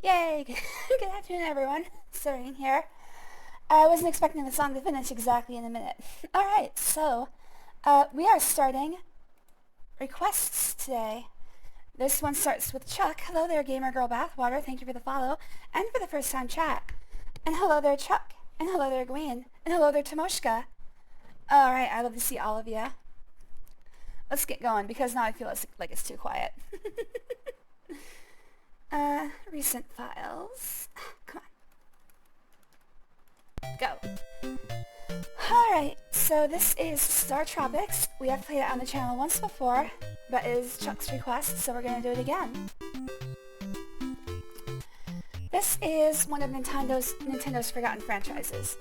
Yay! Good afternoon, everyone. Serene here. I wasn't expecting the song to finish exactly in a minute. Alright, so, we are starting requests today. This one starts with Chuck. Hello there, Gamer Girl Bathwater. Thank you for the follow, and for the first time chat. And hello there, Chuck. And hello there, Gwen. And hello there, Tomoshka. Alright, I'd love to see all of you. Let's get going, because now I feel like it's too quiet. Recent files. Come on. Go. Alright, so this is StarTropics. We have played it on the channel once before, but it is Chuck's request, so we're going to do it again. This is one of Nintendo's forgotten franchises.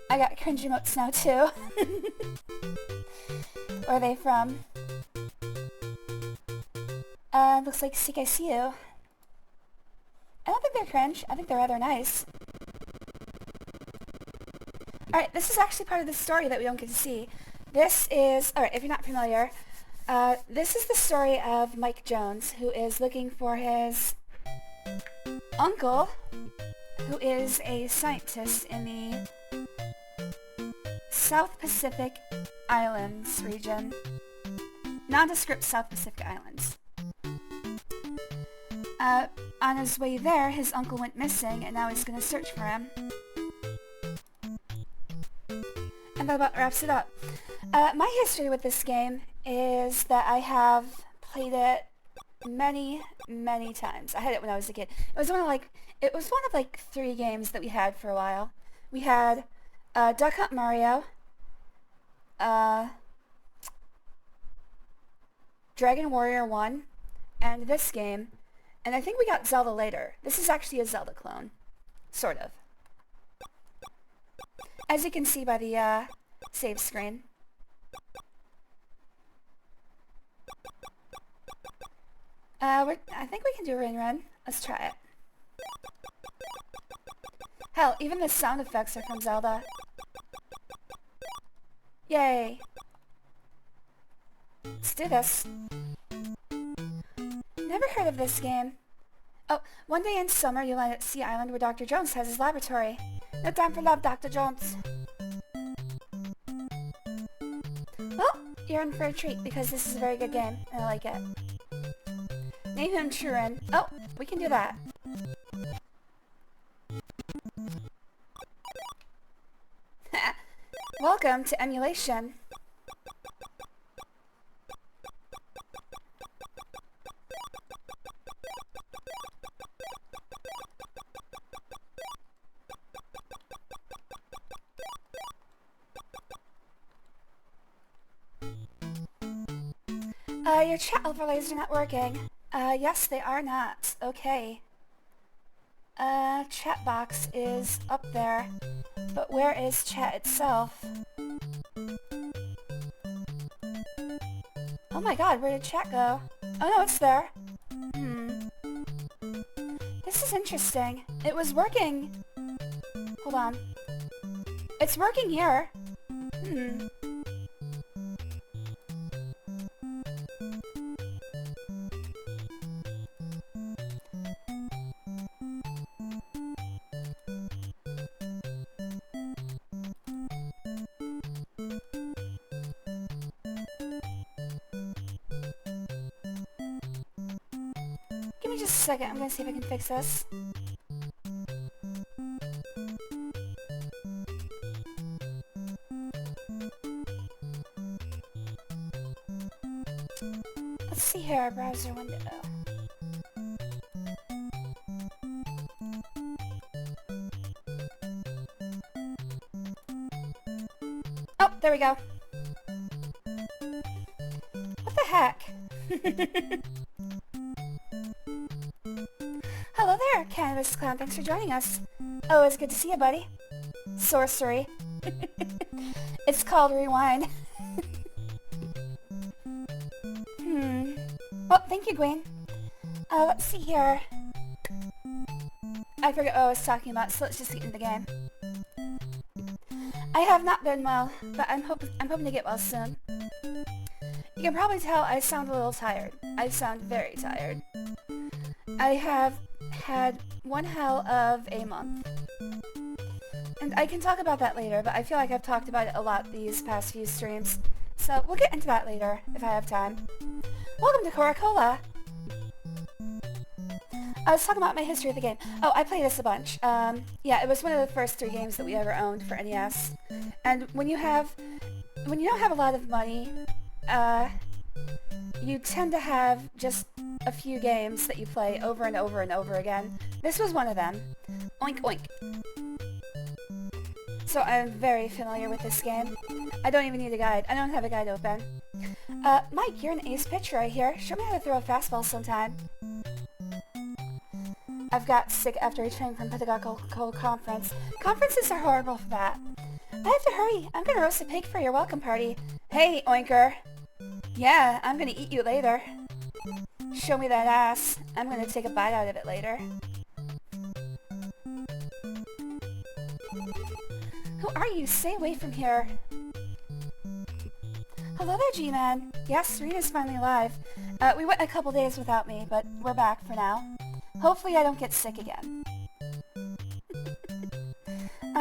I got cringe emotes now too. Where are they from? Looks like Seek I See You. I don't think they're cringe. I think they're rather nice. Alright, this is actually part of the story that we don't get to see. This is... Alright, if you're not familiar, this is the story of Mike Jones, who is looking for his uncle, who is a scientist in the South Pacific Islands region. Nondescript South Pacific Islands. On his way there, his uncle went missing, and now he's gonna search for him. And that about wraps it up. My history with this game is that I have played it many, many times. I had it when I was a kid. It was one of like 3 games that we had for a while. We had Duck Hunt Mario, Dragon Warrior 1, and this game. And I think we got Zelda later. This is actually a Zelda clone. Sort of. As you can see by the save screen. I think we can do Rain Run. Let's try it. Hell, even the sound effects are from Zelda. Yay! Let's do this. Never heard of this game. Oh, one day in summer you'll land at Sea Island where Dr. Jones has his laboratory. No time for love, Dr. Jones. Well, you're in for a treat because this is a very good game and I like it. Name him Trurin. Oh, we can do that. Welcome to emulation. Your chat overlays are not working. Yes, they are not. Okay. Chat box is up there. But where is chat itself? Oh my god, where did chat go? Oh no, it's there. This is interesting. It was working. Hold on. It's working here. Give me just a second, I'm gonna see if I can fix this. Let's see here, our browser window. Oh, there we go. What the heck? Hello there, Cannabis Clown. Thanks for joining us. Oh, it's good to see you, buddy. Sorcery. It's called Rewind. Well, thank you, Gwen. Let's see here. I forget what I was talking about, so let's just get into the game. I have not been well, but I'm hoping to get well soon. You can probably tell I sound a little tired. I sound very tired. I have had one hell of a month. And I can talk about that later, but I feel like I've talked about it a lot these past few streams. So we'll get into that later, if I have time. Welcome to Coca-Cola! I was talking about my history of the game. Oh, I played this a bunch. Yeah, it was one of the first 3 games that we ever owned for NES. And when you don't have a lot of money, you tend to have just a few games that you play over and over and over again. This was one of them. Oink oink. So I'm very familiar with this game. I don't even need a guide. I don't have a guide open. Mike, you're an ace pitcher right here. Show me how to throw a fastball sometime. I've got sick after returning from pedagogical conference. Conferences are horrible for that. I have to hurry. I'm gonna roast a pig for your welcome party. Hey, oinker. Yeah, I'm gonna eat you later. Show me that ass. I'm gonna take a bite out of it later. Who are you? Stay away from here. Hello there, G-Man. Yes, Serena's finally alive. We went a couple days without me, but we're back for now. Hopefully I don't get sick again.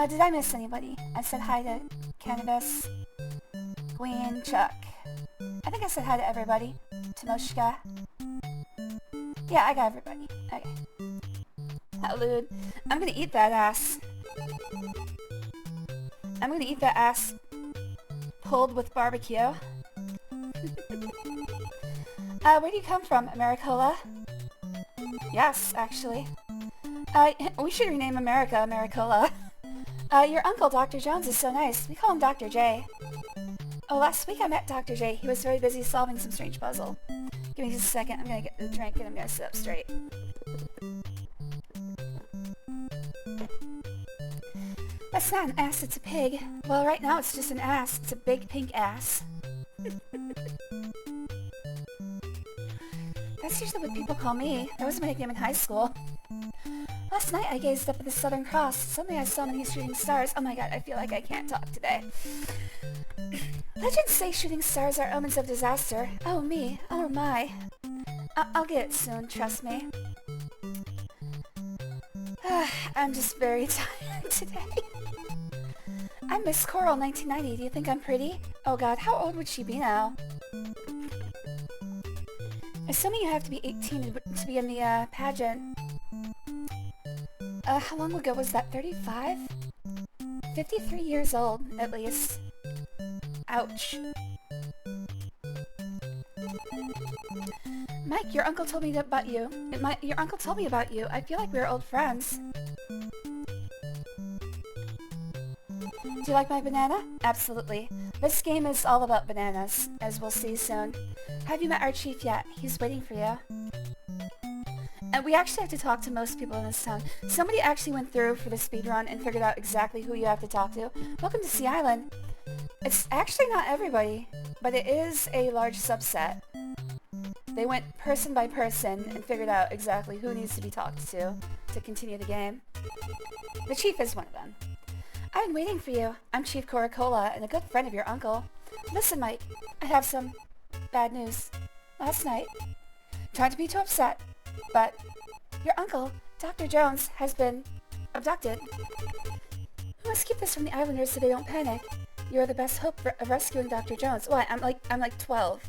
Did I miss anybody? I said hi to Cannabis, Queen, Chuck. I think I said hi to everybody. Timoshka. Yeah, I got everybody. Okay. Lude. I'm gonna eat that ass. I'm gonna eat that ass pulled with barbecue. Where do you come from, Americola? Yes, actually. We should rename America Americola. Your uncle, Dr. Jones, is so nice. We call him Dr. J. Oh, last week I met Dr. J. He was very busy solving some strange puzzle. Give me just a second. I'm gonna get the drink and I'm gonna sit up straight. That's not an ass, it's a pig. Well, right now it's just an ass. It's a big pink ass. That's usually what people call me. That was my nickname in high school. Last night I gazed up at the Southern Cross. Suddenly I saw many shooting stars. Oh my god, I feel like I can't talk today. Legends say shooting stars are omens of disaster. Oh me, oh my. I'll get it soon, trust me. I'm just very tired today. I'm Miss Coral 1990. Do you think I'm pretty? Oh god, how old would she be now? Assuming you have to be 18 to be in the pageant. How long ago was that? 35? 53 years old, at least. Ouch. Mike, your uncle told me about you. Your uncle told me about you. I feel like we were old friends. Do you like my banana? Absolutely. This game is all about bananas, as we'll see soon. Have you met our chief yet? He's waiting for you. And we actually have to talk to most people in this town. Somebody actually went through for the speedrun and figured out exactly who you have to talk to. Welcome to Sea Island. It's actually not everybody, but it is a large subset. They went person by person and figured out exactly who needs to be talked to continue the game. The chief is one of them. I've been waiting for you. I'm Chief Coca-Cola and a good friend of your uncle. Listen, Mike, I have some bad news. Last night, trying to be too upset, but your uncle, Dr. Jones, has been abducted. We must keep this from the islanders so they don't panic. You're the best hope of rescuing Dr. Jones. Why? I'm like 12.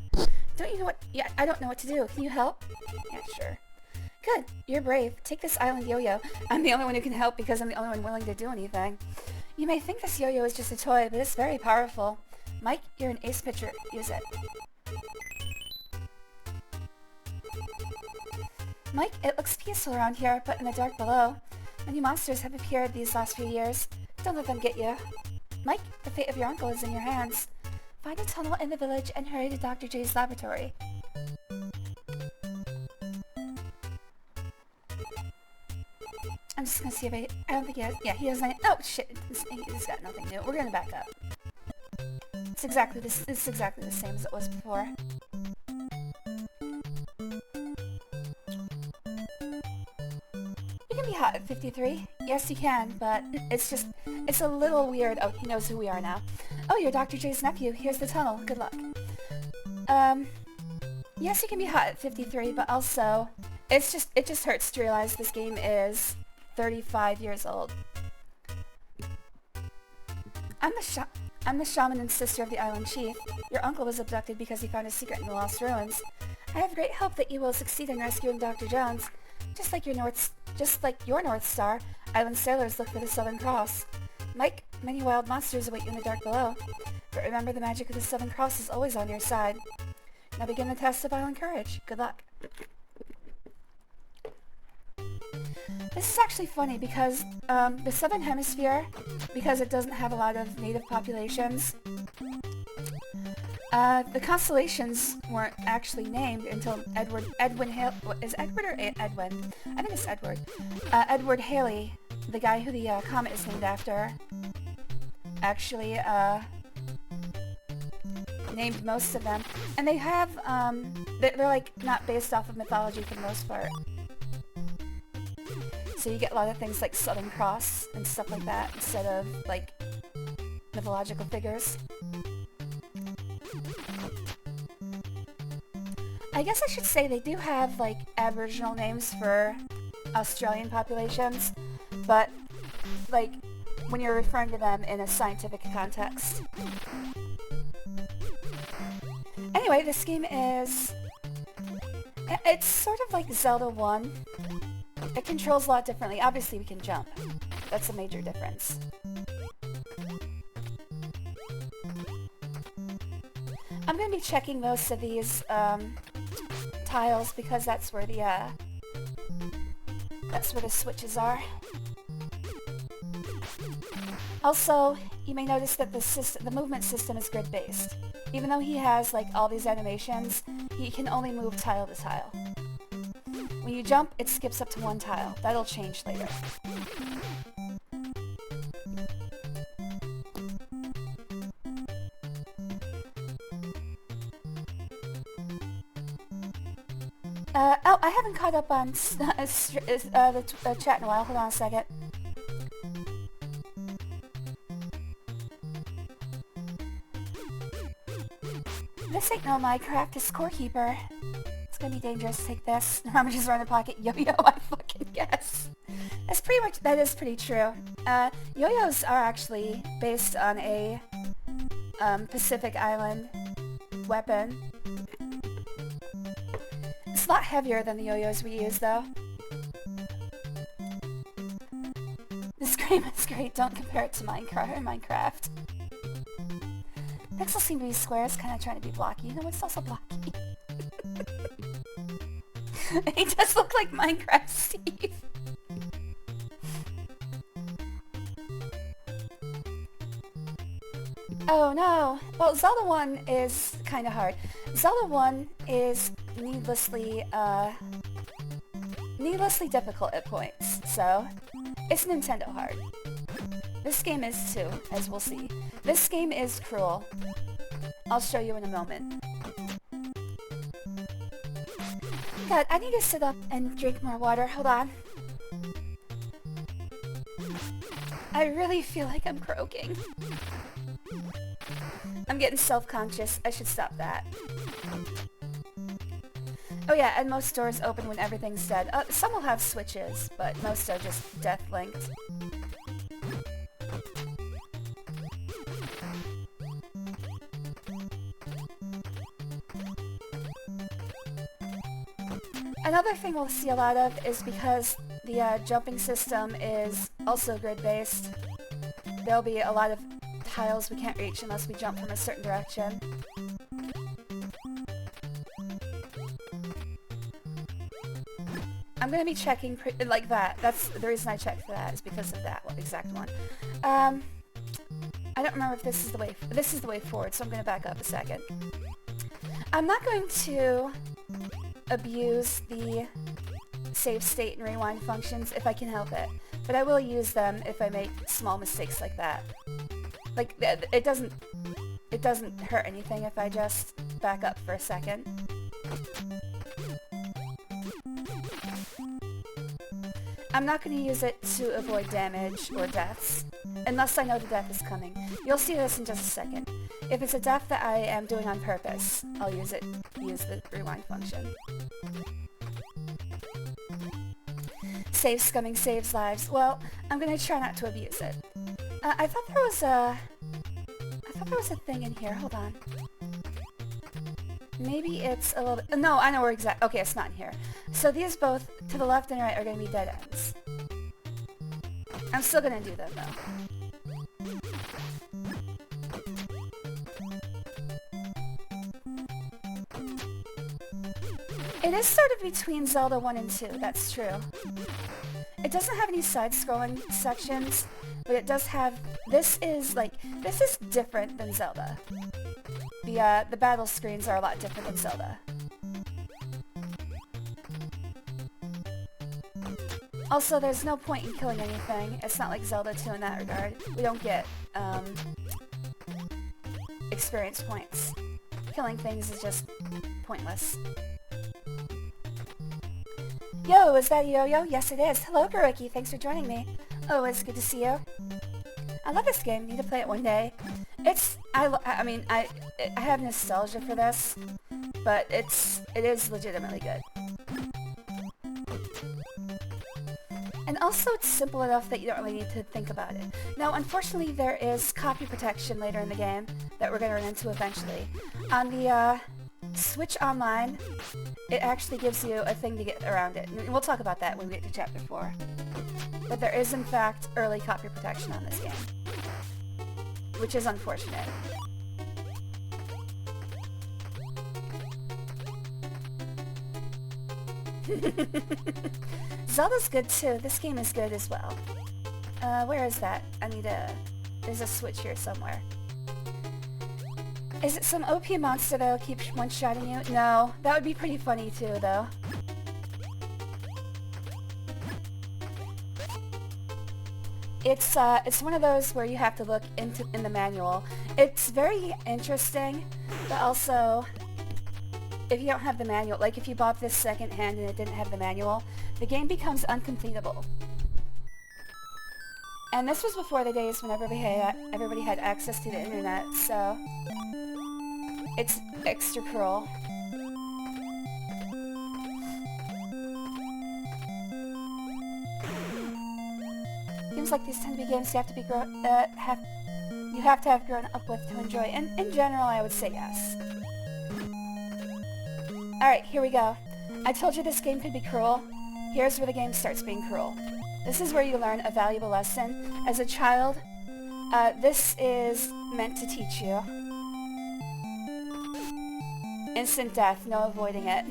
Don't you know what? Yeah, I don't know what to do. Can you help? Yeah, sure. Good. You're brave. Take this island yo-yo. I'm the only one who can help because I'm the only one willing to do anything. You may think this yo-yo is just a toy, but it's very powerful. Mike, you're an ace pitcher. Use it. Mike, it looks peaceful around here, but in the dark below. Many monsters have appeared these last few years. Don't let them get you. Mike, the fate of your uncle is in your hands. Find a tunnel in the village and hurry to Dr. J's laboratory. I'm just gonna see if I don't think he has... Yeah, he doesn't... Oh, shit. He's got nothing new. We're gonna back up. It's exactly the same as it was before. You can be hot at 53. Yes, you can, but it's a little weird. Oh, he knows who we are now. Oh, you're Dr. J's nephew. Here's the tunnel. Good luck. Yes, you can be hot at 53, but also, it just hurts to realize this game is 35 years old. I'm the shaman and sister of the island chief. Your uncle was abducted because he found a secret in the lost ruins. I have great hope that you will succeed in rescuing Dr. Jones. Just like your North Star, island sailors look for the Southern Cross. Mike, many wild monsters await you in the dark below. But remember, the magic of the Southern Cross is always on your side. Now begin the test of island courage. Good luck. This is actually funny because the Southern Hemisphere, because it doesn't have a lot of native populations, the constellations weren't actually named until Edwin Hale, is Edward or Edwin? I think it's Edward. Edward Halley, the guy who the comet is named after, actually named most of them. And they have, they're like not based off of mythology for the most part. So you get a lot of things like Southern Cross and stuff like that instead of like mythological figures. I guess I should say they do have like Aboriginal names for Australian populations, but like when you're referring to them in a scientific context. Anyway, this game is... it's sort of like Zelda 1. It controls a lot differently. Obviously we can jump. That's a major difference. I'm going to be checking most of these tiles because that's where the switches are. Also, you may notice that the movement system is grid-based. Even though he has like all these animations, he can only move tile to tile. When you jump, it skips up to one tile. That'll change later. Oh, I haven't caught up on the chat in a while. Hold on a second. This ain't no Minecraft, it's Scorekeeper. It's gonna be dangerous to take this. I'm just run the pocket yo-yo, I fucking guess. That is pretty true. Yo-yos are actually based on a Pacific Island weapon. It's a lot heavier than the yo-yos we use, though. This game is great, don't compare it to Minecraft. Pixels seem to be squares, kind of trying to be blocky. You know, it's also blocky. He does look like Minecraft Steve. Oh no! Well, Zelda 1 is kind of hard. Zelda 1 is needlessly difficult at points, so it's Nintendo hard. This game is too, as we'll see. This game is cruel. I'll show you in a moment. God, I need to sit up and drink more water. Hold on. I really feel like I'm croaking. I'm getting self-conscious. I should stop that. Oh yeah, and most doors open when everything's dead. Some will have switches, but most are just death-linked. Another thing we'll see a lot of is because the jumping system is also grid-based, there'll be a lot of tiles we can't reach unless we jump from a certain direction. I'm gonna be checking like that. That's the reason I checked for that, is because of that exact one. I don't remember if this is the way. This is the way forward, so I'm gonna back up a second. I'm not going to abuse the save state and rewind functions if I can help it, but I will use them if I make small mistakes like that. Like it doesn't hurt anything if I just back up for a second. I'm not going to use it to avoid damage or deaths, unless I know the death is coming. You'll see this in just a second. If it's a death that I am doing on purpose, I'll use the rewind function. Save scumming saves lives. Well, I'm going to try not to abuse it. I thought there was a thing in here. Hold on. Maybe it's a little bit... No, I know where exactly... Okay, it's not in here. So these both, to the left and right, are going to be dead ends. I'm still going to do them, though. It is sort of between Zelda 1 and 2, that's true. It doesn't have any side-scrolling sections, but it does have... This is different than Zelda. The battle screens are a lot different than Zelda. Also, there's no point in killing anything. It's not like Zelda 2 in that regard. We don't get, experience points. Killing things is just pointless. Yo, is that Yo-Yo? Yes, it is. Hello, Baruki. Thanks for joining me. Oh, it's good to see you. I love this game. Need to play it one day. I have nostalgia for this, but it is legitimately good. And also it's simple enough that you don't really need to think about it. Now, unfortunately, there is copy protection later in the game that we're going to run into eventually. On the Switch Online, it actually gives you a thing to get around it. And we'll talk about that when we get to Chapter 4. But there is, in fact, early copy protection on this game, which is unfortunate. Zelda's good too. This game is good as well. Where is that? There's a switch here somewhere. Is it some OP monster that'll keep one-shotting you? No. That would be pretty funny too, though. It's one of those where you have to look in the manual. It's very interesting, but also, if you don't have the manual, like if you bought this second-hand and it didn't have the manual, the game becomes uncompletable. And this was before the days when everybody had access to the internet, so it's extra cruel. Games like these tend to be games you have to have grown up with to enjoy. And in general, I would say yes. Alright, here we go. I told you this game could be cruel. Here's where the game starts being cruel. This is where you learn a valuable lesson. As a child, this is meant to teach you. Instant death, no avoiding it.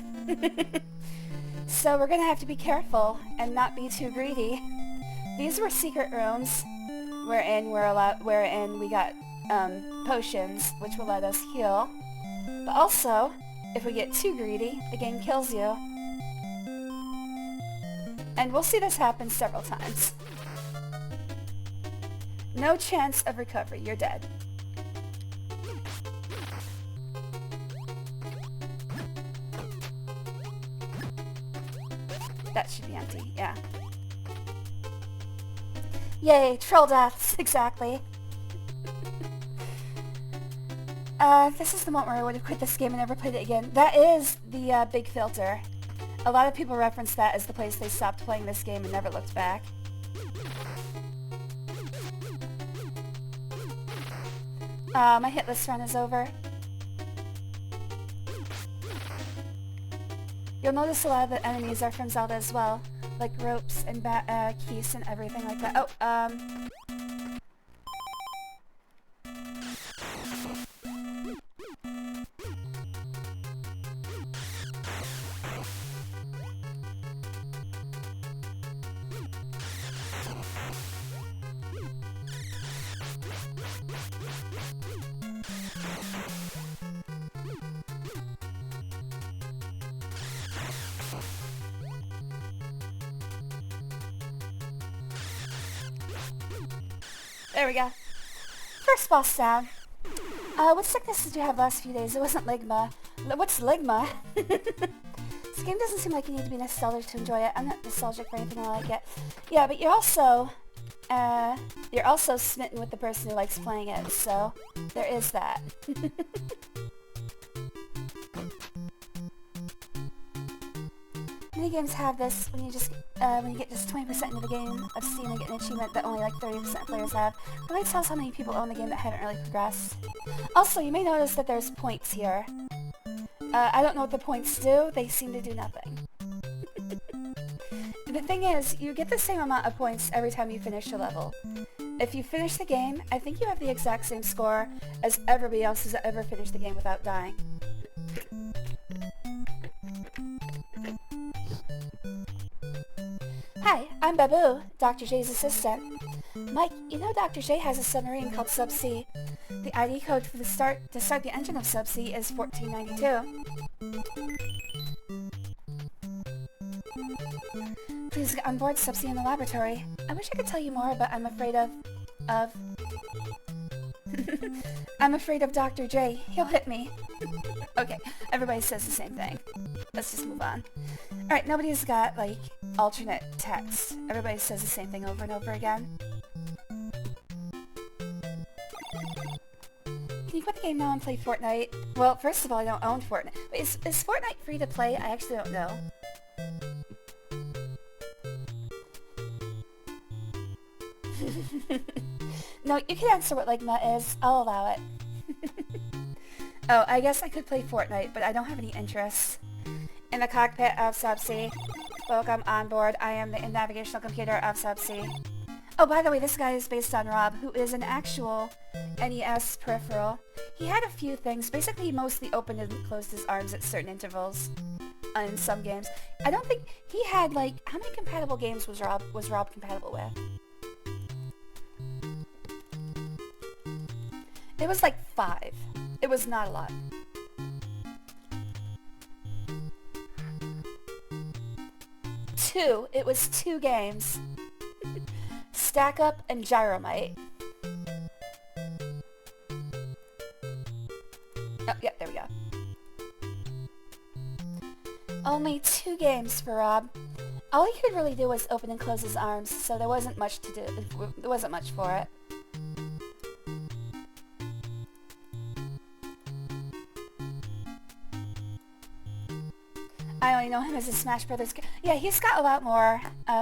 So we're gonna have to be careful and not be too greedy. These were secret rooms wherein we got potions, which will let us heal. But also, if we get too greedy, the game kills you. And we'll see this happen several times. No chance of recovery, you're dead. That should be empty, yeah. Yay, troll deaths, exactly. This is the moment where I would have quit this game and never played it again. That is the big filter. A lot of people reference that as the place they stopped playing this game and never looked back. My hitless run is over. You'll notice a lot of the enemies are from Zelda as well, like ropes and keys and everything like that. Oh, there we go. First boss down. What sickness did you have last few days? It wasn't Ligma. What's Ligma? It's game doesn't seem like you need to be nostalgic to enjoy it. I'm not nostalgic for anything I like it. Yeah, but you're also smitten with the person who likes playing it, so there is that. Many games have this when you get just 20% into the game of Steam and get an achievement that only like 30% of players have. It really tells how many people own the game that haven't really progressed. Also, you may notice that there's points here. I don't know what the points do. They seem to do nothing. The thing is, you get the same amount of points every time you finish a level. If you finish the game, I think you have the exact same score as everybody else who's ever finished the game without dying. Hi, I'm Babu, Dr. J's assistant. Mike, you know Dr. J has a submarine called Subsea. The ID code for to start the engine of Subsea is 1492. Please get on board Subsea in the laboratory. I wish I could tell you more, but I'm afraid of... I'm afraid of Dr. J. He'll hit me. Okay, everybody says the same thing. Let's just move on. Alright, nobody's got, like, alternate text. Everybody says the same thing over and over again. Can you quit the game now and play Fortnite? Well, first of all, I don't own Fortnite. Wait, is Fortnite free to play? I actually don't know. No, you can answer what Ligma is. I'll allow it. Oh, I guess I could play Fortnite, but I don't have any interest. In the cockpit of Subsea. Welcome on board. I am the navigational computer of Subsea. Oh, by the way, this guy is based on Rob, who is an actual NES peripheral. He had a few things. Basically, he mostly opened and closed his arms at certain intervals in some games. I don't think he had, like... How many compatible games was Rob compatible with? It was like 5. It was not a lot. It was 2 games. Stack Up and Gyromite. Oh, yeah, there we go. Only 2 games for Rob. All he could really do was open and close his arms, so there wasn't much to do. There wasn't much for it. I only know him as a Smash Brothers. Yeah, he's got a lot more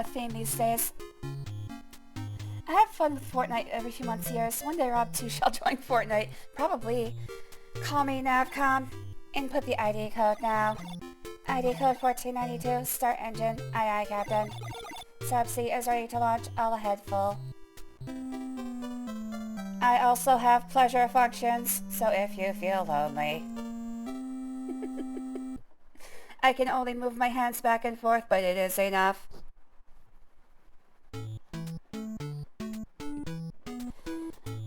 fame these days. I have fun with Fortnite every few months, years. One day Rob too shall join Fortnite. Probably. Call me Navcom. Input the ID code now. ID code 1492. Start engine. Aye aye, Captain. Subsea is ready to launch. All ahead full. I also have pleasure functions, so if you feel lonely. I can only move my hands back and forth, but it is enough.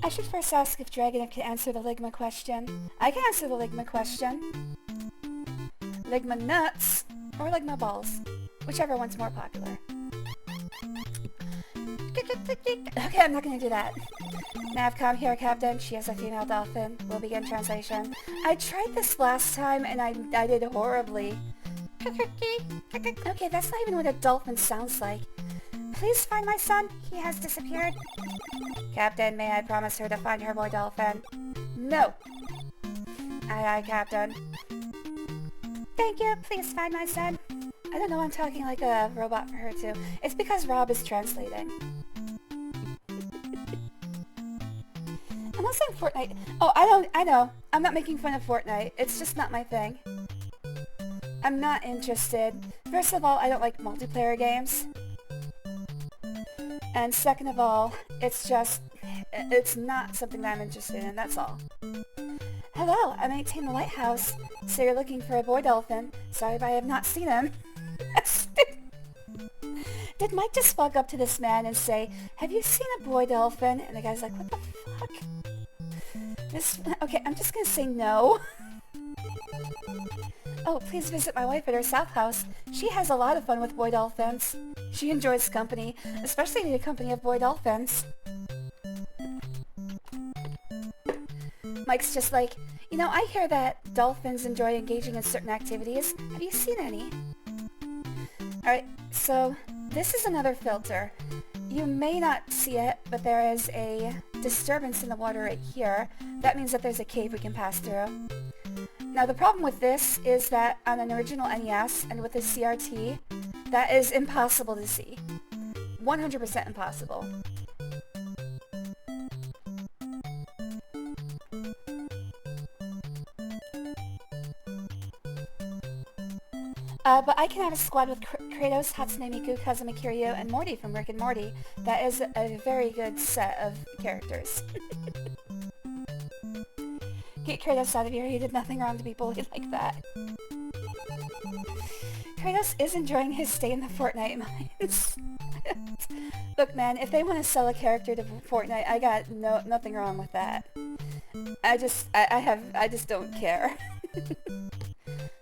I should first ask if Dragon can answer the Ligma question. I can answer the Ligma question. Ligma nuts or Ligma balls, whichever one's more popular. Okay, I'm not gonna do that. Navcom here, Captain. She is a female dolphin. We'll begin translation. I tried this last time and I did horribly. Okay, that's not even what a dolphin sounds like. Please find my son. He has disappeared. Captain, may I promise her to find her boy dolphin? No. Aye, aye, Captain. Thank you. Please find my son. I don't know, I'm talking like a robot for her too. It's because Rob is translating. I'm not saying Fortnite. Oh, I know. I'm not making fun of Fortnite. It's just not my thing. I'm not interested. First of all, I don't like multiplayer games. And second of all, it's not something that I'm interested in, that's all. Hello, I maintain the lighthouse. So you're looking for a boy dolphin. Sorry, but I have not seen him. Did Mike just walk up to this man and say, have you seen a boy dolphin? And the guy's like, what the fuck? Okay, I'm just gonna say no. Oh, please visit my wife at her south house. She has a lot of fun with boy dolphins. She enjoys company, especially the company of boy dolphins. Mike's just like, you know, I hear that dolphins enjoy engaging in certain activities. Have you seen any? Alright, so this is another filter. You may not see it, but there is a disturbance in the water right here. That means that there's a cave we can pass through. Now the problem with this is that on an original NES and with the CRT, that is impossible to see. 100% impossible. But I can have a squad with Kratos, Hatsune Miku, Kazuma Kiryu, and Morty from Rick and Morty. That is a very good set of characters. Get Kratos out of here, he did nothing wrong to be bullied like that. Kratos is enjoying his stay in the Fortnite mines. Look man, if they want to sell a character to Fortnite, I got nothing wrong with that. I just don't care.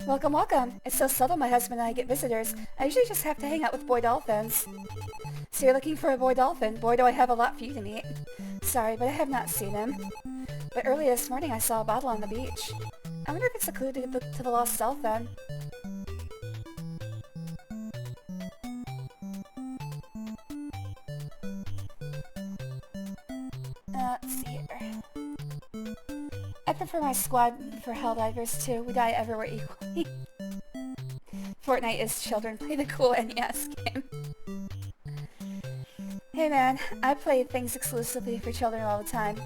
Welcome, welcome. It's so subtle my husband and I get visitors. I usually just have to hang out with boy dolphins. So you're looking for a boy dolphin? Boy, do I have a lot for you to meet. Sorry, but I have not seen him. But early this morning I saw a bottle on the beach. I wonder if it's a clue to the lost dolphin. Let's see here. I prefer my squad for Helldivers too. We die everywhere equally. Fortnite is children play the cool NES game. Hey man, I play things exclusively for children all the time.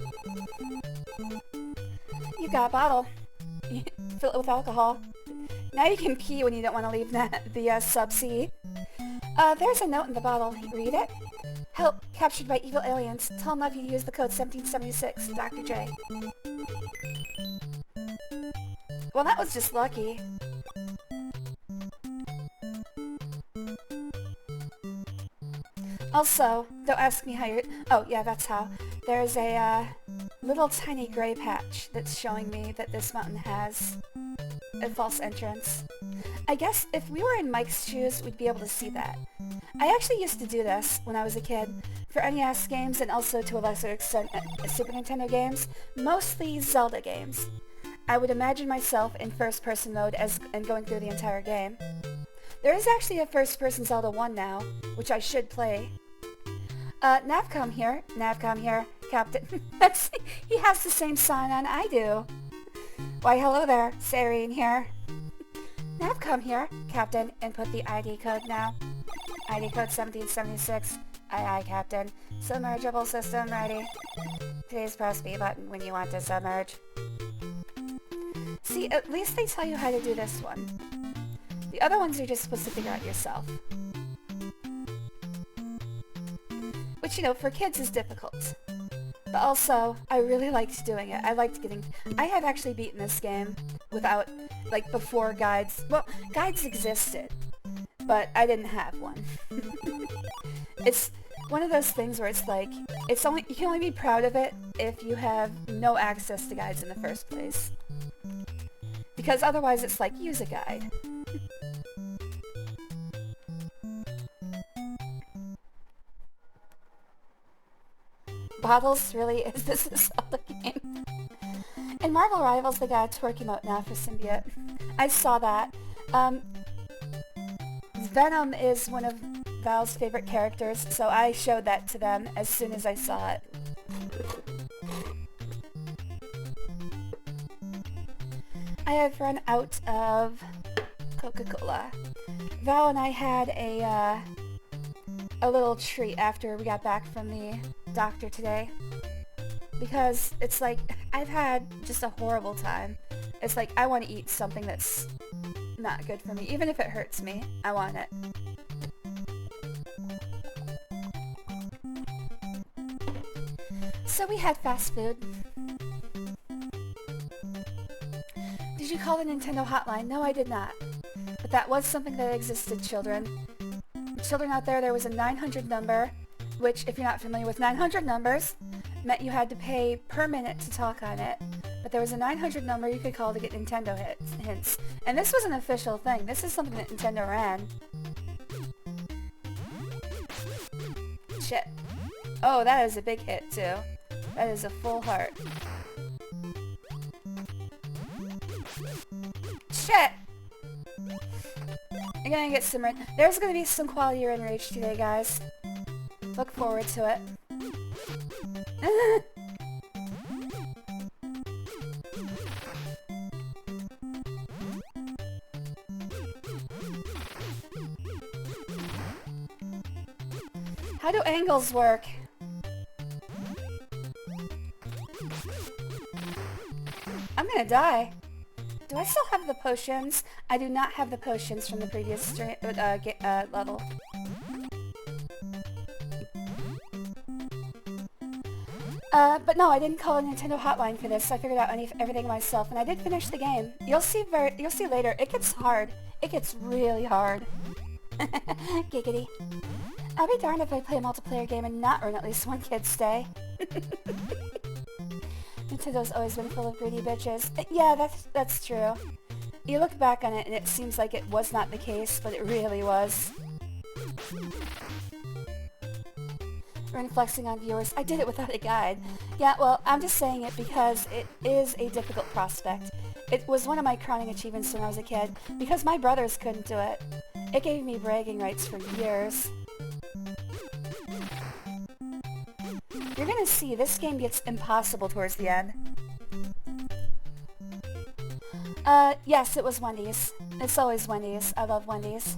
You got a bottle. You fill it with alcohol. Now you can pee when you don't want to leave the subsea. There's a note in the bottle. Read it. Help, captured by evil aliens. Tell them you use the code 1776, Dr. J. Well, that was just lucky. Also, don't ask me how you're... Oh, yeah, that's how. There's a little tiny gray patch that's showing me that this mountain has a false entrance. I guess if we were in Mike's shoes, we'd be able to see that. I actually used to do this when I was a kid, for NES games and also to a lesser extent Super Nintendo games, mostly Zelda games. I would imagine myself in first-person mode and going through the entire game. There is actually a first-person Zelda 1 now, which I should play. Navcom here, Captain. He has the same sign on I do. Why hello there, Sareen here. Navcom here, Captain, input the ID code now. ID code 1776. Aye, Captain. Submergible system ready. Please press B button when you want to submerge. See, at least they tell you how to do this one. The other ones you're just supposed to figure out yourself. Which, you know, for kids is difficult. But also, I really liked doing it. I have actually beaten this game without, like, before guides. Well, guides existed, but I didn't have one. It's one of those things where it's like, you can only be proud of it if you have no access to guides in the first place. Because otherwise it's like, use a guide. Bottles? Really? Is this a Zelda game? In Marvel Rivals, they got a twerk emote now for Symbiote. I saw that. Venom is one of Val's favorite characters, so I showed that to them as soon as I saw it. I have run out of Coca-Cola. Val and I had a little treat after we got back from the doctor today. Because it's like, I've had just a horrible time. It's like, I want to eat something that's not good for me. Even if it hurts me, I want it. So we had fast food. Did you call the Nintendo hotline? No, I did not. But that was something that existed, children. Children out there, there was a 900 number, which, if you're not familiar with 900 numbers, meant you had to pay per minute to talk on it. But there was a 900 number you could call to get Nintendo hints. And this was an official thing. This is something that Nintendo ran. Shit. Oh, that is a big hit, too. That is a full heart. Shit! You're gonna get some... There's gonna be some quality run rage today, guys. Look forward to it. How do angles work? I'm gonna die. Do I still have the potions? I do not have the potions from the previous level. But no, I didn't call a Nintendo hotline for this, so I figured out everything myself, and I did finish the game. You'll see later, it gets hard. It gets really hard. Giggity. I'll be darned if I play a multiplayer game and not earn at least one kid's stay. Nintendo's always been full of greedy bitches. Yeah, that's true. You look back on it and it seems like it was not the case, but it really was. Ren flexing on viewers. I did it without a guide. Yeah, well, I'm just saying it because it is a difficult prospect. It was one of my crowning achievements when I was a kid, because my brothers couldn't do it. It gave me bragging rights for years. You're gonna see, this game gets impossible towards the end. Yes, it was Wendy's. It's always Wendy's. I love Wendy's.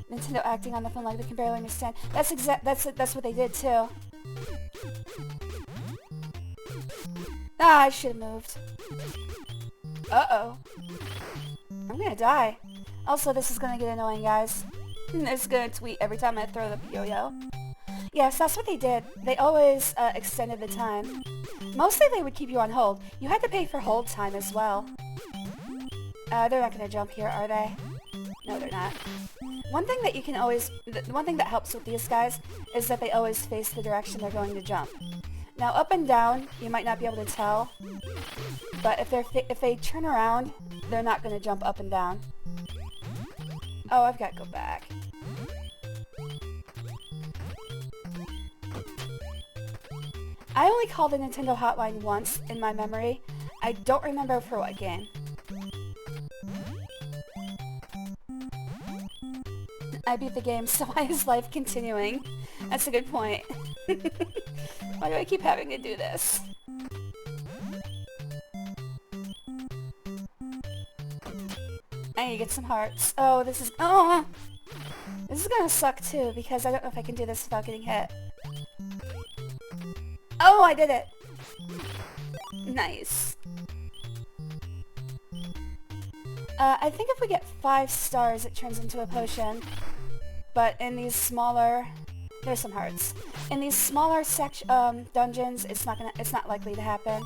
Nintendo acting on the phone like they can barely understand. That's what they did too. Ah, I should have moved. Uh-oh. I'm gonna die. Also, this is gonna get annoying, guys. It's gonna tweet every time I throw the yo-yo. Yes, that's what they did. They always extended the time. Mostly they would keep you on hold. You had to pay for hold time as well. They're not gonna jump here, are they? No, they're not. One thing that you can always... one thing that helps with these guys is that they always face the direction they're going to jump. Now, up and down, you might not be able to tell. But if they turn around, they're not gonna jump up and down. Oh, I've got to go back. I only called the Nintendo hotline once in my memory. I don't remember for what game. I beat the game, so why is life continuing? That's a good point. Why do I keep having to do this? I need to get some hearts. Oh, this is... Oh! This is gonna suck too, because I don't know if I can do this without getting hit. Oh, I did it! Nice. I think if we get 5 stars, it turns into a potion. But in these smaller... There's some hearts. In these smaller dungeons, it's not likely to happen.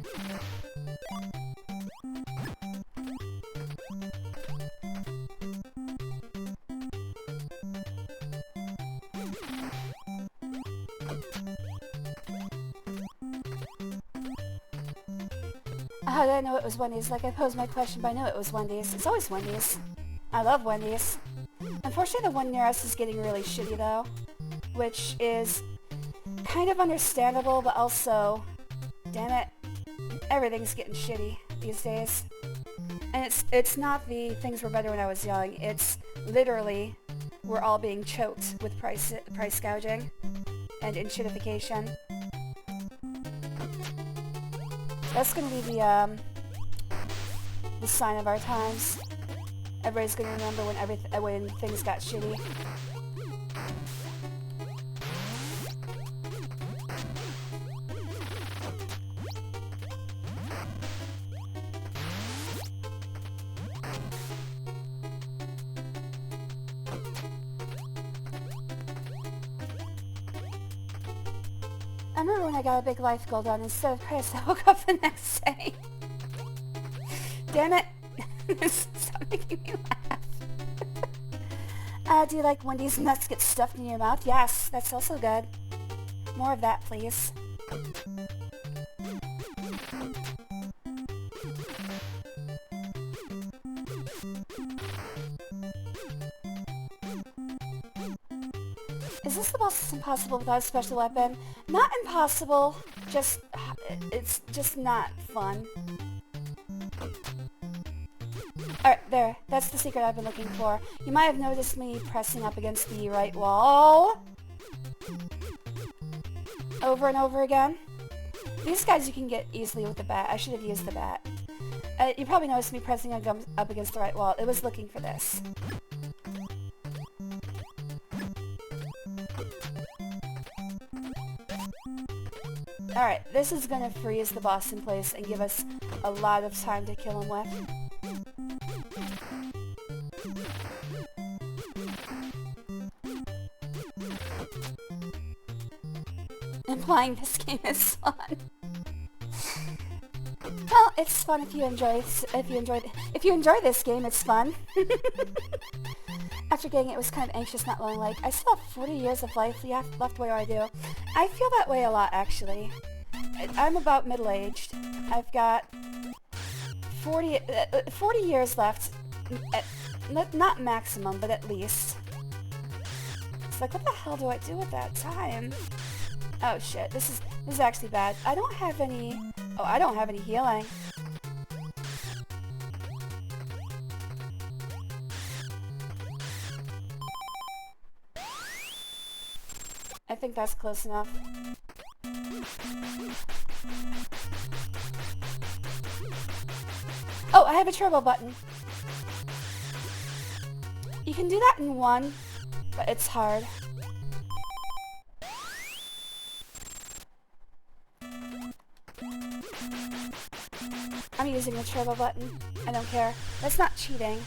How did I know it was Wendy's? Like, I posed my question, but I knew it was Wendy's. It's always Wendy's. I love Wendy's. Unfortunately, the one near us is getting really shitty, though. Which is kind of understandable, but also... Damn it. Everything's getting shitty these days. And it's not the things were better when I was young. It's literally we're all being choked with price gouging and inshittification. That's gonna be the sign of our times. Everybody's gonna remember when things got shitty. I remember when I got a big life goal done. Instead of Chris, I woke up the next day. Damn it. Stop making me laugh. Do you like Wendy's nuts get stuffed in your mouth? Yes, that's also good. More of that, please. Is this the boss that's impossible without a special weapon? Not impossible, it's just not fun. Alright, there. That's the secret I've been looking for. You might have noticed me pressing up against the right wall. Over and over again. These guys you can get easily with the bat. I should have used the bat. You probably noticed me pressing up against the right wall. It was looking for this. Alright, this is gonna freeze the boss in place and give us a lot of time to kill him with. Implying this game is fun. Well, it's fun if you enjoy this game. It's fun. After getting it, it was kind of anxious, not long like I still have 40 years of life left. What do I do? I feel that way a lot, actually. I'm about middle-aged. I've got 40 years left. Not maximum, but at least. It's like, what the hell do I do with that time? Oh shit, this is actually bad. I don't have any... Oh, I don't have any healing. I think that's close enough. Oh, I have a turbo button. You can do that in one, but it's hard. I'm using the turbo button. I don't care. That's not cheating.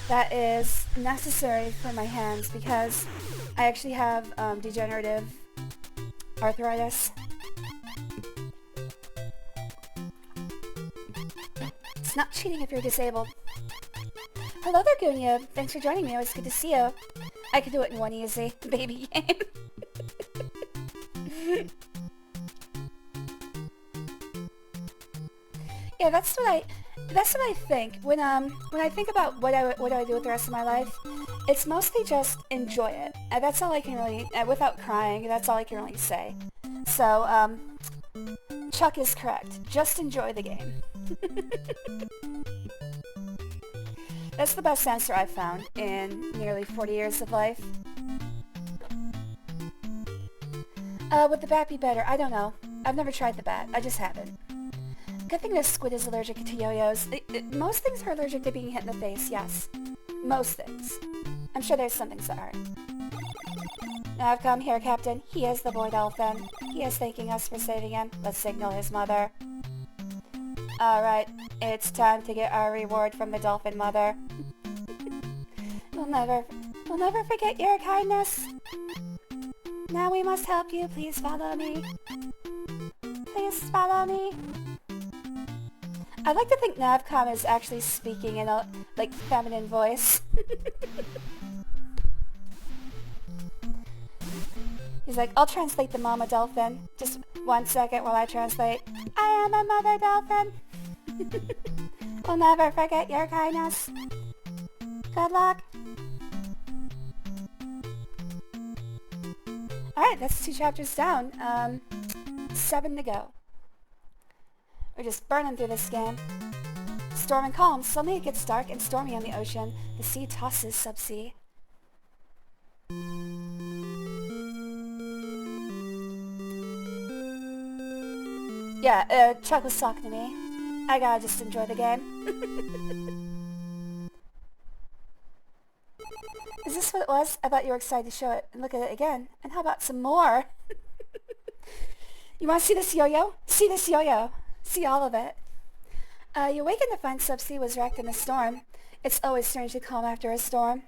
That is necessary for my hands because I actually have degenerative arthritis. It's not cheating if you're disabled. Hello there, Gunya. Thanks for joining me. It was good to see you. I could do it in one easy baby game. Yeah, that's what I think when I think about what I do with the rest of my life. It's mostly just enjoy it. And that's all I can really, without crying. That's all I can really say. So Chuck is correct. Just enjoy the game. That's the best answer I've found in nearly 40 years of life. Would the bat be better? I don't know. I've never tried the bat. I just haven't. Good thing this squid is allergic to yo-yos. Most things are allergic to being hit in the face, yes. Most things. I'm sure there's some things that aren't. Now I've come here, Captain. He is the boy dolphin. He is thanking us for saving him. Let's signal his mother. Alright, it's time to get our reward from the dolphin mother. We'll never forget your kindness. Now we must help you. Please follow me. Please follow me. I'd like to think Navcom is actually speaking in a, like, feminine voice. He's like, I'll translate the mama dolphin. Just 1 second while I translate. I am a mother dolphin. We'll never forget your kindness. Good luck. Alright, that's 2 chapters down. 7 to go. We're just burning through this game. Storm and calm. Suddenly it gets dark and stormy on the ocean. The sea tosses subsea. Yeah, Chuck was talking to me. I gotta just enjoy the game. Is this what it was? I thought you were excited to show it and look at it again. And how about some more? You want to see this yo-yo? See this yo-yo. See all of it. You awaken to find subsea was wrecked in a storm. It's always strangely calm after a storm.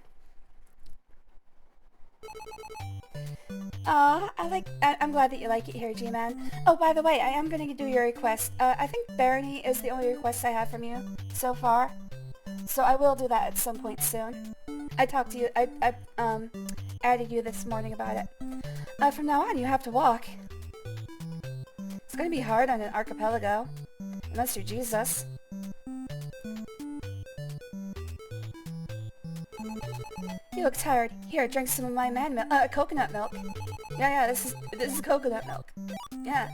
I'm glad that you like it here, G-Man. Oh, by the way, I am going to do your request. I think Barony is the only request I have from you so far. So I will do that at some point soon. I talked to you, I added you this morning about it. From now on, you have to walk. It's going to be hard on an archipelago. Unless you're Jesus. You look tired. Here, drink some of my man milk. Coconut milk. Yeah, this is coconut milk. Yeah.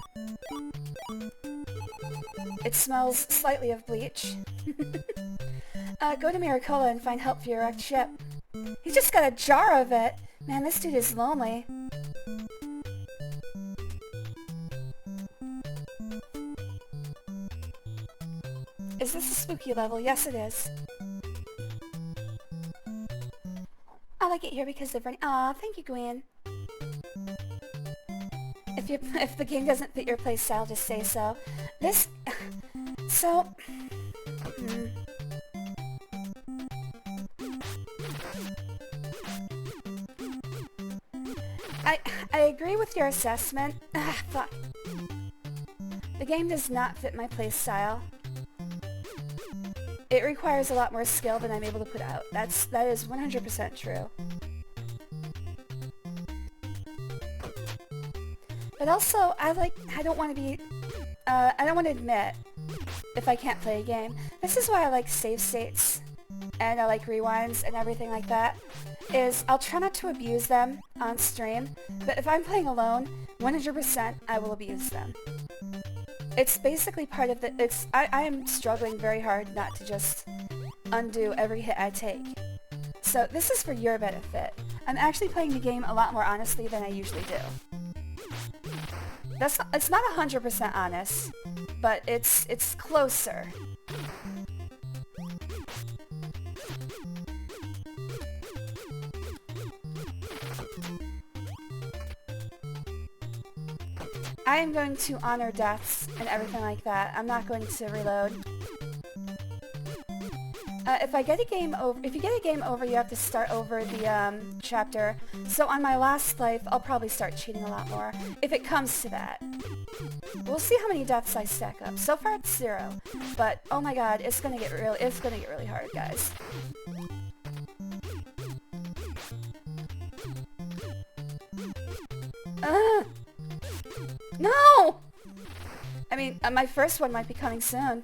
It smells slightly of bleach. Go to Miracola and find help for your wrecked ship. He's just got a jar of it. Man, this dude is lonely. Is this a spooky level? Yes, it is. I like it here because of rain. Aw, thank you, Gwen. If the game doesn't fit your playstyle, just say so. This... So... I agree with your assessment. Fuck. The game does not fit my playstyle. It requires a lot more skill than I'm able to put out. That is 100% true. But also, I don't want to admit if I can't play a game. This is why I like save states, and I like rewinds and everything like that, is I'll try not to abuse them on stream, but if I'm playing alone, 100% I will abuse them. It's basically part of the, I am struggling very hard not to just undo every hit I take. So this is for your benefit. I'm actually playing the game a lot more honestly than I usually do. It's not 100% honest, but it's closer. I am going to honor deaths and everything like that. I'm not going to reload. If you get a game over, you have to start over the chapter. So on my last life, I'll probably start cheating a lot more if it comes to that. We'll see how many deaths I stack up. So far it's 0, but oh my god, it's gonna get really hard, guys. No! I mean, my first one might be coming soon.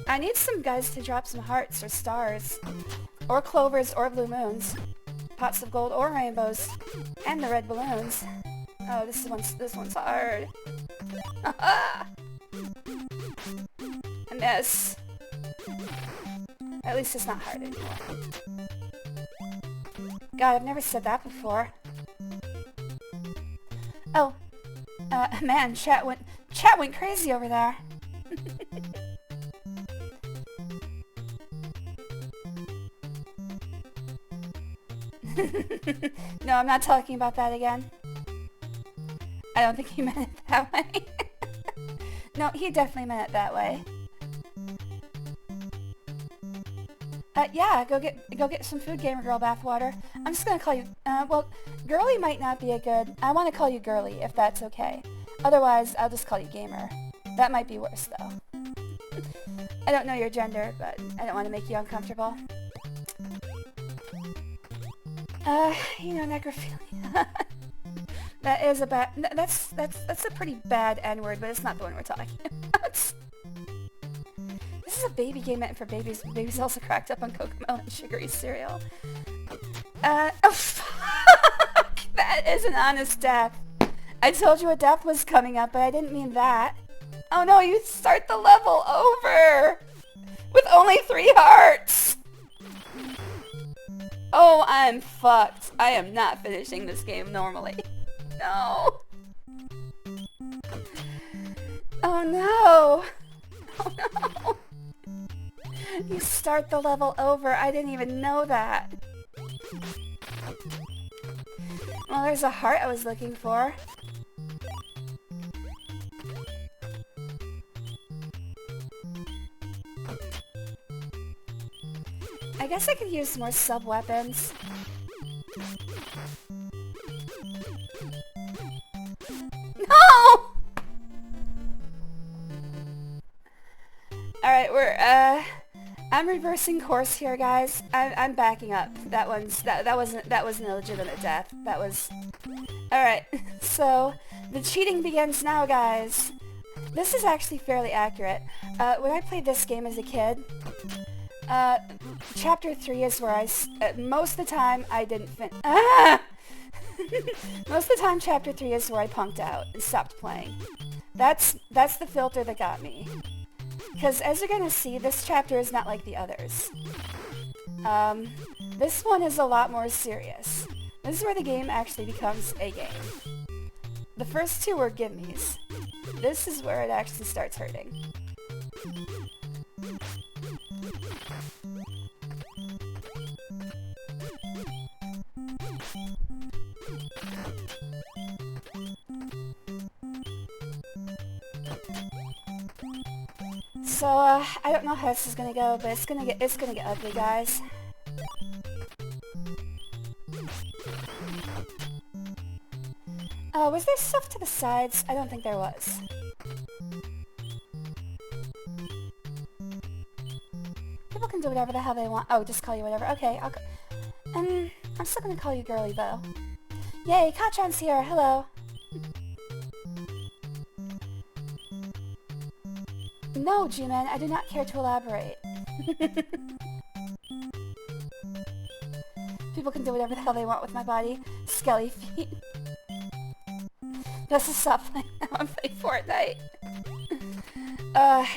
I need some guys to drop some hearts or stars, or clovers or blue moons, pots of gold or rainbows, and the red balloons. Oh, this one's hard. I miss. At least it's not hard anymore. God, I've never said that before. Oh, man, chat went crazy over there. No, I'm not talking about that again. I don't think he meant it that way. No, he definitely meant it that way. Yeah, go get some food, Gamer Girl Bathwater. I'm just gonna call you, well, Girly might not be a good, I want to call you Girly, if that's okay. Otherwise, I'll just call you Gamer. That might be worse, though. I don't know your gender, but I don't want to make you uncomfortable. You know, necrophilia. That is a bad, that's a pretty bad N-word, but it's not the one we're talking about. This is a baby game meant for babies. Babies also cracked up on coconut and sugary cereal. Oh fuck! That is an honest death. I told you a death was coming up, but I didn't mean that. Oh no, you start the level over! With only 3 hearts! Oh, I'm fucked. I am not finishing this game normally. No. Oh no. Oh no. You start the level over. I didn't even know that. Well, there's a heart I was looking for. I guess I could use more sub-weapons. No! Alright, I'm reversing course here, guys. I'm backing up. That wasn't a legitimate death. That was... Alright, so the cheating begins now, guys. This is actually fairly accurate. When I played this game as a kid, Chapter 3 is where most of the time I didn't Most of the time, Chapter 3 is where I punked out and stopped playing. That's the filter that got me. Because as you're gonna see, this chapter is not like the others. This one is a lot more serious. This is where the game actually becomes a game. The first two were gimmies. This is where it actually starts hurting. So, I don't know how this is gonna go, but it's gonna get ugly, guys. Was there stuff to the sides? I don't think there was. People can do whatever the hell they want. Oh, just call you whatever. Okay, I'm still gonna call you girly, though. Yay, Kachan's here. Hello. No, G-Man, I do not care to elaborate. People can do whatever the hell they want with my body. Skelly feet. Just to stop playing. I want to play Fortnite.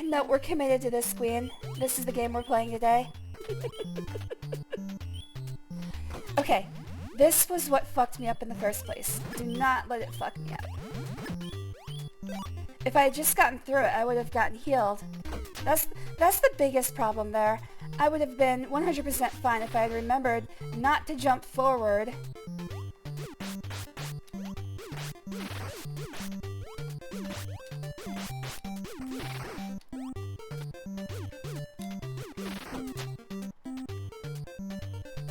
No, we're committed to this, Queen. This is the game we're playing today. Okay, this was what fucked me up in the first place. Do not let it fuck me up. If I had just gotten through it, I would have gotten healed. That's the biggest problem there. I would have been 100% fine if I had remembered not to jump forward.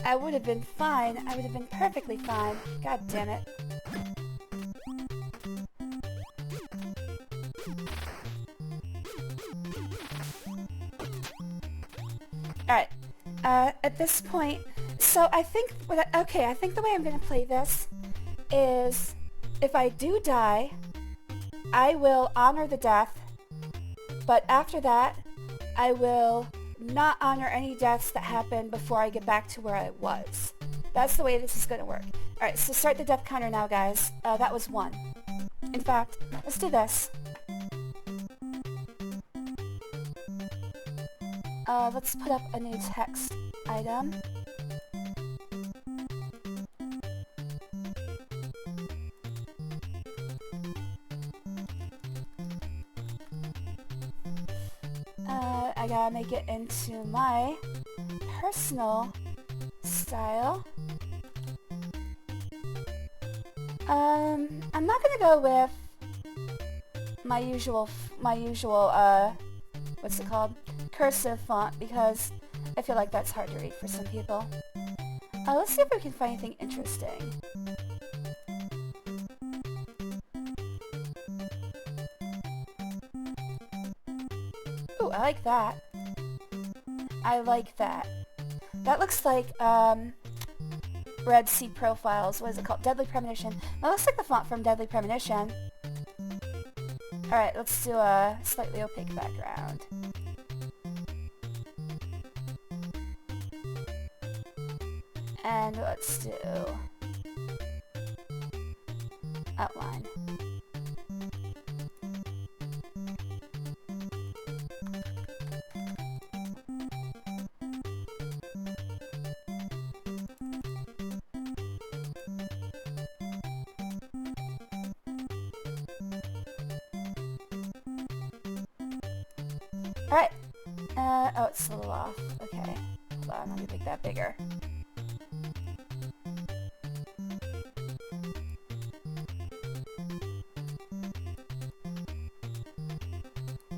I would have been fine. I would have been perfectly fine. God damn it. Alright, at this point, so I think, I think the way I'm going to play this is, if I do die, I will honor the death, but after that, I will not honor any deaths that happened before I get back to where I was. That's the way this is going to work. Alright, so start the death counter now, guys. That was 1. In fact, let's do this. Let's put up a new text item. I gotta make it into my personal style. I'm not gonna go with my usual, what's it called? Cursive font, because I feel like that's hard to read for some people. Let's see if we can find anything interesting. Ooh, I like that. I like that. That looks like, Red Sea Profiles. What is it called? Deadly Premonition. That looks like the font from Deadly Premonition. Alright, let's do a slightly opaque background. And let's do outline. Alright. Oh, it's a little off. Okay. Hold on, let me make that bigger.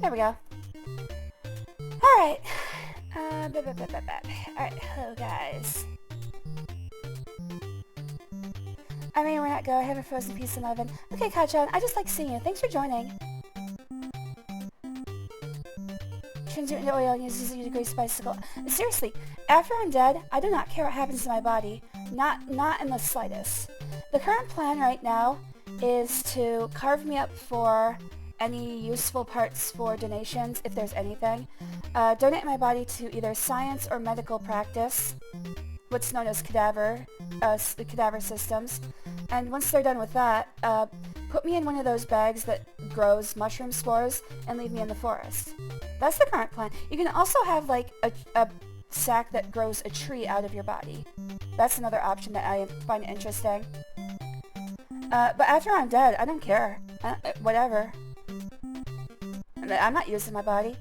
There we go. Alright. Alright, hello guys. I mean, we're not go. I have a frozen piece in the oven. Okay, Kachan, I just like seeing you. Thanks for joining. Turns you into oil and uses you to grease bicycle. Seriously, after I'm dead, I do not care what happens to my body. Not in the slightest. The current plan right now is to carve me up for any useful parts for donations, if there's anything. Donate my body to either science or medical practice, what's known as cadaver systems. And once they're done with that, put me in one of those bags that grows mushroom spores and leave me in the forest. That's the current plan. You can also have like a sack that grows a tree out of your body. That's another option that I find interesting. But after I'm dead, I don't care. Whatever. I'm not using my body.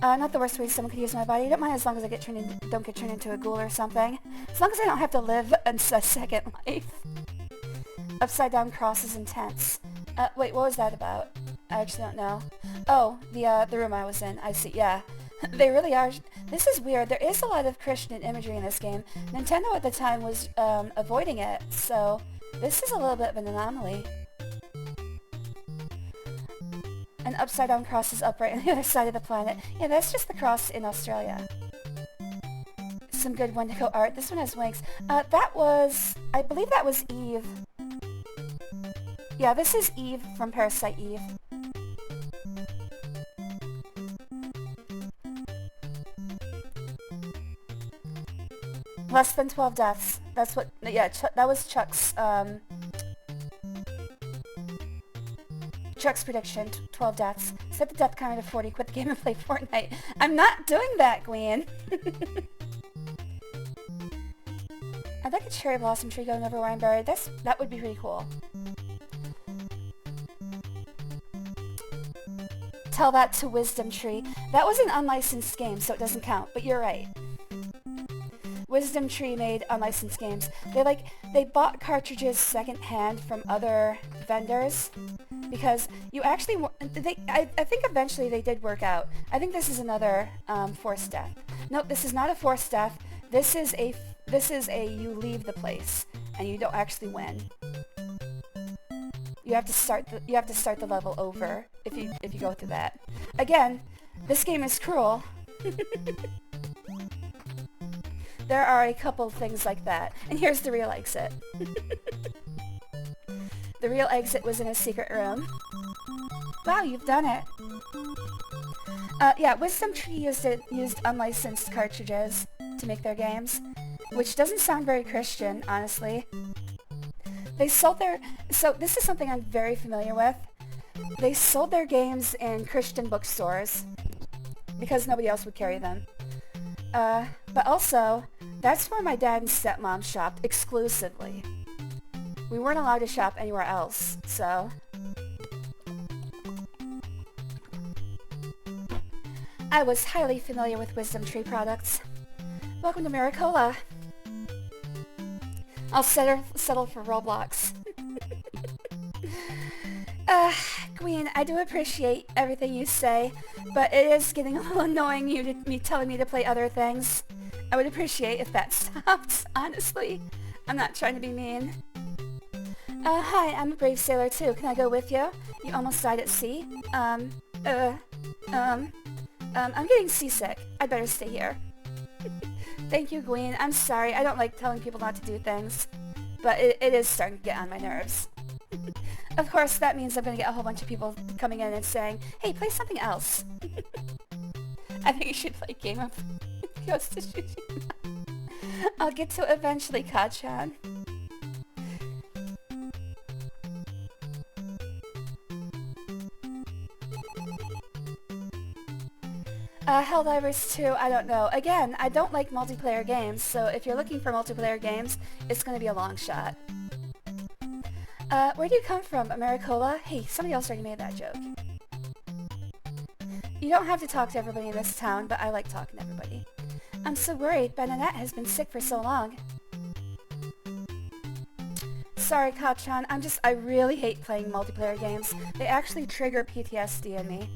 Not the worst way someone could use my body. I don't mind as long as I don't get turned into a ghoul or something. As long as I don't have to live a second life. Upside down crosses and tents. Wait, what was that about? I actually don't know. Oh, the room I was in. I see, yeah. They really are. This is weird. There is a lot of Christian imagery in this game. Nintendo at the time was avoiding it, so this is a little bit of an anomaly. An upside down cross is upright on the other side of the planet. Yeah, that's just the cross in Australia. Some good Wendigo art. This one has wings. I believe that was Eve. Yeah, this is Eve from Parasite Eve. Less than 12 deaths. That's what, yeah, that was Chuck's prediction, 12 deaths. Set the death counter to 40, quit the game and play Fortnite. I'm not doing that, Gwen. I'd like a cherry blossom tree going over where I'm buried. That would be pretty cool. Tell that to Wisdom Tree. That was an unlicensed game, so it doesn't count, but you're right. Wisdom Tree made unlicensed games. They bought cartridges secondhand from other vendors because you actually, I think eventually they did work out. I think this is another forced death. Nope, this is not a forced death. This is a you leave the place and you don't actually win. You have to start the level over if you go through that. Again, this game is cruel. There are a couple things like that. And here's the real exit. The real exit was in a secret room. Wow, you've done it. Yeah, Wisdom Tree used unlicensed cartridges to make their games, which doesn't sound very Christian, honestly. They sold so this is something I'm very familiar with. They sold their games in Christian bookstores because nobody else would carry them. But also, that's where my dad and stepmom shopped exclusively. We weren't allowed to shop anywhere else, so... I was highly familiar with Wisdom Tree products. Welcome to Maricola. I'll settle for Roblox. Queen, I do appreciate everything you say, but it is getting a little annoying me telling me to play other things. I would appreciate if that stopped, honestly. I'm not trying to be mean. Hi, I'm a brave sailor too. Can I go with you? You almost died at sea. I'm getting seasick. I'd better stay here. Thank you, Gwen. I'm sorry. I don't like telling people not to do things, but it is starting to get on my nerves. Of course, that means I'm going to get a whole bunch of people coming in and saying, hey, play something else. I think you should play Game of Ghost of Tsushima. I'll get to it eventually, Kachan. Helldivers 2, I don't know. Again, I don't like multiplayer games, so if you're looking for multiplayer games, it's going to be a long shot. Where do you come from, Americola? Hey, somebody else already made that joke. You don't have to talk to everybody in this town, but I like talking to everybody. I'm so worried. Benanette has been sick for so long. Sorry, Kachan. I really hate playing multiplayer games. They actually trigger PTSD in me.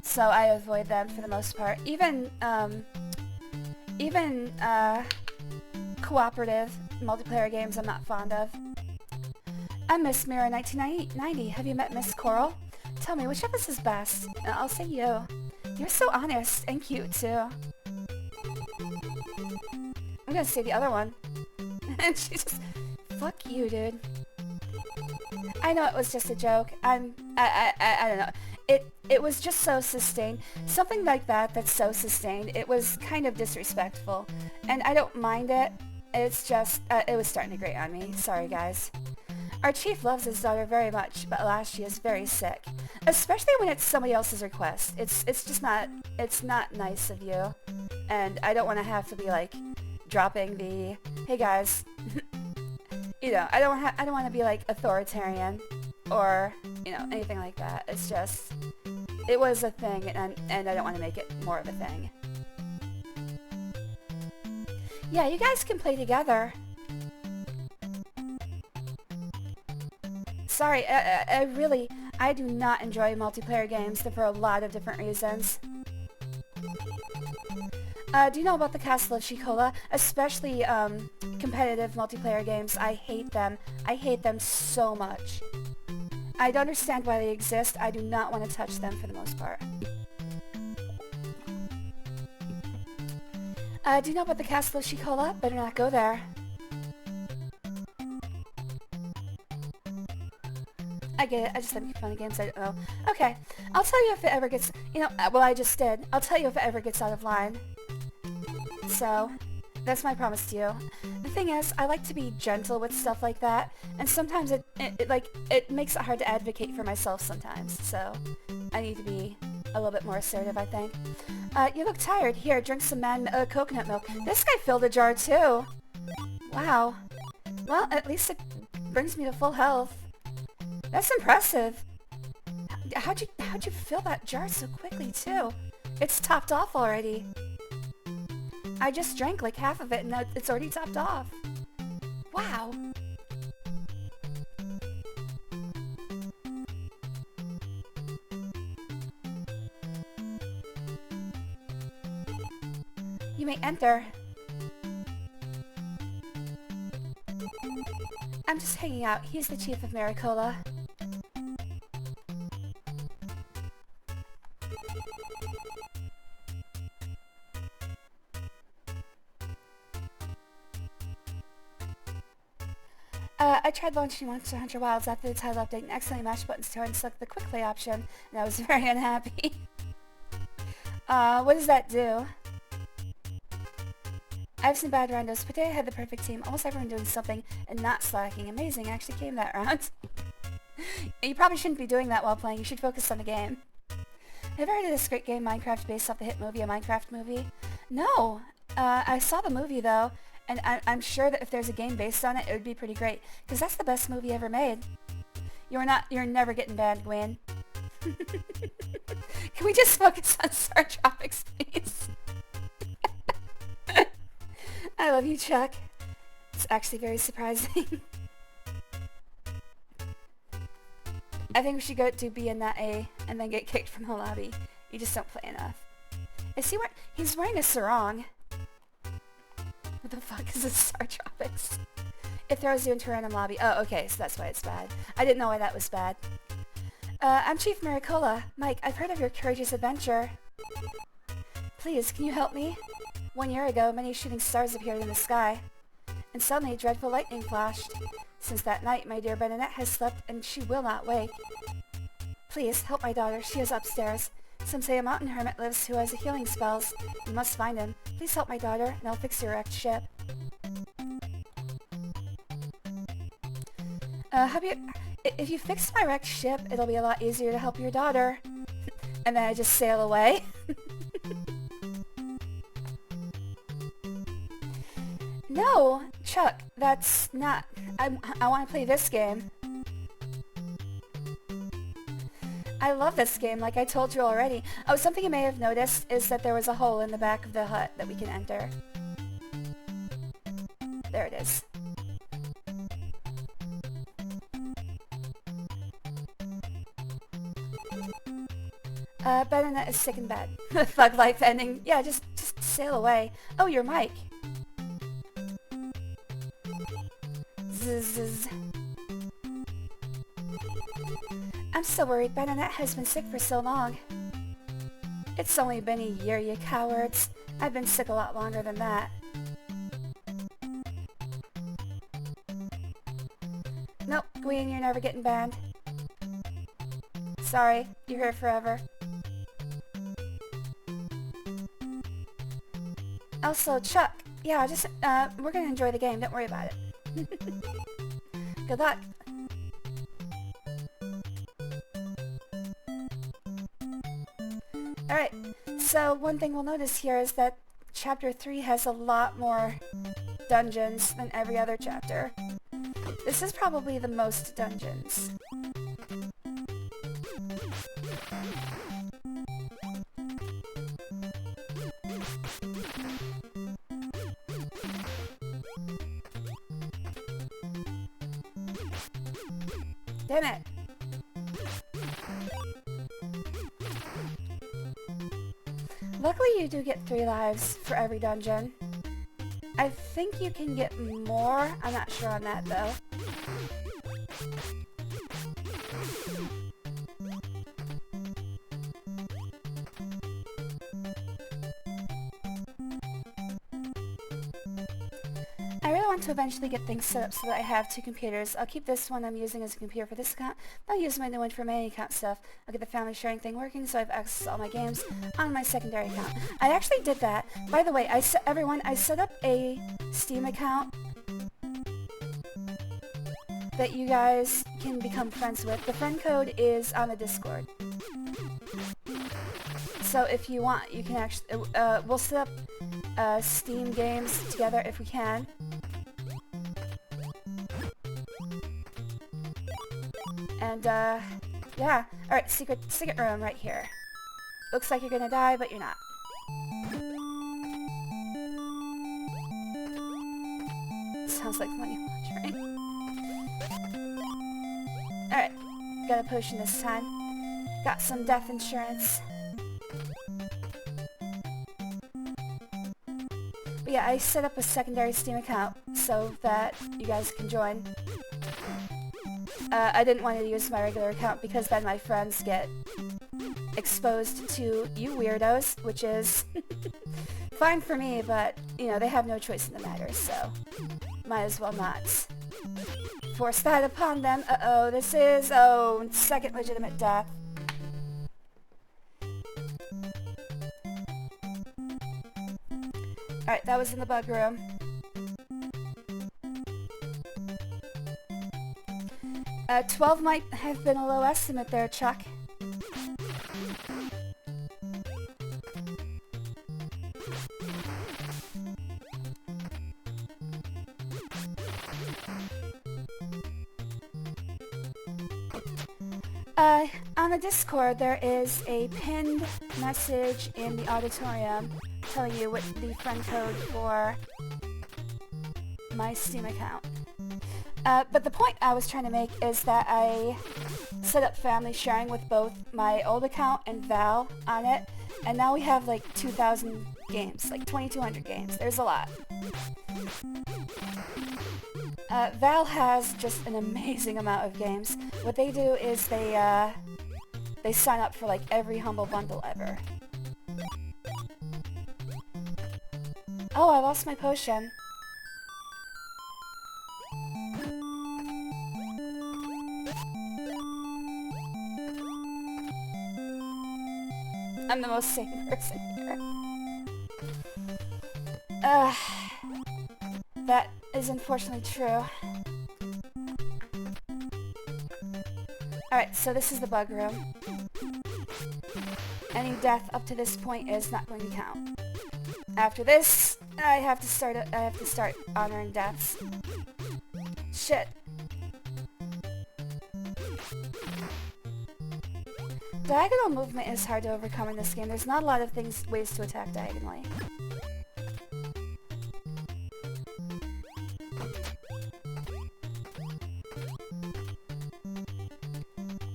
So I avoid them for the most part. Even cooperative multiplayer games I'm not fond of. I'm Miss Mira 1990. Have you met Miss Coral? Tell me, which of us is best? I'll say you. You're so honest and cute, too. I'm gonna say the other one. And she just... Fuck you, dude. I know it was just a joke. I don't know. It was just so sustained. Something like that's so sustained. It was kind of disrespectful. And I don't mind it. It's just, it was starting to grate on me. Sorry, guys. Our chief loves his daughter very much, but alas, she is very sick. Especially when it's somebody else's request. It's just not, it's not nice of you. And I don't want to have to be like, dropping the, hey guys, you know, I don't want to be like authoritarian or, you know, anything like that. It's just, it was a thing and I don't want to make it more of a thing. Yeah, you guys can play together. Sorry, I do not enjoy multiplayer games for a lot of different reasons. Do you know about the Castle of Shikola? Especially, competitive multiplayer games. I hate them. I hate them so much. I don't understand why they exist. I do not want to touch them for the most part. Do you know about the Castle of Shikola? Better not go there. I get it. I just like making fun of games I don't know. Okay. I'll tell you if it ever gets... You know, well, I just did. I'll tell you if it ever gets out of line. So, that's my promise to you. The thing is, I like to be gentle with stuff like that, and sometimes it makes it hard to advocate for myself sometimes, so I need to be a little bit more assertive, I think. You look tired. Here, drink some coconut milk. This guy filled a jar too. Wow. Well, at least it brings me to full health. That's impressive. How'd you fill that jar so quickly too? It's topped off already. I just drank like half of it and it's already topped off. Wow. You may enter. I'm just hanging out. He's the chief of Maricola. I tried launching Monster Hunter Wilds after the title update and accidentally mashed buttons to and select the quick play option, and I was very unhappy. What does that do? I've seen bad randos, but today I had the perfect team. Almost everyone doing something and not slacking. Amazing, actually came that round. You probably shouldn't be doing that while playing. You should focus on the game. Have you ever heard of this great game, Minecraft, based off the hit movie, A Minecraft Movie? No. I saw the movie, though, and I'm sure that if there's a game based on it, it would be pretty great, because that's the best movie ever made. You're never getting banned, Gwen. Can we just focus on StarTropics, please? I love you, Chuck. It's actually very surprising. I think we should go to B and not A, and then get kicked from the lobby. You just don't play enough. Is he he's wearing a sarong. What the fuck is this StarTropics? It throws you into a random lobby. Oh, okay, so that's why it's bad. I didn't know why that was bad. I'm Chief Maricola. Mike, I've heard of your courageous adventure. Please, can you help me? 1 year ago, many shooting stars appeared in the sky, and suddenly dreadful lightning flashed. Since that night, my dear Bernadette has slept, and she will not wake. Please, help my daughter. She is upstairs. Some say a mountain hermit lives who has healing spells. You must find him. Please help my daughter, and I'll fix your wrecked ship. If you fix my wrecked ship, it'll be a lot easier to help your daughter. And then I just sail away. No, Chuck, that's not... I want to play this game. I love this game, like I told you already. Oh, something you may have noticed is that there was a hole in the back of the hut that we can enter. There it is. Bernadette is sick in bed. Thug life ending. Yeah, just sail away. Oh, you're Mike. Zzz. I'm so worried. Bernadette has been sick for so long. It's only been a year, you cowards. I've been sick a lot longer than that. Nope, Gwen, you're never getting banned. Sorry, you're here forever. Also, Chuck, yeah, just, we're gonna enjoy the game. Don't worry about it. Good luck. Alright, so one thing we'll notice here is that Chapter 3 has a lot more dungeons than every other chapter. This is probably the most dungeons. Damn it! Luckily you do get 3 lives for every dungeon. I think you can get more. I'm not sure on that though. I really want to eventually get things set up so that I have 2 computers. I'll keep this one I'm using as a computer for this account. I'll use my new one for my main account stuff. I'll get the family sharing thing working so I have access to all my games on my secondary account. I actually did that. By the way, I set up a Steam account that you guys can become friends with. The friend code is on the Discord. So if you want, you can actually, we'll set up Steam games together if we can. And, yeah. Alright, secret room right here. Looks like you're gonna die, but you're not. Sounds like money laundering. Alright, got a potion this time. Got some death insurance. But yeah, I set up a secondary Steam account so that you guys can join. I didn't want to use my regular account because then my friends get exposed to you weirdos, which is fine for me, but, you know, they have no choice in the matter, so might as well not force that upon them. Uh-oh, this is, second legitimate death. Alright, that was in the bug room. 12 might have been a low estimate there, Chuck. On the Discord, there is a pinned message in the auditorium telling you what the friend code for my Steam account. But the point I was trying to make is that I set up family sharing with both my old account and Val on it, and now we have like 2,000 games, like 2,200 games. There's a lot. Val has just an amazing amount of games. What they do is they sign up for like every Humble Bundle ever. Oh, I lost my potion. I'm the most sane person here. That is unfortunately true. Alright, so this is the bug room. Any death up to this point is not going to count. After this, I have to start honoring deaths. Shit. Diagonal movement is hard to overcome in this game. There's not a lot of ways to attack diagonally.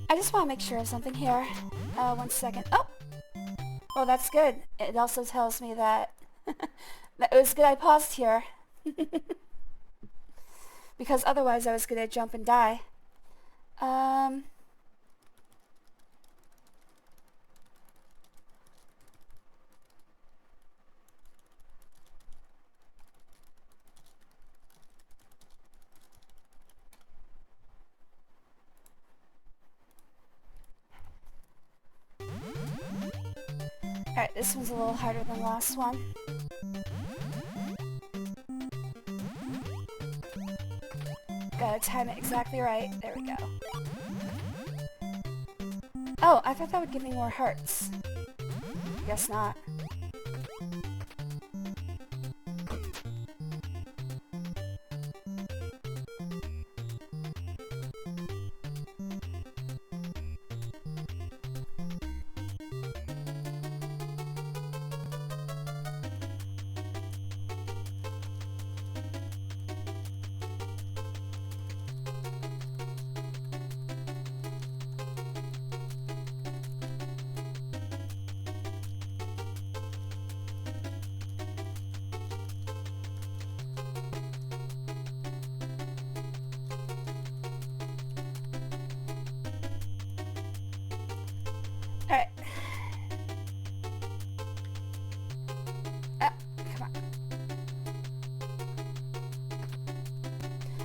I just want to make sure of something here. 1 second. Oh! Oh, that's good. It also tells me that that it was good I paused here. Because otherwise I was gonna jump and die. Alright, this one's a little harder than the last one. Gotta time it exactly right. There we go. Oh, I thought that would give me more hearts. Guess not. Alright. Come on.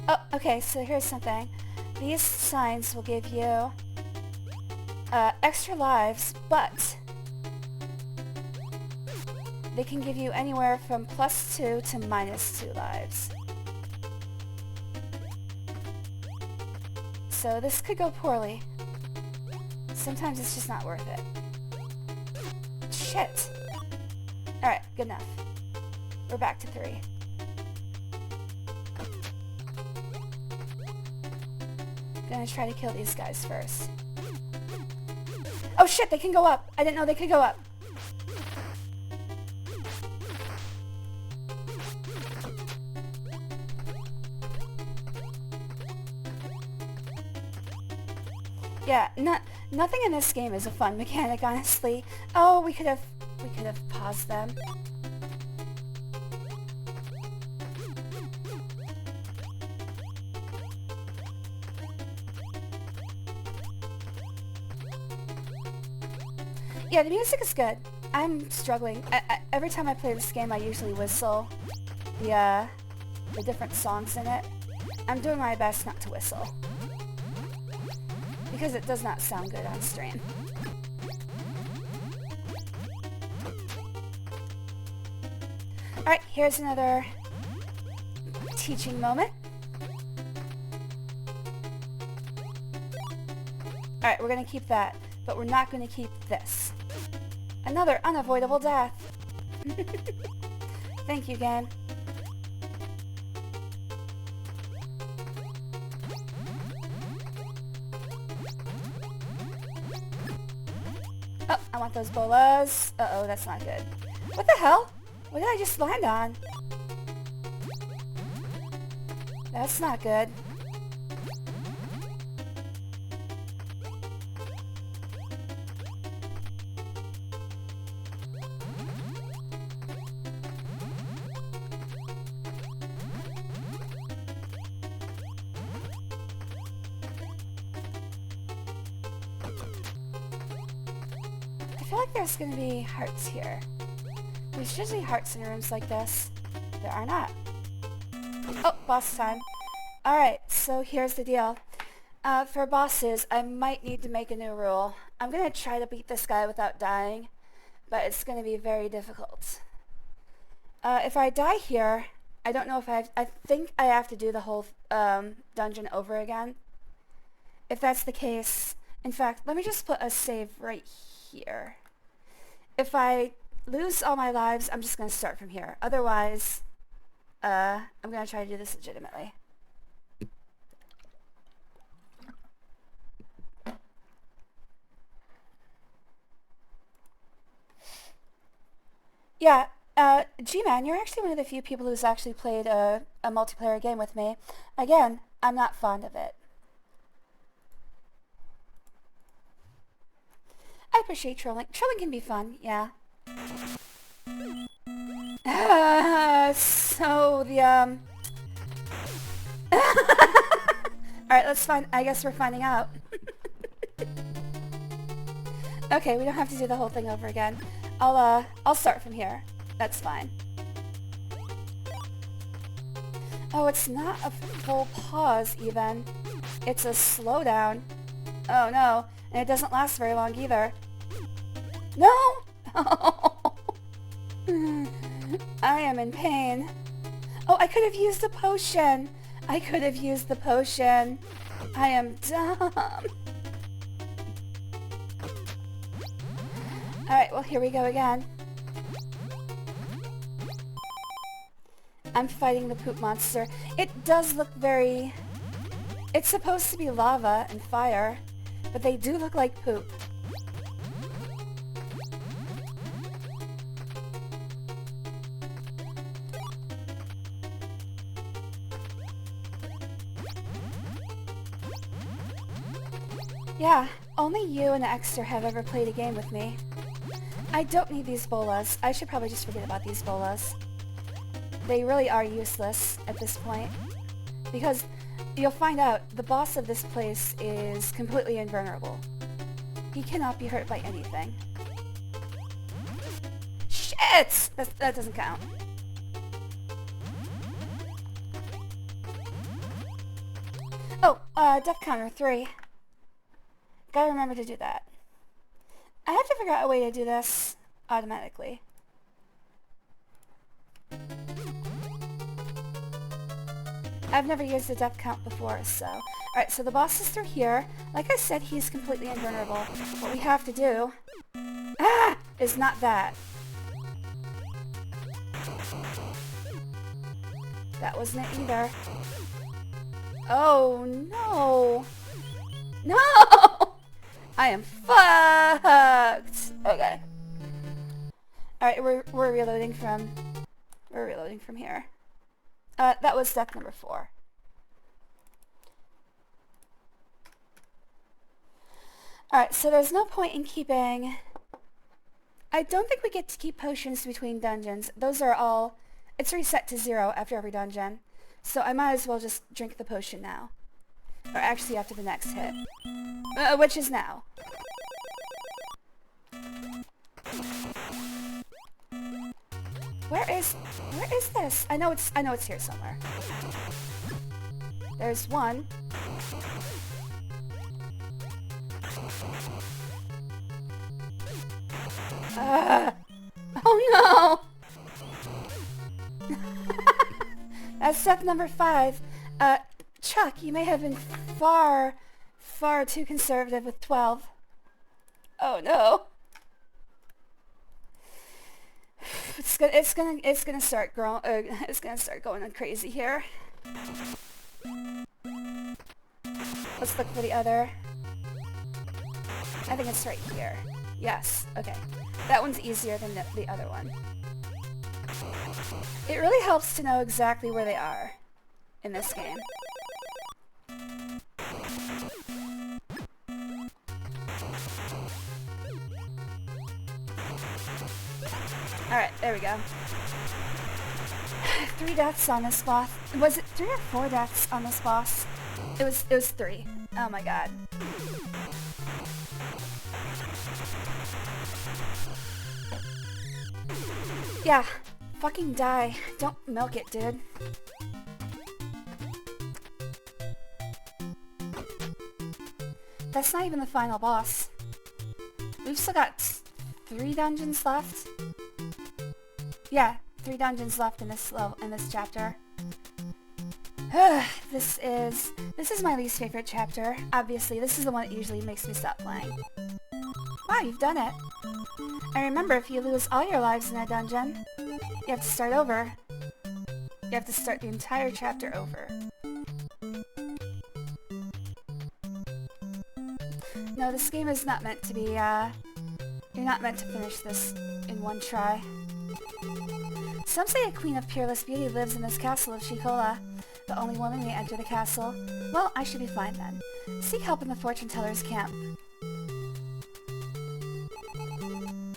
Oh, okay, so here's something. These signs will give you extra lives, but they can give you anywhere from +2 to -2 lives. So this could go poorly. Sometimes it's just not worth it. Shit! Alright, good enough. We're back to 3. Gonna try to kill these guys first. Oh shit, they can go up! I didn't know they could go up. Yeah, nothing in this game is a fun mechanic, honestly. Oh, we could have paused them. Yeah, the music is good. I'm struggling. Every time I play this game, I usually whistle the different songs in it. I'm doing my best not to whistle, because it does not sound good on stream. Alright, here's another teaching moment. Alright, we're gonna keep that, but we're not gonna keep this. Another unavoidable death. Thank you, game. Oh, I want those bolas. Uh-oh, that's not good. What the hell? What did I just land on? That's not good. I feel like there's gonna be hearts here. There's usually hearts in rooms like this. There are not. Oh, boss time. Alright, so here's the deal. For bosses, I might need to make a new rule. I'm gonna try to beat this guy without dying, but it's gonna be very difficult. If I die here, I don't know if I think I have to do the whole dungeon over again. If that's the case, in fact, let me just put a save right here. If I lose all my lives, I'm just going to start from here. Otherwise, I'm going to try to do this legitimately. Yeah, G-Man, you're actually one of the few people who's actually played a multiplayer game with me. Again, I'm not fond of it. I appreciate trolling. Trolling can be fun, yeah. So the Alright, let's find. I guess we're finding out. Okay, we don't have to do the whole thing over again. I'll start from here. That's fine. Oh, it's not a full pause even. It's a slowdown. Oh no, and it doesn't last very long either. No! I am in pain. Oh, I could have used a potion. I could have used the potion. I am dumb. Alright, well here we go again. I'm fighting the poop monster. It does look very... It's supposed to be lava and fire, but they do look like poop. Yeah, only you and Exter have ever played a game with me. I don't need these bolas. I should probably just forget about these bolas. They really are useless at this point. Because you'll find out the boss of this place is completely invulnerable. He cannot be hurt by anything. Shit! That doesn't count. Oh, death counter 3. Gotta remember to do that. I have to figure out a way to do this automatically. I've never used the death count before, so... Alright, so the boss is through here. Like I said, he's completely invulnerable. What we have to do... is not that. That wasn't it either. Oh, no! No! I am fucked! Okay. Alright, we're reloading from... We're reloading from here. That was death number 4. Alright, so there's no point in keeping... I don't think we get to keep potions between dungeons. Those are all... It's reset to 0 after every dungeon. So I might as well just drink the potion now. Or actually after the next hit. Which is now. Where is this? I know it's here somewhere. There's one. Oh no! That's step number 5. Chuck, you may have been far too conservative with 12. Oh no. It's gonna start growing. It's gonna start going on crazy here. Let's look for the other. I think it's right here. Yes. Okay. That one's easier than the other one. It really helps to know exactly where they are in this game. Alright, there we go. 3 deaths on this boss. Was it 3 or 4 deaths on this boss? It was 3. Oh my god. Yeah, fucking die. Don't milk it, dude. That's not even the final boss. We've still got 3 dungeons left. Yeah, 3 dungeons left in this chapter. This is my least favorite chapter. Obviously, this is the one that usually makes me stop playing. Wow, you've done it. And remember, if you lose all your lives in a dungeon, you have to start over. You have to start the entire chapter over. No, this game is not meant to be, you're not meant to finish this in one try. Some say a queen of peerless beauty lives in this castle of Shikola. The only woman may enter the castle. Well, I should be fine then. Seek help in the fortune teller's camp.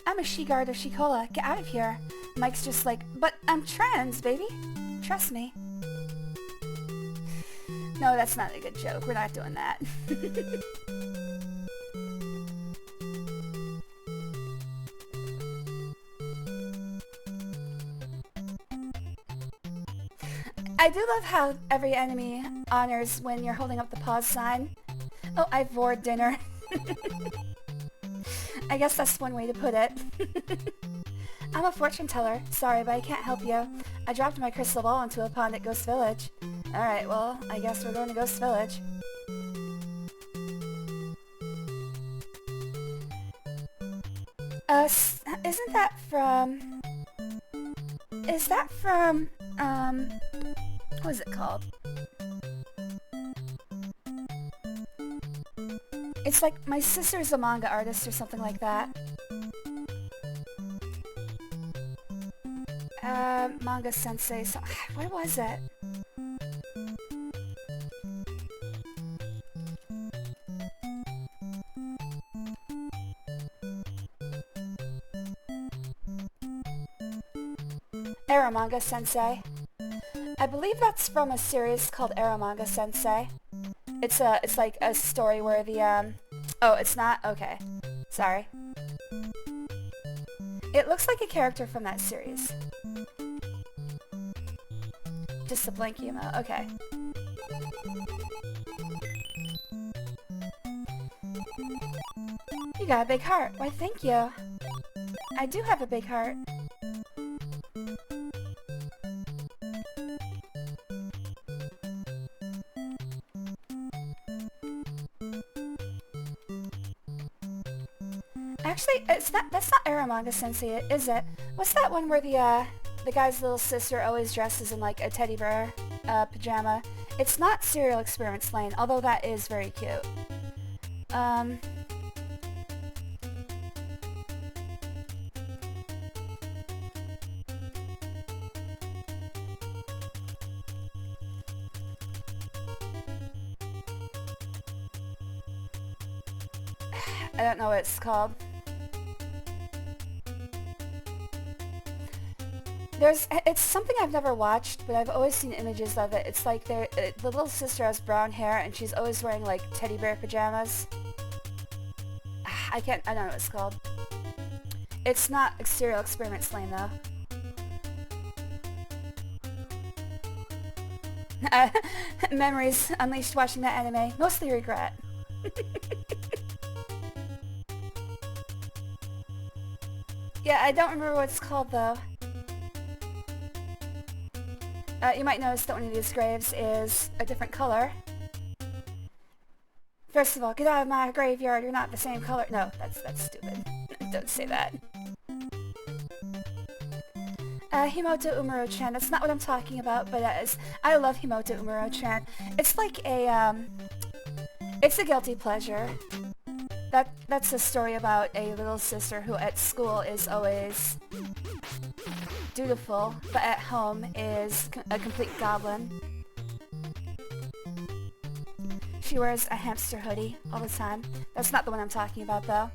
I'm a she-guard of Shikola. Get out of here. Mike's just like, but I'm trans, baby. Trust me. No, that's not a good joke. We're not doing that. I do love how every enemy honors when you're holding up the pause sign. Oh, I've vored dinner. I guess that's one way to put it. I'm a fortune teller. Sorry, but I can't help you. I dropped my crystal ball into a pond at Ghost Village. Alright, well, I guess we're going to Ghost Village. Isn't that from... Is that from, what is it called? It's like, my sister's a manga artist or something like that. Manga sensei, so, what was it? Manga Sensei. I believe that's from a series called Manga Sensei. It's like a story where the, oh, it's not? Okay. Sorry. It looks like a character from that series. Just a blank emo. Okay. You got a big heart. Why, thank you. I do have a big heart. Actually, that's not Aramanga Sensei, is it? What's that one where the guy's little sister always dresses in like a teddy bear pajama? It's not Serial Experiments Lane, although that is very cute. I don't know what it's called. It's something I've never watched, but I've always seen images of it. It's like the little sister has brown hair and she's always wearing like teddy bear pajamas. I don't know what it's called. It's not Serial Experiments Lane though. Memories unleashed watching that anime. Mostly regret. Yeah, I don't remember what it's called though. You might notice that one of these graves is a different color. First of all, get out of my graveyard, you're not the same color. No, that's stupid. Don't say that. Himoto Umuro-chan, that's not what I'm talking about, but I love Himoto Umuro-chan. It's like it's a guilty pleasure. That's a story about a little sister who at school is always dutiful, but at home is a complete goblin. She wears a hamster hoodie all the time. That's not the one I'm talking about though.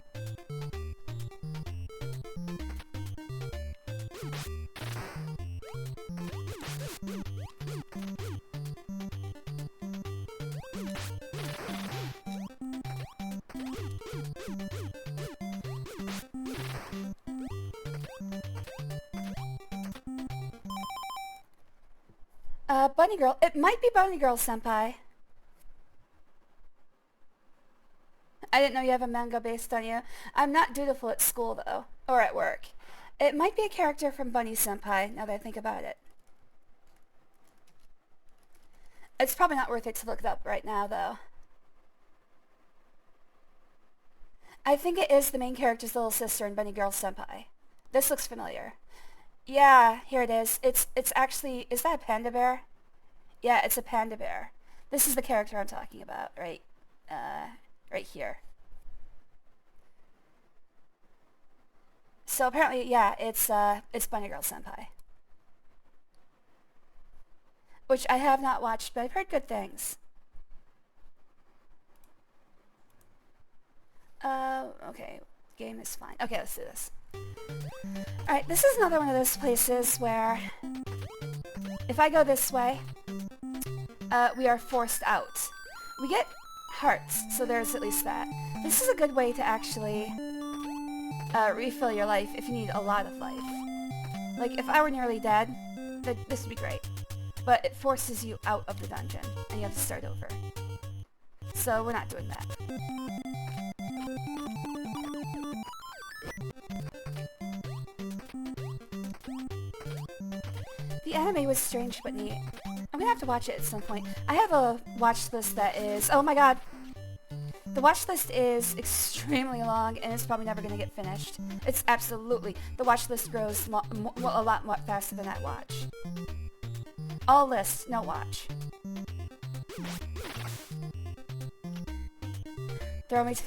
Bunny Girl. It might be Bunny Girl Senpai. I didn't know you have a manga based on you. I'm not dutiful at school though, or at work. It might be a character from Bunny Senpai, now that I think about it. It's probably not worth it to look it up right now though. I think it is the main character's little sister in Bunny Girl Senpai. This looks familiar. Yeah, here it is. It's actually, is that a panda bear? Yeah, it's a panda bear. This is the character I'm talking about, right here. So apparently, yeah, it's Bunny Girl Senpai. Which I have not watched, but I've heard good things. Okay, game is fine. Okay, let's do this. Alright, this is another one of those places where if I go this way, we are forced out. We get hearts, so there's at least that. This is a good way to actually refill your life if you need a lot of life. Like, if I were nearly dead, this would be great. But it forces you out of the dungeon, and you have to start over. So we're not doing that. The anime was strange but neat. I'm gonna have to watch it at some point. I have a watch list that is... Oh my god! The watch list is extremely long, and it's probably never gonna get finished. It's absolutely... The watch list grows a lot more faster than that watch. All lists, no watch. Throw me to...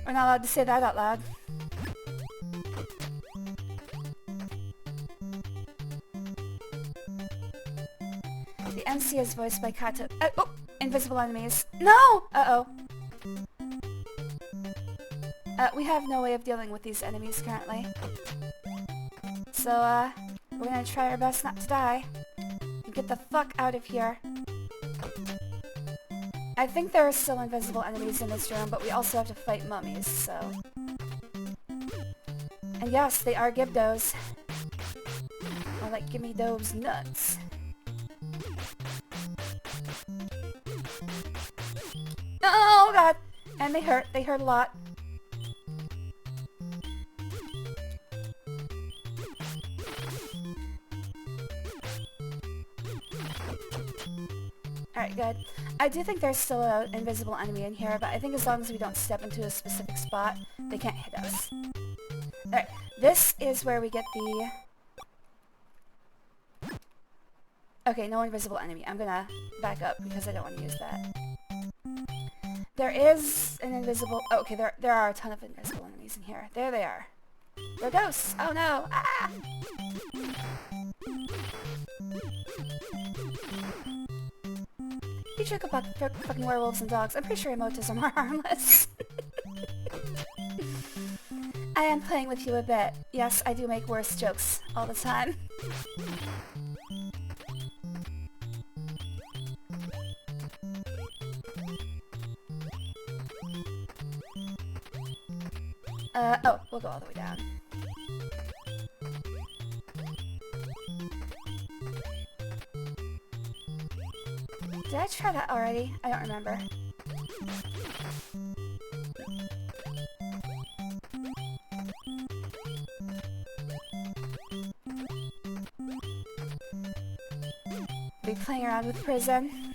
We're not allowed to say that out loud. The MC is voiced by Kato. Oh! Invisible enemies. No! Uh-oh. We have no way of dealing with these enemies currently. So, we're gonna try our best not to die. And get the fuck out of here. I think there are still invisible enemies in this room, but we also have to fight mummies, so... And yes, they are Gibdos. Or like, gimme those nuts. Oh god! And they hurt a lot. Alright, good. I do think there's still an invisible enemy in here, but I think as long as we don't step into a specific spot, they can't hit us. Alright, this is where we get the... Okay, no invisible enemy. I'm gonna back up because I don't want to use that. There is an invisible... Oh, okay, there are a ton of invisible enemies in here. There they are. They're ghosts! Oh no! Ah! You joke about fucking werewolves and dogs. I'm pretty sure emotes are more harmless. I am playing with you a bit. Yes, I do make worse jokes all the time. Oh, we'll go all the way down. Did I try that already? I don't remember. Be playing around with prison.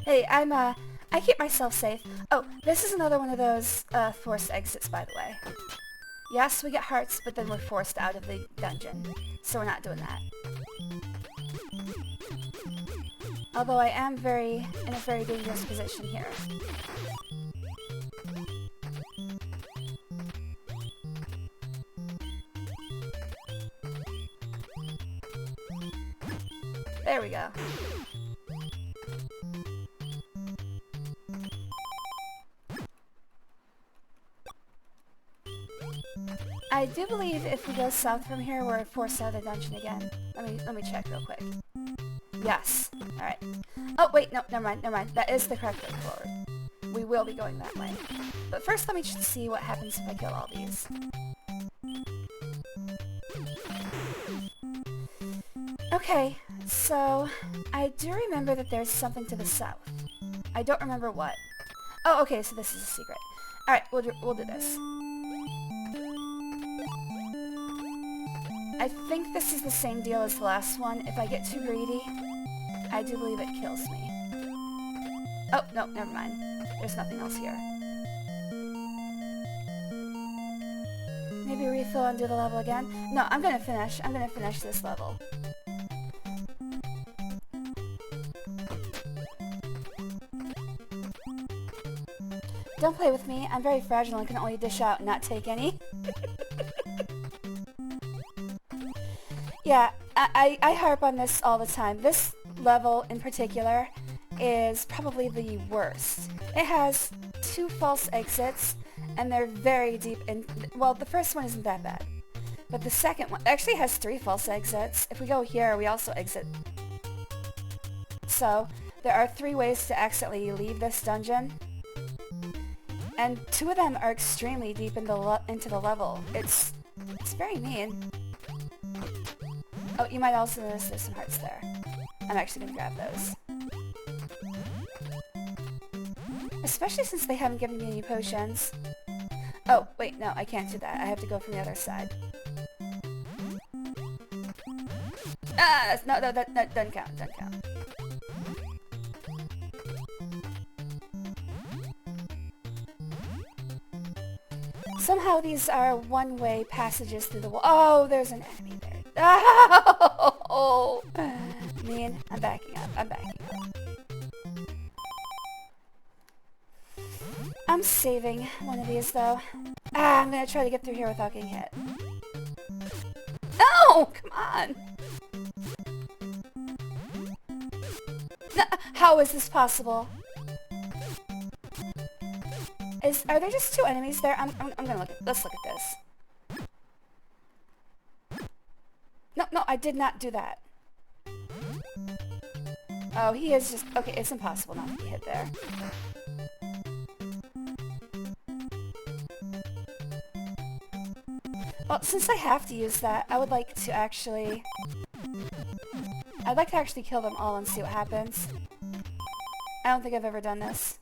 Hey, I keep myself safe. Oh, this is another one of those, forced exits, by the way. Yes, we get hearts, but then we're forced out of the dungeon. So we're not doing that. Although I am in a very dangerous position here. There we go. I do believe if we go south from here, we're forced out of the dungeon again. Let me check real quick. Yes. Alright. Oh, wait, no, never mind. That is the correct way forward. We will be going that way. But first, let me just see what happens if I kill all these. Okay, so I do remember that there's something to the south. I don't remember what. Oh, okay, so this is a secret. Alright, we'll do this. I think this is the same deal as the last one. If I get too greedy, I do believe it kills me. Oh, no, never mind. There's nothing else here. Maybe refill and do the level again? No, I'm gonna finish this level. Don't play with me. I'm very fragile and can only dish out and not take any. Yeah, I harp on this all the time. This level in particular is probably the worst. It has 2 false exits, and they're very deep in... Well, the first one isn't that bad. But the second one actually has 3 false exits. If we go here, we also exit. So, there are 3 ways to accidentally leave this dungeon. And 2 of them are extremely deep into the level. It's very mean. Oh, you might also notice there's some hearts there. I'm actually gonna grab those. Especially since they haven't given me any potions. Oh, wait, no, I can't do that. I have to go from the other side. Ah! No, that doesn't count. Doesn't count. Somehow these are one-way passages through the wall. Oh, there's an enemy there. Oh! Man, I'm backing up. I'm backing up. I'm saving one of these, though. Ah, I'm gonna try to get through here without getting hit. No! Come on! No, how is this possible? Are there just two enemies there? I'm gonna look at, let's look at this. No, I did not do that. Oh, he is just, okay, it's impossible not to be hit there. Well, since I have to use that, I'd like to actually kill them all and see what happens. I don't think I've ever done this.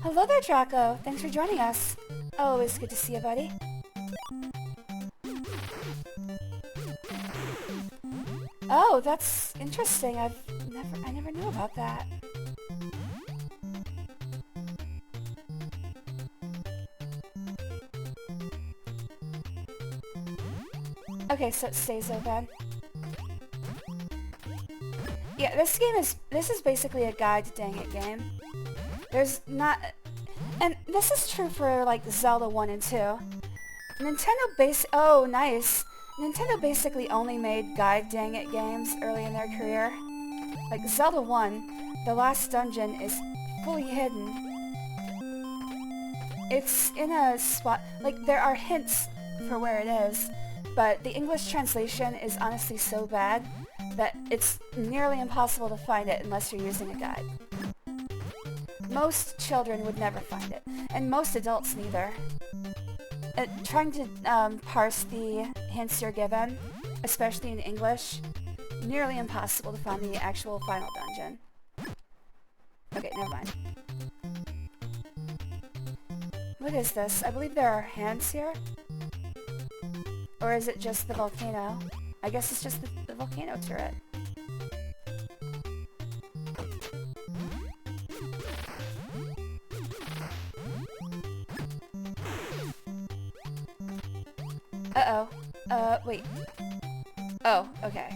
Hello there, Draco. Thanks for joining us. Always good to see you, buddy. Oh, that's interesting. I never knew about that. Okay, so it stays open. Yeah, this is basically a guide to dang it game. There's not, and this is true for like Zelda 1 and 2. Oh, nice. Nintendo basically only made guide dang it games early in their career. Like Zelda 1, the last dungeon is fully hidden. It's in a spot, like there are hints for where it is, but the English translation is honestly so bad that it's nearly impossible to find it unless you're using a guide. Most children would never find it, and most adults neither. Trying to parse the hints you're given, especially in English, nearly impossible to find the actual final dungeon. Okay, never mind. What is this? I believe there are hands here? Or is it just the volcano? I guess it's just the volcano turret. Uh-oh. Wait. Oh, okay.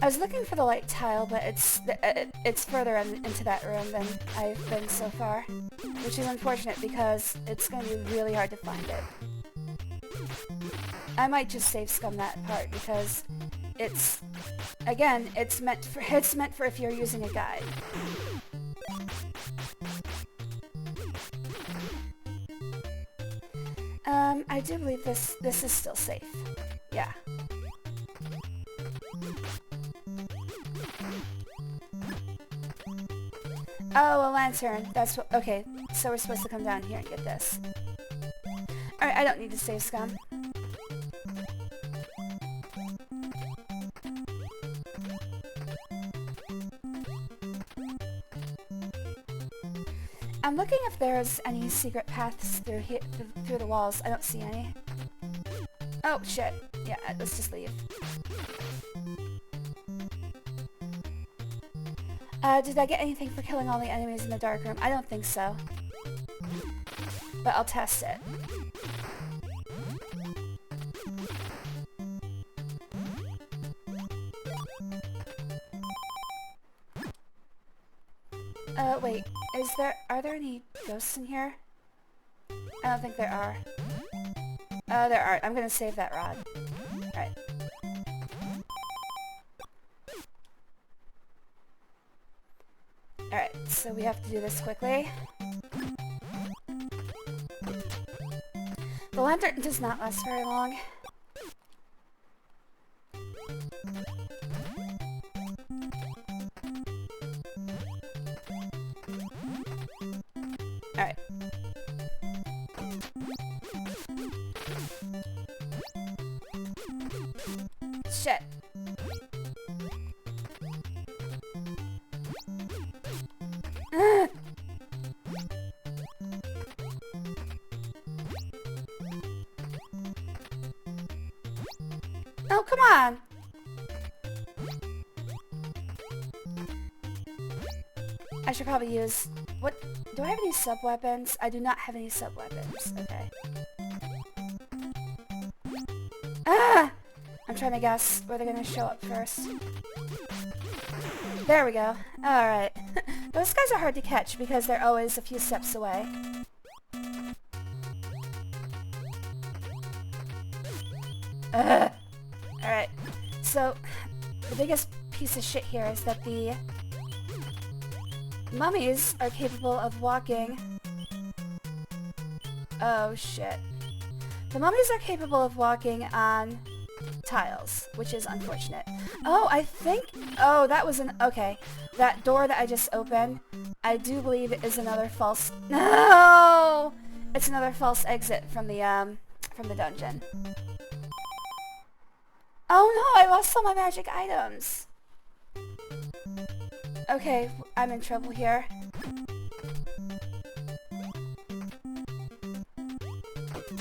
I was looking for the light tile, but it's further into that room than I've been so far, which is unfortunate because it's going to be really hard to find it. I might just save scum that part because it's meant for if you're using a guide. I do believe this is still safe. Yeah. Oh, a lantern. That's what... Okay, so we're supposed to come down here and get this. Alright, I don't need to save scum. I'm looking if there's any secret paths through here, through the walls. I don't see any. Oh, shit. Yeah, let's just leave. Did I get anything for killing all the enemies in the dark room? I don't think so. But I'll test it. Wait. Are there any ghosts in here? I don't think there are. Oh, there are. I'm gonna save that rod. Alright. Alright, so we have to do this quickly. The lantern does not last very long. Alright. Shit. Oh, come on! I should probably use... What? Do I have any sub-weapons? I do not have any sub-weapons. Okay. Ah! I'm trying to guess where they're gonna show up first. There we go. Alright. Those guys are hard to catch because they're always a few steps away. Ugh. Alright. So, the biggest piece of shit here is that the mummies are capable of walking... Oh, shit. The mummies are capable of walking on tiles, which is unfortunate. Oh, I think... Oh, that was an... Okay. That door that I just opened, I do believe it is another false... No! It's another false exit from the dungeon. Oh no, I lost all my magic items! Okay, I'm in trouble here.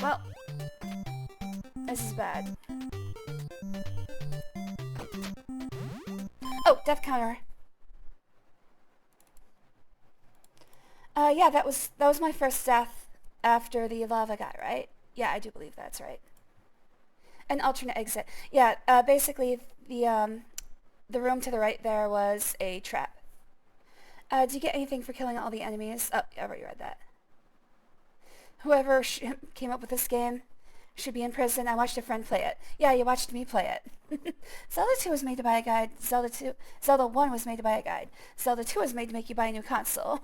Well, this is bad. Oh, death counter. Yeah, that was my first death after the lava guy, right? Yeah, I do believe that's right. An alternate exit. Yeah, basically the room to the right there was a trap. Did you get anything for killing all the enemies? Oh, I already read that. Whoever came up with this game should be in prison. I watched a friend play it. Yeah, you watched me play it. Zelda 2 was made to buy a guide. Zelda 1 was made to buy a guide. Zelda 2 was made to make you buy a new console.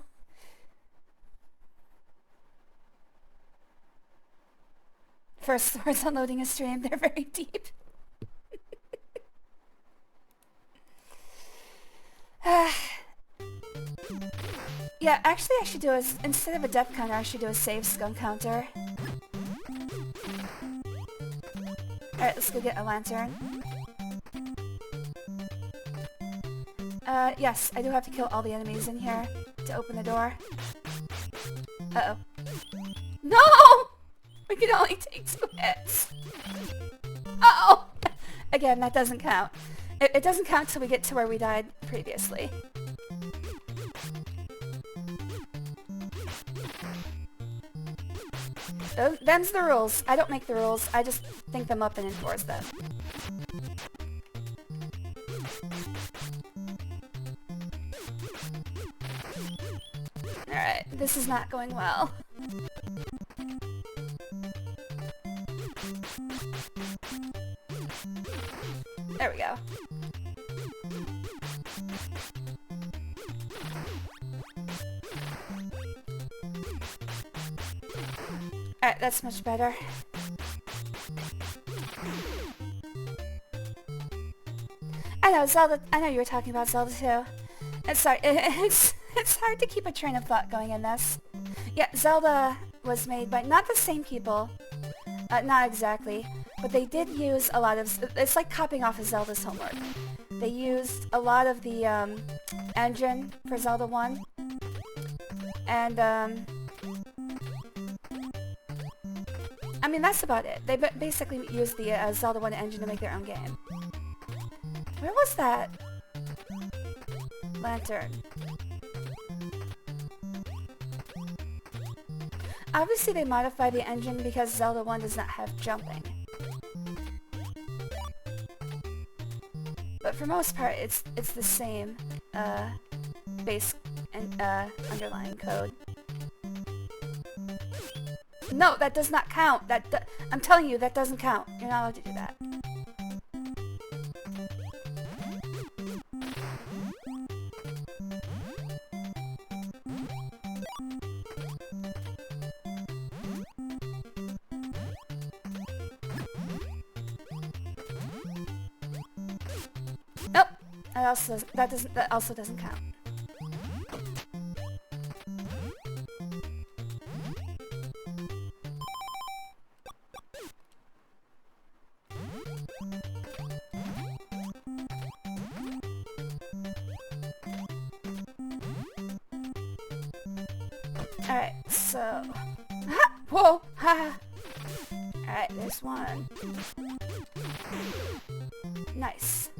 First words on loading a stream, they're very deep. Yeah, actually I should do is, instead of a death counter, I should do a save scum counter. Alright, let's go get a lantern. Yes, I do have to kill all the enemies in here to open the door. Uh-oh. No! We can only take 2 hits. Uh-oh! Again, that doesn't count. It doesn't count till we get to where we died previously. Them's the rules. I don't make the rules. I just think them up and enforce them. Alright, this is not going well. There we go. Alright, that's much better. I know, Zelda, I know you were talking about Zelda 2. It's hard to keep a train of thought going in this. Yeah, Zelda was made by not the same people. Not exactly. But they did use a lot of... It's like copying off of Zelda's homework. They used a lot of the engine for Zelda 1. And, I mean, that's about it. They basically used the Zelda 1 engine to make their own game. Where was that lantern? Obviously they modified the engine because Zelda 1 does not have jumping. But for most part, it's the same base and underlying code. No, that does not count. I'm telling you, that doesn't count. You're not allowed to do that. Nope. That also doesn't count. Alright, so... Whoa! Ha! Alright, there's one. Nice.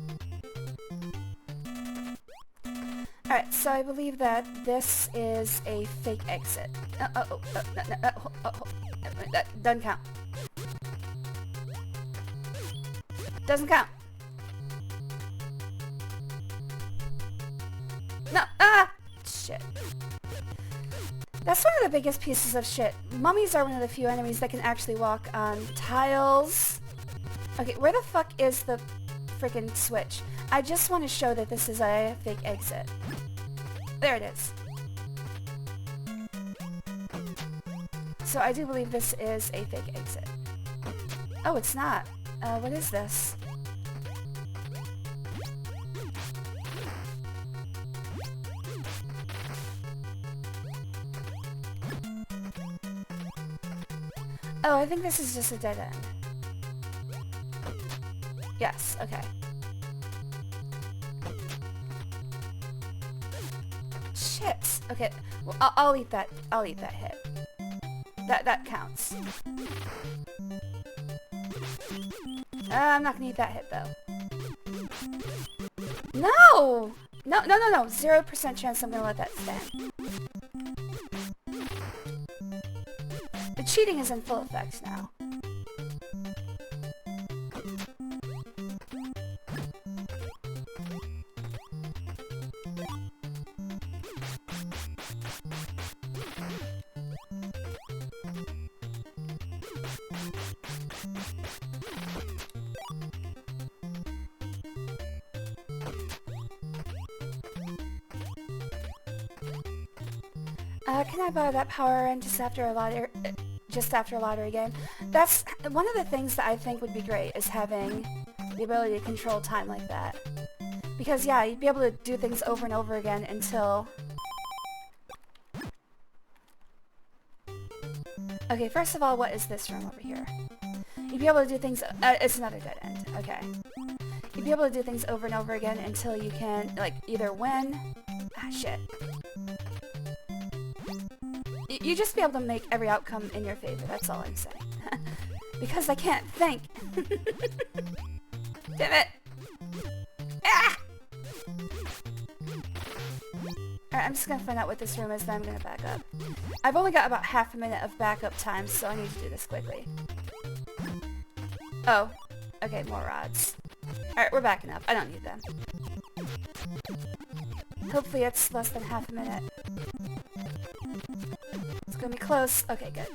Alright, so I believe that this is a fake exit. That doesn't count. Doesn't count. No, shit. That's one of the biggest pieces of shit. Mummies are one of the few enemies that can actually walk on tiles. Okay, where the fuck is the freaking switch? I just want to show that this is a fake exit. There it is. So I do believe this is a fake exit. Oh, it's not. What is this? Oh, I think this is just a dead end. Yes, okay. Shit. Okay, well, I'll eat that. I'll eat that hit. That counts. I'm not gonna eat that hit though. No! No, 0% chance I'm gonna let that stand. The cheating is in full effect now. Can I buy that power in just after a lottery game? That's one of the things that I think would be great, is having the ability to control time like that. Because yeah, you'd be able to do things over and over again until... Okay, first of all, what is this room over here? You'd be able to do things... it's another dead end. Okay. You'd be able to do things over and over again until you can, like, either win... Ah, shit. You just be able to make every outcome in your favor, that's all I'm saying. Because I can't think. Damn it! Ah! Alright, I'm just gonna find out what this room is, then I'm gonna back up. I've only got about half a minute of backup time, so I need to do this quickly. Oh. Okay, more rods. Alright, we're backing up. I don't need them. Hopefully it's less than half a minute. It's gonna be close. Okay, good.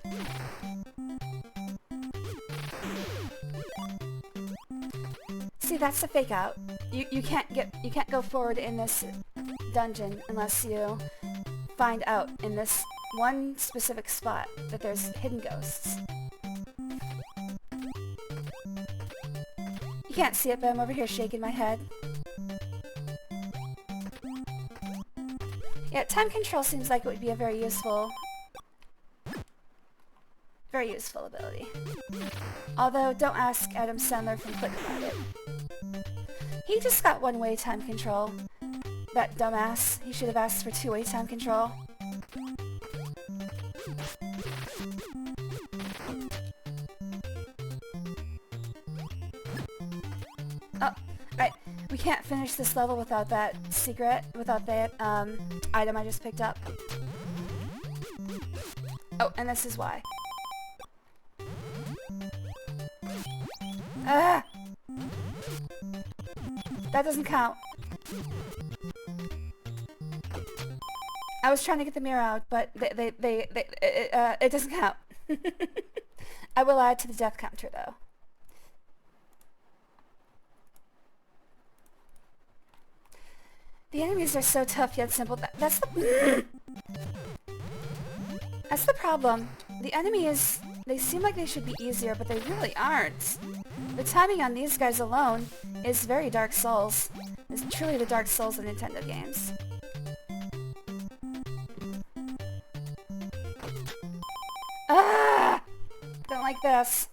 See, that's the fake out. You can't go forward in this dungeon unless you find out in this one specific spot that there's hidden ghosts. You can't see it, but I'm over here shaking my head. Yeah, time control seems like it would be a very useful ability. Although, don't ask Adam Sandler from Click about it. He just got one-way time control. That dumbass. He should have asked for two-way time control. Oh, right. We can't finish this level without that secret, without that item I just picked up. Oh, and this is why. Ah! That doesn't count. I was trying to get the mirror out, but it doesn't count. I will add to the death counter, though. The enemies are so tough yet simple. That's the problem. The enemies, they seem like they should be easier, but they really aren't. The timing on these guys alone is very Dark Souls. It's truly the Dark Souls of Nintendo games. Ah! Don't like this.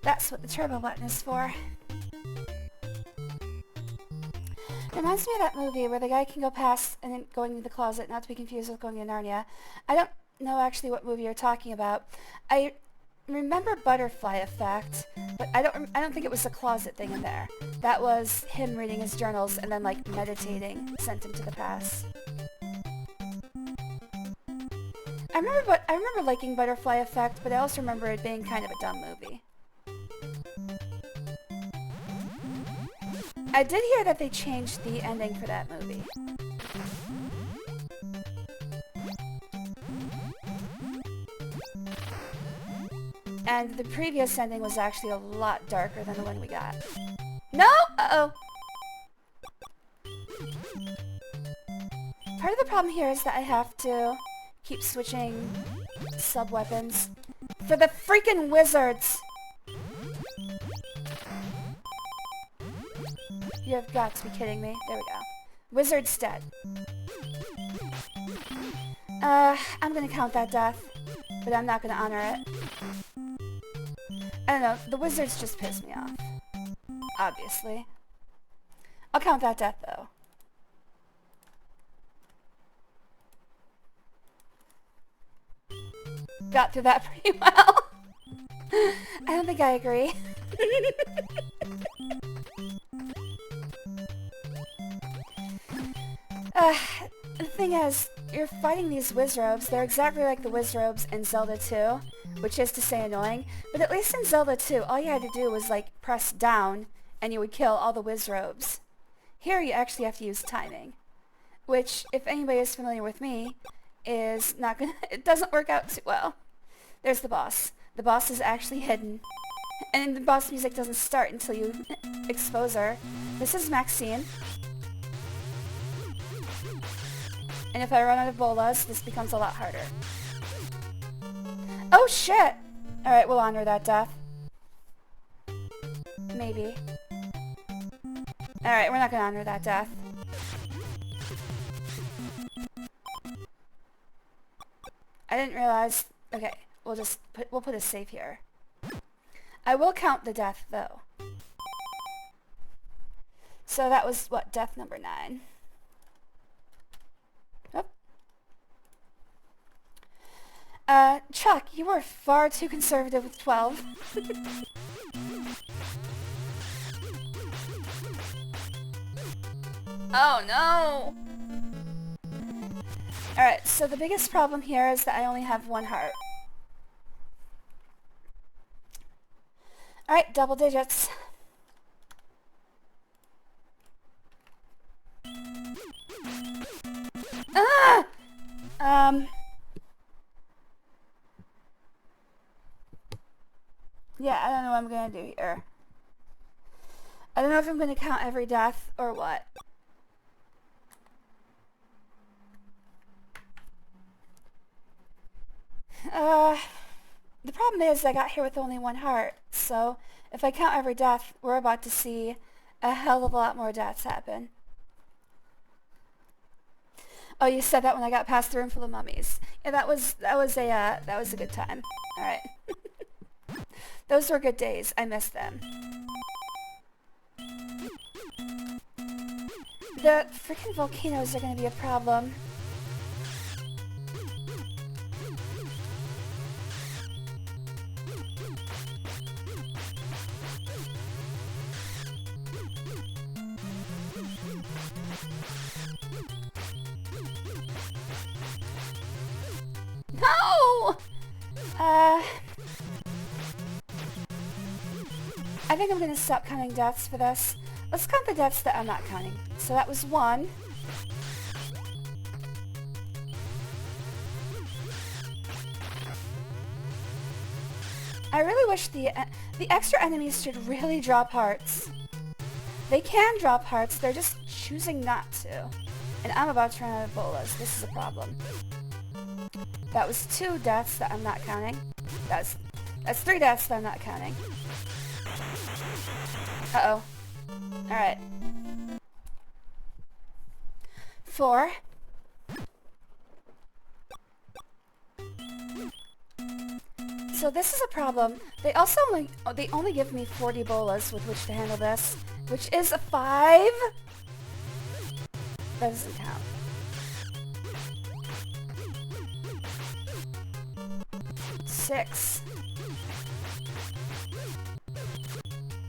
That's what the turbo button is for. It reminds me of that movie where the guy can go past and then going into the closet, not to be confused with going to Narnia. I don't know actually what movie you're talking about. I remember Butterfly Effect, but I don't think it was the closet thing in there. That was him reading his journals and then like meditating sent him to the past. I remember liking Butterfly Effect, but I also remember it being kind of a dumb movie. I did hear that they changed the ending for that movie. And the previous ending was actually a lot darker than the one we got. No! Uh-oh! Part of the problem here is that I have to keep switching sub-weapons for the freaking wizards! You have got to be kidding me. There we go. Wizard's dead. I'm gonna count that death, but I'm not gonna honor it. I don't know, the wizards just piss me off. Obviously. I'll count that death, though. Got through that pretty well. I don't think I agree. The thing is, you're fighting these wizrobes. They're exactly like the wizrobes in Zelda 2, which is to say annoying. But at least in Zelda 2, all you had to do was, like, press down, and you would kill all the wizrobes. Here, you actually have to use timing, which, if anybody is familiar with me, is not gonna... It doesn't work out too well. There's the boss. The boss is actually hidden, and the boss music doesn't start until you expose her. This is Maxine. And if I run out of bolas, this becomes a lot harder. Oh shit! Alright, we'll honor that death. Maybe. Alright, we're not gonna honor that death. I didn't realize... Okay, we'll put a save here. I will count the death, though. So that was, what, death number 9. Chuck, you were far too conservative with 12. Oh no! Alright, so the biggest problem here is that I only have 1 heart. Alright, double digits. Ah! Yeah, I don't know what I'm gonna do here. I don't know if I'm gonna count every death or what. The problem is I got here with only 1 heart, so if I count every death, we're about to see a hell of a lot more deaths happen. Oh, you said that when I got past the room full of mummies. Yeah, that was a good time. All right. Those were good days. I miss them. The freaking volcanoes are going to be a problem. No! I think I'm going to stop counting deaths for this. Let's count the deaths that I'm not counting. So that was 1. I really wish the extra enemies should really drop hearts. They can drop hearts, they're just choosing not to. And I'm about to run out of bolas. This is a problem. That was 2 deaths that I'm not counting. That's 3 deaths that I'm not counting. Uh-oh. Alright. 4. So this is a problem. They also only give me 40 bolas with which to handle this, which is a 5. That doesn't count. Six.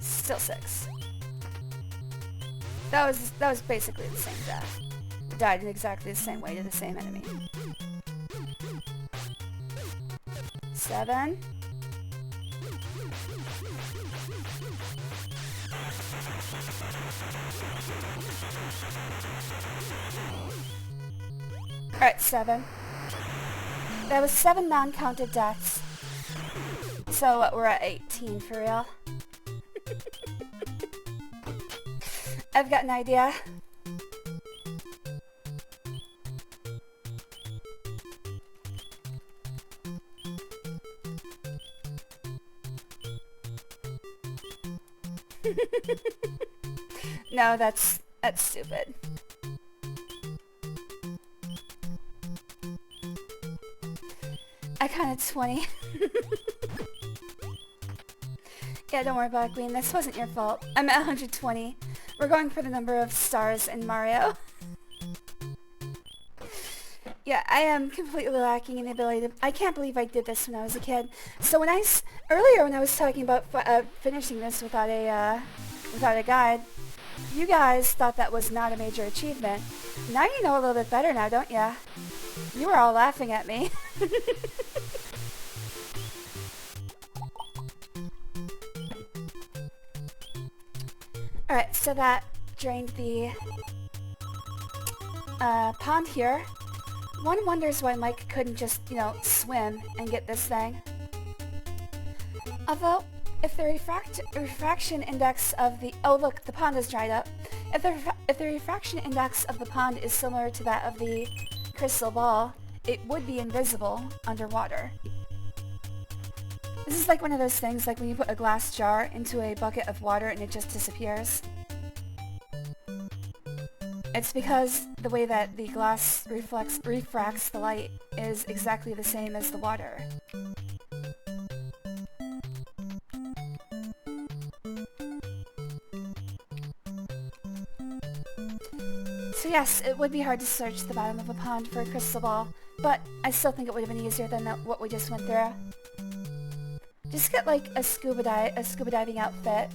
Still 6. That was basically the same death. Died in exactly the same way to the same enemy. 7. Alright, 7. That was 7 non-counted deaths. So we're at 18 for real. I've got an idea. No, that's stupid. I counted 20. Yeah, don't worry about it, Queen. This wasn't your fault. I'm at 120. We're going for the number of stars in Mario. Yeah, I am completely lacking in the ability to... I can't believe I did this when I was a kid. So when earlier when I was talking about finishing this without a guide, you guys thought that was not a major achievement. Now you know a little bit better now, don't ya? You were all laughing at me. Alright, so that drained the pond here. One wonders why Mike couldn't just, swim and get this thing. Although, if the refraction index of the... Oh look, the pond is dried up. If the refraction index of the pond is similar to that of the crystal ball, it would be invisible underwater. This is like one of those things, like when you put a glass jar into a bucket of water and it just disappears. It's because the way that the glass refracts the light is exactly the same as the water. So yes, it would be hard to search the bottom of a pond for a crystal ball, but I still think it would have been easier than what we just went through. Just get like a scuba diving outfit,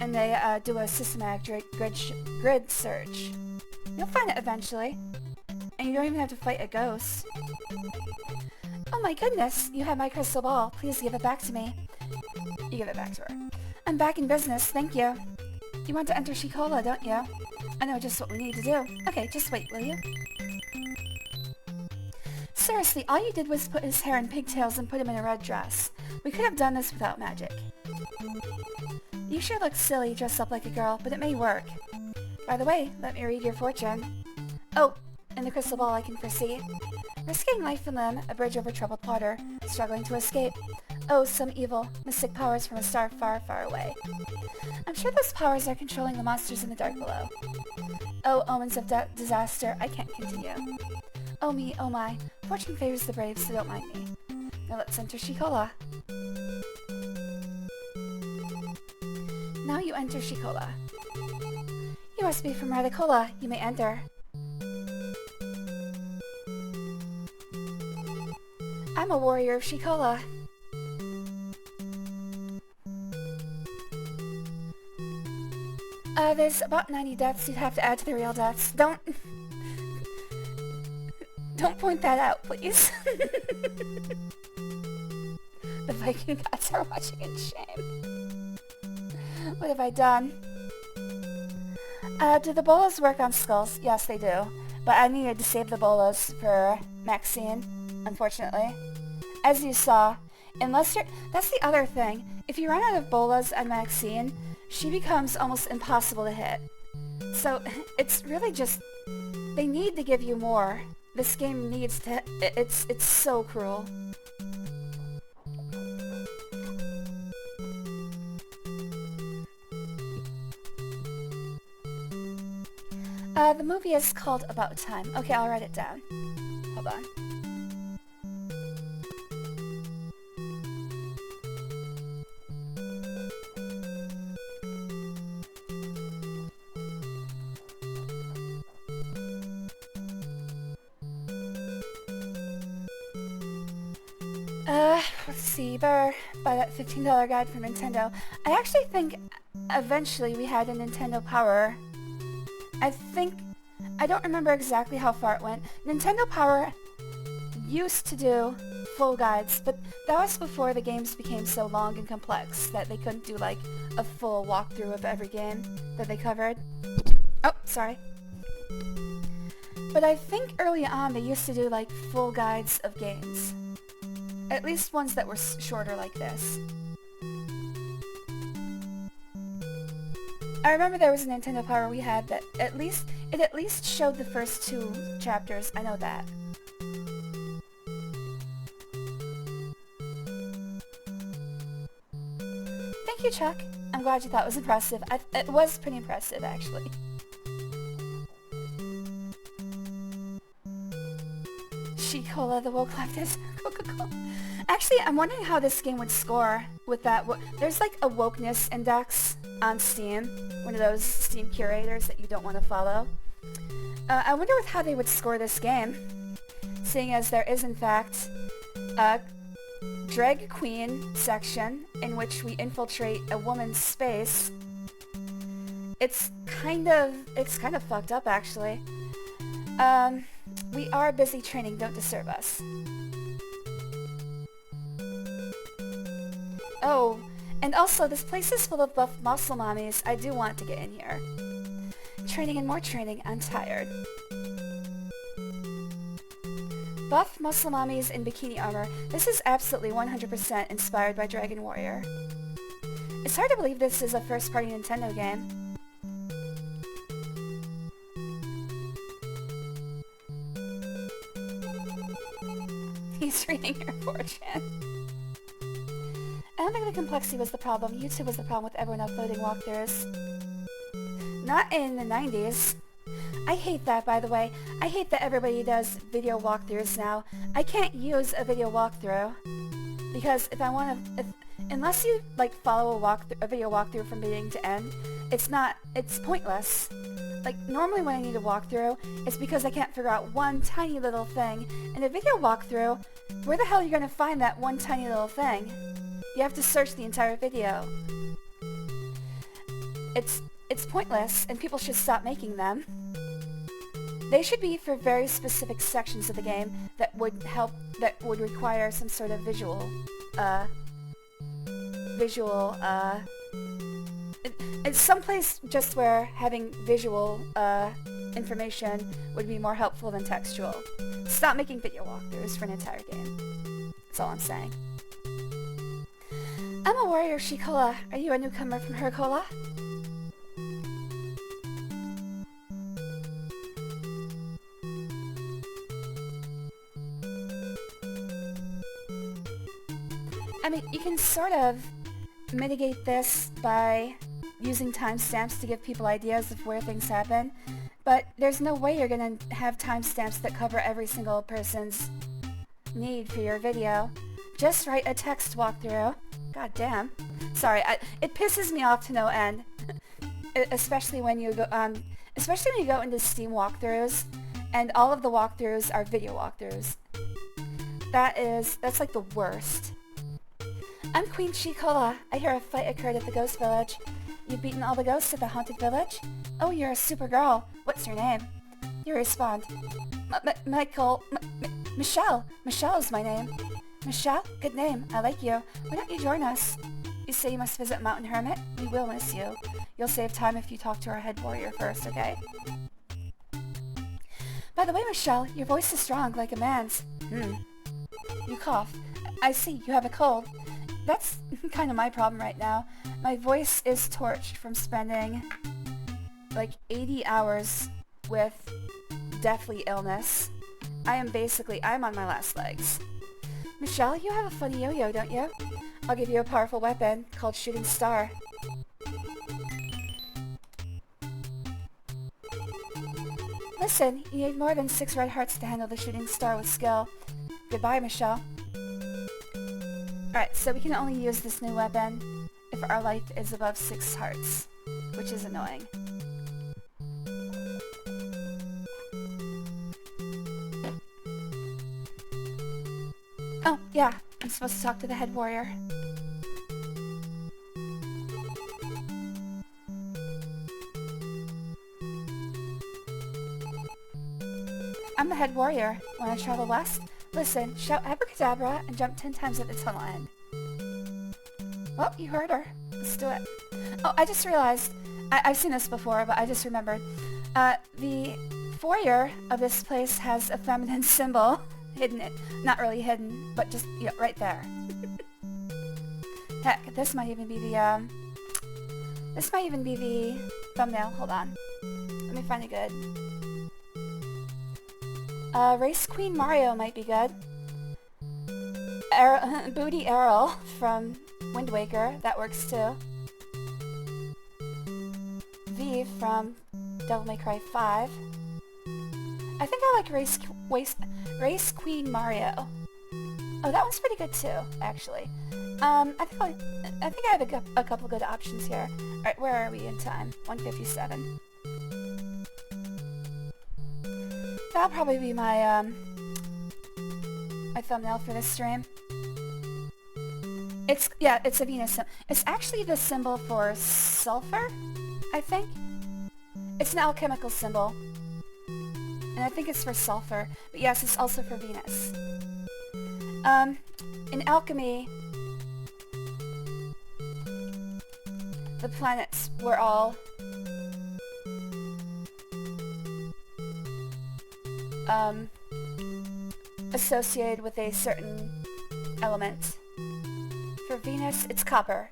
and they do a systematic grid search. You'll find it eventually, and you don't even have to fight a ghost. Oh my goodness, you have my crystal ball. Please give it back to me. You give it back to her. I'm back in business, thank you. You want to enter Shikola, don't you? I know just what we need to do. Okay, just wait, will you? Seriously, all you did was put his hair in pigtails and put him in a red dress. We could have done this without magic. You sure look silly dressed up like a girl, but it may work. By the way, let me read your fortune. Oh, in the crystal ball I can foresee. Risking life and limb, a bridge over troubled water, struggling to escape. Oh, some evil, mystic powers from a star far, far away. I'm sure those powers are controlling the monsters in the dark below. Oh, omens of disaster, I can't continue. Oh me, oh my, fortune favors the brave, so don't mind me. Now let's enter Shikola. Now you enter Shikola. You must be from Radicola. You may enter. I'm a warrior of Shikola. There's about 90 deaths you'd have to add to the real deaths. Don't point that out, please. The Viking gods are watching in shame. What have I done? Do the bolas work on skulls? Yes, they do. But I needed to save the bolas for Maxine, unfortunately. As you saw, unless you're... That's the other thing. If you run out of bolas on Maxine, she becomes almost impossible to hit. So, it's really just... They need to give you more. This game needs to... It's so cruel. The movie is called About Time. Okay, I'll write it down. Hold on. Let's see, better buy that $15 guide from Nintendo. I actually think eventually we had a Nintendo Power. I don't remember exactly how far it went. Nintendo Power used to do full guides, but that was before the games became so long and complex that they couldn't do like a full walkthrough of every game that they covered. Oh, sorry. But I think early on they used to do like full guides of games. At least ones that were shorter like this. I remember there was a Nintendo Power we had that at least showed the first 2 chapters. I know that. Thank you, Chuck. I'm glad you thought it was impressive. It was pretty impressive, actually. She-Cola, the woke leftist. Coca-Cola. Actually, I'm wondering how this game would score with that. There's like a wokeness index on Steam. One of those Steam curators that you don't want to follow. I wonder how they would score this game. Seeing as there is, in fact, a drag queen section in which we infiltrate a woman's space. It's kind of fucked up, actually. We are busy training, don't disturb us. Oh, and also this place is full of buff muscle mommies. I do want to get in here. Training and more training, I'm tired. Buff muscle mommies in bikini armor. This is absolutely 100% inspired by Dragon Warrior. It's hard to believe this is a first-party Nintendo game. He's reading your 4chan. I don't think the complexity was the problem. YouTube was the problem with everyone uploading walkthroughs. Not in the 90s. I hate that, by the way. I hate that everybody does video walkthroughs now. I can't use a video walkthrough because if I want to, unless you like follow a video walkthrough from beginning to end, it's pointless. Like normally when I need a walkthrough, it's because I can't figure out one tiny little thing. In a video walkthrough, where the hell are you going to find that one tiny little thing? You have to search the entire video. It's pointless, and people should stop making them. They should be for very specific sections of the game that would require some sort of visual, it's someplace just where having visual, information would be more helpful than textual. Stop making video walkthroughs for an entire game. That's all I'm saying. I'm a warrior, She-Cola. Are you a newcomer from Her-Cola? I mean, you can sort of mitigate this by using timestamps to give people ideas of where things happen, but there's no way you're gonna have timestamps that cover every single person's need for your video. Just write a text walkthrough. God damn. Sorry, it pisses me off to no end. especially when you go into Steam walkthroughs, and all of the walkthroughs are video walkthroughs. That's like the worst. I'm Queen She-Cola. I hear a fight occurred at the Ghost Village. You've beaten all the ghosts at the Haunted Village? Oh, you're a super girl. What's your name? You respond. Michelle. Michelle is my name. Michelle? Good name. I like you. Why don't you join us? You say you must visit Mountain Hermit? We will miss you. You'll save time if you talk to our head warrior first, okay? By the way, Michelle, your voice is strong, like a man's. You cough. I see, you have a cold. That's kind of my problem right now. My voice is torched from spending like 80 hours with deathly illness. I'm on my last legs. Michelle, you have a funny yo-yo, don't you? I'll give you a powerful weapon called Shooting Star. Listen, you need more than 6 red hearts to handle the Shooting Star with skill. Goodbye, Michelle. Alright, so we can only use this new weapon if our life is above 6 hearts, which is annoying. Oh, yeah, I'm supposed to talk to the head warrior. I'm the head warrior. Want to travel west? Listen, shout abracadabra and jump 10 times at the tunnel end. Well, you heard her. Let's do it. Oh, I just realized, I've seen this before, but I just remembered. The foyer of this place has a feminine symbol hidden it. Not really hidden, but just, you know, right there. Heck, this might even be the thumbnail. Hold on. Let me find it good. Race Queen Mario might be good. Booty Errol from Wind Waker, that works too. V from Devil May Cry 5. I think I like Race Queen Mario. Oh, that one's pretty good too, actually. I think I have a couple good options here. Alright, where are we in time? 1:57. That'll probably be my, my thumbnail for this stream. It's a Venus symbol. It's actually the symbol for sulfur, I think. It's an alchemical symbol. And I think it's for sulfur. But yes, it's also for Venus. In alchemy, the planets were all associated with a certain element. For Venus, it's copper.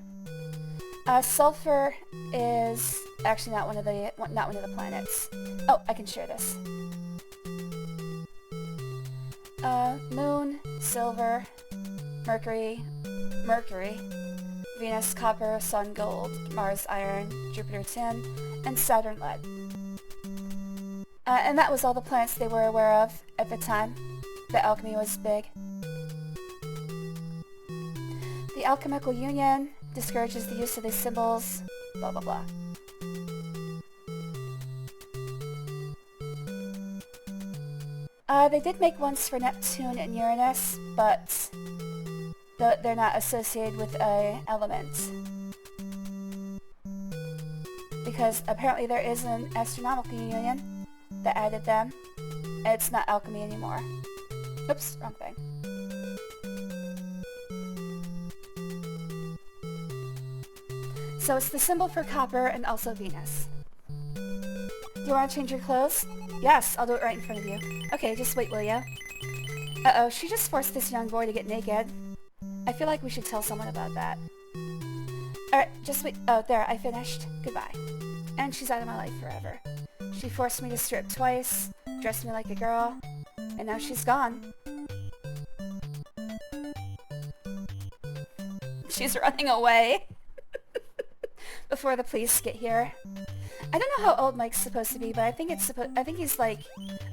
Sulfur is actually not one of the planets. Oh, I can share this. Moon, silver, Mercury, Venus, copper, Sun, gold, Mars, iron, Jupiter, tin, and Saturn, lead. And that was all the planets they were aware of at the time that alchemy was big. The alchemical union discourages the use of these symbols, blah blah blah. They did make ones for Neptune and Uranus, but they're not associated with an element. Because apparently there is an astronomical union that added them, and it's not alchemy anymore. Oops, wrong thing. So it's the symbol for copper and also Venus. Do you want to change your clothes? Yes, I'll do it right in front of you. Okay, just wait, will ya? Uh-oh, she just forced this young boy to get naked. I feel like we should tell someone about that. Alright, just wait. Oh, there, I finished. Goodbye. And she's out of my life forever. She forced me to strip twice, dressed me like a girl, and now she's gone. She's running away. Before the police get here. I don't know how old Mike's supposed to be, but I think he's like...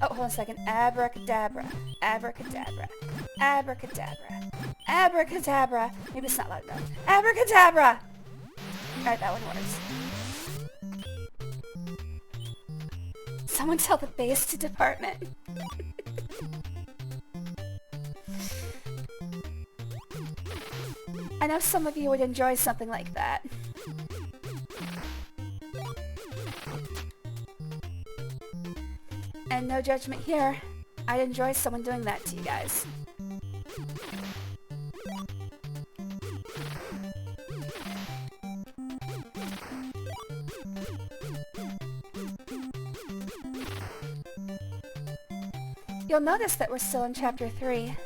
Oh, hold on a second. Abracadabra. Abracadabra. Abracadabra. Abracadabra. Maybe it's not loud enough. Abracadabra! Alright, that one works. Someone tell the base to department. I know some of you would enjoy something like that. And no judgment here. I'd enjoy someone doing that to you guys. You'll notice that we're still in Chapter 3.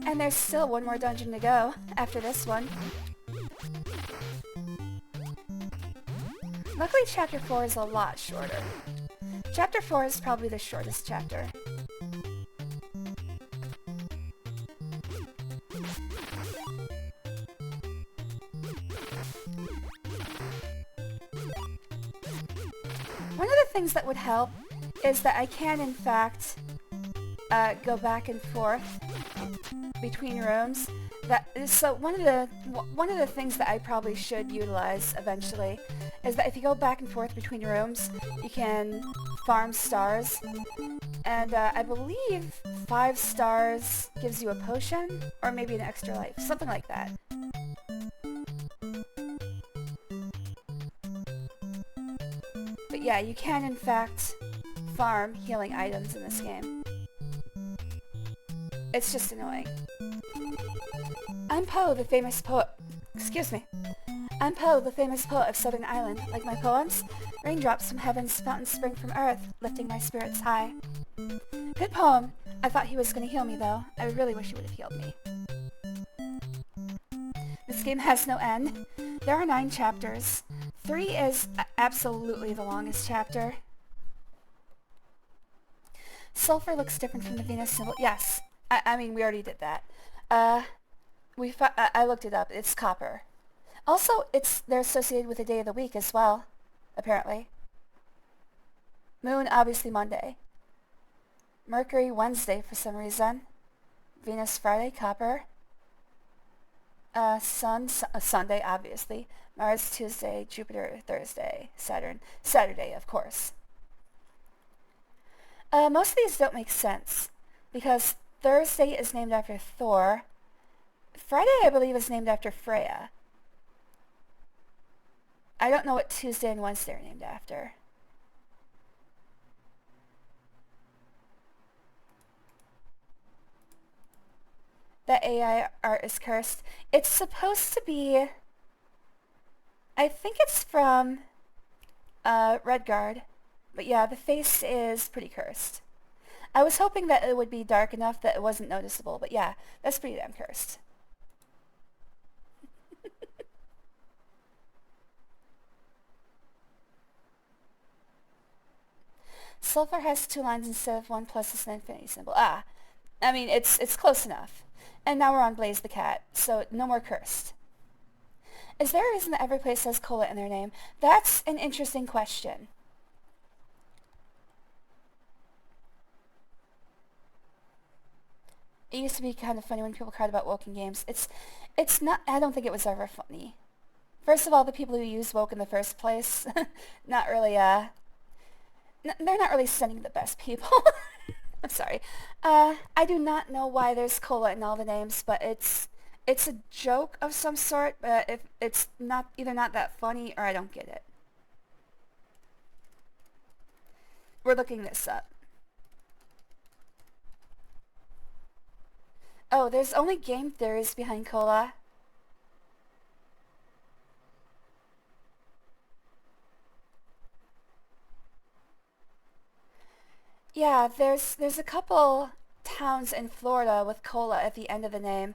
And there's still one more dungeon to go after this one. Luckily, Chapter 4 is a lot shorter. Chapter 4 is probably the shortest chapter. One of the things that would help is that I can, in fact, go back and forth between rooms. So one of the things that I probably should utilize eventually is that if you go back and forth between rooms, you can farm stars. And I believe 5 stars gives you a potion, or maybe an extra life, something like that. But yeah, you can in fact farm healing items in this game. It's just annoying. I'm Poe, the famous poet. Excuse me. I'm Poe, the famous poet of Southern Island. Like my poems, raindrops from heaven's fountains spring from earth, lifting my spirits high. Good poem. I thought he was going to heal me, though. I really wish he would have healed me. This game has no end. There are 9 chapters. 3 is absolutely the longest chapter. Sulfur looks different from the Venus symbol. Yes. I mean, we already did that. I looked it up. It's copper. Also, they're associated with the day of the week as well, apparently. Moon, obviously Monday. Mercury, Wednesday for some reason. Venus, Friday, copper. Sun, Sunday, obviously. Mars, Tuesday. Jupiter, Thursday. Saturn, Saturday, of course. Most of these don't make sense, because Thursday is named after Thor. Friday, I believe, is named after Freya. I don't know what Tuesday and Wednesday are named after. That AI art is cursed. It's supposed to be... I think it's from Redguard. But yeah, the face is pretty cursed. I was hoping that it would be dark enough that it wasn't noticeable, but yeah, that's pretty damn cursed. Sulfur has 2 lines instead of 1 plus an infinity symbol. Ah, I mean, it's close enough. And now we're on Blaze the Cat, so no more cursed. Is there a reason that every place has cola in their name? That's an interesting question. It used to be kind of funny when people cried about woke in games. It's not, I don't think it was ever funny. First of all, the people who use woke in the first place, not really, they're not really sending the best people. I'm sorry. I do not know why there's cola in all the names, but it's a joke of some sort, but if it's not, either not that funny or I don't get it. We're looking this up. Oh, there's only game theories behind cola. Yeah, there's a couple towns in Florida with cola at the end of the name.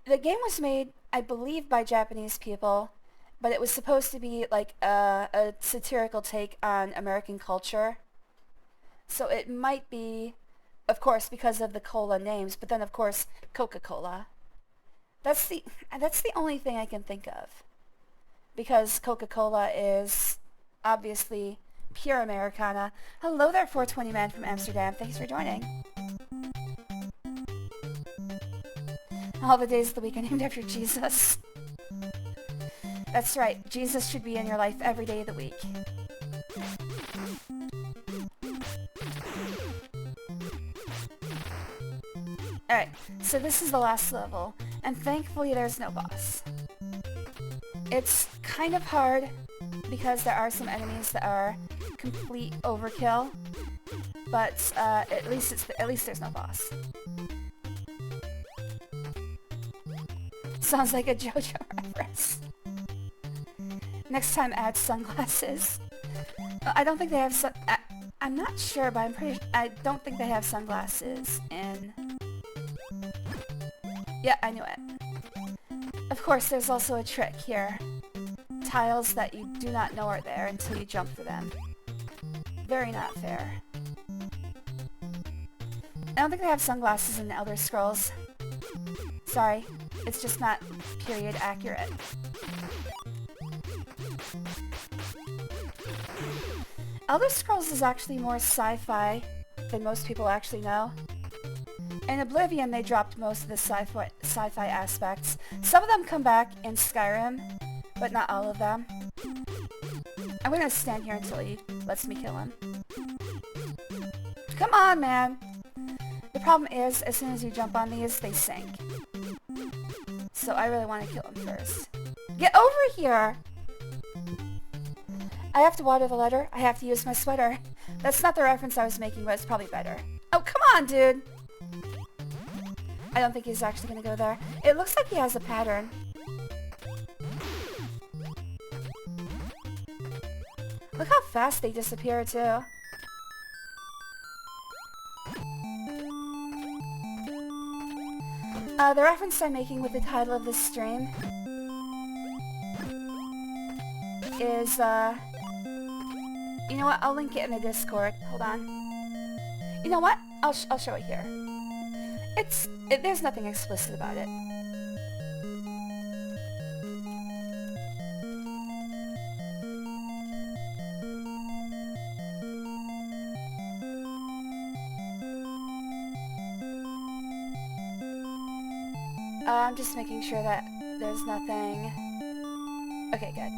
The game was made, I believe, by Japanese people, but it was supposed to be like a satirical take on American culture. So it might be, of course, because of the cola names, but then of course Coca-Cola. That's the only thing I can think of, because Coca-Cola is obviously pure Americana. Hello there, 420 man from Amsterdam. Thanks for joining. All the days of the week are named after Jesus. That's right. Jesus should be in your life every day of the week. Alright, so this is the last level, and thankfully there's no boss. It's kind of hard, because there are some enemies that are complete overkill, but at least there's no boss. Sounds like a JoJo reference. Next time add sunglasses. I don't think they have I'm not sure, but I don't think they have sunglasses in... Yeah, I knew it. Of course, there's also a trick here. Tiles that you do not know are there until you jump for them. Very not fair. I don't think they have sunglasses in the Elder Scrolls. Sorry, it's just not period accurate. Elder Scrolls is actually more sci-fi than most people actually know. In Oblivion, they dropped most of the sci-fi aspects. Some of them come back in Skyrim, but not all of them. I'm gonna stand here until he lets me kill him. Come on, man. The problem is, as soon as you jump on these, they sink. So I really want to kill them first. Get over here! I have to water the letter. I have to use my sweater. That's not the reference I was making, but it's probably better. Oh, come on, dude! I don't think he's actually going to go there. It looks like he has a pattern. Look how fast they disappear, too. The reference I'm making with the title of this stream is, you know what? I'll link it in the Discord. Hold on. You know what? I'll show it here. There's nothing explicit about it. I'm just making sure that there's nothing... Okay, good.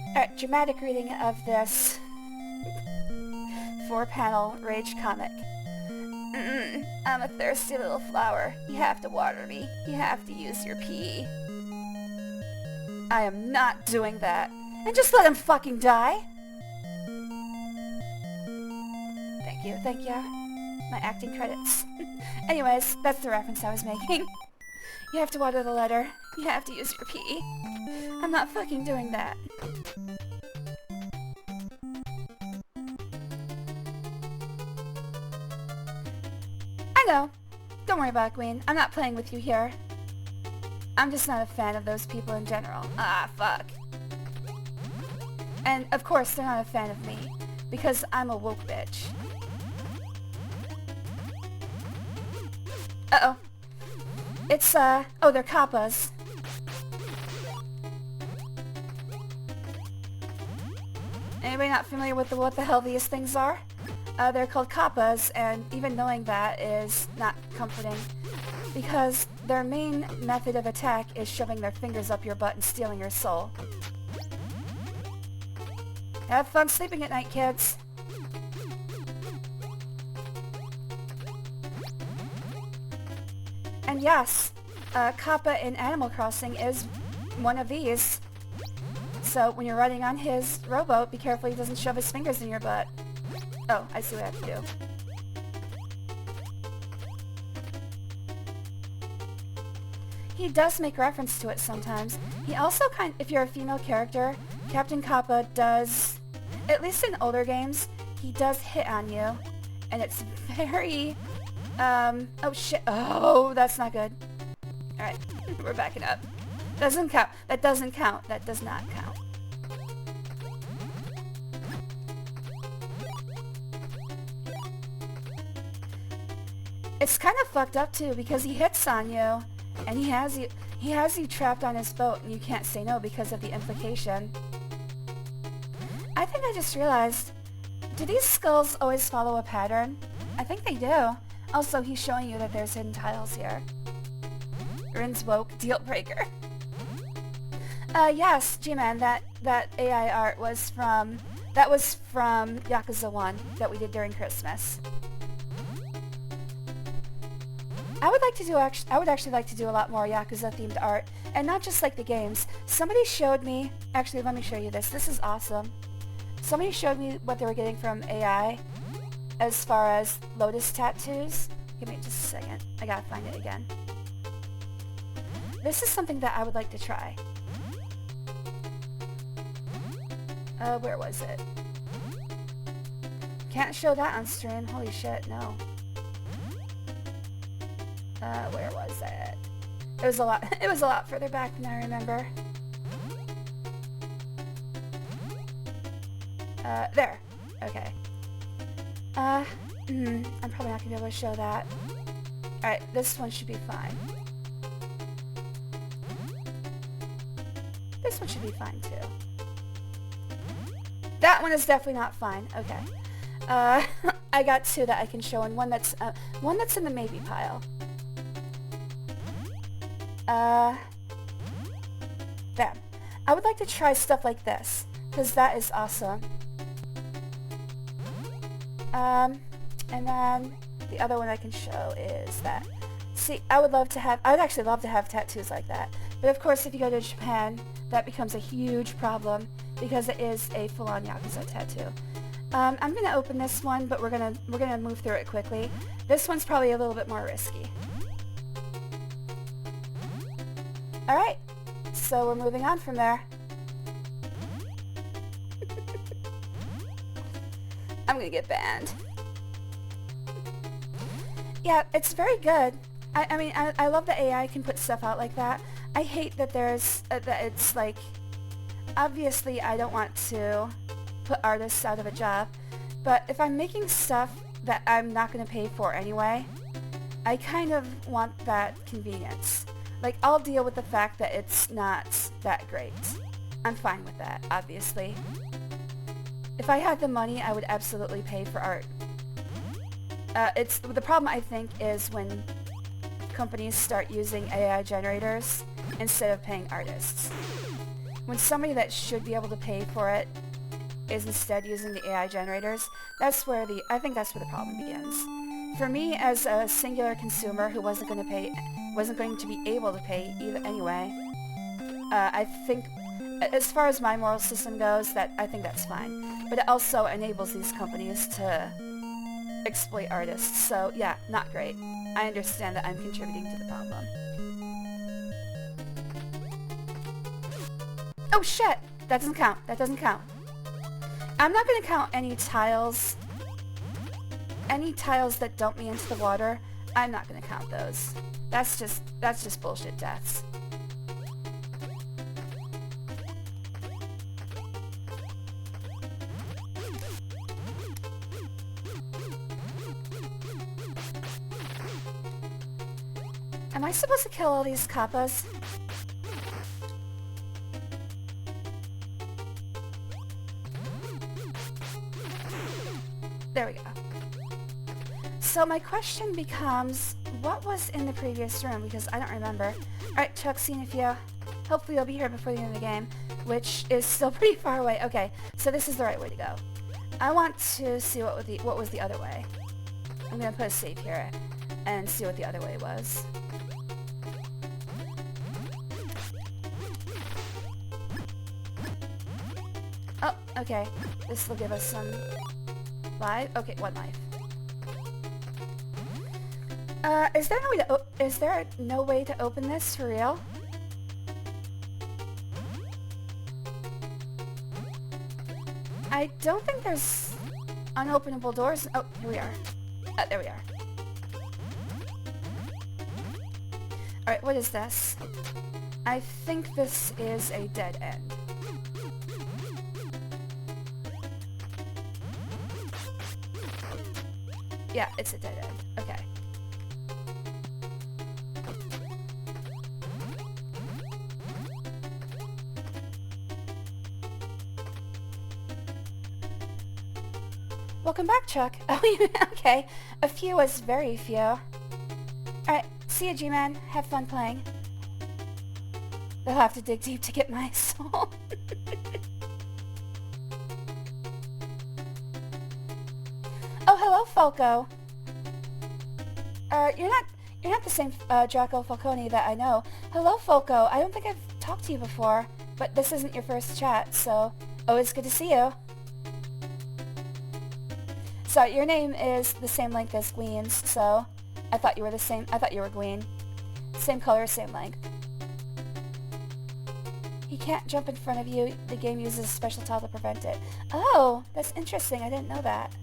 Alright, dramatic reading of this 4-panel Rage comic. I'm a thirsty little flower. You have to water me. You have to use your pee. I am not doing that. And just let him fucking die. Thank you. My acting credits. Anyways, that's the reference I was making. You have to water the letter. You have to use your pee. I'm not fucking doing that. I know. Don't worry about it, Queen. I'm not playing with you here. I'm just not a fan of those people in general. Ah, fuck. And, of course, they're not a fan of me. Because I'm a woke bitch. Uh-oh. It's, oh, they're kappas. Anybody not familiar with what the hell these things are? They're called kappas, and even knowing that is not comforting. Because their main method of attack is shoving their fingers up your butt and stealing your soul. Have fun sleeping at night, kids. And yes, Kappa in Animal Crossing is one of these. So when you're riding on his rowboat, be careful he doesn't shove his fingers in your butt. Oh, I see what I have to do. He does make reference to it sometimes. He also if you're a female character, Captain Kappa does, at least in older games, he does hit on you. And it's very... oh shit. Oh, that's not good. Alright, we're backing up. Doesn't count. That doesn't count. That does not count. It's kind of fucked up too, because he hits on you, and he has you trapped on his boat, and you can't say no because of the implication. I think I just realized, do these skulls always follow a pattern? I think they do. Also, he's showing you that there's hidden tiles here. Rin's woke deal breaker. Yes, G-Man, that AI art was from Yakuza 1 that we did during Christmas. I would actually like to do a lot more Yakuza themed art, and not just like the games. Somebody showed me, actually let me show you this. This is awesome. Somebody showed me what they were getting from AI as far as lotus tattoos. Give me just a second. I gotta find it again. This is something that I would like to try. Where was it? Can't show that on stream. Holy shit, no. Where was it? It was a lot further back than I remember. There. Okay. I'm probably not gonna be able to show that. Alright, this one should be fine. This one should be fine too. That one is definitely not fine. Okay. I got two that I can show, and one that's in the maybe pile. There. I would like to try stuff like this. because that is awesome. And then the other one I can show is that. See, I would actually love to have tattoos like that. But of course, if you go to Japan, that becomes a huge problem because it is a full-on Yakuza tattoo. I'm gonna open this one, but we're gonna move through it quickly. This one's probably a little bit more risky. All right, so we're moving on from there. I'm gonna get banned. Yeah, it's very good. I mean, I love that AI can put stuff out like that. I hate that there's, that it's like, obviously I don't want to put artists out of a job, but if I'm making stuff that I'm not going to pay for anyway, I kind of want that convenience. Like, I'll deal with the fact that it's not that great. I'm fine with that, obviously. If I had the money, I would absolutely pay for art. The problem, I think, is when companies start using AI generators instead of paying artists. When somebody that should be able to pay for it is instead using the AI generators, I think that's where the problem begins. For me, as a singular consumer who wasn't going to be able to pay either anyway, I think, as far as my moral system goes, I think that's fine. But it also enables these companies to exploit artists, so yeah, not great. I understand that I'm contributing to the problem. Oh shit! That doesn't count. That doesn't count. I'm not going to count any tiles that dump me into the water. I'm not going to count those. That's just bullshit deaths. Am I supposed to kill all these kappas? There we go. So my question becomes, what was in the previous room? Because I don't remember. Alright, Chuck, seeing if you... Hopefully you'll be here before the end of the game, which is still pretty far away. Okay, so this is the right way to go. I want to see what was the other way. I'm going to put a save here and see what the other way was. Oh, okay. This will give us some life. Okay, 1 life. Is there no way to open this for real? I don't think there's unopenable doors. Oh, here we are. There we are. Alright, what is this? I think this is a dead end. Yeah, it's a dead end. Okay. Welcome back, Chuck. Oh, okay. A few was very few. Alright, see ya, G-Man. Have fun playing. They'll have to dig deep to get my soul. Oh, hello, Falco. You're not the same Draco Falcone that I know. Hello, Falco. I don't think I've talked to you before, but this isn't your first chat, so always good to see you. So your name is the same length as Gween's, so I thought you were the same. I thought you were Gween. Same color, same length. He can't jump in front of you. The game uses a special tile to prevent it. Oh, that's interesting. I didn't know that.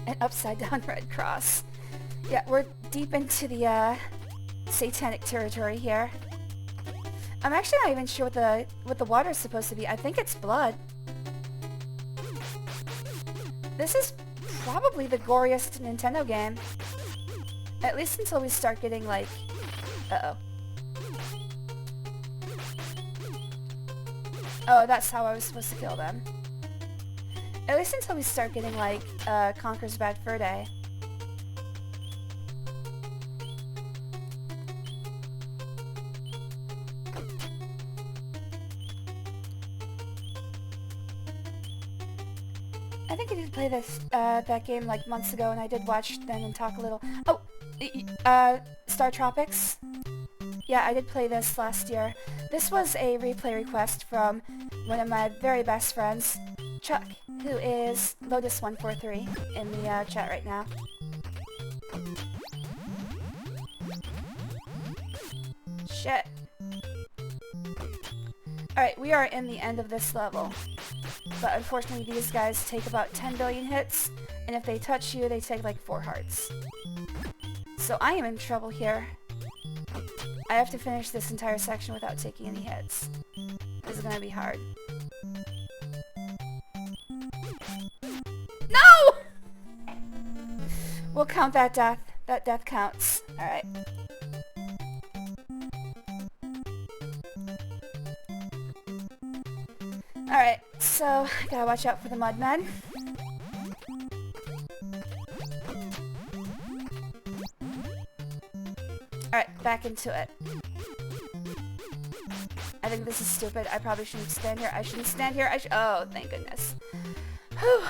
An upside down red cross. Yeah, we're deep into the satanic territory here. I'm actually not even sure what the water is supposed to be. I think it's blood. This is probably the goriest Nintendo game. At least until we start getting like... Uh-oh. Oh, that's how I was supposed to kill them. At least until we start getting like Conker's Bad Fur Day. I think I did play this, that game like months ago, and I did watch them and talk a little. Oh! StarTropics? Yeah, I did play this last year. This was a replay request from one of my very best friends, Chuck, who is Lotus143 in the chat right now. Shit. Alright, we are in the end of this level. But unfortunately these guys take about 10 billion hits, and if they touch you, they take like 4 hearts. So I am in trouble here. I have to finish this entire section without taking any hits. This is gonna be hard. No! We'll count that death. That death counts. Alright. Alright, so I gotta watch out for the mudmen. Alright, back into it. I think this is stupid. I probably shouldn't stand here. I shouldn't stand here. Oh, thank goodness. Whew.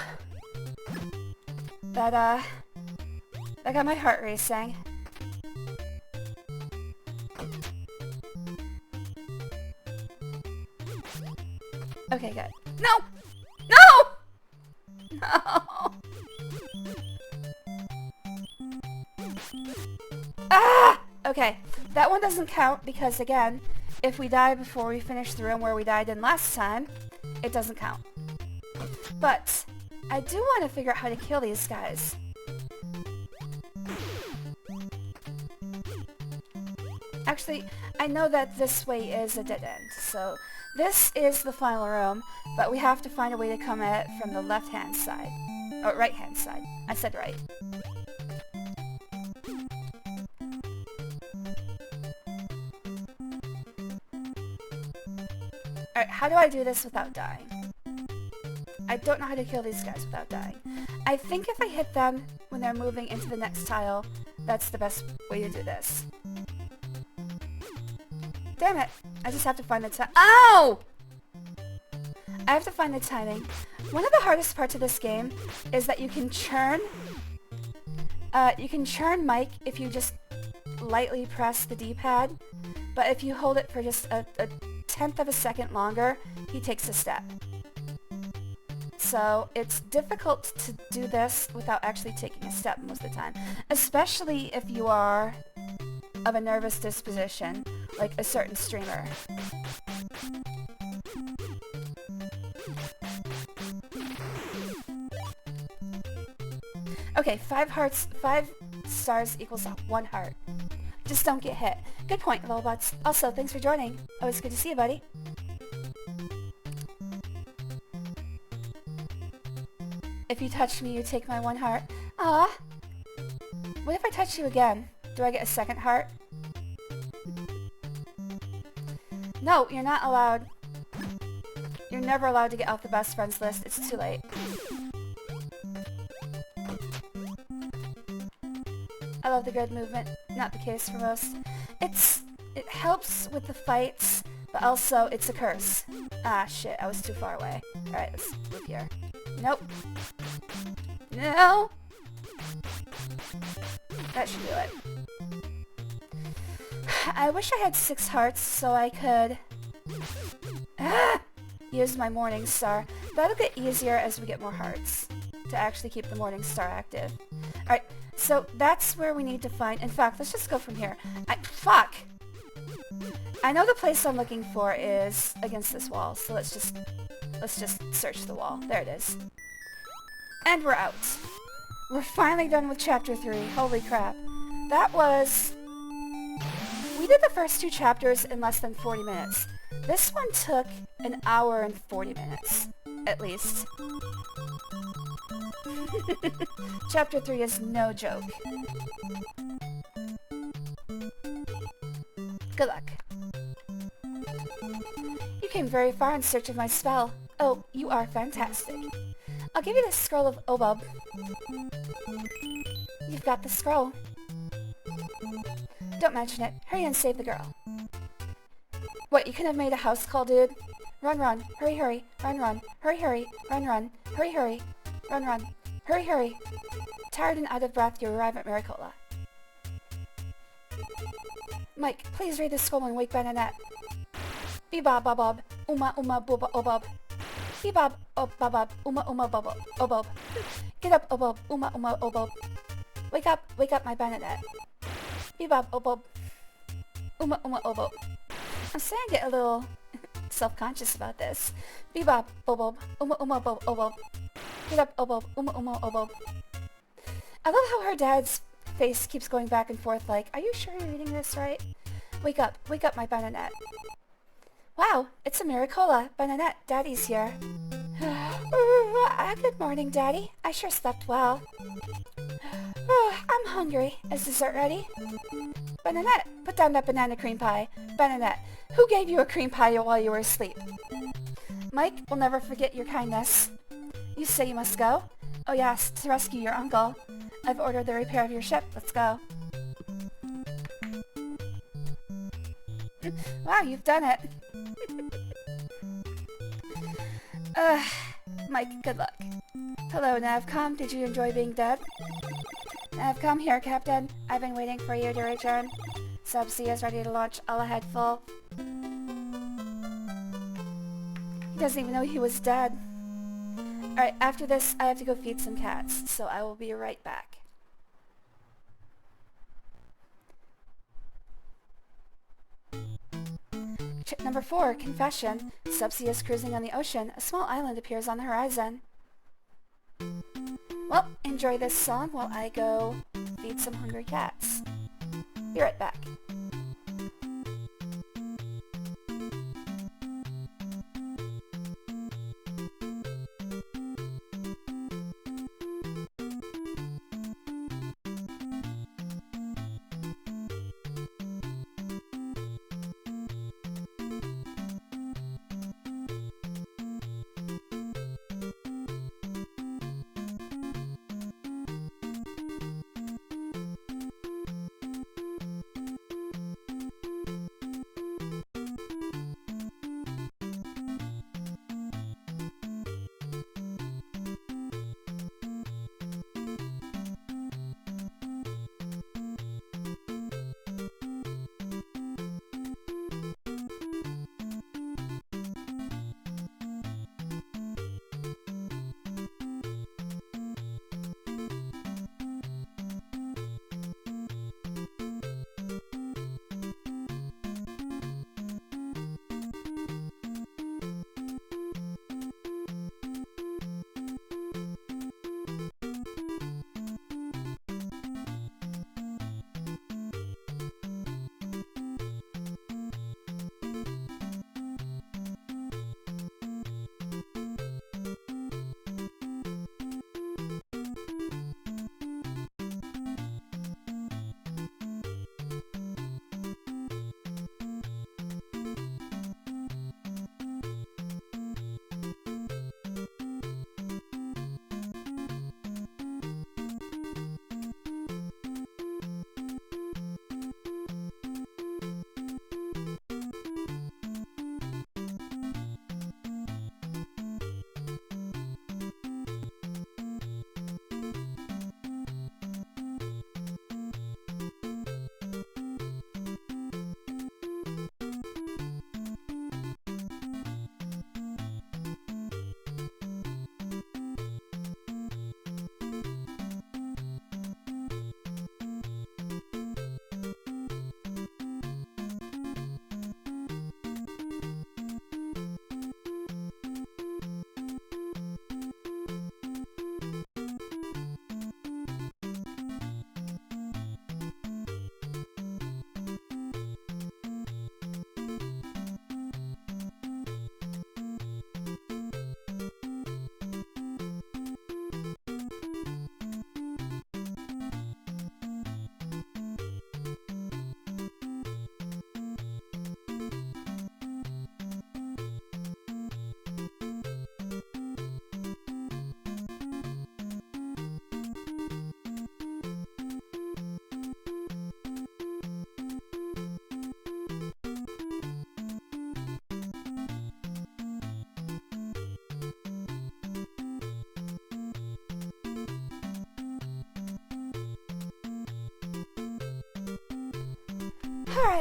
That got my heart racing. Okay, good. No! No! No! Ah! Okay, that one doesn't count because, again, if we die before we finish the room where we died in last time, it doesn't count. But I do want to figure out how to kill these guys. Actually, I know that this way is a dead end, so this is the final room, but we have to find a way to come at it from the left-hand side. Or right-hand side. I said right. Alright, how do I do this without dying? I don't know how to kill these guys without dying. I think if I hit them when they're moving into the next tile, that's the best way to do this. Damn it! I just have to find the time. Ow! I have to find the timing. One of the hardest parts of this game is that you can churn Mike if you just lightly press the D-pad, but if you hold it for just a tenth of a second longer, he takes a step. So it's difficult to do this without actually taking a step most of the time, especially if you are of a nervous disposition, like a certain streamer. Okay, 5 hearts, 5 stars equals 1 heart. Just don't get hit. Good point, Lolbots. Also, thanks for joining. Always good to see you, buddy. If you touch me, you take my 1 heart. Ah. What if I touch you again? Do I get a 2nd heart? No, you're not allowed. You're never allowed to get off the best friends list. It's too late. I love the grid movement. Not the case for most. It helps with the fights, but also it's a curse. Ah, shit. I was too far away. Alright, let's move here. Nope. No! That should do it. I wish I had 6 hearts so I could use my Morning Star. That'll get easier as we get more hearts to actually keep the Morning Star active. Alright, so that's where we need to find... In fact, let's just go from here. Fuck! I know the place I'm looking for is against this wall, so let's just search the wall. There it is. And we're out. We're finally done with Chapter 3. Holy crap. That was... We did the first 2 chapters in less than 40 minutes. This one took an hour and 40 minutes, at least. Chapter 3 is no joke. Good luck. You came very far in search of my spell. Oh, you are fantastic. I'll give you the scroll of Obub. You've got the scroll. Don't mention it. Hurry and save the girl. What, you could have made a house call, dude? Run, run. Hurry, hurry. Run, run. Hurry, hurry. Run, run. Hurry, hurry. Run, run. Hurry, hurry. Tired and out of breath, you arrive at Maricola. Mike, please read the scroll and wake Bernadette. Bebob, bobob, uma, boba, obob. Bebob, bobob, uma, bobo, obob. Get up, obob, uma, obob. Wake up, my Bernadette. Bebob, obob, uma, obob. I'm starting to get a little self-conscious about this. Bebob, bobob, uma, bob, obob. Get up, obob, uma, obob. I love how her dad's face keeps going back and forth like, are you sure you're reading this right? Wake up, my Bernadette. Wow, it's a Maricola. Bernadette, Daddy's here. Good morning, Daddy. I sure slept well. I'm hungry. Is dessert ready? Bernadette, put down that banana cream pie. Bernadette, who gave you a cream pie while you were asleep? Mike, we'll never forget your kindness. You say you must go? Oh yes, to rescue your uncle. I've ordered the repair of your ship. Let's go. Wow, you've done it. Mike, good luck. Hello, Navcom. Did you enjoy being dead? Navcom here, Captain. I've been waiting for you to return. Subsea is ready to launch, all ahead full. He doesn't even know he was dead. Alright, after this, I have to go feed some cats, so I will be right back. Chip number 4, Confession. Subsea is cruising on the ocean. A small island appears on the horizon. Well, enjoy this song while I go feed some hungry cats. Be right back.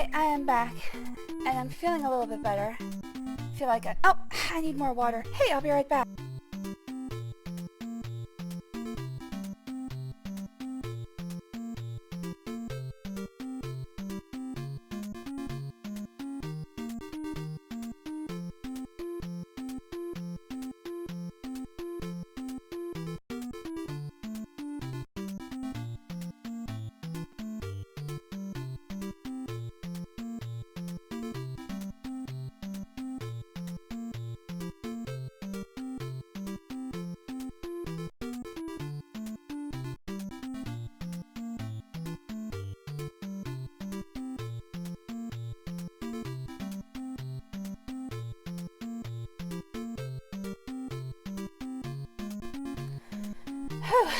Alright, I am back. And I'm feeling a little bit better. Feel like I need more water. Hey, I'll be right back.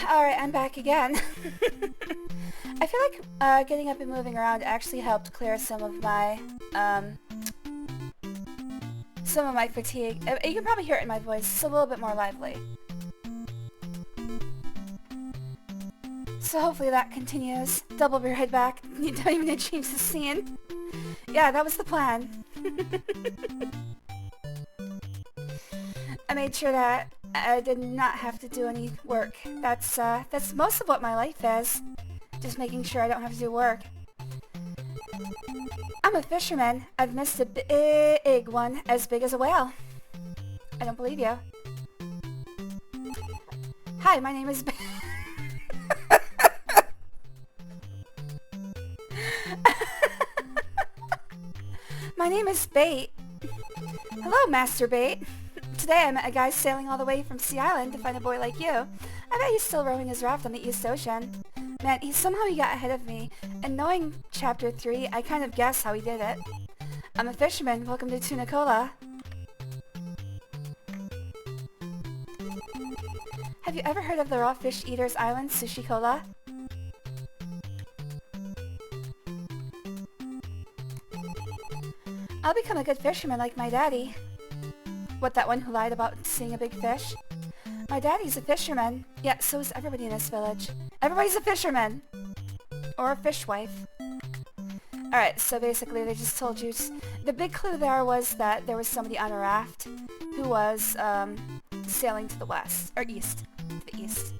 Alright, I'm back again. I feel like getting up and moving around actually helped clear some of my fatigue. You can probably hear it in my voice. It's a little bit more lively. So hopefully that continues. Double be right back. You don't even need to change the scene. Yeah, that was the plan. I made sure that I did not have to do any work. That's most of what my life is. Just making sure I don't have to do work. I'm a fisherman. I've missed a big one, as big as a whale. I don't believe you. Hi, my name is My name is Bait. Hello, Master Bait. Today I met a guy sailing all the way from Sea Island to find a boy like you. I bet he's still rowing his raft on the East Ocean. Man, somehow he got ahead of me, and knowing Chapter 3, I kind of guess how he did it. I'm a fisherman. Welcome to Tuna Cola. Have you ever heard of the Raw Fish Eaters Island, Sushi Cola? I'll become a good fisherman like my daddy. What, that one who lied about seeing a big fish? My daddy's a fisherman. Yeah, so is everybody in this village. Everybody's a fisherman! Or a fishwife. Alright, so basically they just told you... The big clue there was that there was somebody on a raft who was sailing to the west. Or east. To the east.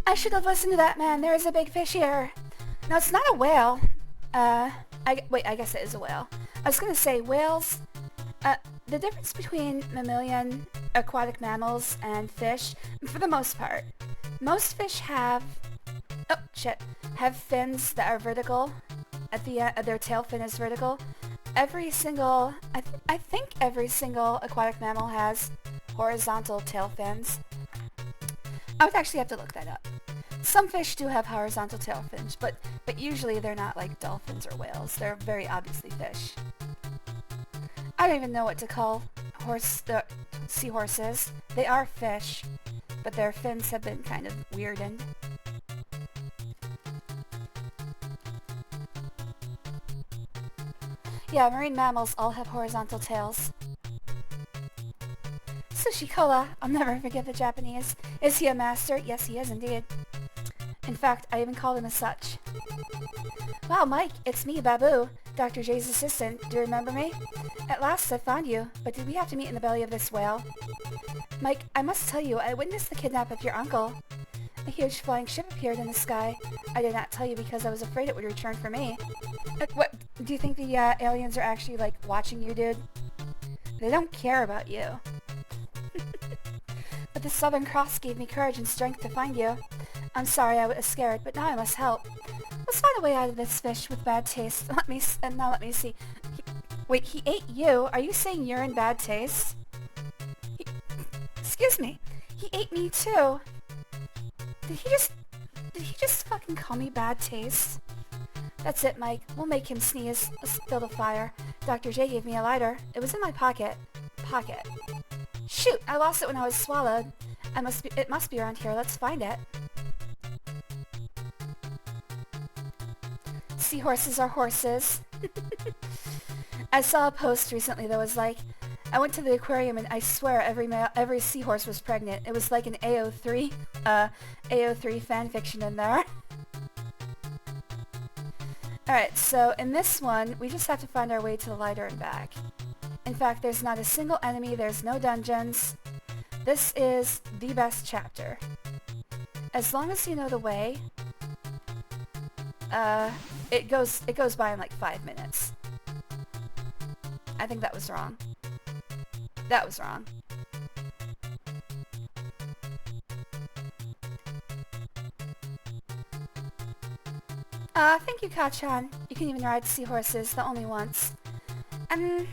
I should have listened to that man. There is a big fish here. No, it's not a whale. Wait, I guess it is a whale. I was gonna say, whales... the difference between mammalian aquatic mammals and fish, for the most part, most fish have... Oh, shit. Have fins that are vertical. At the end, their tail fin is vertical. Every single... I think every single aquatic mammal has horizontal tail fins. I would actually have to look that up. Some fish do have horizontal tail fins, but usually they're not like dolphins or whales. They're very obviously fish. I don't even know what to call seahorses. They are fish, but their fins have been kind of weirded. Yeah, marine mammals all have horizontal tails. Sushi Cola. I'll never forget the Japanese. Is he a master? Yes, he is indeed. In fact, I even called him as such. Wow, Mike, it's me, Babu, Dr. J's assistant. Do you remember me? At last I found you, but did we have to meet in the belly of this whale? Mike, I must tell you, I witnessed the kidnap of your uncle. A huge flying ship appeared in the sky. I did not tell you because I was afraid it would return for me. What? Do you think the aliens are actually, like, watching you, dude? They don't care about you. But the Southern Cross gave me courage and strength to find you. I'm sorry I was scared, but now I must help. Let's find a way out of this fish with bad taste. Let me see. Wait, he ate you? Are you saying you're in bad taste? Excuse me. He ate me too. Did he just fucking call me bad taste? That's it, Mike. We'll make him sneeze. Let's build a fire. Dr. J gave me a lighter. It was in my pocket. Shoot! I lost it when I was swallowed. It must be around here. Let's find it. Seahorses are horses. I saw a post recently that was like, I went to the aquarium and I swear every seahorse was pregnant. It was like an AO3 fanfiction in there. Alright, so in this one, we just have to find our way to the lighter and back. In fact, there's not a single enemy, there's no dungeons. This is the best chapter. As long as you know the way, it goes by in like 5 minutes. I think that was wrong. That was wrong. Thank you, Kachan. You can even ride seahorses, though only once. I'm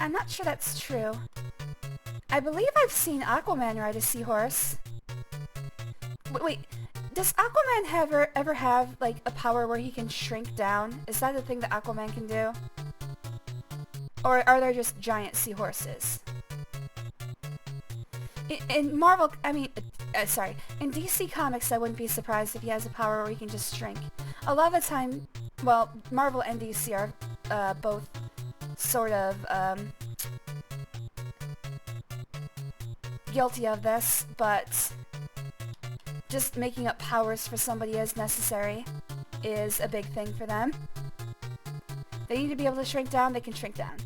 not sure that's true. I believe I've seen Aquaman ride a seahorse. Wait, does Aquaman ever have, like, a power where he can shrink down? Is that a thing that Aquaman can do? Or are there just giant seahorses? In Marvel, sorry, in DC Comics I wouldn't be surprised if he has a power where he can just shrink. A lot of the time, well, Marvel and DC are both sort of guilty of this, but just making up powers for somebody as necessary is a big thing for them. They need to be able to shrink down, they can shrink down.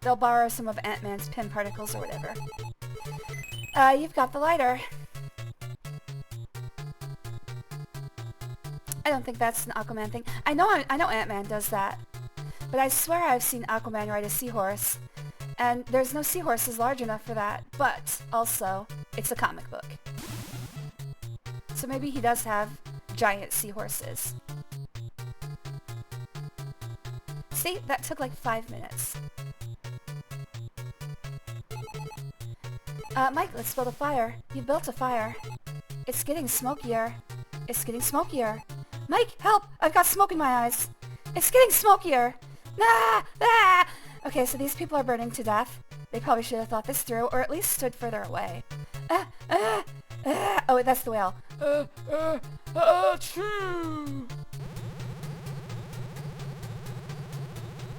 They'll borrow some of Ant-Man's pin particles or whatever. You've got the lighter. I don't think that's an Aquaman thing. I know Ant-Man does that. But I swear I've seen Aquaman ride a seahorse. And there's no seahorses large enough for that. But, also, it's a comic book. So maybe he does have giant seahorses. See? That took like 5 minutes. Mike, let's build a fire. You built a fire. It's getting smokier. It's getting smokier. Mike, help! I've got smoke in my eyes. It's getting smokier. Ah! Ah! Okay, so these people are burning to death. They probably should have thought this through, or at least stood further away. Oh, that's the whale. True.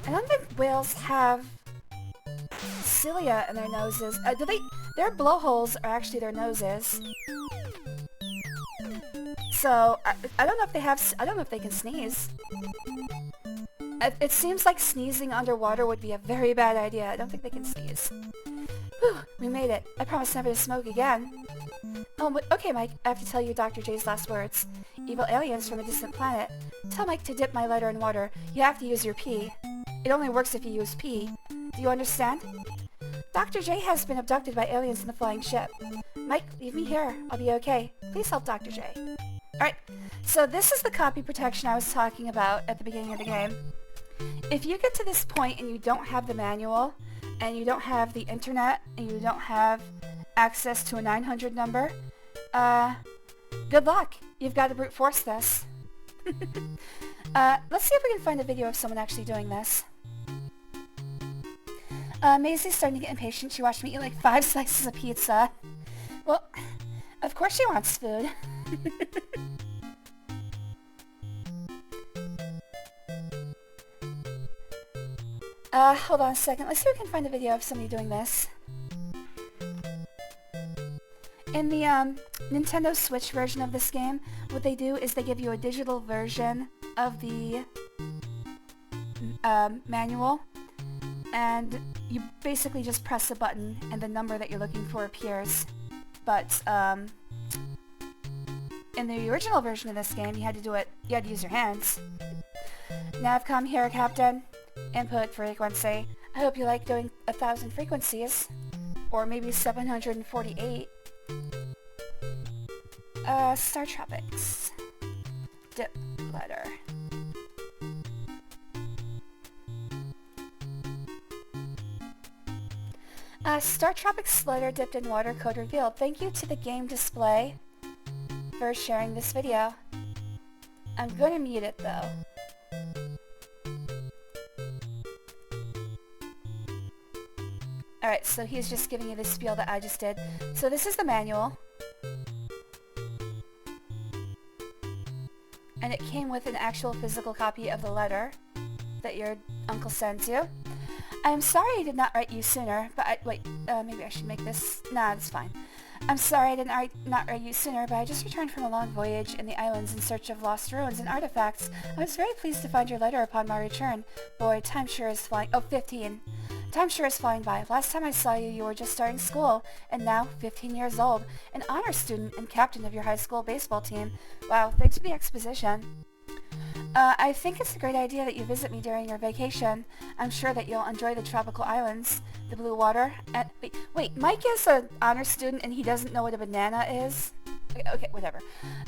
I don't think whales have cilia in their noses. Do they? Their blowholes are actually their noses. So, I don't know if they have, I don't know if they can sneeze. It seems like sneezing underwater would be a very bad idea. I don't think they can sneeze. Whew, we made it. I promise never to smoke again. Oh, but, okay, Mike, I have to tell you Dr. J's last words. Evil aliens from a distant planet. Tell Mike to dip my lighter in water. You have to use your pee. It only works if you use pee. Do you understand? Dr. J has been abducted by aliens in the flying ship. Mike, leave me here. I'll be okay. Please help Dr. J. Alright, so this is the copy protection I was talking about at the beginning of the game. If you get to this point and you don't have the manual, and you don't have the internet, and you don't have access to a 900 number, good luck. You've got to brute force this. Let's see if we can find a video of someone actually doing this. Maisie's starting to get impatient. She watched me eat like 5 slices of pizza. Well, of course she wants food. Hold on a second. Let's see if we can find a video of somebody doing this. In the Nintendo Switch version of this game, what they do is they give you a digital version of the manual, and you basically just press a button and the number that you're looking for appears. But in the original version of this game, you had to use your hands. Navcom here, Captain. Input frequency. I hope you like doing 1,000 frequencies. Or maybe 748. StarTropics. Dip letter. StarTropics letter dipped in water, code revealed. Thank you to the game display for sharing this video. I'm gonna mute it though. Alright, so he's just giving you the spiel that I just did. So this is the manual. And and it came with an actual physical copy of the letter that your uncle sent you. I'm sorry I did not write you sooner, but maybe I should make this... Nah, it's fine. I'm sorry I did not write you sooner, but I just returned from a long voyage in the islands in search of lost ruins and artifacts. I was very pleased to find your letter upon my return. Boy, time sure is flying... Oh, 15. Time sure is flying by. Last time I saw you, you were just starting school, and now 15 years old, an honor student and captain of your high school baseball team. Wow, thanks for the exposition. I think it's a great idea that you visit me during your vacation. I'm sure that you'll enjoy the tropical islands, the blue water, and... Wait, Mike is an honor student and he doesn't know what a banana is? Okay, whatever.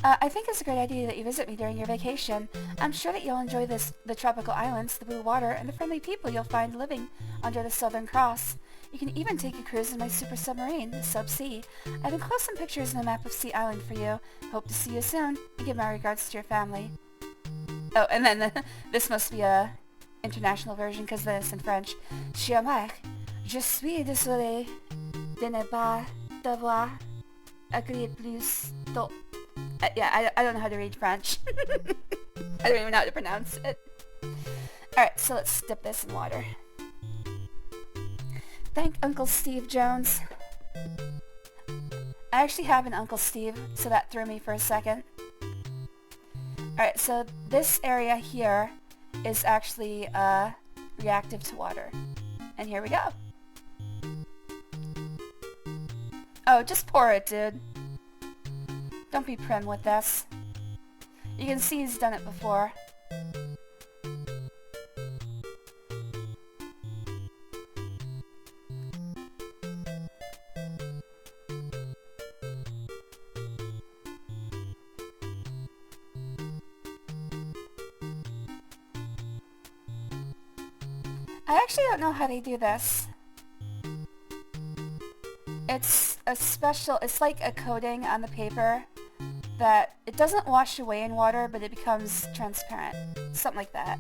I think it's a great idea that you visit me during your vacation. I'm sure that you'll enjoy the tropical islands, the blue water, and the friendly people you'll find living under the Southern Cross. You can even take a cruise in my super submarine, the Sub-C. I've enclosed some pictures and a map of Sea Island for you. Hope to see you soon, and give my regards to your family. Oh, and then this must be a international version because then it's in French. Cher mère, je suis désolée de ne pas t'avoir écrit plus tôt. Yeah, I don't know how to read French. I don't even know how to pronounce it. Alright, so let's dip this in water. Thank Uncle Steve Jones. I actually have an Uncle Steve, so that threw me for a second. Alright, so this area here is actually reactive to water. And here we go. Oh, just pour it, dude. Don't be prim with this. You can see he's done it before. I actually don't know how they do this. It's a special, it's like a coating on the paper that it doesn't wash away in water, but it becomes transparent. Something like that.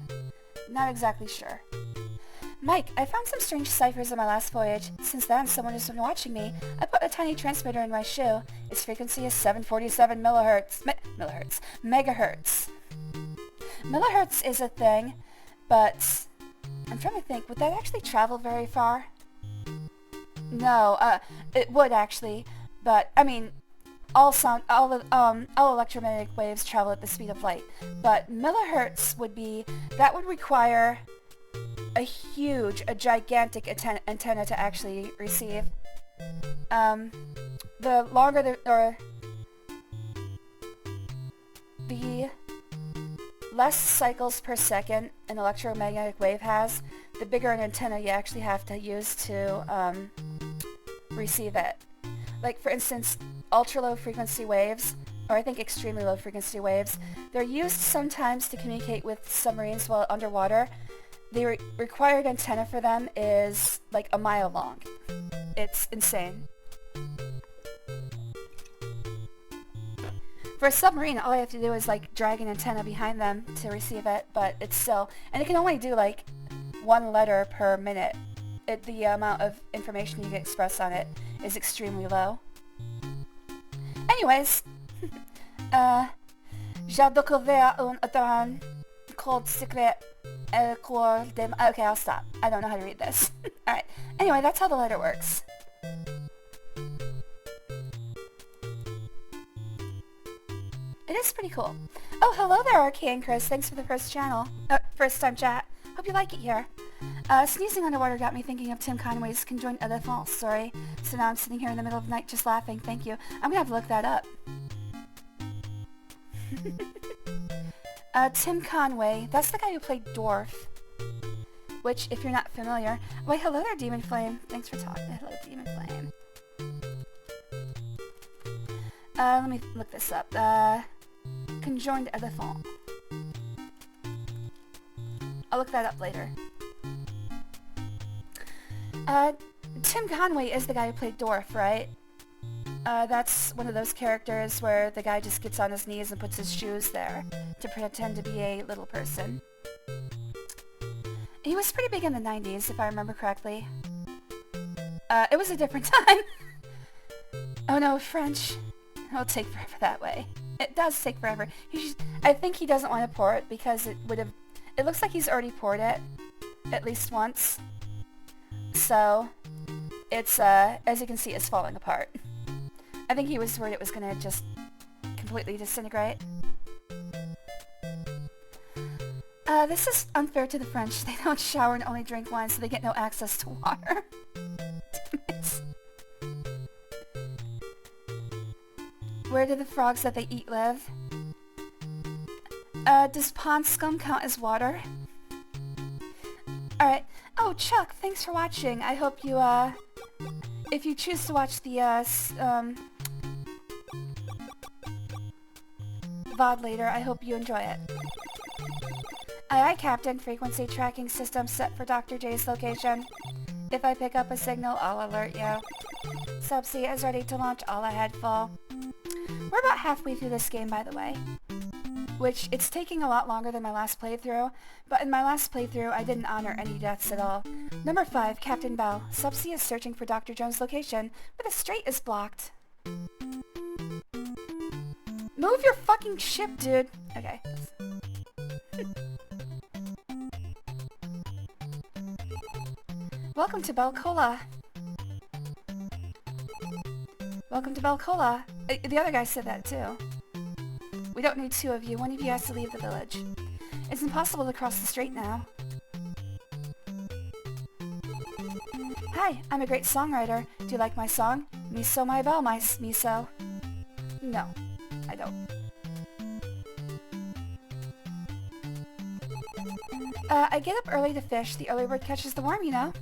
Not exactly sure. Mike, I found some strange ciphers on my last voyage. Since then, someone has been watching me. I put a tiny transmitter in my shoe. Its frequency is 747 megahertz. Millihertz is a thing, but I'm trying to think, would that actually travel very far? No, it would actually, but I mean, all electromagnetic waves travel at the speed of light. But millihertz would be, that would require a gigantic antenna to actually receive. The longer the less cycles per second an electromagnetic wave has, the bigger an antenna you actually have to use to receive it. Like, for instance, ultra-low frequency waves, or I think extremely low frequency waves, they're used sometimes to communicate with submarines while underwater. The required antenna for them is like a mile long. It's insane. For a submarine, all I have to do is like drag an antenna behind them to receive it, but it's still, and it can only do like 1 letter per minute. The amount of information you can express on it is extremely low. Anyways, j'ai découvert un code secret. Okay, I'll stop. I don't know how to read this. Alright, anyway, that's how the letter works. It is pretty cool. Oh, hello there, RK and Chris. Thanks for the first time chat. Hope you like it here. Sneezing underwater got me thinking of Tim Conway's Conjoint Elephant story, so now I'm sitting here in the middle of the night just laughing. Thank you. I'm gonna have to look that up. Tim Conway, that's the guy who played Dwarf. Which, if you're not familiar... Wait, hello there, Demon Flame. Thanks for talking. Hello, Demon Flame. Let me look this up. Conjoined Elephant. I'll look that up later. Tim Conway is the guy who played Dwarf, right? That's one of those characters where the guy just gets on his knees and puts his shoes there to pretend to be a little person. He was pretty big in the 90s, if I remember correctly. It was a different time. Oh no, French. It'll take forever that way. It does take forever. I think he doesn't want to pour it because it would have... It looks like he's already poured it at least once. So, it's, as you can see, it's falling apart. I think he was worried it was going to just completely disintegrate. This is unfair to the French. They don't shower and only drink wine, so they get no access to water. Where do the frogs that they eat live? Does pond scum count as water? Alright. Oh, Chuck, thanks for watching. I hope you, if you choose to watch the, VOD later, I hope you enjoy it. Aye, Captain. Frequency tracking system set for Dr. J's location. If I pick up a signal, I'll alert you. Subsea is ready to launch all ahead full. We're about halfway through this game, by the way. Which, it's taking a lot longer than my last playthrough, but in my last playthrough, I didn't honor any deaths at all. Number 5, Captain Bell. Subsea is searching for Dr. Jones' location, but the strait is blocked. Move your fucking ship, dude! Okay. Welcome to Belcola. Welcome to Belcola. The other guy said that too. We don't need 2 of you. One of you has to leave the village. It's impossible to cross the strait now. Hi, I'm a great songwriter. Do you like my song? Miso my bell, my miso. No, I don't. I get up early to fish. The early bird catches the worm, you know.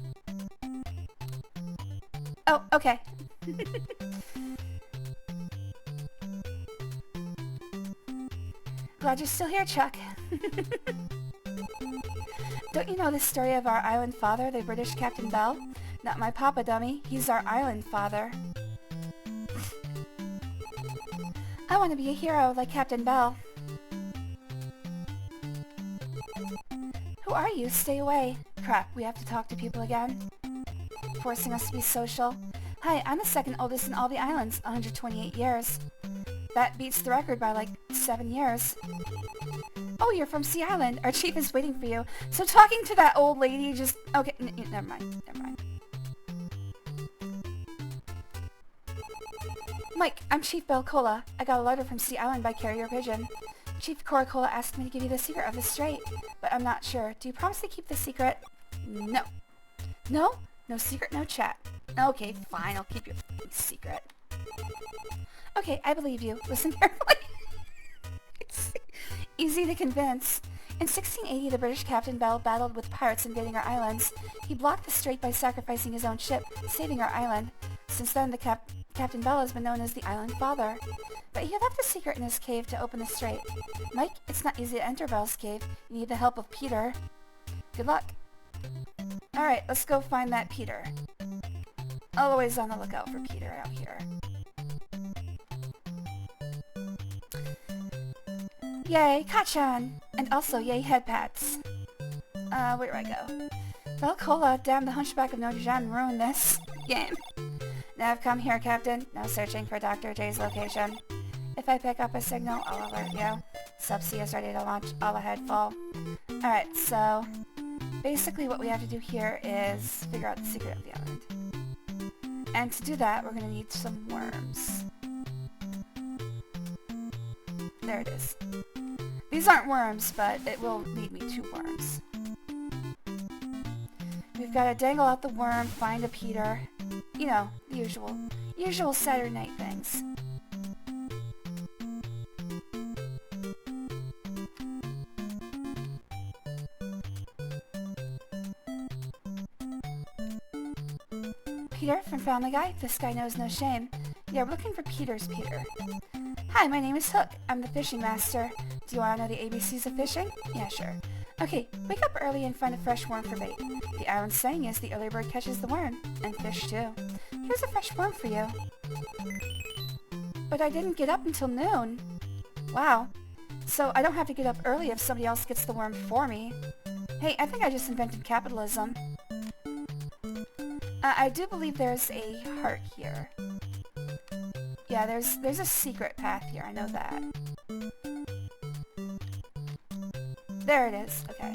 Oh, okay. Glad you're still here, Chuck. Don't you know the story of our island father, the British Captain Bell? Not my papa, dummy. He's our island father. I want to be a hero like Captain Bell. Who are you? Stay away. Crap, we have to talk to people again. Forcing us to be social. Hi, I'm the second oldest in all the islands, 128 years. That beats the record by like 7 years. Oh, you're from Sea Island. Our chief is waiting for you. So talking to that old lady just... Okay, never mind. Never mind. Mike, I'm Chief Belcola. I got a letter from Sea Island by carrier pigeon. Chief Coracola asked me to give you the secret of the strait, but I'm not sure. Do you promise to keep the secret? No. No? No secret, no chat. Okay, fine, I'll keep your secret. Okay, I believe you. Listen carefully. It's easy to convince. In 1680, the British Captain Bell battled with pirates invading our islands. He blocked the strait by sacrificing his own ship, saving our island. Since then, the Captain Bell has been known as the Island Father. But he left a secret in his cave to open the strait. Mike, it's not easy to enter Bell's cave. You need the help of Peter. Good luck. Alright, let's go find that Peter. Always on the lookout for Peter out here. Yay, Kachan! And also, yay, head pats. Where do I go? Belcola, damn, the Hunchback of Notre Dame ruined this game. Now I've come here, Captain. Now searching for Dr. J's location. If I pick up a signal, I'll alert you. Subsea is ready to launch. All ahead full. Alright, so... basically what we have to do here is figure out the secret of the island. And to do that, we're going to need some worms. There it is. These aren't worms, but it will lead me to worms. We've got to dangle out the worm, find a Peter. You know, the usual Saturday night things. Peter from Family Guy? This guy knows no shame. Yeah, we're looking for Peter's Peter. Hi, my name is Hook. I'm the fishing master. Do you want to know the ABCs of fishing? Yeah, sure. Okay, wake up early and find a fresh worm for bait. The island's saying is the early bird catches the worm. And fish, too. Here's a fresh worm for you. But I didn't get up until noon. Wow. So I don't have to get up early if somebody else gets the worm for me. Hey, I think I just invented capitalism. I do believe there's a heart here. Yeah, there's a secret path here, I know that. there it is. Okay.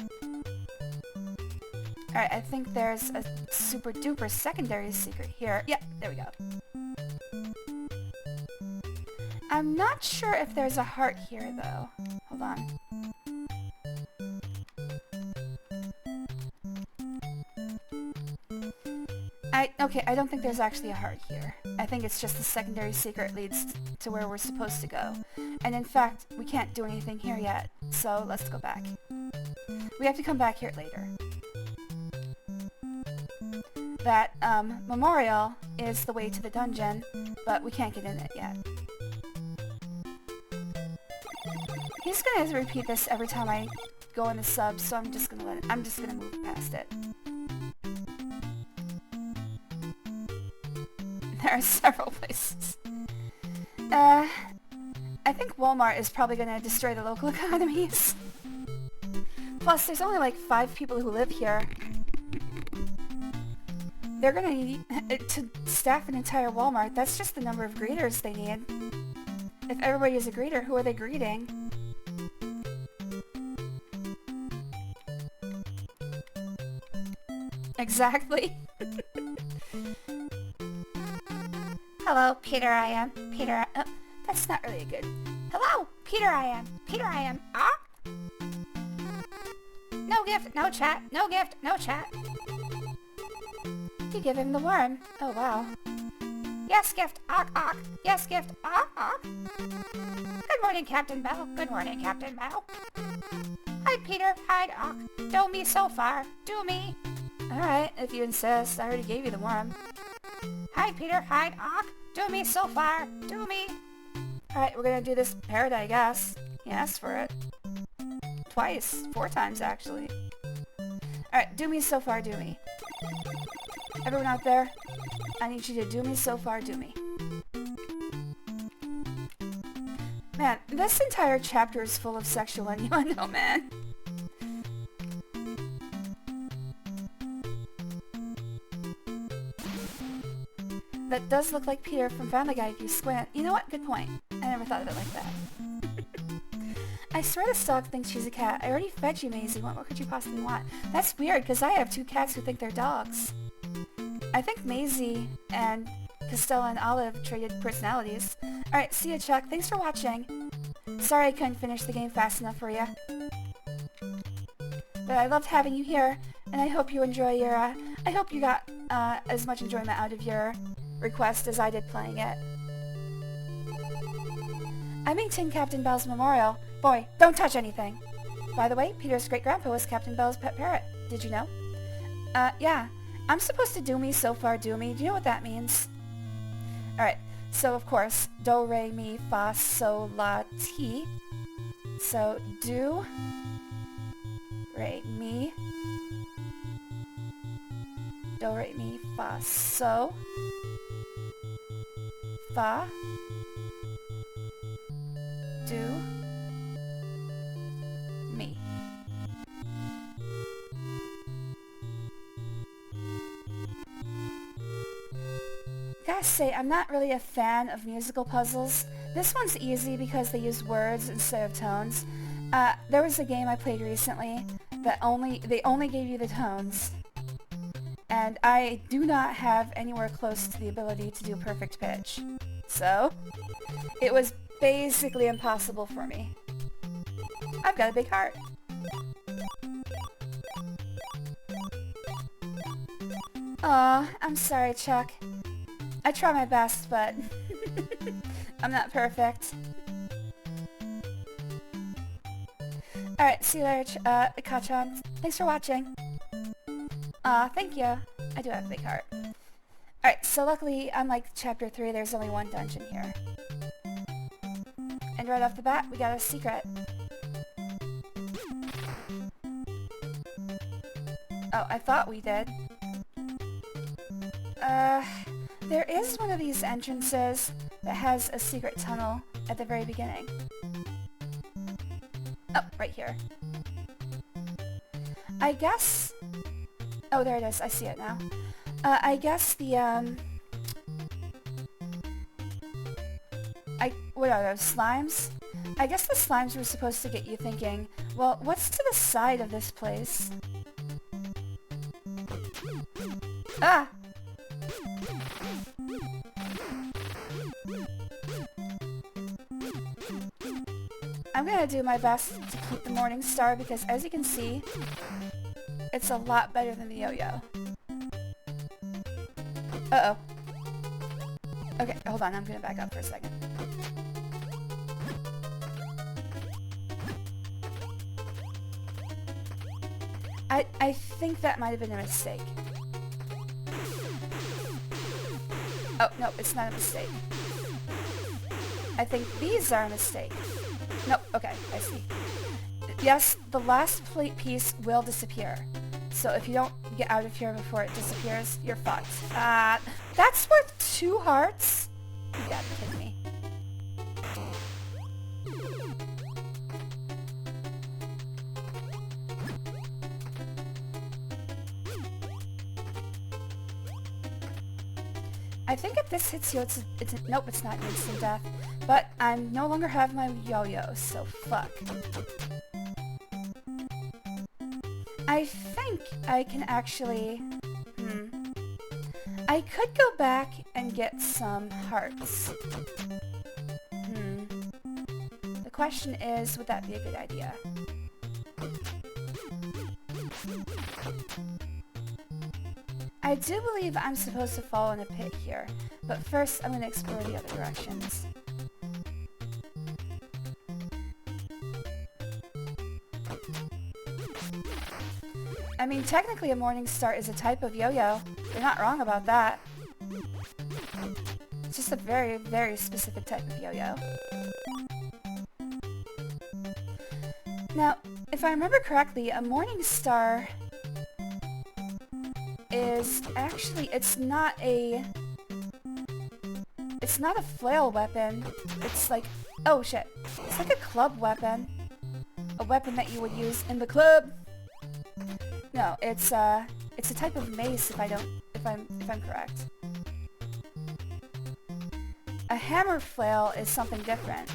Alright, I think there's a super duper secondary secret here. Yep, there we go. I'm not sure if there's a heart here, though. Hold on. Okay, I don't think there's actually a heart here. I think it's just the secondary secret leads to where we're supposed to go. And in fact, we can't do anything here yet, so let's go back. We have to come back here later. That, memorial is the way to the dungeon, but we can't get in it yet. He's gonna repeat this every time I go in the sub, so I'm just gonna move past it. There are several places. I think Walmart is probably gonna destroy the local economies. Plus, there's only like 5 people who live here. They're gonna need to staff an entire Walmart. That's just the number of greeters they need. If everybody is a greeter, who are they greeting? Exactly. Hello, Peter I am. Peter that's not really good. Hello, Peter I am. Peter I am. Ah? No gift, no chat. No gift, no chat. You give him the worm. Oh, wow. Yes, gift. Awk, awk. Yes, gift. Awk, awk. Good morning, Captain Bell. Good morning, Captain Bell. Hide, Peter. Hide, awk. Do me so far. Do me. Alright, if you insist. I already gave you the worm. Hide, Peter. Hide, awk. Do me so far. Do me. Alright, we're gonna do this parrot, I guess. He asked for it. Twice. 4 times, actually. Alright, do me so far, do me. Everyone out there, I need you to do me so far, do me. Man, this entire chapter is full of sexual innuendo, man. That does look like Peter from Family Guy if you squint. You know what? Good point. I never thought of it like that. I swear this dog thinks she's a cat. I already fed you, Maisie. What more could you possibly want? That's weird, because I have 2 cats who think they're dogs. I think Maisie and Costello and Olive traded personalities. Alright, see ya, Chuck. Thanks for watching. Sorry I couldn't finish the game fast enough for you. But I loved having you here, and I hope you enjoy your, I hope you got, as much enjoyment out of your request as I did playing it. I maintain Captain Bell's memorial. Boy, don't touch anything. By the way, Peter's great-grandpa was Captain Bell's pet parrot. Did you know? Yeah. I'm supposed to do me so far do me. Do you know what that means? Alright, so of course, do, re, mi, fa, sol, la, ti. So, do, re, mi, do, re, mi, fa, so, fa, do, mi. Gotta say, I'm not really a fan of musical puzzles. This one's easy because they use words instead of tones. There was a game I played recently that they only gave you the tones. And I do not have anywhere close to the ability to do perfect pitch. So, it was basically impossible for me. I've got a big heart. Aw, I'm sorry, Chuck. I try my best, but I'm not perfect. Alright, see you later, Kachan. Thanks for watching. Aw, thank you. I do have a big heart. Alright, so luckily, unlike Chapter 3, there's only 1 dungeon here. And right off the bat, we got a secret. Oh, I thought we did. There is one of these entrances that has a secret tunnel at the very beginning. Oh, right here. I guess... Oh, there it is. I see it now. I guess the, what are those, slimes? I guess the slimes were supposed to get you thinking, well, what's to the side of this place? Ah! I'm gonna do my best to keep the Morning Star because, as you can see, it's a lot better than the yo-yo. Uh-oh. Okay, hold on, I'm gonna back up for a second. I think that might have been a mistake. Oh, no, it's not a mistake. I think these are a mistake. Nope, okay, I see. Yes, the last plate piece will disappear. So if you don't get out of here before it disappears, you're fucked. That's worth 2 hearts? You gotta be kidding me. I think if this hits you, nope, it's not an instant death. But I no longer have my yo-yo, so fuck. I think I can actually... I could go back and get some hearts. The question is, would that be a good idea? I do believe I'm supposed to fall in a pit here, but first I'm going to explore the other directions. I mean, technically a Morning Star is a type of yo-yo. You're not wrong about that. It's just a very, very specific type of yo-yo. Now, if I remember correctly, a Morning Star is actually, it's not a flail weapon. It's like, oh shit, it's like a club weapon. A weapon that you would use in the club. No, it's a type of mace if I'm correct. A hammer flail is something different.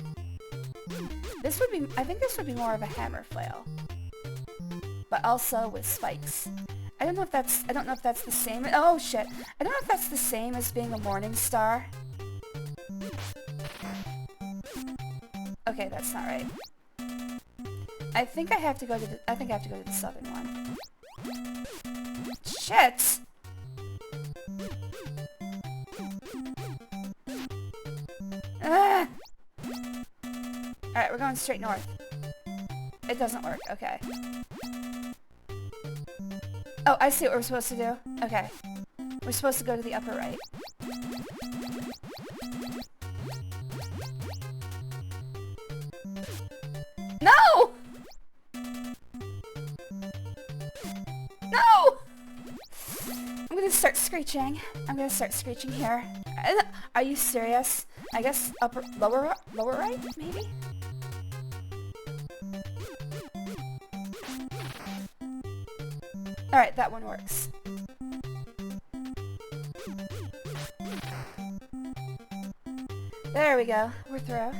I think this would be more of a hammer flail. But also with spikes. I don't know if that's the same. Oh shit. I don't know if that's the same as being a Morning Star. Okay, that's not right. I think I have to go to the southern one. Shit! Ah! Alright, we're going straight north. It doesn't work, okay. Oh, I see what we're supposed to do. Okay. We're supposed to go to the upper right. No! No! I'm gonna start screeching. I'm gonna start screeching here. Are you serious? I guess lower right, maybe? Alright, that one works. There we go. We're through.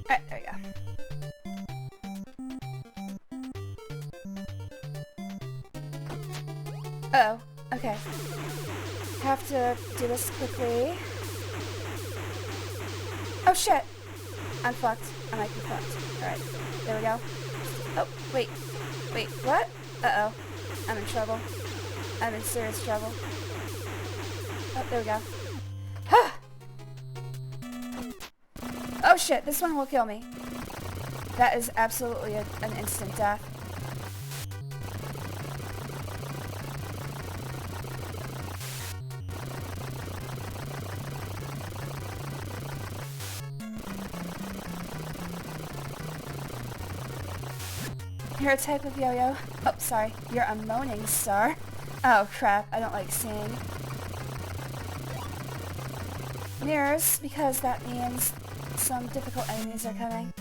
Alright, there we go. Uh-oh. Okay. Have to do this quickly. Oh shit! I'm fucked. I might be fucked. Alright. There we go. Oh, wait. Wait, what? Uh-oh. I'm in trouble. I'm in serious trouble. Oh, there we go. Oh shit, this one will kill me. That is absolutely an instant death. You're a type of yo-yo. Oh, sorry. You're a moaning star. Oh, crap. I don't like seeing mirrors, because that means some difficult enemies are coming.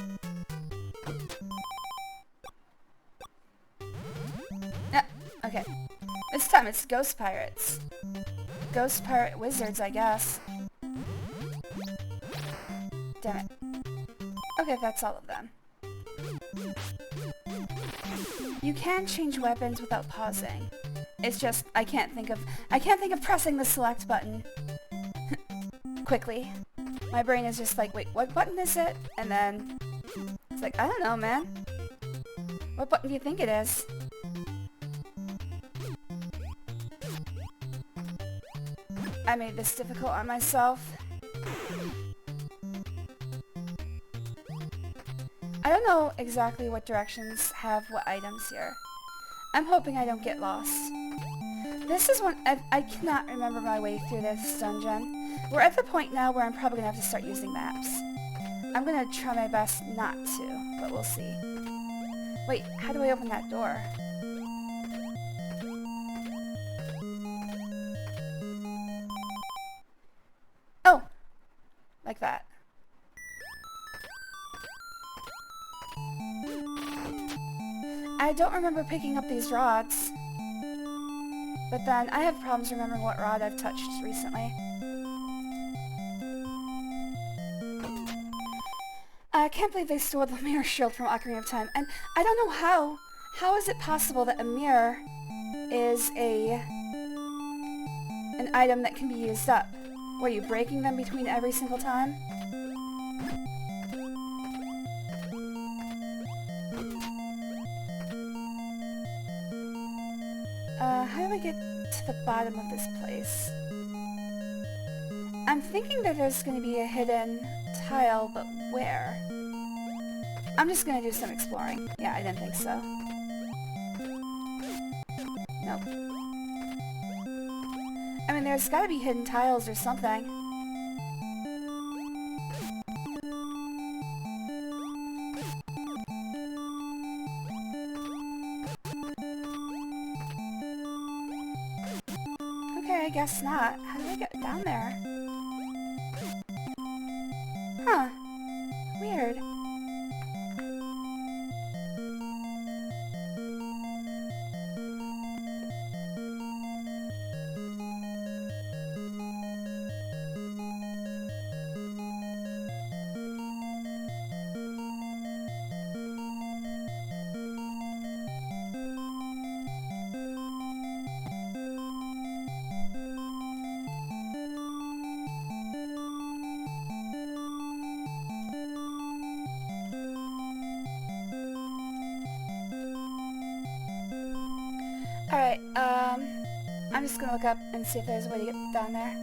Ah, okay. This time it's ghost pirates. Ghost pirate wizards, I guess. Damn it. Okay, that's all of them. You can change weapons without pausing. It's just I can't think of pressing the select button quickly. My brain is just like, wait, what button is it? And then it's like, I don't know, man. What button do you think it is? I made this difficult on myself. I don't know exactly what directions have what items here. I'm hoping I don't get lost. This is one I cannot remember my way through this dungeon. We're at the point now where I'm probably gonna have to start using maps. I'm gonna try my best not to, but we'll see. Wait, how do I open that door? Oh! Like that. I don't remember picking up these rods. But then, I have problems remembering what rod I've touched recently. I can't believe they stole the mirror shield from Ocarina of Time, and I don't know how. How is it possible that a mirror is an item that can be used up? Were you breaking them between every single time? How do I get to the bottom of this place? I'm thinking that there's going to be a hidden tile, but where? I'm just going to do some exploring. Yeah, I didn't think so. Nope. I mean, there's got to be hidden tiles or something. Okay, I guess not. How do I get down there? Huh. Weird. Alright, I'm just gonna look up and see if there's a way to get down there.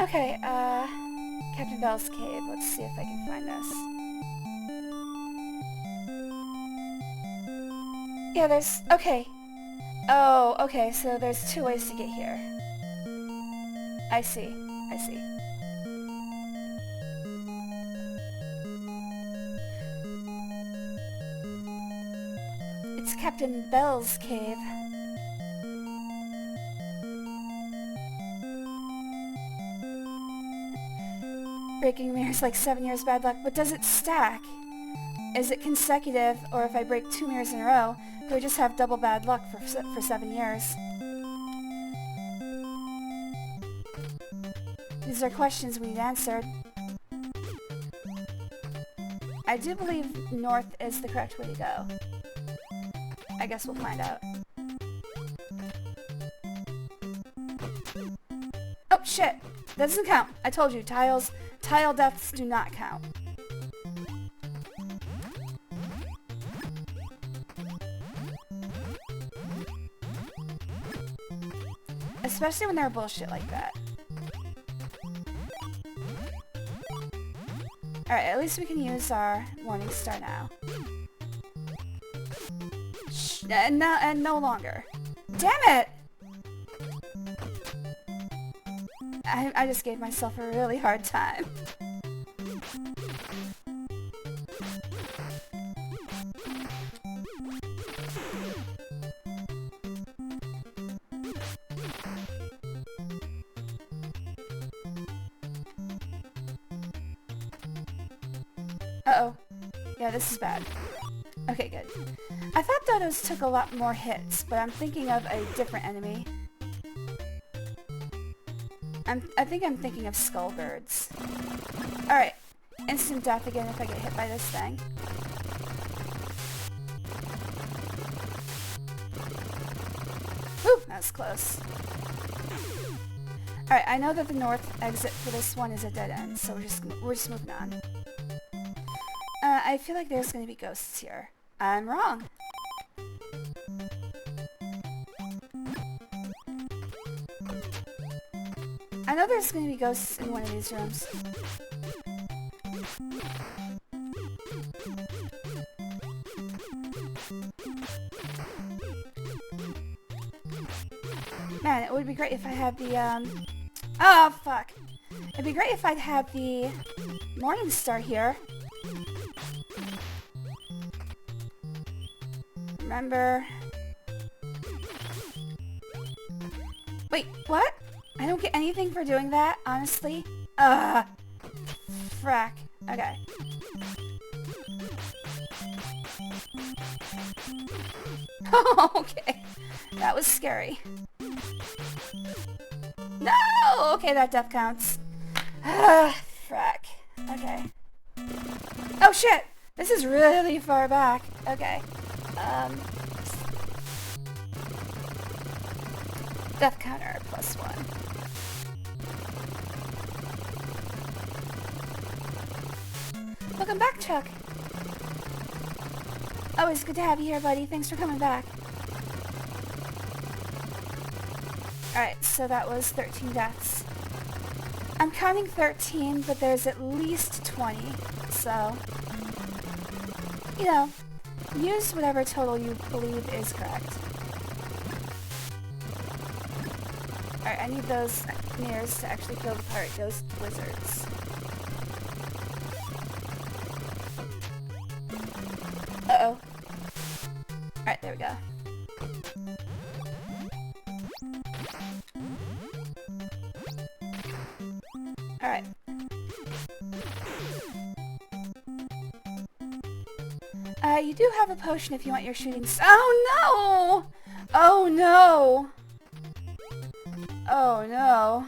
Okay, Captain Bell's Cave. Let's see if I can find this. Yeah, there's... Okay. Oh, okay, so there's two ways to get here. I see. I see. It's Captain Bell's Cave. Breaking mirrors like 7 years bad luck, but does it stack? Is it consecutive, or if I break 2 mirrors in a row, do I just have double bad luck for 7 years? These are questions we need answered. I do believe north is the correct way to go. I guess we'll find out. Oh, shit! That doesn't count. I told you, tile deaths do not count. Especially when they're bullshit like that. Alright, at least we can use our Morning Star now. And no longer. Damn it! I just gave myself a really hard time. Uh-oh. Yeah, this is bad. Okay, good. I thought dodos took a lot more hits, but I'm thinking of a different enemy. I think I'm thinking of skullbirds. Alright. Instant death again if I get hit by this thing. Whew, that was close. Alright, I know that the north exit for this one is a dead end, so we're just moving on. I feel like there's gonna be ghosts here. I'm wrong. I know there's gonna be ghosts in one of these rooms. Man, it would be great if I had the, oh, fuck. It'd be great if I'd had the Morning Star here. Remember... Wait, what? I don't get anything for doing that, honestly. Frack. Okay. Okay. That was scary. No! Okay, that death counts. Frack. Okay. Oh shit! This is really far back. Okay. Death counter +1. Welcome back, Chuck. Always good to have you here, buddy. Thanks for coming back. Alright, so that was 13 deaths. I'm counting 13, but there's at least 20, so... You know, use whatever total you believe is correct. Alright, I need those mirrors to actually kill the pirate ghost wizards. Uh-oh. Alright, there we go. Alright. You do have a potion if you want your shooting oh no! Oh no! Oh no.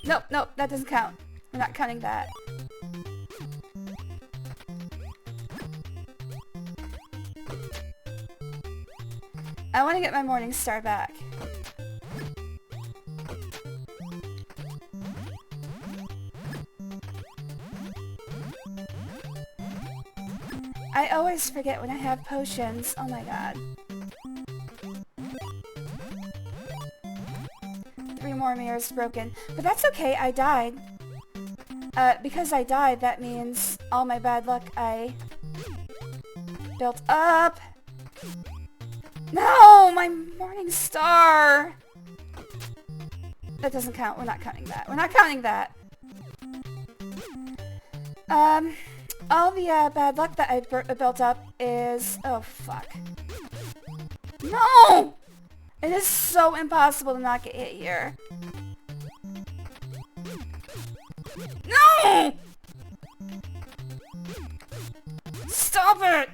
Nope, nope, that doesn't count. We're not counting that. I want to get my Morning Star back. I always forget when I have potions. Oh my god. 3 more mirrors broken. But that's okay, I died. Because I died, that means all my bad luck I built up. No! My Morning Star! That doesn't count. We're not counting that. We're not counting that. All the bad luck that I built up is... Oh, fuck. No! It is so impossible to not get hit here. No! Stop it!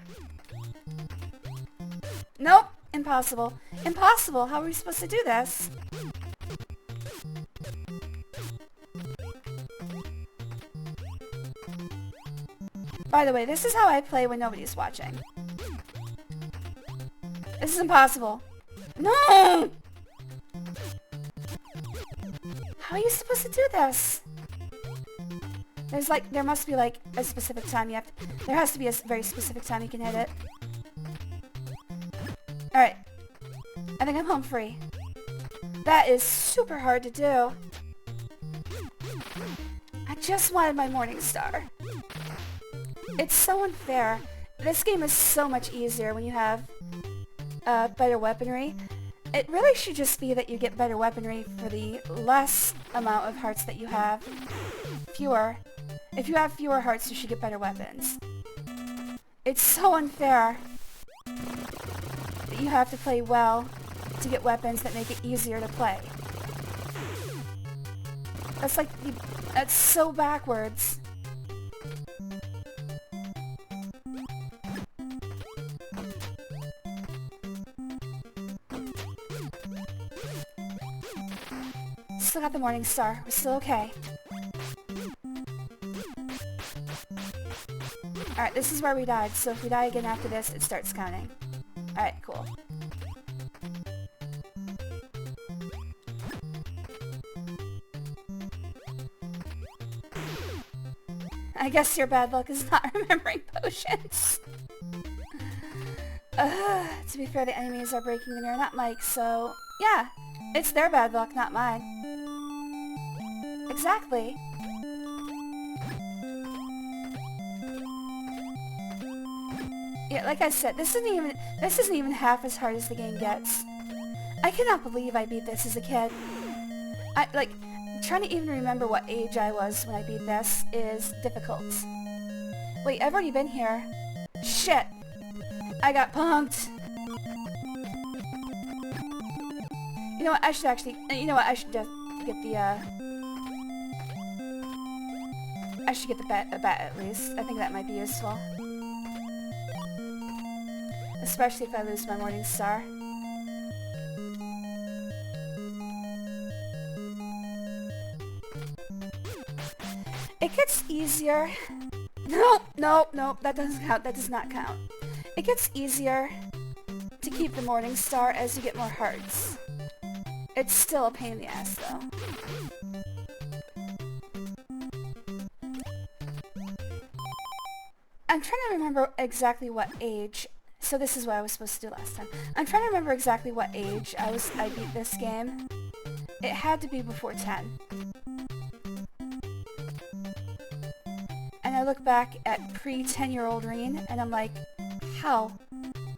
Nope. Impossible. Impossible? How are we supposed to do this? By the way, this is how I play when nobody's watching. This is impossible. No! How are you supposed to do this? There must be like a specific time you have to, there has to be a very specific time you can hit it. Alright. I think I'm home free. That is super hard to do. I just wanted my Morning Star. It's so unfair. This game is so much easier when you have better weaponry. It really should just be that you get better weaponry for the less amount of hearts that you have. Fewer. If you have fewer hearts, you should get better weapons. It's so unfair that you have to play well to get weapons that make it easier to play. That's like, that's so backwards. Still got the Morning Star. We're still okay. Alright, this is where we died, so if we die again after this, it starts counting. Alright, cool. I guess your bad luck is not remembering potions. To be fair, the enemies are breaking the mirror, not Mike, so yeah, it's their bad luck, not mine. Exactly. Yeah, like I said, this isn't even half as hard as the game gets. I cannot believe I beat this as a kid. Trying to even remember what age I was when I beat this is difficult. Wait, I've already been here. Shit! I got punked! You know what, I should actually... You know what, I should just get the, I should get the bat at least. I think that might be useful. Especially if I lose my Morning Star. It gets easier. No, that doesn't count. That does not count. It gets easier to keep the Morning Star as you get more hearts. It's still a pain in the ass, though. I'm trying to remember exactly what age. So this is what I was supposed to do last time. I'm trying to remember exactly what age I beat this game. It had to be before 10. And I look back at pre-10-year-old Reen, and I'm like, how?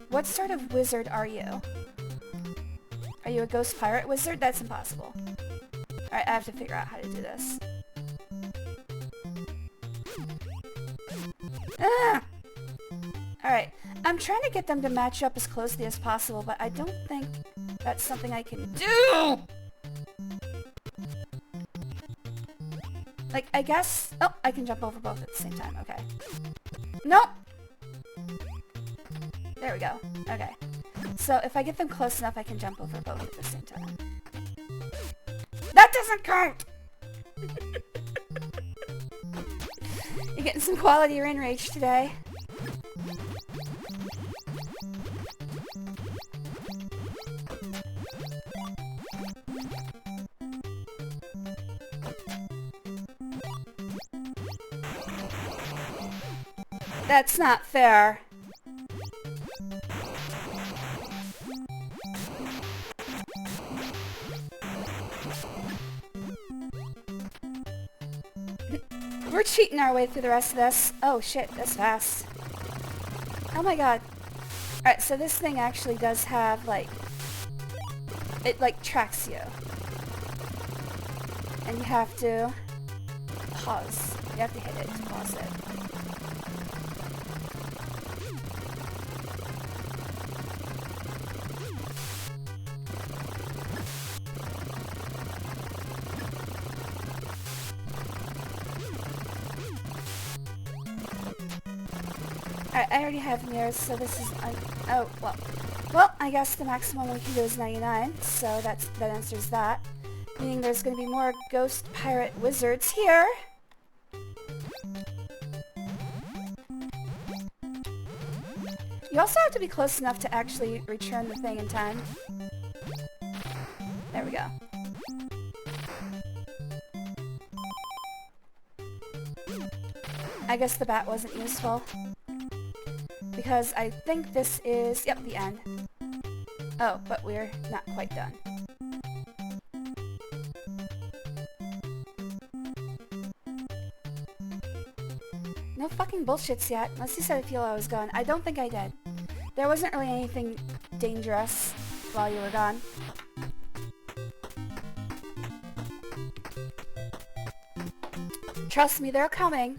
What sort of wizard are you? Are you a ghost pirate wizard? That's impossible. Alright, I have to figure out how to do this. Ah! Alright, I'm trying to get them to match up as closely as possible, but I don't think that's something I can do! Like, I guess... Oh, I can jump over both at the same time. Okay. Nope! There we go. Okay. So, if I get them close enough, I can jump over both at the same time. That doesn't count! You're getting some quality Rin Rage today. That's not fair. We're cheating our way through the rest of this. Oh shit, that's fast. Oh my god. Alright, so this thing actually does have, like... It, like, tracks you. And you have to... pause. You have to hit it to pause it. I already have mirrors, so this is... oh, well. Well, I guess the maximum we can do is 99, so that answers that. Meaning there's going to be more ghost pirate wizards here. You also have to be close enough to actually return the thing in time. There we go. I guess the bat wasn't useful. Because I think this is... Yep, the end. Oh, but we're not quite done. No fucking bullshits yet. Unless you said I feel I was gone. I don't think I did. There wasn't really anything dangerous while you were gone. Trust me, they're coming.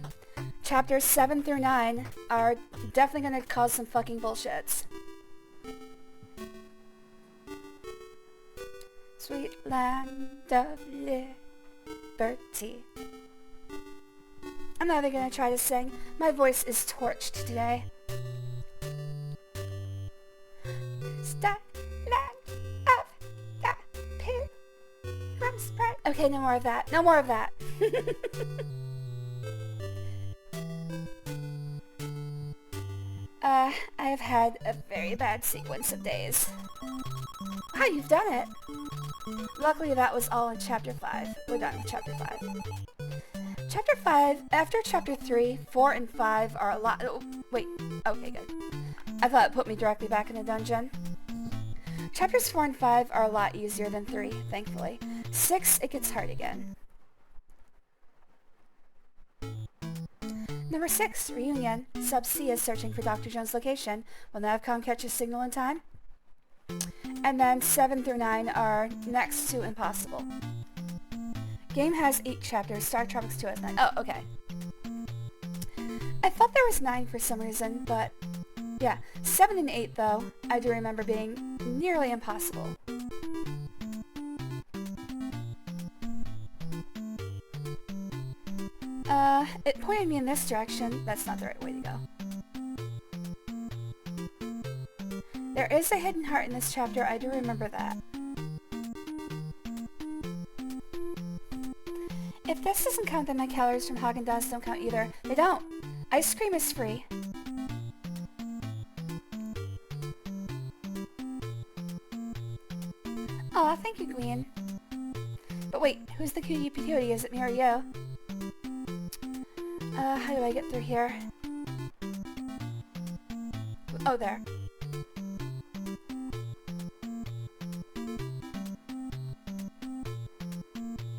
Chapters 7 through 9 are definitely gonna cause some fucking bullshits. Sweet land of liberty. I'm not even gonna try to sing. My voice is torched today. Start land of the pilgrim's pride. Okay, no more of that. No more of that. I have had a very bad sequence of days. Wow, you've done it! Luckily that was all in Chapter 5. We're done with Chapter 5. Chapter 5, after Chapter 3, 4, and 5 are a lot... Oh, wait. Okay, good. I thought it put me directly back in the dungeon. Chapters 4 and 5 are a lot easier than 3, thankfully. 6, it gets hard again. Number 6, Reunion. Sub-C is searching for Dr. Jones' location. Will Navcom catch his signal in time? And then 7 through 9 are next to impossible. Game has 8 chapters. StarTropics 2 has 9. Oh, okay. I thought there was 9 for some reason, but yeah. 7 and 8, though, I do remember being nearly impossible. It pointed me in this direction. That's not the right way to go. There is a hidden heart in this chapter. I do remember that. If this doesn't count, then my calories from Haagen-Dazs don't count either. They don't. Ice cream is free. Aw, thank you, Queen. But wait, who's the cutie patootie? Is it me or you? How do I get through here? Oh, there.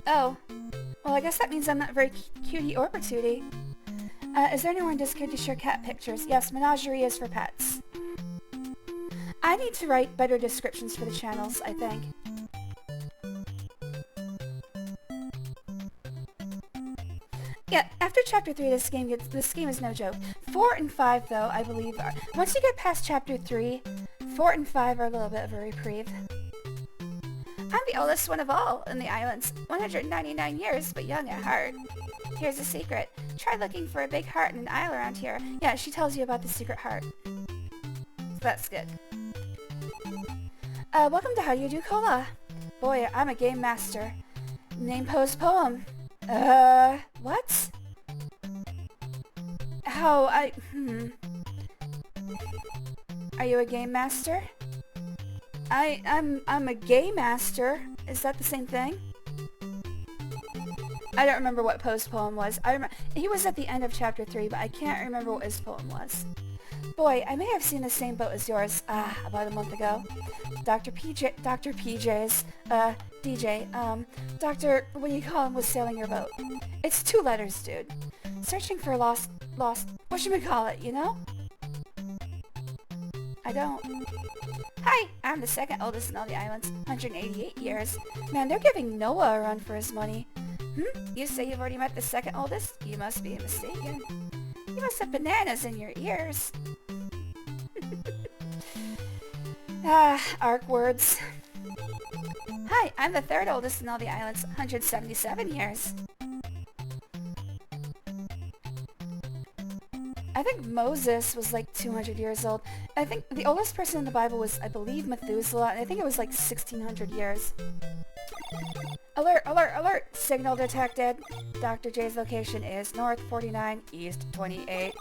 Oh. Well, I guess that means I'm not very cutie or patootie. Is there anyone in Discord to share cat pictures? Yes, menagerie is for pets. I need to write better descriptions for the channels, I think. Yeah, after Chapter 3, this game is no joke. 4 and 5, though, I believe are... Once you get past Chapter 3, 4 and 5 are a little bit of a reprieve. I'm the oldest one of all in the islands. 199 years, but young at heart. Here's a secret. Try looking for a big heart in an isle around here. Yeah, she tells you about the secret heart. So that's good. Welcome to How Do You Do Cola. Boy, I'm a game master. Name, pose, poem. What? Are you a game master? I'm a gay master. Is that the same thing? I don't remember what Poe's poem was. He was at the end of Chapter 3, but I can't remember what his poem was. Boy, I may have seen the same boat as yours, about a month ago. Dr. PJ's, Dr. what do you call him, was sailing your boat. It's 2 letters, dude. Searching for lost, whatchamacallit, you know? I don't. Hi, I'm the second oldest in all the islands, 188 years. Man, they're giving Noah a run for his money. You say you've already met the second oldest? You must be mistaken. You must have bananas in your ears. Arc words. Hi, I'm the third oldest in all the islands, 177 years. I think Moses was like 200 years old. I think the oldest person in the Bible was, I believe, Methuselah, and I think it was like 1600 years. Alert, alert, alert! Signal detected. Dr. J's location is north 49, east 28.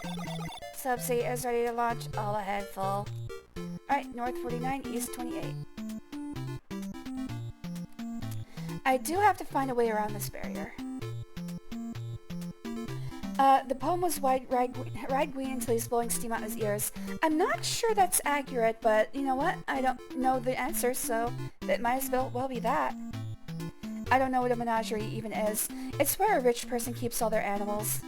Subsea is ready to launch, all ahead full. Alright, north 49, east 28. I do have to find a way around this barrier. The poem was ride Gwyn until he's blowing steam out his ears. I'm not sure that's accurate, but you know what? I don't know the answer, so it might as well be that. I don't know what a menagerie even is. It's where a rich person keeps all their animals.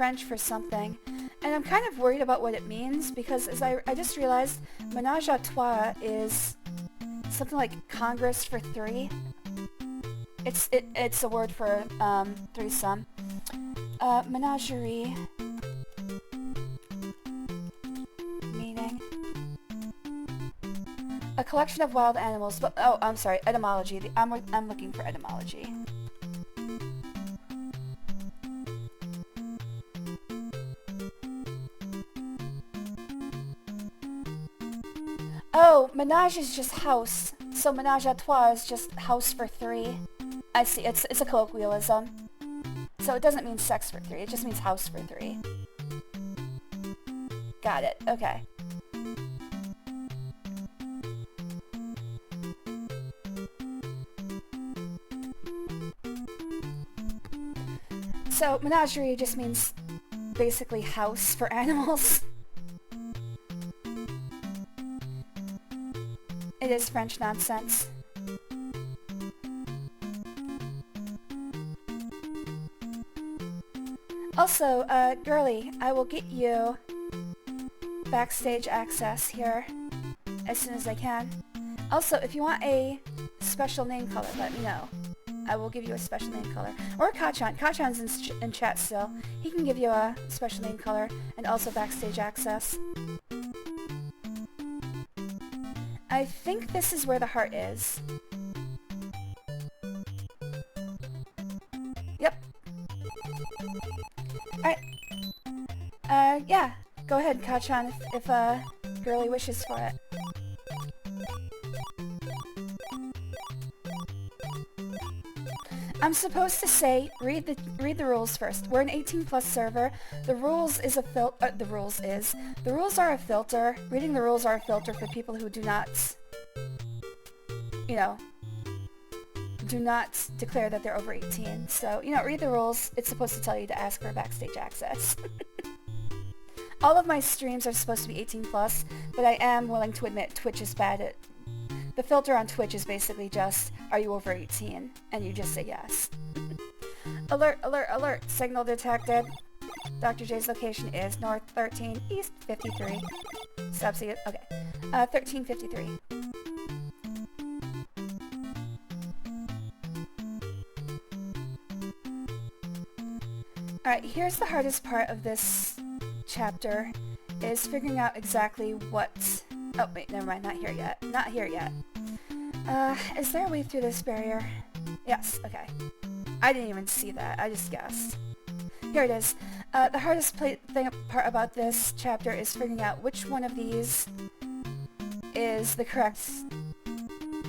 French for something, and I'm kind of worried about what it means, because as I just realized ménage à trois is something like Congress for three. It's a word for threesome. Menagerie, meaning a collection of wild animals. But oh, I'm sorry, etymology. I'm looking for etymology. Oh, ménage is just house. So ménage à trois is just house for three. I see, it's a colloquialism. So it doesn't mean sex for three, it just means house for three. Got it, okay. So menagerie just means basically house for animals. It is French nonsense. Also, girly, I will get you backstage access here as soon as I can. Also, if you want a special name color, let me know. I will give you a special name color. Or Kachan. Kachan's in chat still. He can give you a special name color and also backstage access. I think this is where the heart is. Yep. Alright. Yeah. Go ahead, Kachan, if girly wishes for it. I'm supposed to say, read the rules first. We're an 18+ server. The rules are a filter. Reading the rules are a filter for people who do not, you know, do not declare that they're over 18. So, you know, read the rules. It's supposed to tell you to ask for backstage access. All of my streams are supposed to be 18+, but I am willing to admit Twitch is bad at... The filter on Twitch is basically just, are you over 18? And you just say yes. Alert, alert, alert. Signal detected. Dr. J's location is north 13, east 53. Stop seeing it. Okay. 1353. Alright, here's the hardest part of this chapter, is figuring out exactly what... Oh, wait, never mind, not here yet. Not here yet. Is there a way through this barrier? Yes, okay. I didn't even see that, I just guessed. Here it is. The hardest part about this chapter is figuring out which one of these is the correct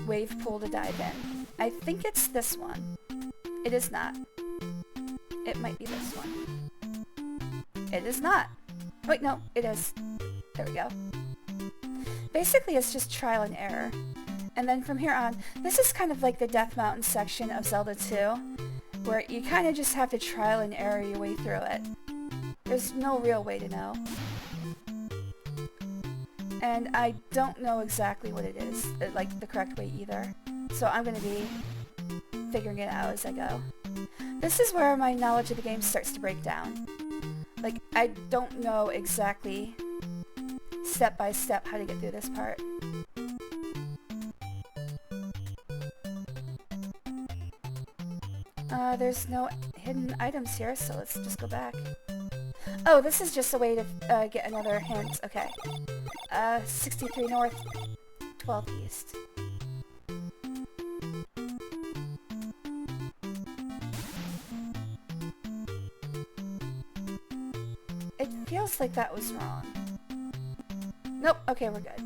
wave pool to dive in. I think it's this one. It is not. It might be this one. It is not. Wait, no, it is. There we go. Basically, it's just trial and error. And then from here on, this is kind of like the Death Mountain section of Zelda 2, where you kind of just have to trial and error your way through it. There's no real way to know. And I don't know exactly what it is, like the correct way either. So I'm going to be figuring it out as I go. This is where my knowledge of the game starts to break down. Like, I don't know exactly step by step how to get through this part. There's no hidden items here, so let's just go back. Oh, this is just a way to get another hint. Okay. 63 north, 12 east. It feels like that was wrong. Nope, okay, we're good.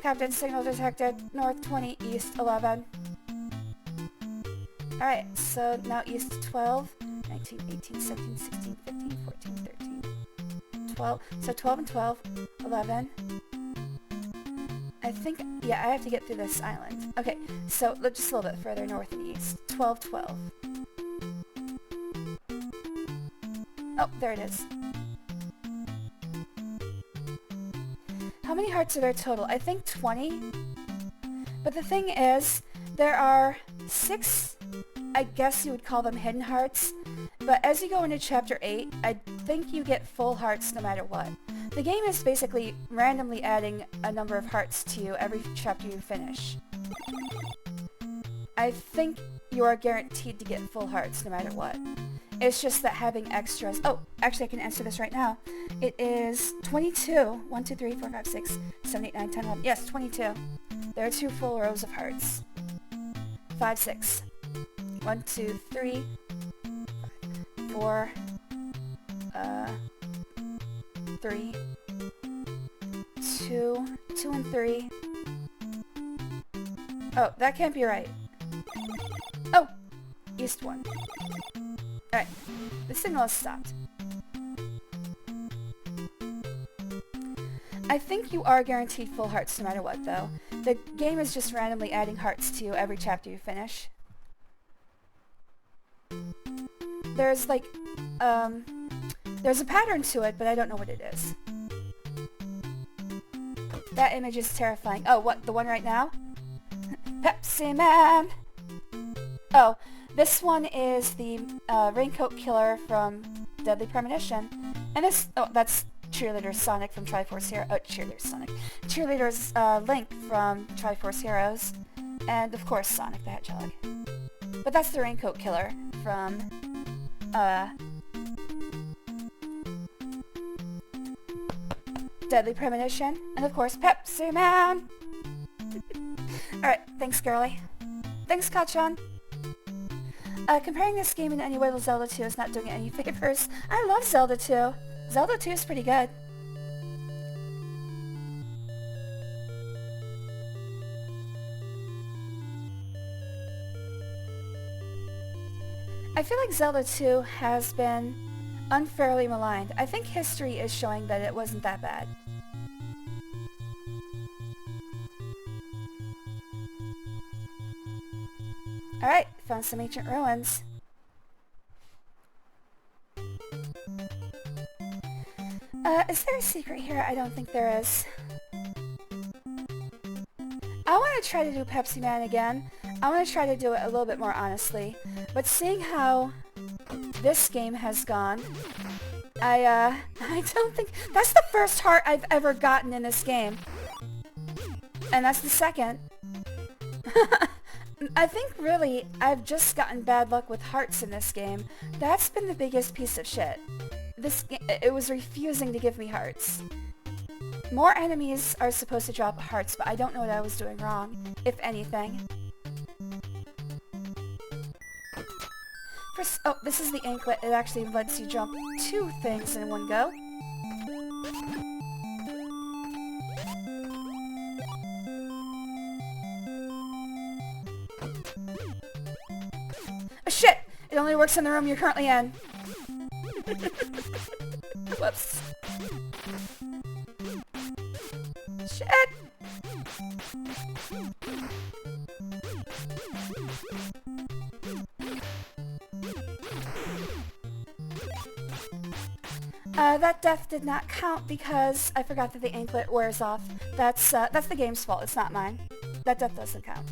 Captain, signal detected, north 20, east 11. Alright, so now east 12, 19, 18, 17, 16, 15, 14, 13, 12. So 12 and 12, 11. I think, yeah, I have to get through this island. Okay, so look just a little bit further north and east. 12, 12. Oh, there it is. How many hearts are there total? I think 20. But the thing is, there are 6 I guess you would call them hidden hearts, but as you go into Chapter 8, I think you get full hearts no matter what. The game is basically randomly adding a number of hearts to you every chapter you finish. I think you are guaranteed to get full hearts no matter what. It's just that having extras... Oh, actually I can answer this right now. It is 22. 1, 2, 3, 4, 5, 6, 7, 8, 9, 10, 11. Yes, 22. There are 2 full rows of hearts. 5, 6. 1, 2, 3, 4, 3, 2, 2 and 3. Oh, that can't be right. Oh! East 1. Alright, the signal has stopped. I think you are guaranteed full hearts no matter what, though. The game is just randomly adding hearts to you every chapter you finish. There's like, there's a pattern to it, but I don't know what it is. That image is terrifying. Oh, what, the one right now? Pepsi Man! Oh, this one is the Raincoat Killer from Deadly Premonition. And this, oh, that's Cheerleader Sonic from Triforce Heroes. Oh, Cheerleader Sonic. Cheerleader's Link from Triforce Heroes. And, of course, Sonic the Hedgehog. But that's the Raincoat Killer from, Deadly Premonition. And, of course, Pepsi Man! Alright, thanks, girly. Thanks, Kachan. Comparing this game in any way to Zelda 2 is not doing it any favors. I love Zelda 2. Zelda 2 is pretty good. I feel like Zelda 2 has been unfairly maligned. I think history is showing that it wasn't that bad. Alright, found some ancient ruins. Is there a secret here? I don't think there is. I want to try to do Pepsi Man again. I want to try to do it a little bit more honestly. But seeing how this game has gone, I don't think... That's the first heart I've ever gotten in this game. And that's the second. I think really I've just gotten bad luck with hearts in this game. That's been the biggest piece of shit. It was refusing to give me hearts. More enemies are supposed to drop hearts, but I don't know what I was doing wrong, if anything. Oh, this is the anklet. It actually lets you jump 2 things in one go. Oh shit! It only works in the room you're currently in. Whoops. Shit! That death did not count because I forgot that the anklet wears off. That's the game's fault, it's not mine. That death doesn't count.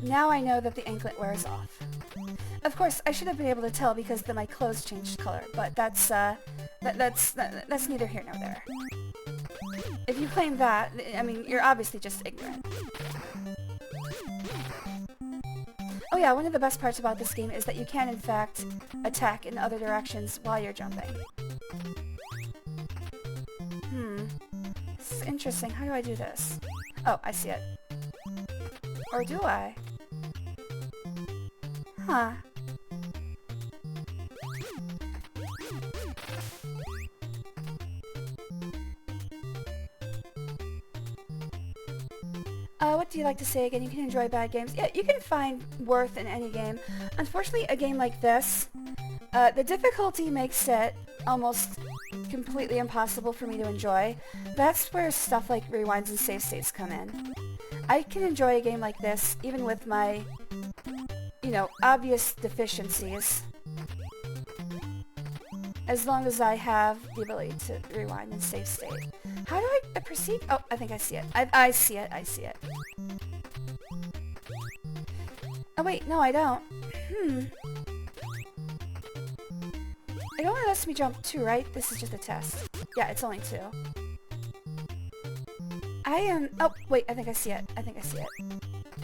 Now I know that the anklet wears off. Of course, I should have been able to tell because then my clothes changed color, but that's neither here nor there. If you claim that, I mean, you're obviously just ignorant. Oh yeah, one of the best parts about this game is that you can, in fact, attack in other directions while you're jumping. This is interesting. How do I do this? Oh, I see it. Or do I? Huh. What do you like to say again? You can enjoy bad games. Yeah, you can find worth in any game. Unfortunately, a game like this, the difficulty makes it almost completely impossible for me to enjoy. That's where stuff like rewinds and save states come in. I can enjoy a game like this, even with my, you know, obvious deficiencies. as long as I have the ability to rewind and save state. How do I proceed? Oh, I think I see it. I see it. I see it. Oh wait, no I don't. It only lets me jump 2, right? This is just a test. Yeah, it's only 2. I am... Oh, wait, I think I see it. I think I see it.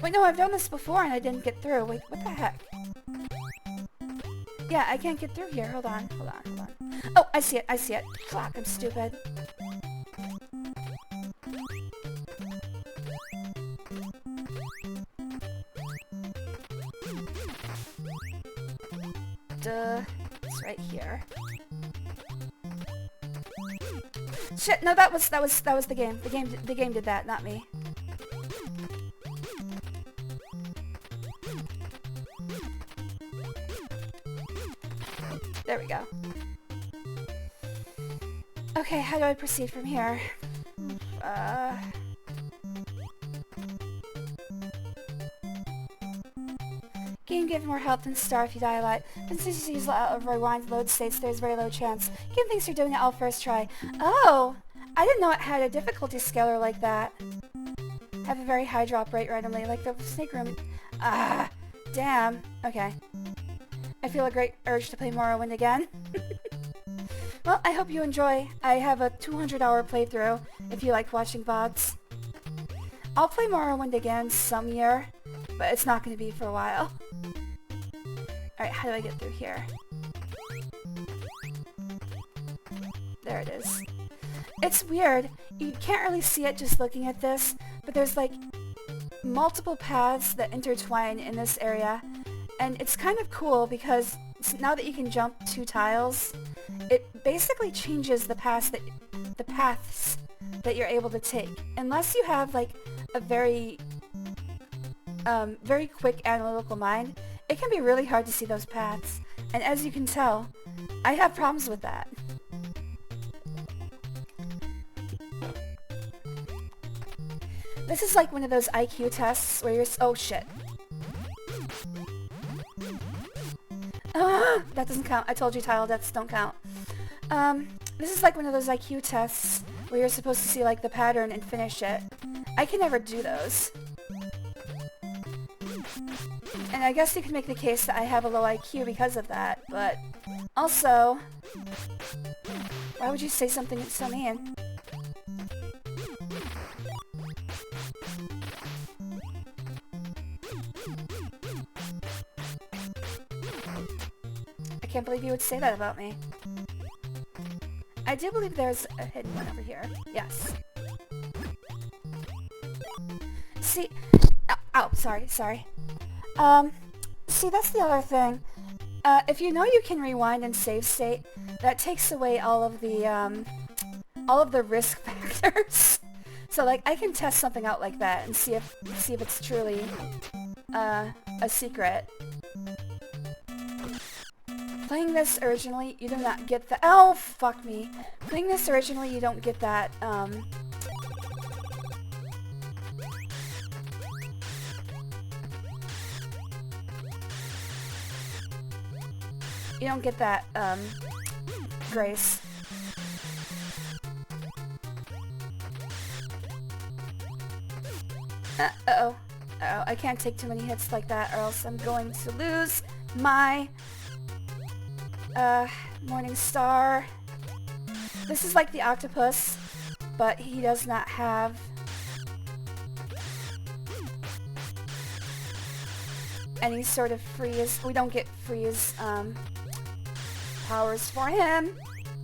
Wait, no, I've done this before and I didn't get through. Wait, what the heck? Yeah, I can't get through here. Hold on, hold on, hold on. Oh, I see it, I see it. Fuck, I'm stupid. Duh. It's right here. Shit, no, that was the game. The game did that, not me. There we go. Okay, how do I proceed from here? Game give more health than star if you die a lot. But since you use a lot of rewind load states, there's very low chance. Game thinks you're doing it all first try. Oh! I didn't know it had a difficulty scaler like that. Have a very high drop rate randomly, like the snake room. Ah! Damn. Okay. I feel a great urge to play Morrowind again. Well, I hope you enjoy. I have a 200-hour playthrough, if you like watching VODs. I'll play Morrowind again some year, but it's not going to be for a while. Alright, how do I get through here? There it is. It's weird. You can't really see it just looking at this, but there's like multiple paths that intertwine in this area. And it's kind of cool because now that you can jump 2 tiles, it basically changes the paths that you're able to take. Unless you have like a very quick analytical mind, it can be really hard to see those paths. And as you can tell, I have problems with that. This is like one of those IQ tests where you're oh shit. That doesn't count. I told you tile deaths don't count. This is like one of those IQ tests where you're supposed to see like the pattern and finish it. I can never do those. And I guess you could make the case that I have a low IQ because of that, but also, why would you say something so mean? I can't believe you would say that about me. I do believe there's a hidden one over here. Yes. See... Ow, sorry. See, that's the other thing. If you know you can rewind and save state, that takes away all of the risk factors. So, like, I can test something out like that and see if it's truly a secret. Playing this originally, you do not get that. Oh, fuck me. Playing this originally, you don't get that, you don't get that, grace. Uh-oh. Uh-oh, I can't take too many hits like that or else I'm going to lose my, Morning Star. This is like the octopus, but he does not have any sort of freeze. We don't get freeze, powers for him.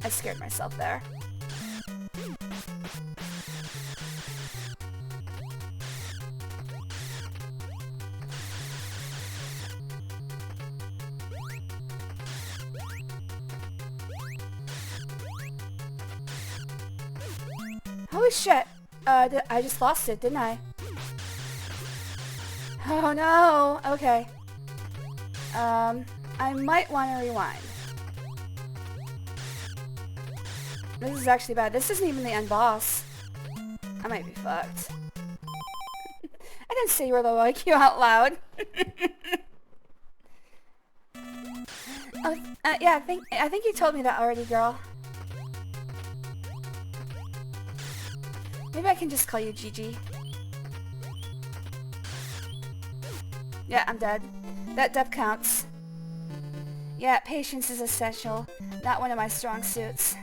I scared myself there. Holy shit! I just lost it, didn't I? Oh no! Okay. I might want to rewind. This is actually bad. This isn't even the end boss. I might be fucked. I didn't say you were low IQ out loud. Oh, Yeah, I think you told me that already, girl. Maybe I can just call you Gigi. Yeah, I'm dead. That death counts. Yeah, patience is essential. Not one of my strong suits.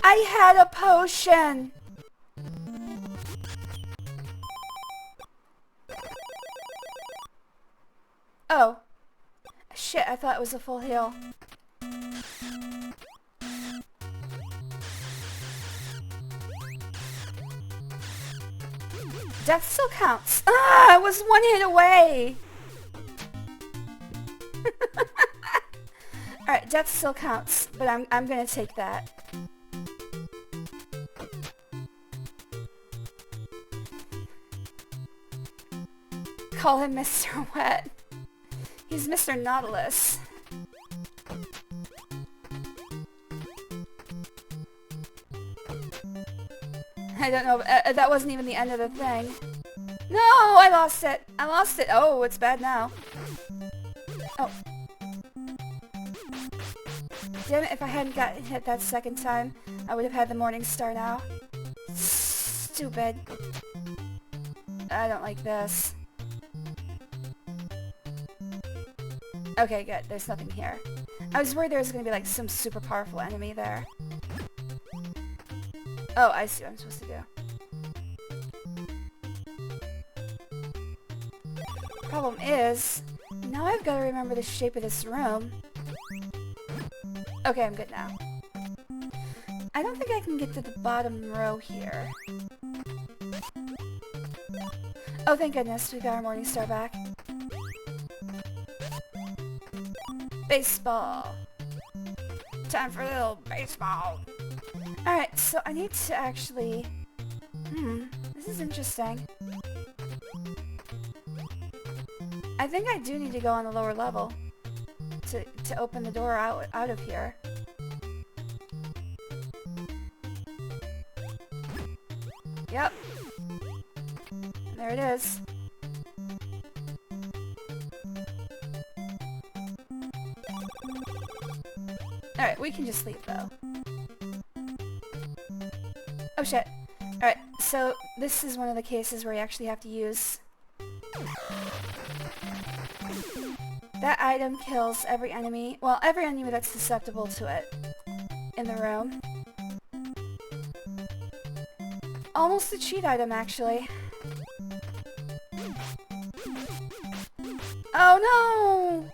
I had a potion! Oh. Shit, I thought it was a full heal. Death still counts. Ah, I was one hit away! Alright, death still counts, but I'm gonna take that. Call him Mr. Wet. He's Mr. Nautilus. I don't know, that wasn't even the end of the thing. No, I lost it. I lost it. Oh, it's bad now. Oh. Damn it, if I hadn't gotten hit that second time, I would have had the Morning Star now. Stupid. I don't like this. Okay, good. There's nothing here. I was worried there was going to be like some super powerful enemy there. Oh, I see what I'm supposed to do. Problem is, now I've got to remember the shape of this room. Okay, I'm good now. I don't think I can get to the bottom row here. Oh, thank goodness, we got our Morning Star back. Baseball. Time for a little baseball. Alright, so I need to actually... this is interesting. I think I do need to go on the lower level to open the door out of here. Yep. And there it is. Alright, we can just leave though. Oh shit. Alright, so this is one of the cases where you actually have to use... That item kills every enemy, well, every enemy that's susceptible to it in the room. Almost a cheat item, actually. Oh no!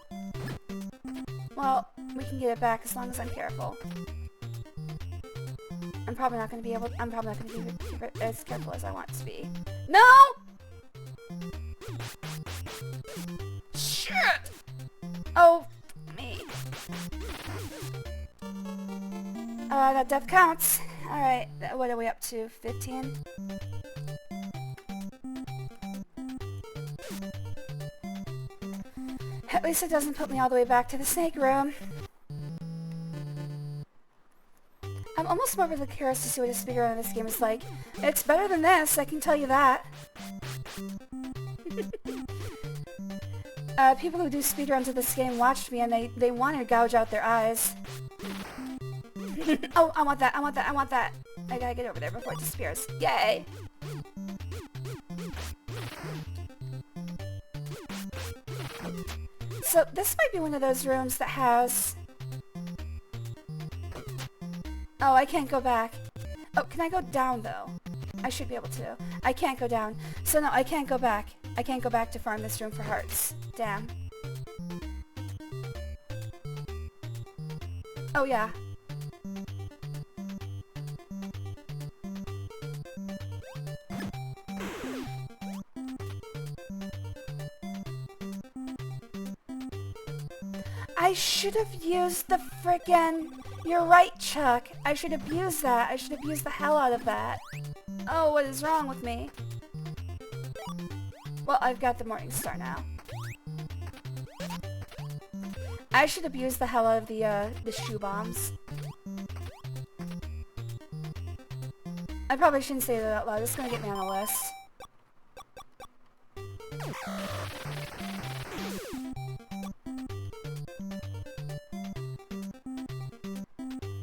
Well, we can get it back as long as I'm careful. I'm probably not going to be as careful as I want to be. No! Shit! Oh, me. That death counts. Alright, what are we up to? 15? At least it doesn't put me all the way back to the snake room. I'm almost more really curious to see what a speedrun of this game is like. It's better than this, I can tell you that. People who do speedruns of this game watched me and they want to gouge out their eyes. Oh, I want that, I want that, I want that. I gotta get over there before it disappears. Yay! So, this might be one of those rooms that has... Oh, I can't go back. Oh, can I go down, though? I should be able to. I can't go down. So, no, I can't go back. I can't go back to farm this room for hearts. Damn. Oh, yeah. I should have used the frickin'... You're right, Chuck. I should have used that. I should have used the hell out of that. Oh, what is wrong with me? Well, I've got the Morning Star now. I should have used the hell out of the shoe bombs. I probably shouldn't say that out loud. It's gonna get me on a list.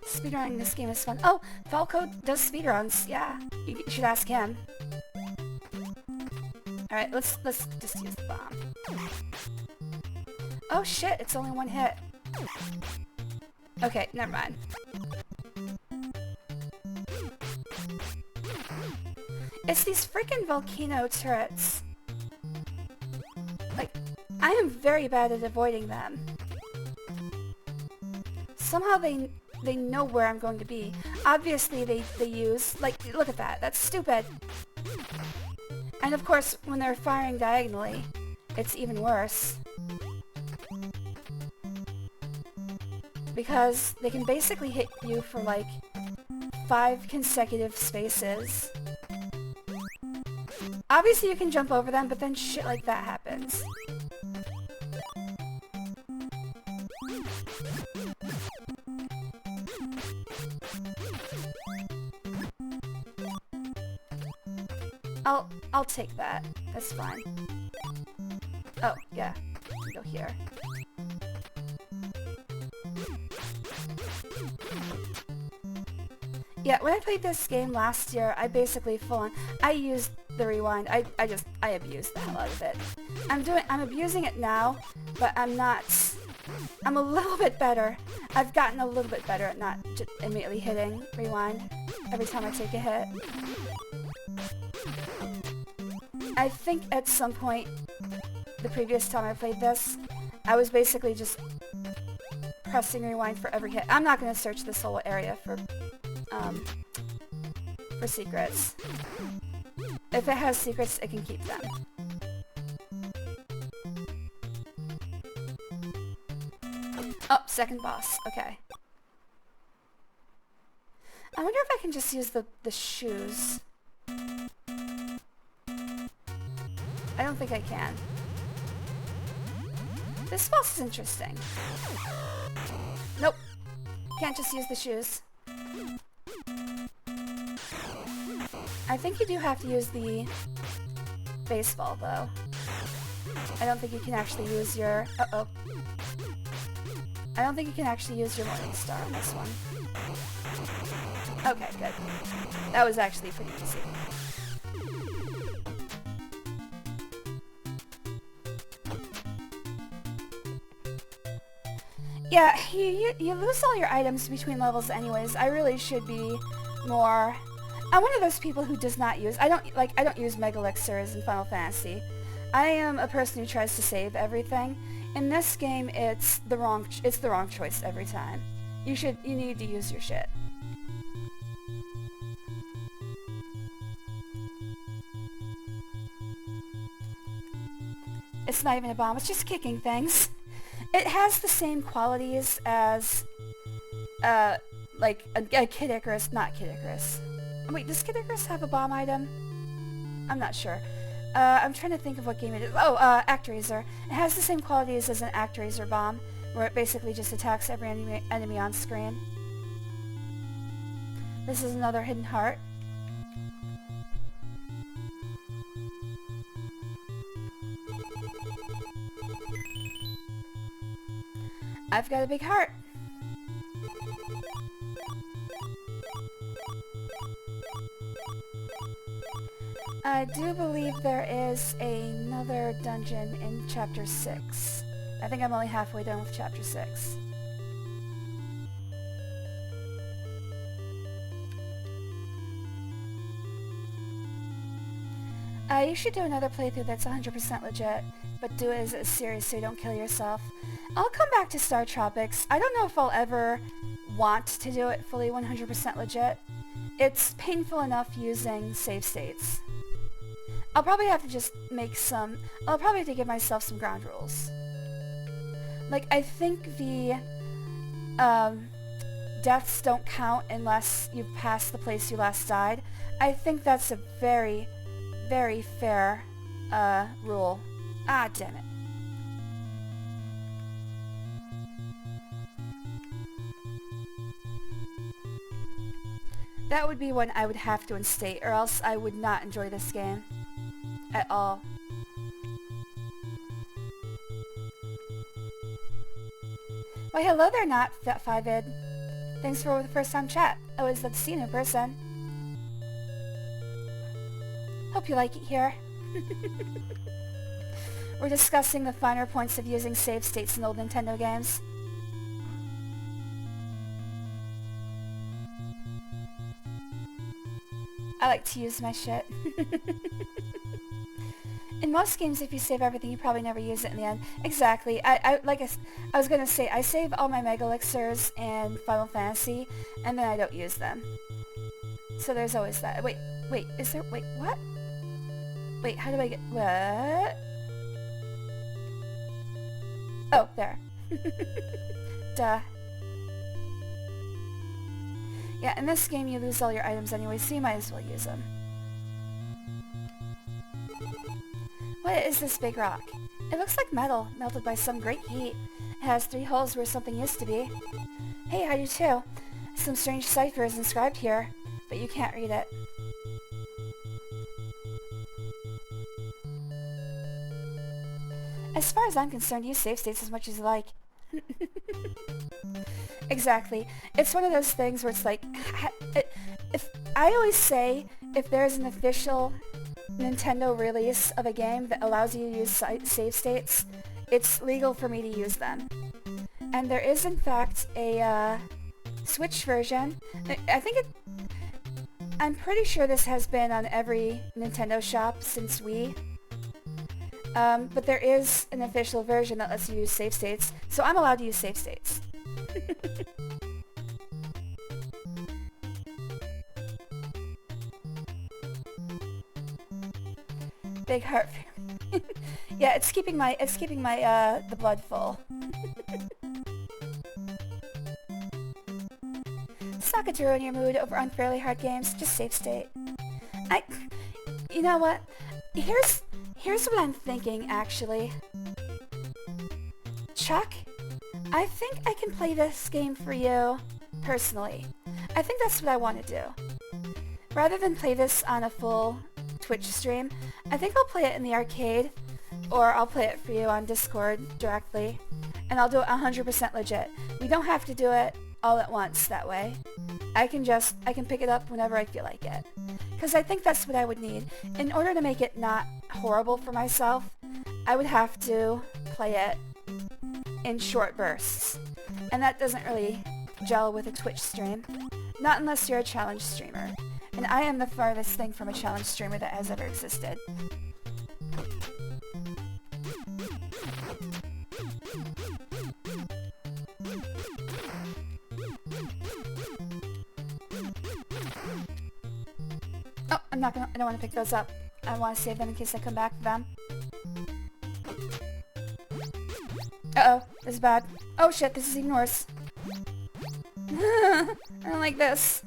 Speedrunning this game is fun. Oh, Falco does speedruns. Yeah, you should ask him. Alright, let's just use the bomb. Oh shit, it's only one hit. Okay, never mind. It's these freaking volcano turrets. Like, I am very bad at avoiding them. Somehow they know where I'm going to be. Obviously they use, like, look at that. That's stupid. And of course, when they're firing diagonally, it's even worse. Because they can basically hit you for like 5 consecutive spaces. Obviously you can jump over them, but then shit like that happens. I'll take that. That's fine. Oh, yeah. Go here. Yeah, when I played this game last year, I basically I used the rewind. I abused the hell out of it. I'm abusing it now, but I'm a little bit better. I've gotten a little bit better at not just immediately hitting rewind every time I take a hit. I think at some point, the previous time I played this, I was basically just pressing rewind for every hit. I'm not going to search this whole area for secrets. If it has secrets, it can keep them. Oh, second boss. Okay. I wonder if I can just use the shoes. I don't think I can. This boss is interesting. Nope. Can't just use the shoes. I think you do have to use the baseball, though. I don't think you can actually use your... Uh-oh. I don't think you can actually use your Morning Star on this one. Okay, good. That was actually pretty easy. Yeah, you lose all your items between levels anyways. I really should be more... I'm one of those people who does not use... I don't use Mega Elixirs in Final Fantasy. I am a person who tries to save everything. In this game, it's the wrong choice every time. You need to use your shit. It's not even a bomb, it's just kicking things. It has the same qualities as, like, a Kid Icarus, not Kid Icarus. Wait, does Kid Icarus have a bomb item? I'm not sure. I'm trying to think of what game it is. Oh, ActRaiser. It has the same qualities as an ActRaiser bomb, where it basically just attacks every enemy on screen. This is another hidden heart. I've got a big heart. I do believe there is another dungeon in Chapter 6. I think I'm only halfway done with Chapter 6. You should do another playthrough that's 100% legit, but do it as a series so you don't kill yourself. I'll come back to StarTropics. I don't know if I'll ever want to do it fully 100% legit. It's painful enough using save states. I'll probably have to just I'll probably have to give myself some ground rules. Like, I think the deaths don't count unless you've passed the place you last died. I think that's a very, very fair rule. Ah, damn it. That would be one I would have to instate, or else I would not enjoy this game. At all. Why, hello there, not Fivid. Thanks for the first time chat. Always love to see you in person. Hope you like it here. We're discussing the finer points of using save states in old Nintendo games. I like to use my shit. In most games, if you save everything, you probably never use it in the end. Exactly. I was gonna say, I save all my Mega Elixirs in Final Fantasy, and then I don't use them. So there's always that. Wait, is there, wait, what? Wait, how do I get, what? Oh, there. Duh. Yeah, in this game you lose all your items anyway, so you might as well use them. What is this big rock? It looks like metal, melted by some great heat. It has 3 holes where something used to be. Hey, I do too. Some strange cipher is inscribed here, but you can't read it. As far as I'm concerned, use save states as much as you like. Exactly. It's one of those things where it's like, if I always say, if there's an official Nintendo release of a game that allows you to use save states, it's legal for me to use them. And there is in fact a Switch version. I'm pretty sure this has been on every Nintendo shop since Wii. But there is an official version that lets you use save states, so I'm allowed to use save states. Big heart. Yeah, it's keeping my the blood full. It's not good to ruin your mood over unfairly hard games. Just save state. You know what? Here's what I'm thinking, actually. Chuck, I think I can play this game for you, personally. I think that's what I want to do. Rather than play this on a full Twitch stream, I think I'll play it in the arcade, or I'll play it for you on Discord directly, and I'll do it 100% legit. We don't have to do it all at once that way. I can pick it up whenever I feel like it. Because I think that's what I would need. In order to make it not horrible for myself, I would have to play it in short bursts. And that doesn't really gel with a Twitch stream. Not unless you're a challenge streamer. And I am the farthest thing from a challenge streamer that has ever existed. Oh, I don't want to pick those up. I want to save them in case I come back to them. Uh-oh, this is bad. Oh shit, this is even worse. I don't like this.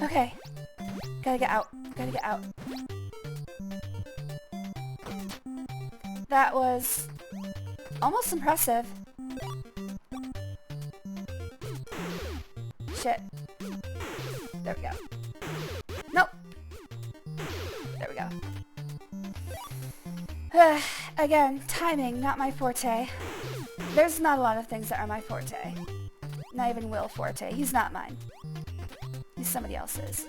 Okay. Gotta get out. Gotta get out. That was almost impressive. Shit. There we go. Nope. There we go. Again, timing, not my forte. There's not a lot of things that are my forte. Not even Will Forte. He's not mine. He's somebody else's.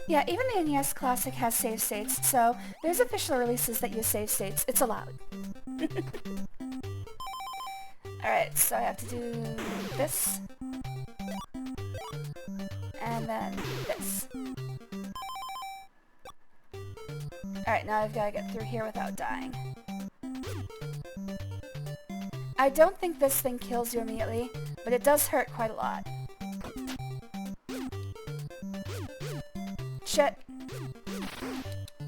Yeah, even the NES Classic has save states, so there's official releases that use save states. It's allowed. Alright, so I have to do this. And then this. Alright, now I've got to get through here without dying. I don't think this thing kills you immediately, but it does hurt quite a lot. Shit.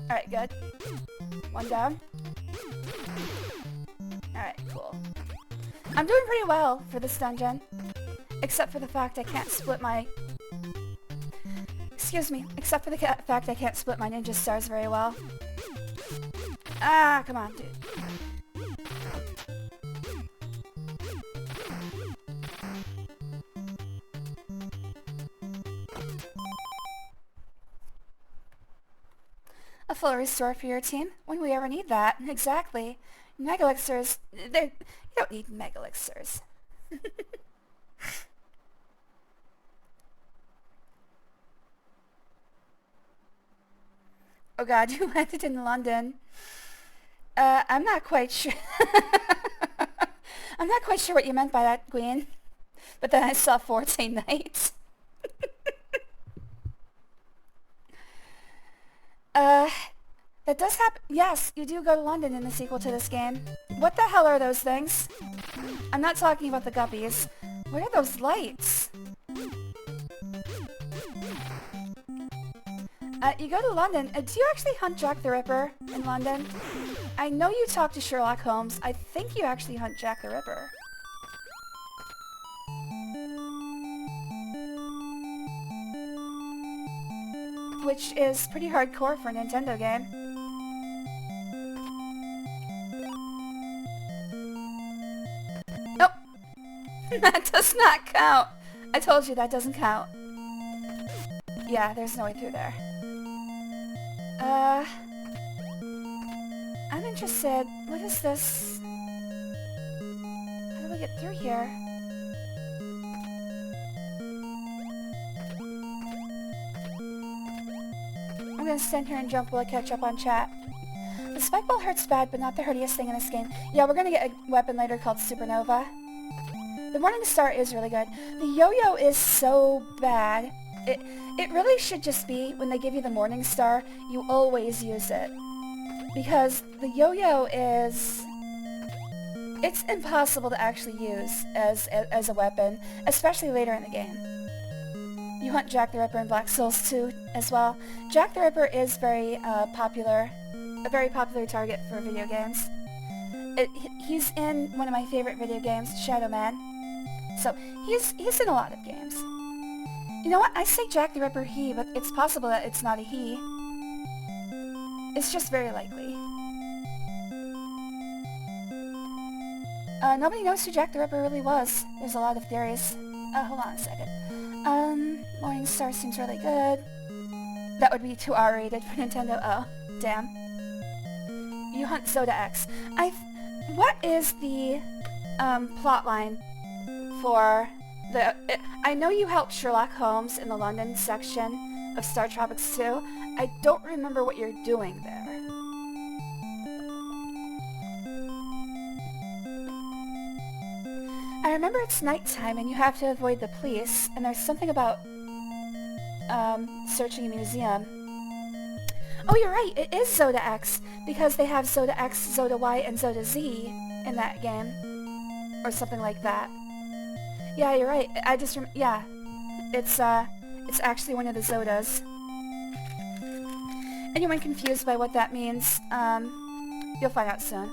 Alright, good. One down. Alright, cool. I'm doing pretty well for this dungeon. Except for the fact I can't split my Excuse me, except for the fact I can't split my ninja stars very well. Ah, come on, dude. A full restore for your team? When we ever need that. Exactly. Mega elixirs, you don't need mega elixirs. Oh god, you landed in London. I'm not quite sure. I'm not quite sure what you meant by that, Queen. But then I saw Forte Knight. That does happen. Yes, you do go to London in the sequel to this game. What the hell are those things? I'm not talking about the guppies. What are those lights? You go to London. Do you actually hunt Jack the Ripper in London? I know you talk to Sherlock Holmes. I think you actually hunt Jack the Ripper. Which is pretty hardcore for a Nintendo game. Nope. That does not count. I told you that doesn't count. Yeah, there's no way through there. I'm interested. What is this? How do we get through here? I'm gonna stand here and jump while I catch up on chat. The spike ball hurts bad, but not the hurtiest thing in this game. Yeah, we're gonna get a weapon later called Supernova. The Morning Star is really good. The yo-yo is so bad. It really should just be, when they give you the Morning Star, you always use it. Because the yo-yo is... It's impossible to actually use as a weapon, especially later in the game. You hunt Jack the Ripper in Black Souls 2 as well. Jack the Ripper is very popular, a very popular target for video games. He's in one of my favorite video games, Shadow Man. So, he's in a lot of games. You know what? I say Jack the Ripper he, but it's possible that it's not a he. It's just very likely. Nobody knows who Jack the Ripper really was. There's a lot of theories. Hold on a second. Morning Star seems really good. That would be too R-rated for Nintendo. Oh, damn. You hunt Soda X. What is the, plotline for the... I know you helped Sherlock Holmes in the London section of StarTropics 2. I don't remember what you're doing there. I remember it's nighttime and you have to avoid the police, and there's something about, searching a museum. Oh, you're right, it is Zoda X, because they have Zoda X, Zoda Y, and Zoda Z in that game. Or something like that. Yeah, you're right, yeah. It's actually one of the Zodas. Anyone confused by what that means, you'll find out soon.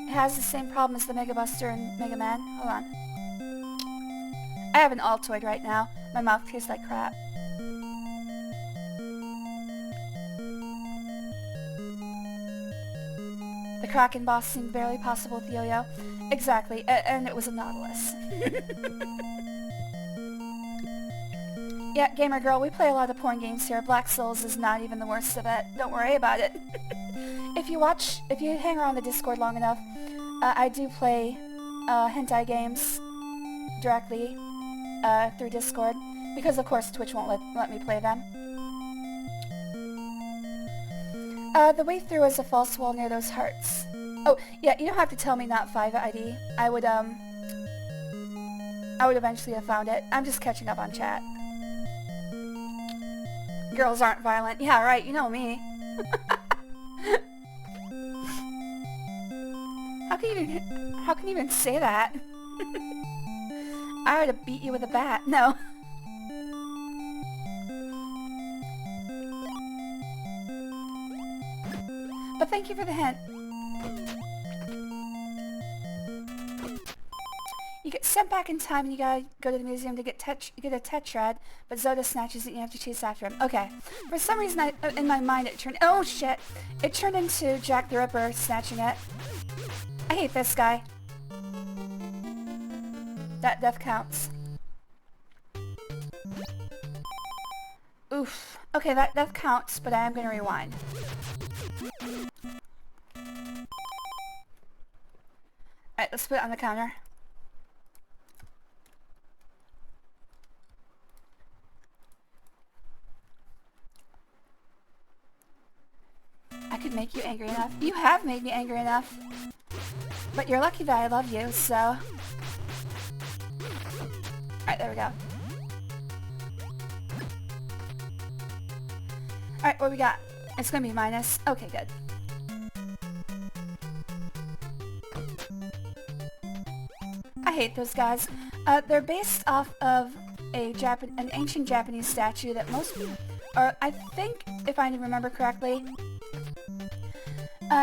It has the same problem as the Mega Buster and Mega Man. Hold on. I have an Altoid right now. My mouth tastes like crap. The Kraken boss seemed barely possible with Yo-Yo. Exactly, and it was a Nautilus. Yeah, gamer girl, we play a lot of porn games here. Black Souls is not even the worst of it. Don't worry about it. If you hang around the Discord long enough, I do play hentai games directly through Discord, because of course Twitch won't let me play them. The way through is a false wall near those hearts. Oh, yeah, you don't have to tell me not 5 ID. I would eventually have found it. I'm just catching up on chat. Girls aren't violent. Yeah, right, you know me. How can you even say that? I would have beat you with a bat. No. But thank you for the hint. You get sent back in time and you gotta go to the museum to get a tetrad, but Zoda snatches it and you have to chase after him. Okay. For some reason, in my mind it turned... Oh, shit! It turned into Jack the Ripper snatching it. I hate this guy. That death counts. Oof. Okay, that death counts, but I am gonna rewind. Alright, let's put it on the counter. I could make you angry enough. You have made me angry enough. But you're lucky that I love you, so... Alright, there we go. Alright, what we got? It's gonna be minus. Okay, good. I hate those guys. They're based off of an ancient Japanese statue that most people... Or, I think, if I remember correctly...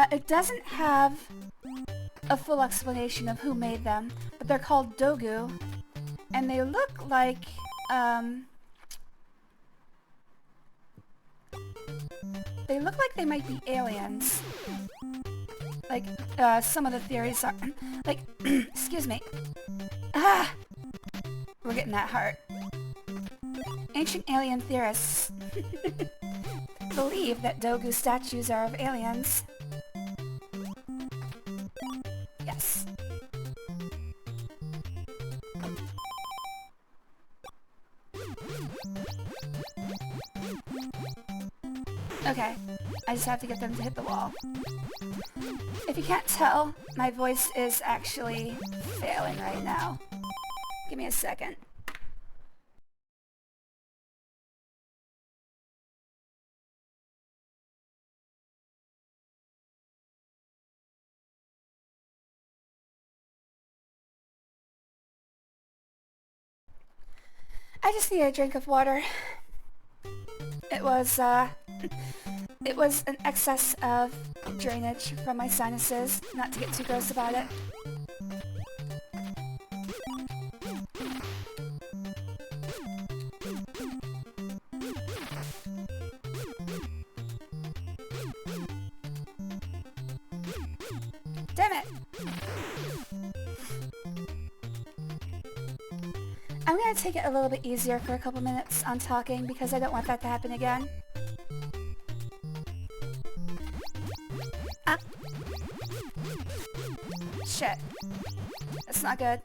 it doesn't have a full explanation of who made them, but they're called dogu, and they look like, they might be aliens. Like, some of the theories are, like, excuse me. Ah! We're getting that heart. Ancient alien theorists believe that dogu statues are of aliens. Yes. Okay, I just have to get them to hit the wall. If you can't tell, my voice is actually failing right now. Give me a second. I just need a drink of water. It was an excess of drainage from my sinuses, not to get too gross about it. Damn it! I'm gonna take it a little bit easier for a couple minutes on talking because I don't want that to happen again. Ah! Shit. That's not good.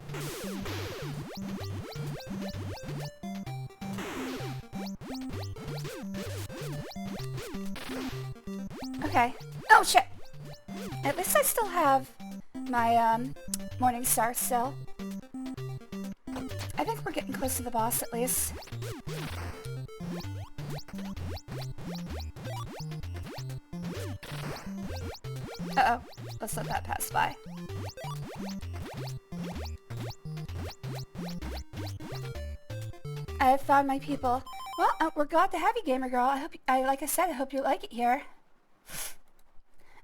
Okay. Oh shit! At least I still have my, Morning Star still. I think we're getting close to the boss, at least. Uh-oh. Let's let that pass by. I have found my people. Well, we're glad to have you, Gamer Girl. Like I said, I hope you like it here.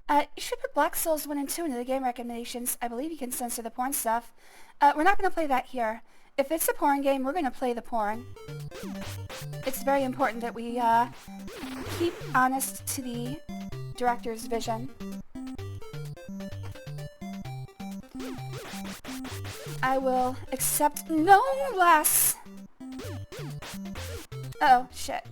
You should put Black Souls 1 and 2 into the game recommendations. I believe you can censor the porn stuff. We're not going to play that here. If it's a porn game, we're going to play the porn. It's very important that we keep honest to the director's vision. I will accept no less. Uh-oh, shit.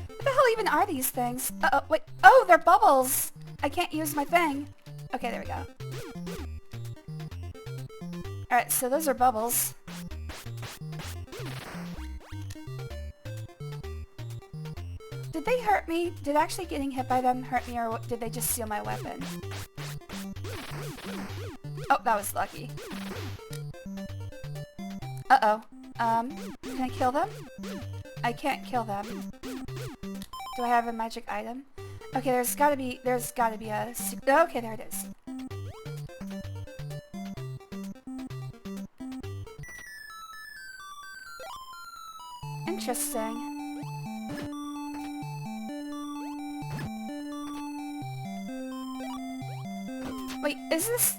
What the hell even are these things? Uh-oh, wait. Oh, they're bubbles! I can't use my thing. Okay, there we go. Alright, so those are bubbles. Did they hurt me? Did actually getting hit by them hurt me, or did they just steal my weapon? Oh, that was lucky. Uh-oh. Can I kill them? I can't kill them. Do I have a magic item? Okay, there's gotta be a... Okay, there it is. Interesting. Wait, is this...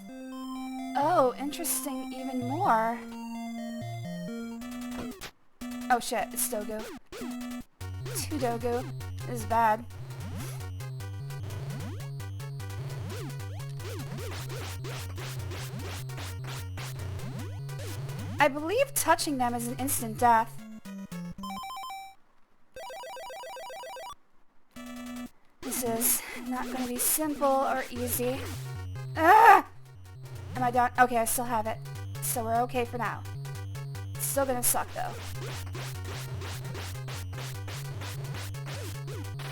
Oh, interesting even more. Oh shit, it's Dogu. Two Dogu. This is bad. I believe touching them is an instant death. This is not going to be simple or easy. Ah! Am I done? Okay, I still have it. So we're okay for now. It's still gonna suck though.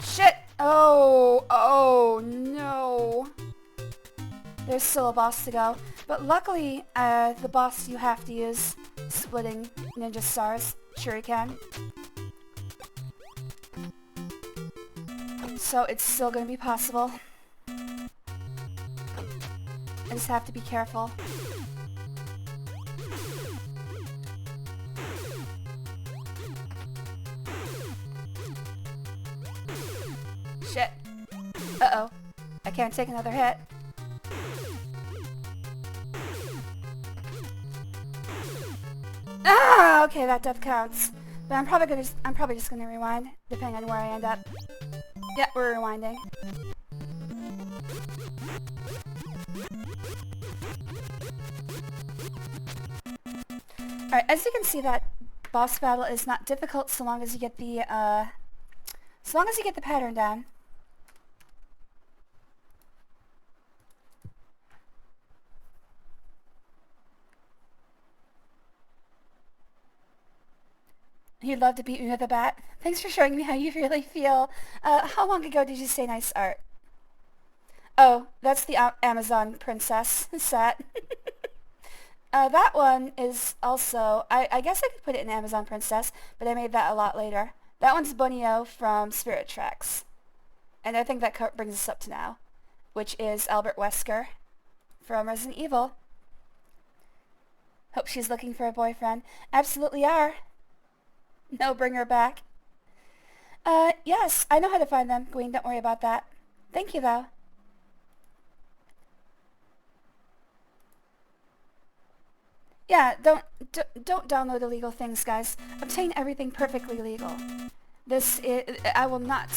Shit! Oh no. There's still a boss to go. But luckily, the boss you have to use splitting ninja stars, shuriken. So it's still gonna be possible. I just have to be careful. Shit. Uh-oh. I can't take another hit. Ah, okay, that death counts. But I'm probably just gonna rewind, depending on where I end up. Yeah, we're rewinding. Alright, as you can see, that boss battle is not difficult so long as you get the pattern down. You'd love to beat me with a bat. Thanks for showing me how you really feel. How long ago did you say nice art? Oh, that's the Amazon Princess set. That one is also, I guess I could put it in Amazon Princess, but I made that a lot later. That one's Bunio from Spirit Tracks. And I think that brings us up to now, which is Albert Wesker from Resident Evil. Hope she's looking for a boyfriend. Absolutely are. No, bring her back. Yes, I know how to find them, Gwen, don't worry about that. Thank you, though. Yeah, don't download illegal things, guys. Obtain everything perfectly legal. I will not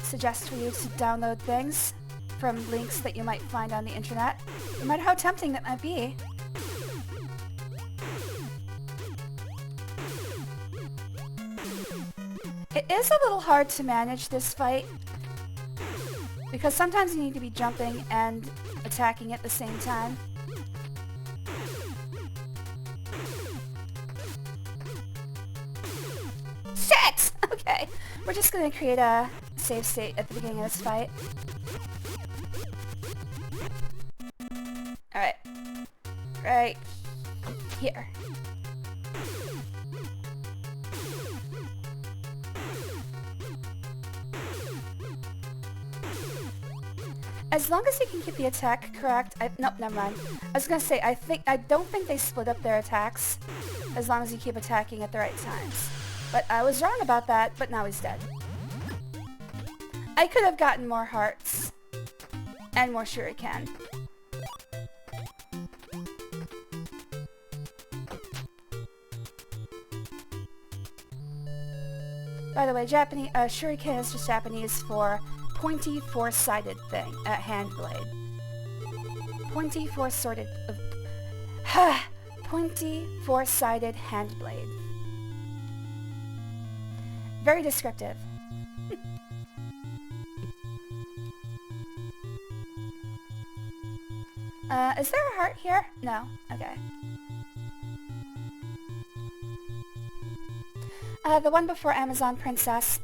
suggest for you to download things from links that you might find on the internet, no matter how tempting that might be. It is a little hard to manage this fight, because sometimes you need to be jumping and attacking at the same time. Shit! Okay, we're just gonna create a save state at the beginning of this fight. Alright. Right here. As long as you can keep the attack correct, nope, never mind. I was gonna say, I don't think they split up their attacks, as long as you keep attacking at the right times. But I was wrong about that, but now he's dead. I could have gotten more hearts, and more shuriken. By the way, Japanese, shuriken is just Japanese for pointy, four-sided thing, hand blade. Pointy, four-sided, pointy, four-sided hand blade. Very descriptive. Is there a heart here? No. Okay. The one before Amazon Princess.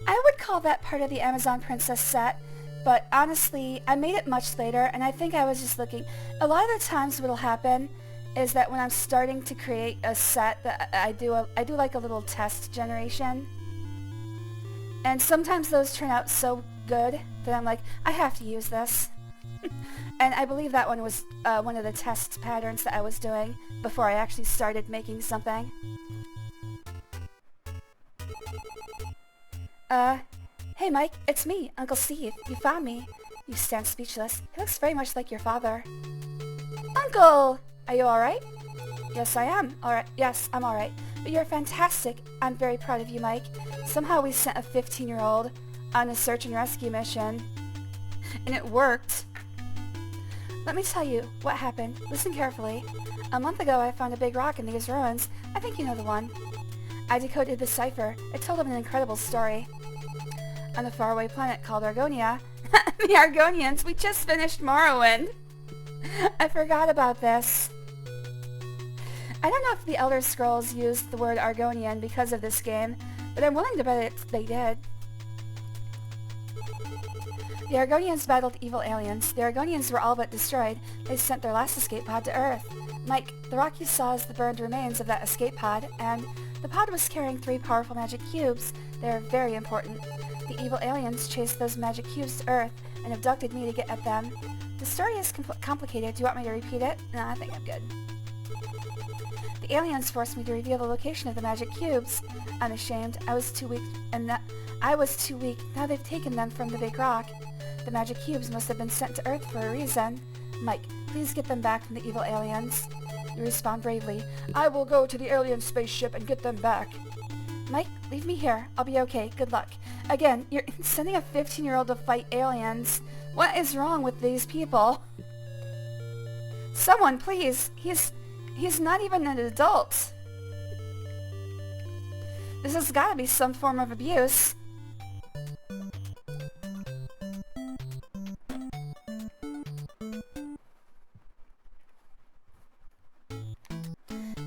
I would call that part of the Amazon Princess set, but honestly, I made it much later, and I think I was just looking. A lot of the times what'll happen is that when I'm starting to create a set, that I do like a little test generation, and sometimes those turn out so good that I'm like, I have to use this. And I believe that one was one of the test patterns that I was doing before I actually started making something. Hey Mike, it's me, Uncle Steve. You found me. You stand speechless. He looks very much like your father. Uncle! Are you alright? Yes, I am. Alright. Yes, I'm alright. But you're fantastic. I'm very proud of you, Mike. Somehow we sent a 15-year-old on a search and rescue mission. And it worked. Let me tell you what happened. Listen carefully. A month ago, I found a big rock in these ruins. I think you know the one. I decoded the cipher. It told him an incredible story. On a faraway planet called Argonia. The Argonians! We just finished Morrowind! I forgot about this. I don't know if the Elder Scrolls used the word Argonian because of this game, but I'm willing to bet they did. The Argonians battled evil aliens. The Argonians were all but destroyed. They sent their last escape pod to Earth. Mike, the rock you saw is the burned remains of that escape pod, and the pod was carrying 3 powerful magic cubes. They're very important. The evil aliens chased those magic cubes to Earth and abducted me to get at them. The story is complicated. Do you want me to repeat it? No, I think I'm good. The aliens forced me to reveal the location of the magic cubes. I'm ashamed. I was too weak. Now they've taken them from the big rock. The magic cubes must have been sent to Earth for a reason. Mike, please get them back from the evil aliens. You respond bravely. I will go to the alien spaceship and get them back. Mike, leave me here. I'll be okay. Good luck. Again, you're sending a 15-year-old to fight aliens. What is wrong with these people? Someone, please. He's not even an adult. This has got to be some form of abuse.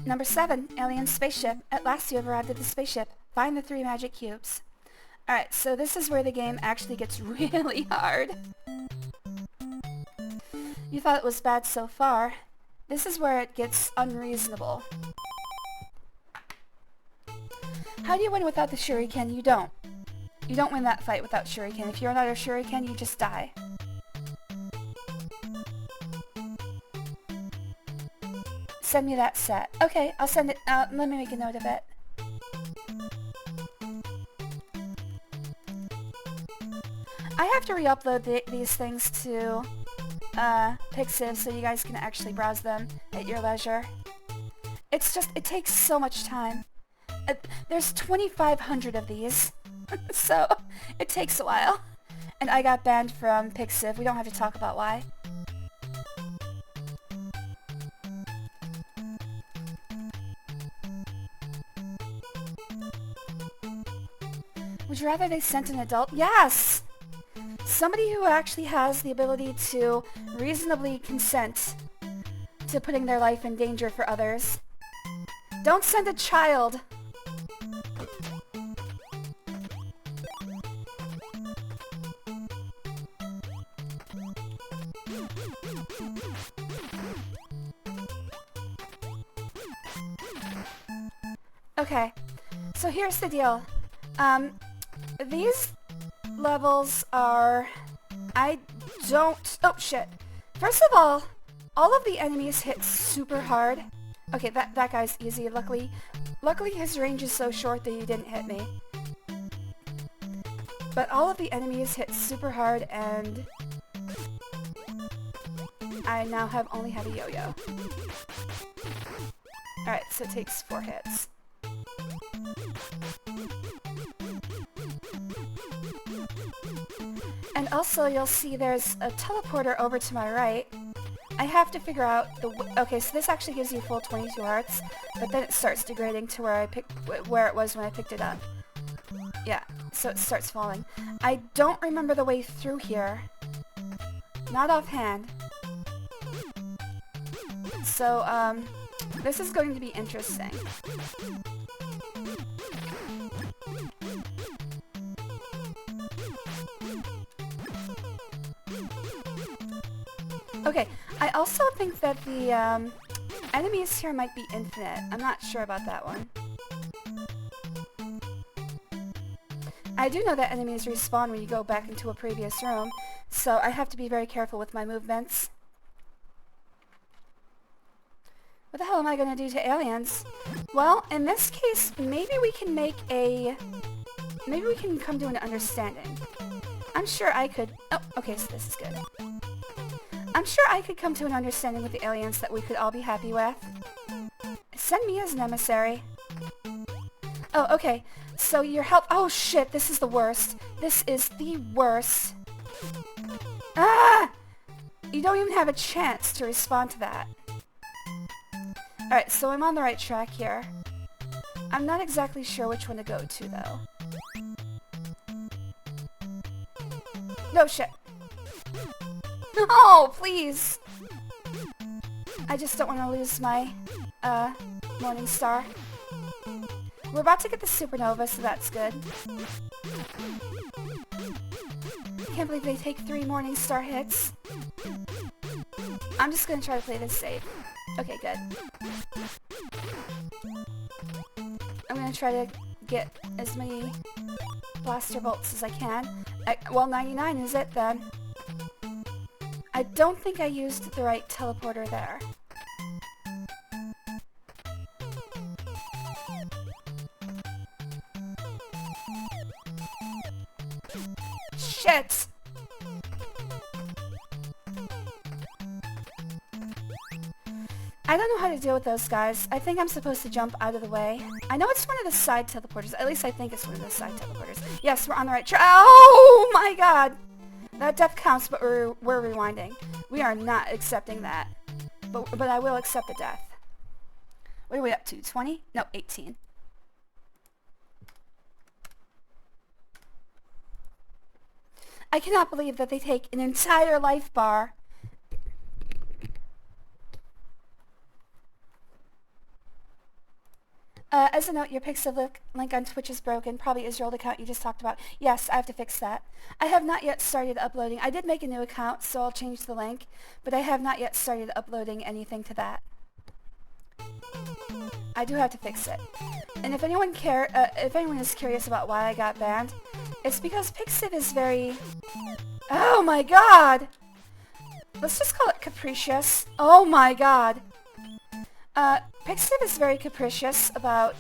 Number 7, alien spaceship. At last you have arrived at the spaceship. Find the 3 magic cubes. Alright, so this is where the game actually gets really hard. You thought it was bad so far. This is where it gets unreasonable. How do you win without the shuriken? You don't. You don't win that fight without shuriken. If you're not a shuriken, you just die. Send me that set. Okay, I'll send it. Let me make a note of it. I have to re-upload these things to Pixiv so you guys can actually browse them at your leisure. It's just, it takes so much time. There's 2,500 of these, so it takes a while. And I got banned from Pixiv. We don't have to talk about why. Would you rather they sent an adult? Yes! Somebody who actually has the ability to reasonably consent to putting their life in danger for others. Don't send a child! Okay, so here's the deal. These levels are... oh shit. First of all of the enemies hit super hard. Okay, that guy's easy, luckily. Luckily his range is so short that he didn't hit me. But all of the enemies hit super hard, and I now only have a yo-yo. Alright, so it takes 4 hits. And also, you'll see there's a teleporter over to my right. I have to figure out okay, so this actually gives you full 22 hearts, but then it starts degrading to where it was when I picked it up. Yeah, so it starts falling. I don't remember the way through here. Not offhand. So, this is going to be interesting. Okay, I also think that the enemies here might be infinite. I'm not sure about that one. I do know that enemies respawn when you go back into a previous room, so I have to be very careful with my movements. What the hell am I gonna do to aliens? Well, in this case, maybe we can come to an understanding. I'm sure I could... Oh, okay, so this is good. I'm sure I could come to an understanding with the aliens that we could all be happy with. Send me as an emissary. Oh, okay. So your help... Oh, shit. This is the worst. This is the worst. Ah! You don't even have a chance to respond to that. Alright, so I'm on the right track here. I'm not exactly sure which one to go to, though. No, shit. No, please! I just don't want to lose my, Morning Star. We're about to get the supernova, so that's good. I can't believe they take 3 Morning Star hits. I'm just gonna try to play this safe. Okay, good. I'm gonna try to get as many blaster bolts as I can. Well, 99 is it then. I don't think I used the right teleporter there. Shit! I don't know how to deal with those guys. I think I'm supposed to jump out of the way. I know it's one of the side teleporters. At least I think it's one of the side teleporters. Yes, we're on the right track. Oh my god! That death counts, but we're rewinding. We are not accepting that. But I will accept the death. What are we up to? 20? No, 18. I cannot believe that they take an entire life bar. As a note, your Pixiv link on Twitch is broken. Probably is your old account you just talked about. Yes, I have to fix that. I have not yet started uploading. I did make a new account, so I'll change the link. But I have not yet started uploading anything to that. I do have to fix it. And if anyone is curious about why I got banned, it's because Pixiv is very... Oh my god! Let's just call it capricious. Oh my god! Pixiv is very capricious about,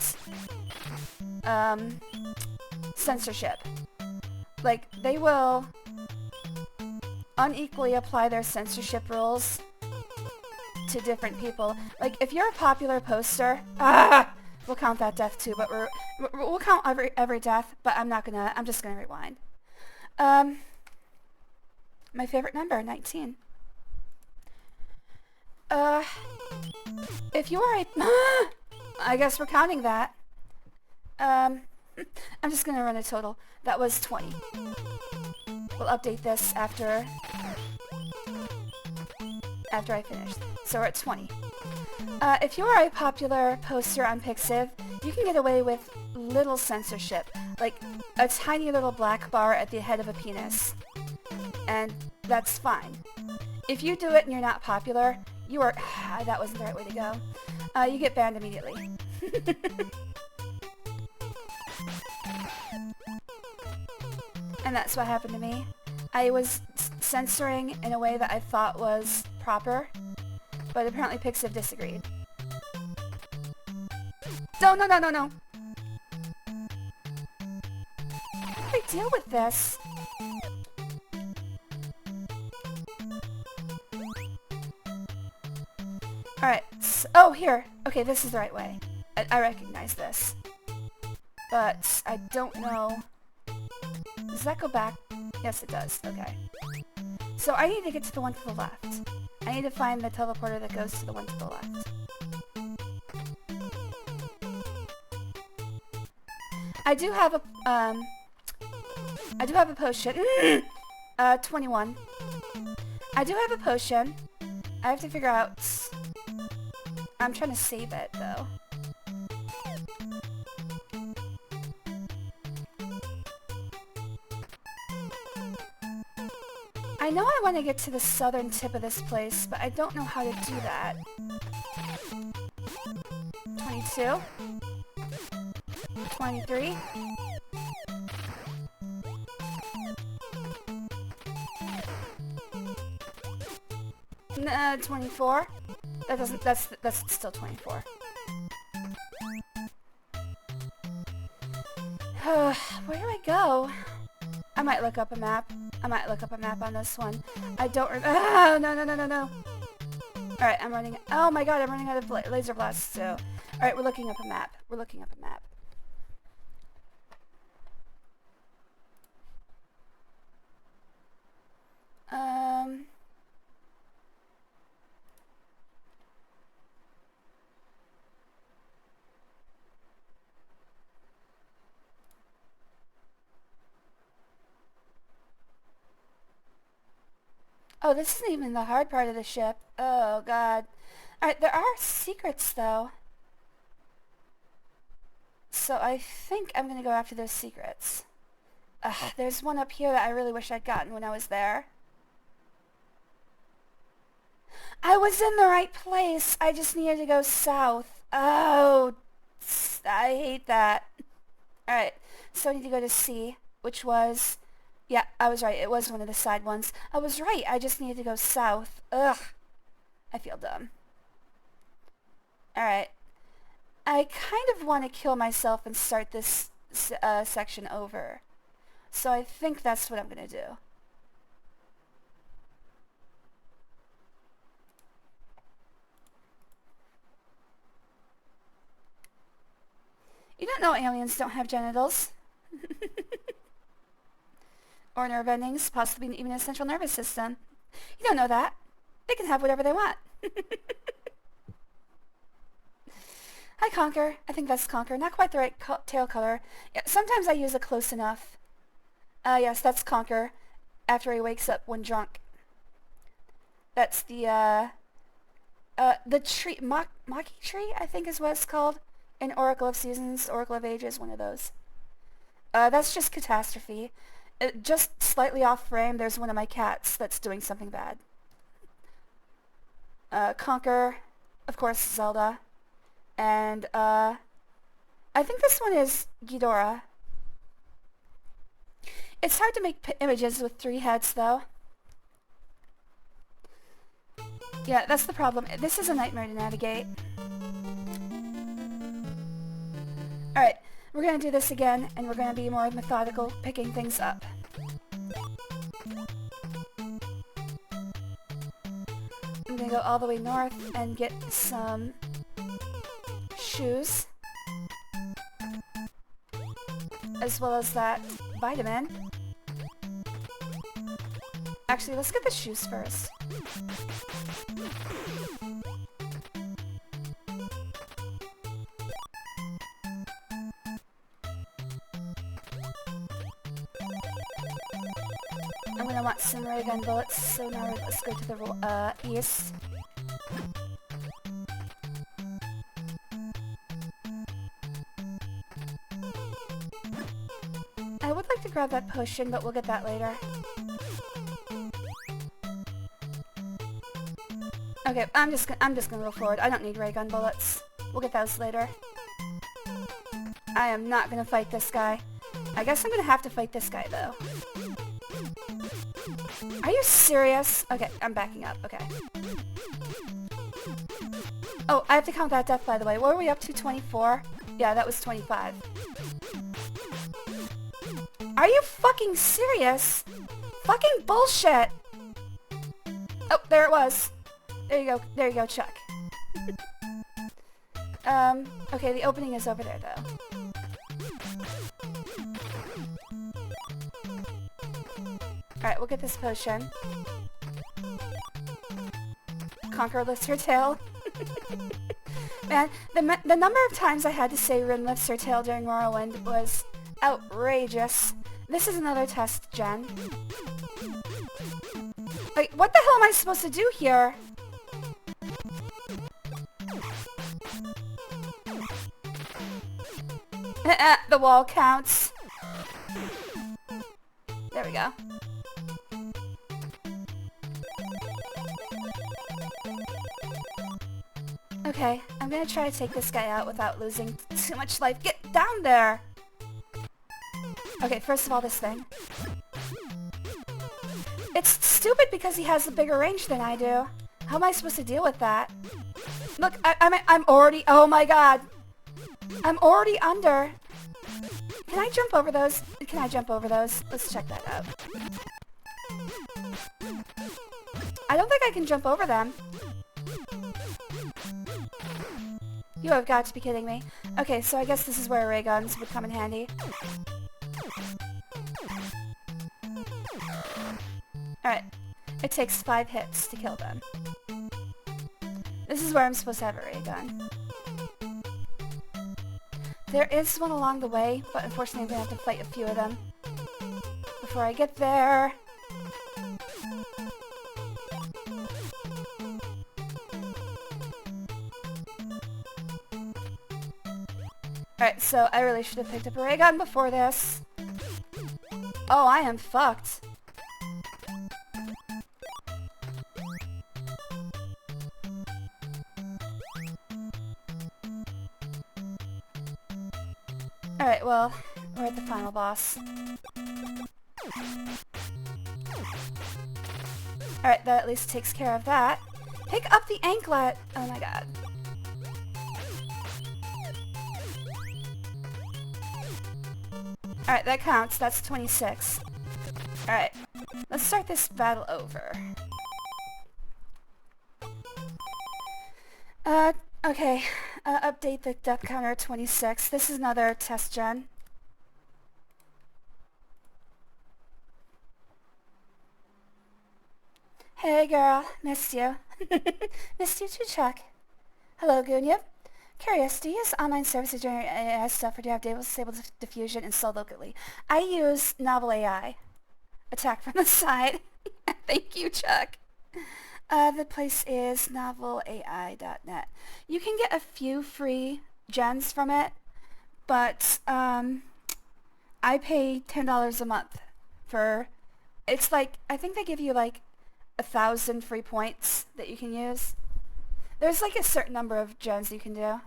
censorship. Like, they will unequally apply their censorship rules to different people. Like, if you're a popular poster, we'll count that death too, but we'll count every death, but I'm just gonna rewind. My favorite number, 19. If you are a... I guess we're counting that. I'm just gonna run a total. That was 20. We'll update this after I finish. So we're at 20. If you are a popular poster on Pixiv, you can get away with little censorship. Like a tiny little black bar at the head of a penis. And that's fine. If you do it and you're not popular, you are... that wasn't the right way to go. You get banned immediately. And that's what happened to me. I was censoring in a way that I thought was proper, but apparently Pixiv disagreed. No, no, no, no, no! How do I deal with this? Alright, so, oh, here. Okay, this is the right way. I recognize this. But I don't know... Does that go back? Yes, it does. Okay. So I need to get to the one to the left. I need to find the teleporter that goes to the one to the left. I do have a potion. 21. I do have a potion. I have to figure out... I'm trying to save it, though. I know I want to get to the southern tip of this place, but I don't know how to do that. 22. 23. Nah, 24. That doesn't, that's still 24. Where do I go? I might look up a map. I might look up a map on this one. I don't no, no, no, no, no. Alright, I'm running... Oh my god, I'm running out of laser blasts, too. Alright, we're looking up a map. We're looking up a map. Oh, this isn't even the hard part of the ship. Oh, God. Alright, there are secrets, though. So I think I'm gonna go after those secrets. There's one up here that I really wish I'd gotten when I was there. I was in the right place. I just needed to go south. Oh, I hate that. Alright, so I need to go to C, which was... Yeah, I was right. It was one of the side ones. I was right. I just needed to go south. Ugh. I feel dumb. Alright. I kind of want to kill myself and start this section over. So I think that's what I'm going to do. You don't know aliens don't have genitals. Or nerve endings, possibly even a central nervous system. You don't know that. They can have whatever they want. Hi, Conquer. I think that's Conquer. Not quite the right tail color. Yeah, sometimes I use a close enough. Yes, that's Conquer. After he wakes up when drunk. That's the tree, Maki tree, I think is what it's called. In Oracle of Seasons, Oracle of Ages, one of those. That's just Catastrophe. Just slightly off frame, there's one of my cats that's doing something bad. Conquer, of course, Zelda. And, I think this one is Ghidorah. It's hard to make images with 3 heads, though. Yeah, that's the problem. This is a nightmare to navigate. Alright, we're gonna do this again, and we're gonna be more methodical, picking things up. I'm gonna go all the way north and get some shoes, as well as that vitamin. Actually, let's get the shoes first. I'm gonna want some ray gun bullets, so now let's go to the east. I would like to grab that potion, but we'll get that later. Okay, I'm just gonna go forward. I don't need ray gun bullets. We'll get those later. I am not gonna fight this guy. I guess I'm gonna have to fight this guy, though. Are you serious? Okay, I'm backing up. Okay. Oh, I have to count that death, by the way. What were we up to? 24? Yeah, that was 25. Are you fucking serious? Fucking bullshit! Oh, there it was. There you go. There you go, Chuck. Okay, the opening is over there, though. Alright, we'll get this potion. Conquer lifts her tail. Man, the number of times I had to say Rin lifts her tail during Morrowind was outrageous. This is another test, Jen. Like, what the hell am I supposed to do here? The wall counts. There we go. Okay, I'm gonna try to take this guy out without losing too much life. Get down there! Okay, first of all, this thing. It's stupid because he has a bigger range than I do. How am I supposed to deal with that? Look, I'm already... Oh my god! I'm already under. Can I jump over those? Can I jump over those? Let's check that out. I don't think I can jump over them. You have got to be kidding me. Okay, so I guess this is where ray guns would come in handy. Alright. It takes 5 hits to kill them. This is where I'm supposed to have a ray gun. There is one along the way, but unfortunately I'm going to have to fight a few of them before I get there. Alright, so I really should have picked up a ray gun before this. Oh, I am fucked. Alright, well, we're at the final boss. Alright, that at least takes care of that. Pick up the anklet! Oh my god. Alright, that counts. That's 26. Alright, let's start this battle over. Okay. Update the death counter 26. This is another test gen. Hey girl, missed you. Missed you too, Chuck. Hello, Gunya. Curious, do you use online services during AI stuff, or do you have disable diffusion installed locally? I use Novel AI. Attack from the side. Thank you, Chuck. The place is novelai.net. You can get a few free gens from it, but I pay $10 a month for... It's like, I think they give you like 1,000 free points that you can use. There's like a certain number of gens you can do.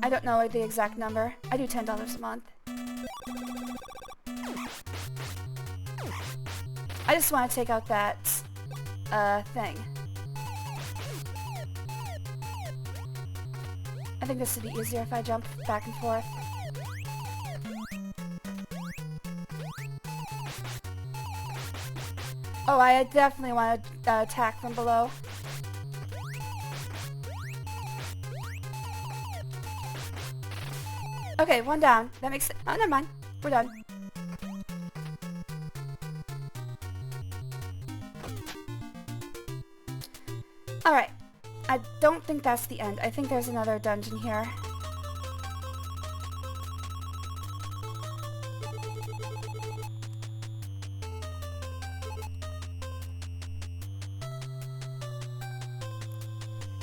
I don't know the exact number. I do $10 a month. I just want to take out that thing. I think this would be easier if I jump back and forth. Oh, I definitely want to attack from below. Okay, one down. That makes it... Oh, never mind. We're done. Alright. I don't think that's the end. I think there's another dungeon here.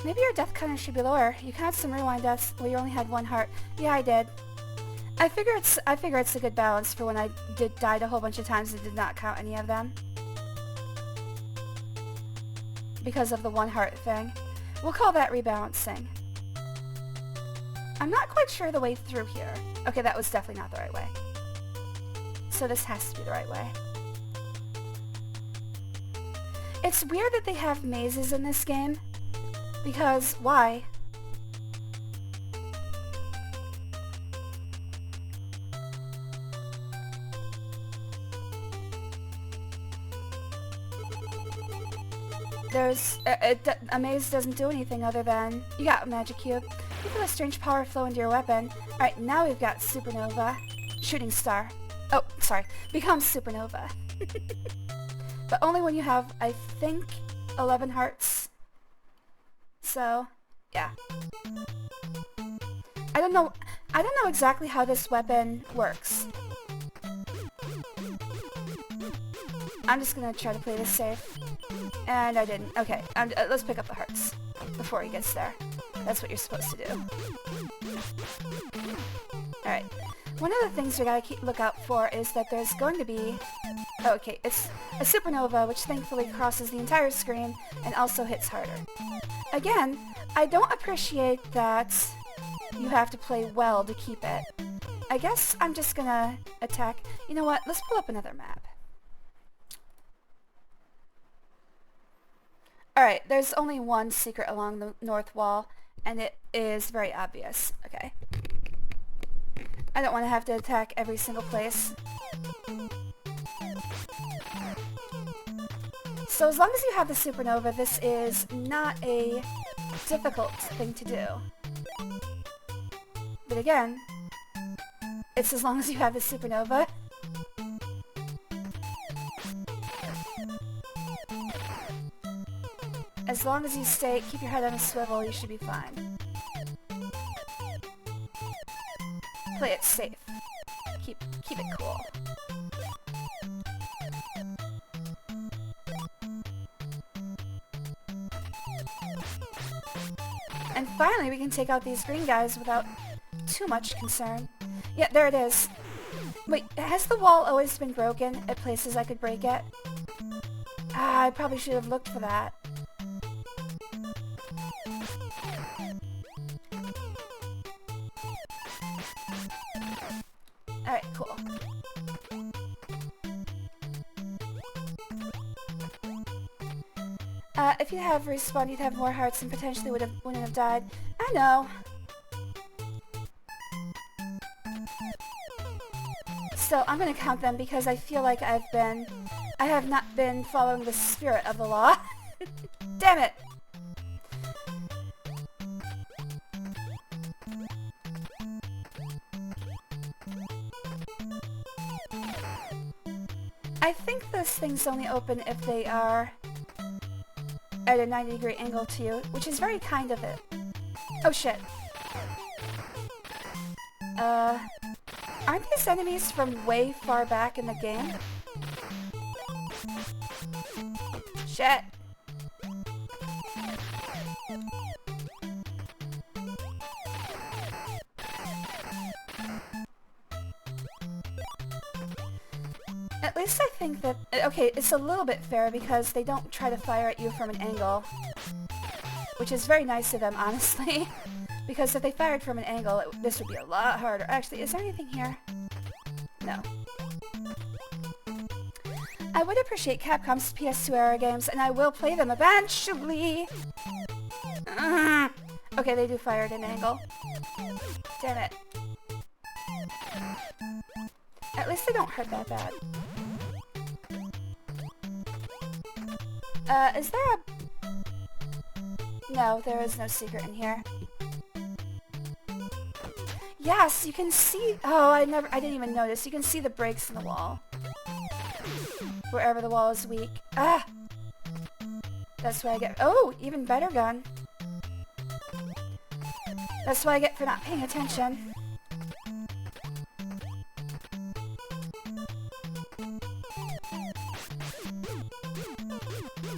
Maybe your death counter should be lower. You had some rewind deaths where you only had 1 heart. Yeah, I did. I figure it's a good balance for when I died a whole bunch of times and did not count any of them. Because of the 1 heart thing. We'll call that rebalancing. I'm not quite sure the way through here. Okay, that was definitely not the right way. So this has to be the right way. It's weird that they have mazes in this game. Because, why? A maze doesn't do anything other than... You got a magic cube. You feel a strange power flow into your weapon. Alright, now we've got supernova. Shooting star. Oh, sorry. Becomes supernova. But only when you have, I think, 11 hearts. So, yeah. I don't know exactly how this weapon works. I'm just gonna try to play this safe. And I didn't. Okay, let's pick up the hearts before he gets there. That's what you're supposed to do. Alright. One of the things we gotta look out for is that there's going to be... Oh, okay, it's a supernova, which thankfully crosses the entire screen and also hits harder. Again, I don't appreciate that you have to play well to keep it. I guess I'm just gonna attack... You know what? Let's pull up another map. Alright, there's only one secret along the north wall, and it is very obvious. Okay. I don't want to have to attack every single place. So as long as you have the supernova, this is not a difficult thing to do. But again, it's as long as you have the supernova. As long as you keep your head on a swivel, you should be fine. Play it safe. Keep it cool. And finally, we can take out these green guys without too much concern. Yeah, there it is. Wait, has the wall always been broken at places I could break it? Ah, I probably should have looked for that. Alright, cool. If you have respawned, you'd have more hearts and potentially wouldn't have died. I know. So I'm gonna count them because I feel like I have not been following the spirit of the law. Damn it! I think those things only open if they are at a 90-degree angle to you, which is very kind of it. Oh shit. Aren't these enemies from way far back in the game? Shit. At least I think that... Okay, it's a little bit fair because they don't try to fire at you from an angle. Which is very nice of them, honestly. Because if they fired from an angle, this would be a lot harder. Actually, is there anything here? No. I would appreciate Capcom's PS2 era games, and I will play them eventually! Okay, they do fire at an angle. Damn it. At least they don't hurt that bad. Is there a... No, there is no secret in here. Yes, you can see... Oh, I didn't even notice. You can see the breaks in the wall. Wherever the wall is weak. Ah! That's what I get... Oh, even better gun. That's what I get for not paying attention.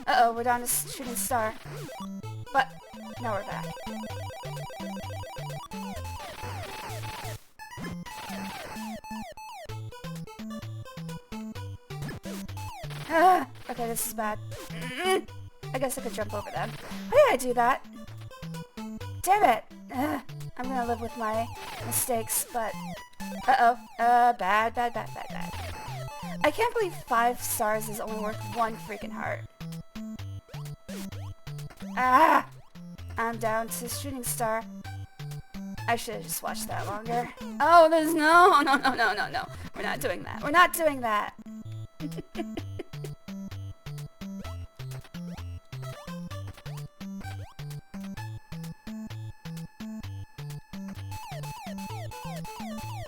Uh-oh, we're down to shooting star. But, now we're back. Okay, this is bad. I guess I could jump over them. Why did I do that? Damn it! I'm gonna live with my mistakes, but... Uh-oh. Bad. I can't believe 5 stars is only worth 1 freaking heart. Ah! I'm down to shooting star. I should have just watched that longer. Oh, there's no. We're not doing that. We're not doing that.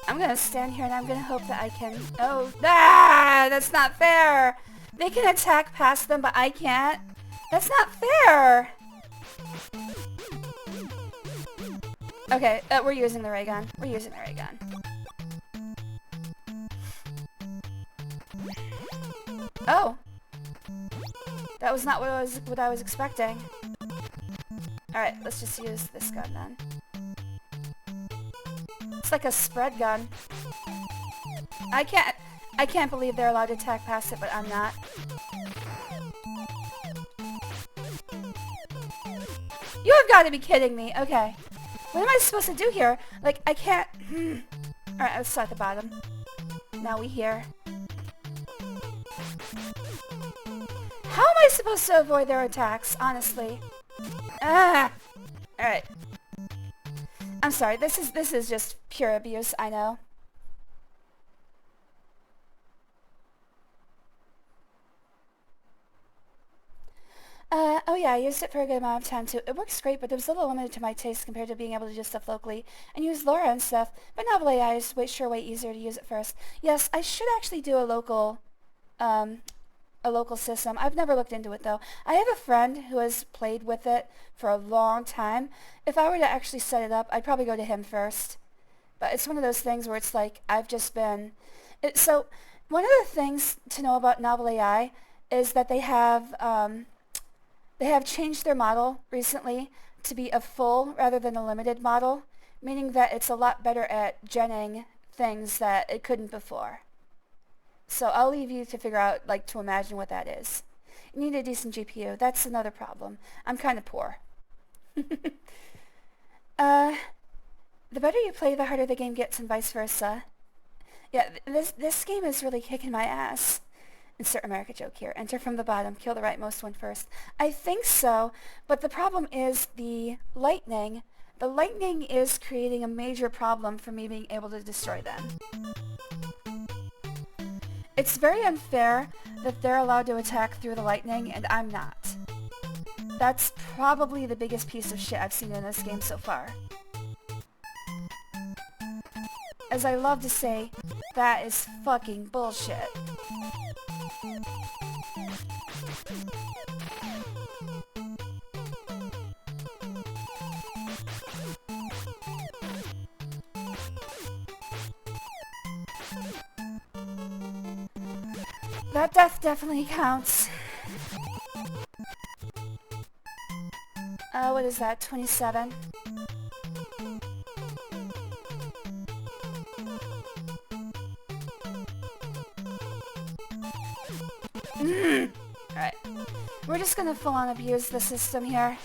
I'm gonna stand here and I'm gonna hope that I can... Oh, that's not fair! They can attack past them, but I can't. That's not fair! Okay, we're using the ray gun. We're using the ray gun. Oh! That was not what I was expecting. Alright, let's just use this gun then. It's like a spread gun. I can't believe they're allowed to attack past it, but I'm not. You have got to be kidding me. Okay. What am I supposed to do here? Like, I can't... Alright, let's start at the bottom. Now we here. How am I supposed to avoid their attacks, honestly? Ah! Alright. I'm sorry, this is just pure abuse, I know. Oh yeah, I used it for a good amount of time too. It works great, but it was a little limited to my taste compared to being able to do stuff locally and use Laura and stuff. But Novel AI is way easier to use at first. Yes, I should actually do um, a local system. I've never looked into it though. I have a friend who has played with it for a long time. If I were to actually set it up, I'd probably go to him first. But it's one of those things where it's like, I've just been... So, one of the things to know about Novel AI is that they have changed their model recently to be a full rather than a limited model, meaning that it's a lot better at genning things that it couldn't before. So I'll leave you to figure out, like, to imagine what that is. You need a decent GPU. That's another problem. I'm kind of poor. The better you play, the harder the game gets, and vice versa. Yeah, this game is really kicking my ass. Insert America joke here. Enter from the bottom. Kill the rightmost one first. I think so, but the problem is the lightning. The lightning is creating a major problem for me being able to destroy them. It's very unfair that they're allowed to attack through the lightning and I'm not. That's probably the biggest piece of shit I've seen in this game so far. As I love to say, that is fucking bullshit. That death definitely counts. What is that? 27? Alright. We're just gonna full-on abuse the system here.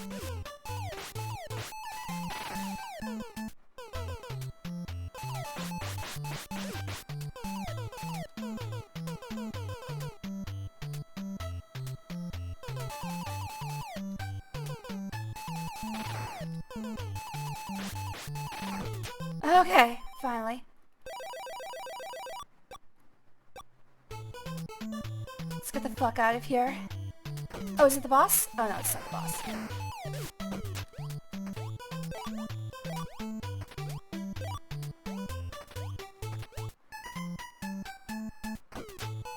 Okay, finally. Let's get the fuck out of here. Oh, is it the boss? Oh no, it's not the boss.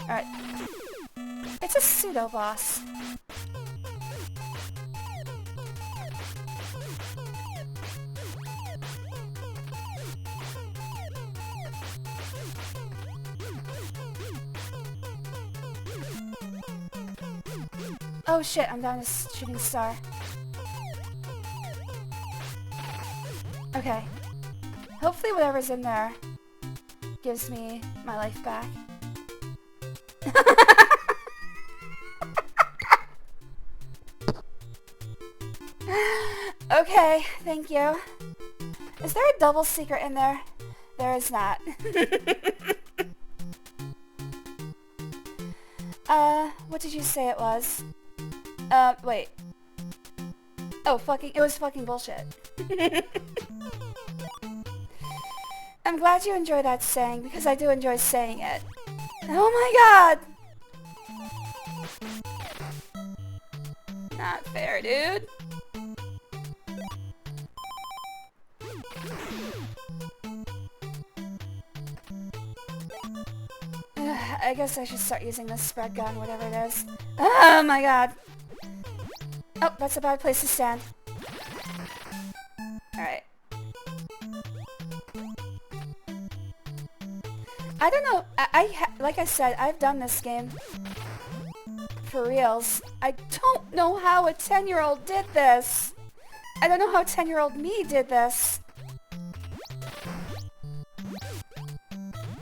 Alright. It's a pseudo-boss. Oh shit, I'm down to shooting star. Okay. Hopefully whatever's in there gives me my life back. Okay, thank you. Is there a double secret in there? There is not. What did you say it was? Wait. Oh, it was fucking bullshit. I'm glad you enjoy that saying, because I do enjoy saying it. Oh my god! Not fair, dude. I guess I should start using this spread gun, whatever it is. Oh my god! Oh, that's a bad place to stand. Alright. I don't know, like I said, I've done this game for reals. I don't know how a 10-year-old did this. I don't know how 10-year-old me did this.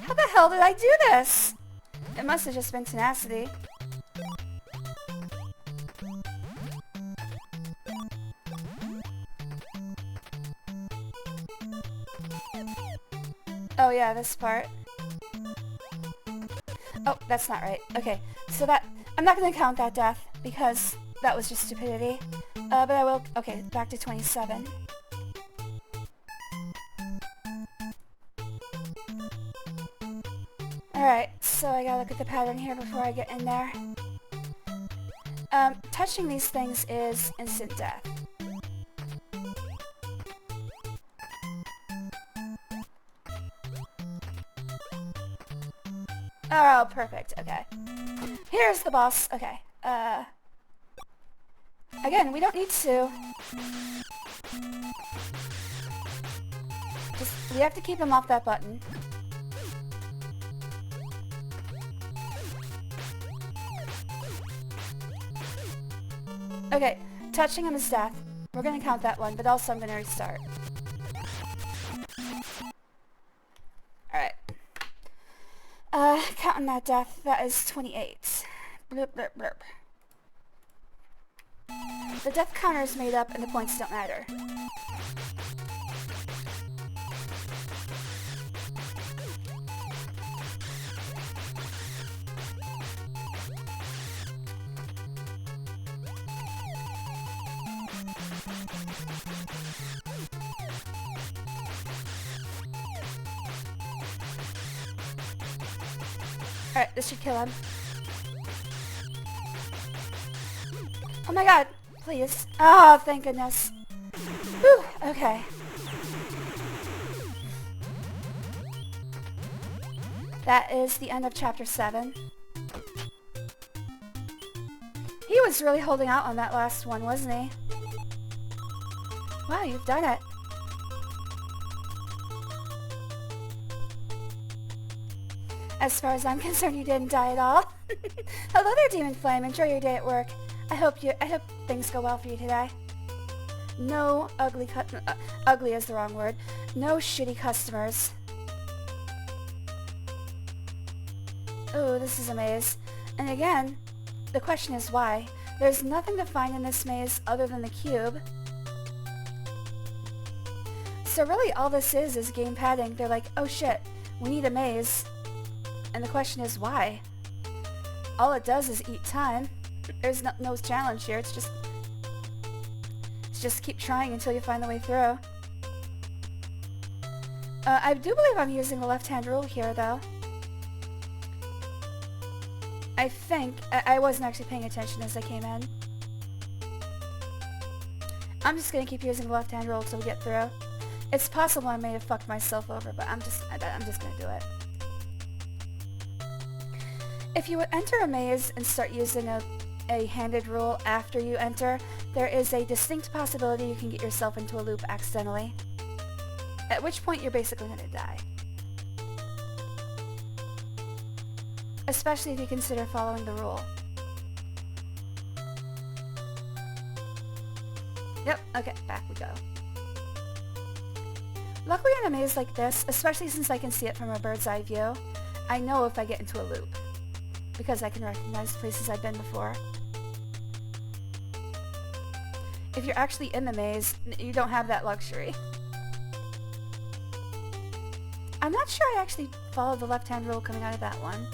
How the hell did I do this? It must have just been tenacity. Oh yeah, this part. Oh, that's not right. Okay, so I'm not gonna count that death, because that was just stupidity. But I will... Okay, back to 27. Alright, so I gotta look at the pattern here before I get in there. Touching these things is instant death. Oh, perfect. Okay. Here's the boss. Okay. Again, we don't need to. We have to keep him off that button. Okay, touching him is death. We're gonna count that one, but also I'm gonna restart. Alright. Counting that death, that is 28. Bloop, bloop, bloop. The death counter is made up and the points don't matter. Alright, this should kill him. Oh my god, please. Oh, thank goodness. Whew, okay. That is the end of chapter 7. He was really holding out on that last one, wasn't he? Wow, you've done it. As far as I'm concerned, you didn't die at all. Hello there, Demon Flame. Enjoy your day at work. I hope things go well for you today. No ugly ugly is the wrong word. No shitty customers. Ooh, this is a maze. And again, the question is why? There's nothing to find in this maze other than the cube. So really all this is game padding. They're like, oh shit, we need a maze. And the question is why? All it does is eat time. There's no challenge here. It's just keep trying until you find the way through. I do believe I'm using the left-hand rule here, though. I think I wasn't actually paying attention as I came in. I'm just gonna keep using the left-hand rule until we get through. It's possible I may have fucked myself over, but I'm just gonna do it. If you would enter a maze and start using a handed rule after you enter, there is a distinct possibility you can get yourself into a loop accidentally. At which point you're basically going to die. Especially if you consider following the rule. Yep, okay, back we go. Luckily in a maze like this, especially since I can see it from a bird's eye view, I know if I get into a loop. Because I can recognize places I've been before. If you're actually in the maze, you don't have that luxury. I'm not sure I actually followed the left-hand rule coming out of that one.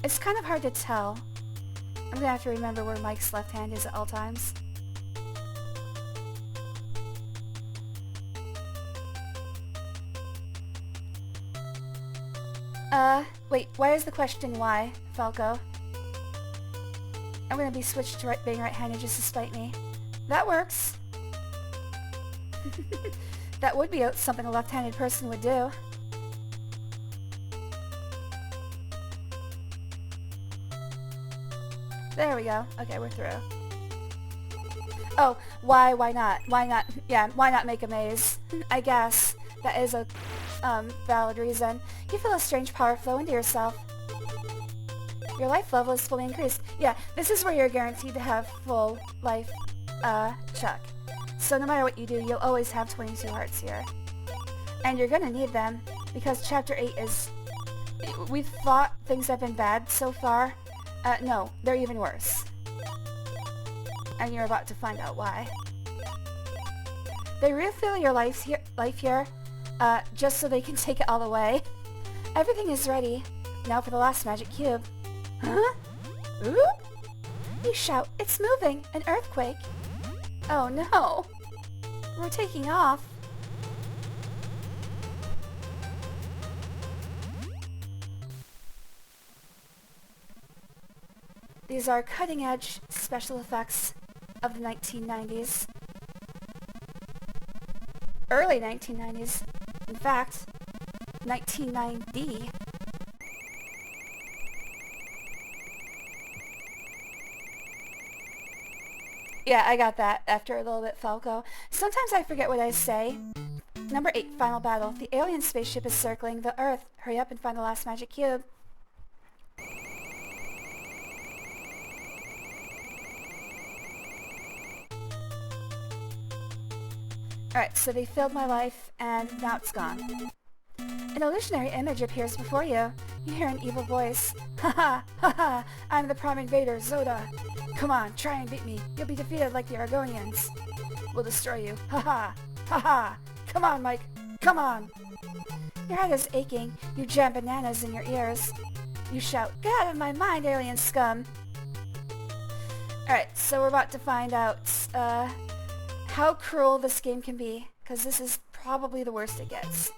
It's kind of hard to tell. I'm gonna have to remember where Mike's left hand is at all times. Wait, why is the question why, Falco? I'm gonna be switched to being right-handed just to spite me. That works. That would be something a left-handed person would do. There we go. Okay, we're through. Oh, why not? Why not, yeah, why not make a maze? I guess that is a valid reason. You feel a strange power flow into yourself. Your life level is fully increased. Yeah, this is where you're guaranteed to have full life, Chuck. So no matter what you do, you'll always have 22 hearts here. And you're gonna need them, because Chapter 8 is... We've thought things have been bad so far. No, they're even worse. And you're about to find out why. They refill your life here, just so they can take it all away. Everything is ready. Now for the last magic cube. Huh? Ooh? You shout, it's moving! An earthquake! Oh no! We're taking off. These are cutting-edge special effects of the 1990s. Early 1990s. In fact, 1990. Yeah, I got that after a little bit, Falco. Sometimes I forget what I say. Number 8, final battle. The alien spaceship is circling the Earth. Hurry up and find the last magic cube. Alright, so they filled my life, and now it's gone. An illusionary image appears before you. You hear an evil voice. Haha, haha, I'm the Prime Invader, Zoda. Come on, try and beat me. You'll be defeated like the Argonians. We'll destroy you. Haha, haha. Come on, Mike. Come on. Your head is aching. You jam bananas in your ears. You shout, get out of my mind, alien scum. Alright, so we're about to find out how cruel this game can be, because this is probably the worst it gets.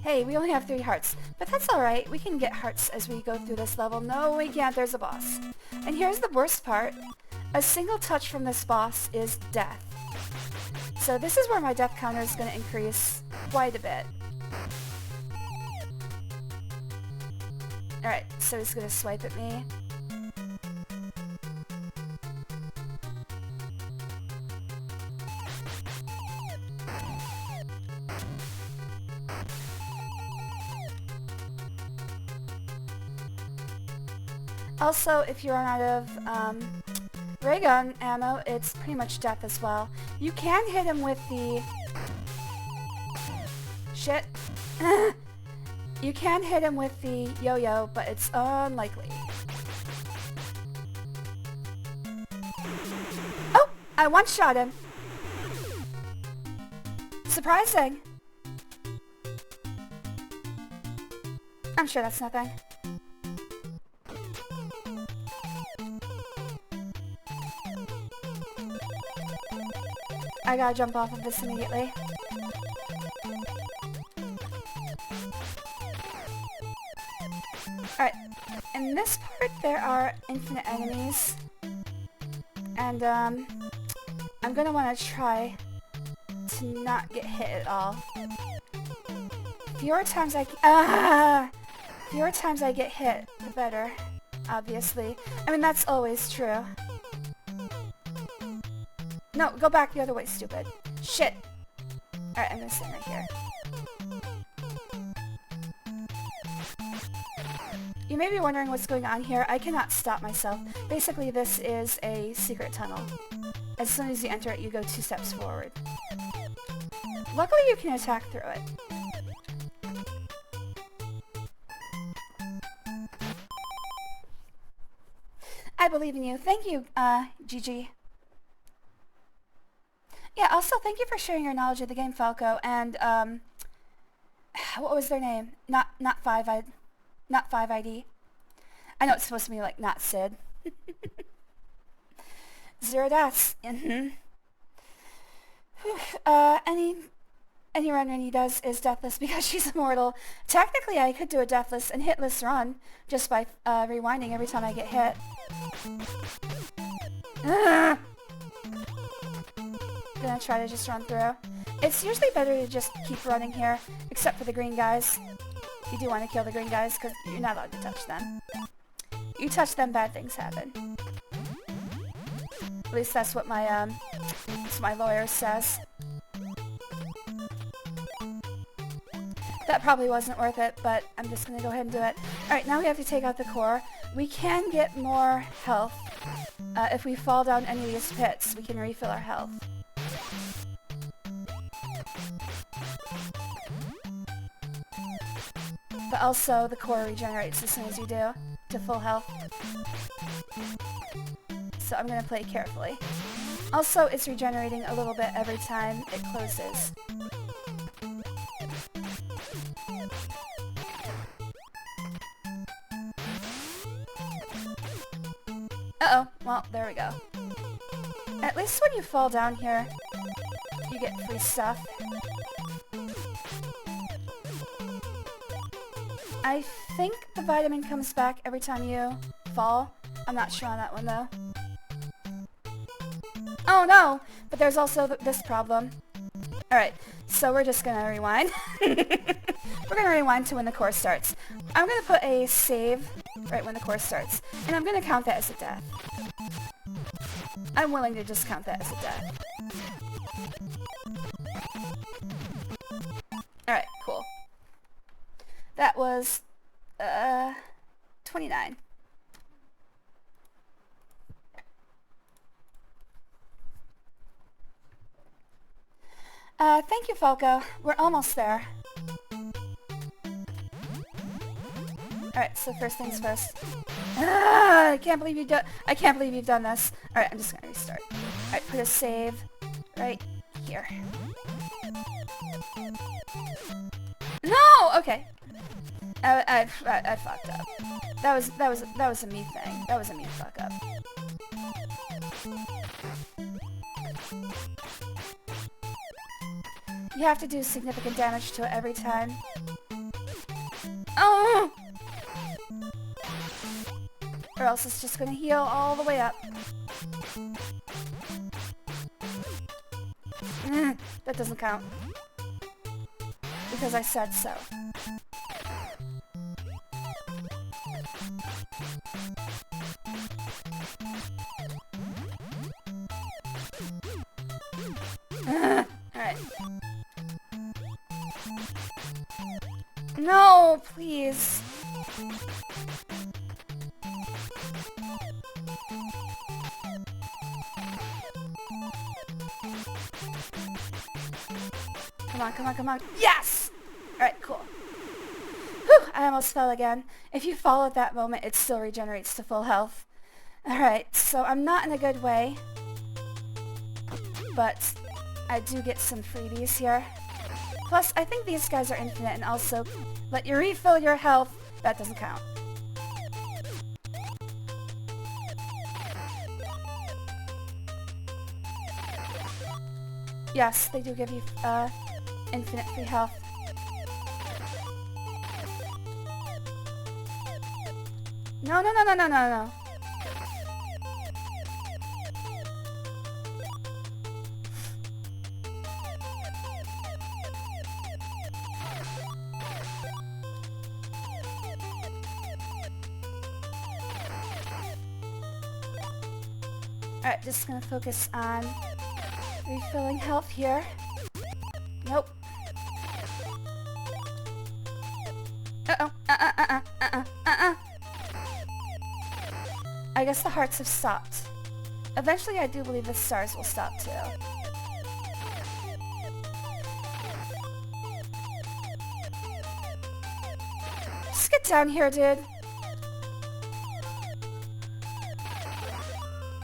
Hey, we only have 3 hearts, but that's alright. We can get hearts as we go through this level. No, we can't. There's a boss. And here's the worst part. A single touch from this boss is death. So this is where my death counter is going to increase quite a bit. Alright, so he's going to swipe at me. Also, if you run out of ray gun ammo, it's pretty much death as well. You can hit him with the... Shit. You can hit him with the yo-yo, but it's unlikely. Oh! I one-shot him! Surprising! I'm sure that's nothing. I gotta jump off of this immediately. Alright, in this part there are infinite enemies. And I'm gonna wanna try to not get hit at all. Fewer times I get hit, the better, obviously. I mean, that's always true. No, go back the other way, stupid. Shit. Alright, I'm gonna sit right here. You may be wondering what's going on here. I cannot stop myself. Basically, this is a secret tunnel. As soon as you enter it, you go 2 steps forward. Luckily, you can attack through it. I believe in you. Thank you, GG. Yeah, also, thank you for sharing your knowledge of the game, Falco, and, what was their name? Not 5ID. I know it's supposed to be, like, not Sid. Zero deaths. Any run he does is deathless because she's immortal. Technically, I could do a deathless and hitless run just by, rewinding every time I get hit. Gonna try to just run through. It's usually better to just keep running here, except for the green guys. You do want to kill the green guys, because you're not allowed to touch them. You touch them, bad things happen. At least that's what my lawyer says. That probably wasn't worth it, but I'm just gonna go ahead and do it. Alright, now we have to take out the core. We can get more health. If we fall down any of these pits, we can refill our health. But also, the core regenerates as soon as you do, to full health. So I'm gonna play carefully. Also, it's regenerating a little bit every time it closes. Uh-oh, well, there we go. At least when you fall down here, you get free stuff. I think the vitamin comes back every time you fall, I'm not sure on that one, though. Oh, no! But there's also this problem. Alright, so we're just gonna rewind. We're gonna rewind to when the course starts. I'm gonna put a save right when the course starts. And I'm gonna count that as a death. I'm willing to just count that as a death. Alright, cool. That was, 29. Thank you, Falco. We're almost there. Alright, so first things first. I can't believe you've done this. Alright, I'm just gonna restart. Alright, put a save right here. No! Okay. I fucked up. That was a me thing. That was a me fuck up. You have to do significant damage to it every time. Oh! Or else it's just gonna heal all the way up. That doesn't count. Because I said so. Alright. No, please. Come on, come on, come on. Yes! Alright, cool. Whew, I almost fell again. If you fall at that moment, it still regenerates to full health. Alright, so I'm not in a good way. But I do get some freebies here. Plus, I think these guys are infinite and also let you refill your health. That doesn't count. Yes, they do give you infinite free health. No, no, no, no, no, no, no. Alright, just gonna focus on refilling health here. Nope. Uh-oh. I guess the hearts have stopped. Eventually, I do believe the stars will stop, too. Just get down here, dude.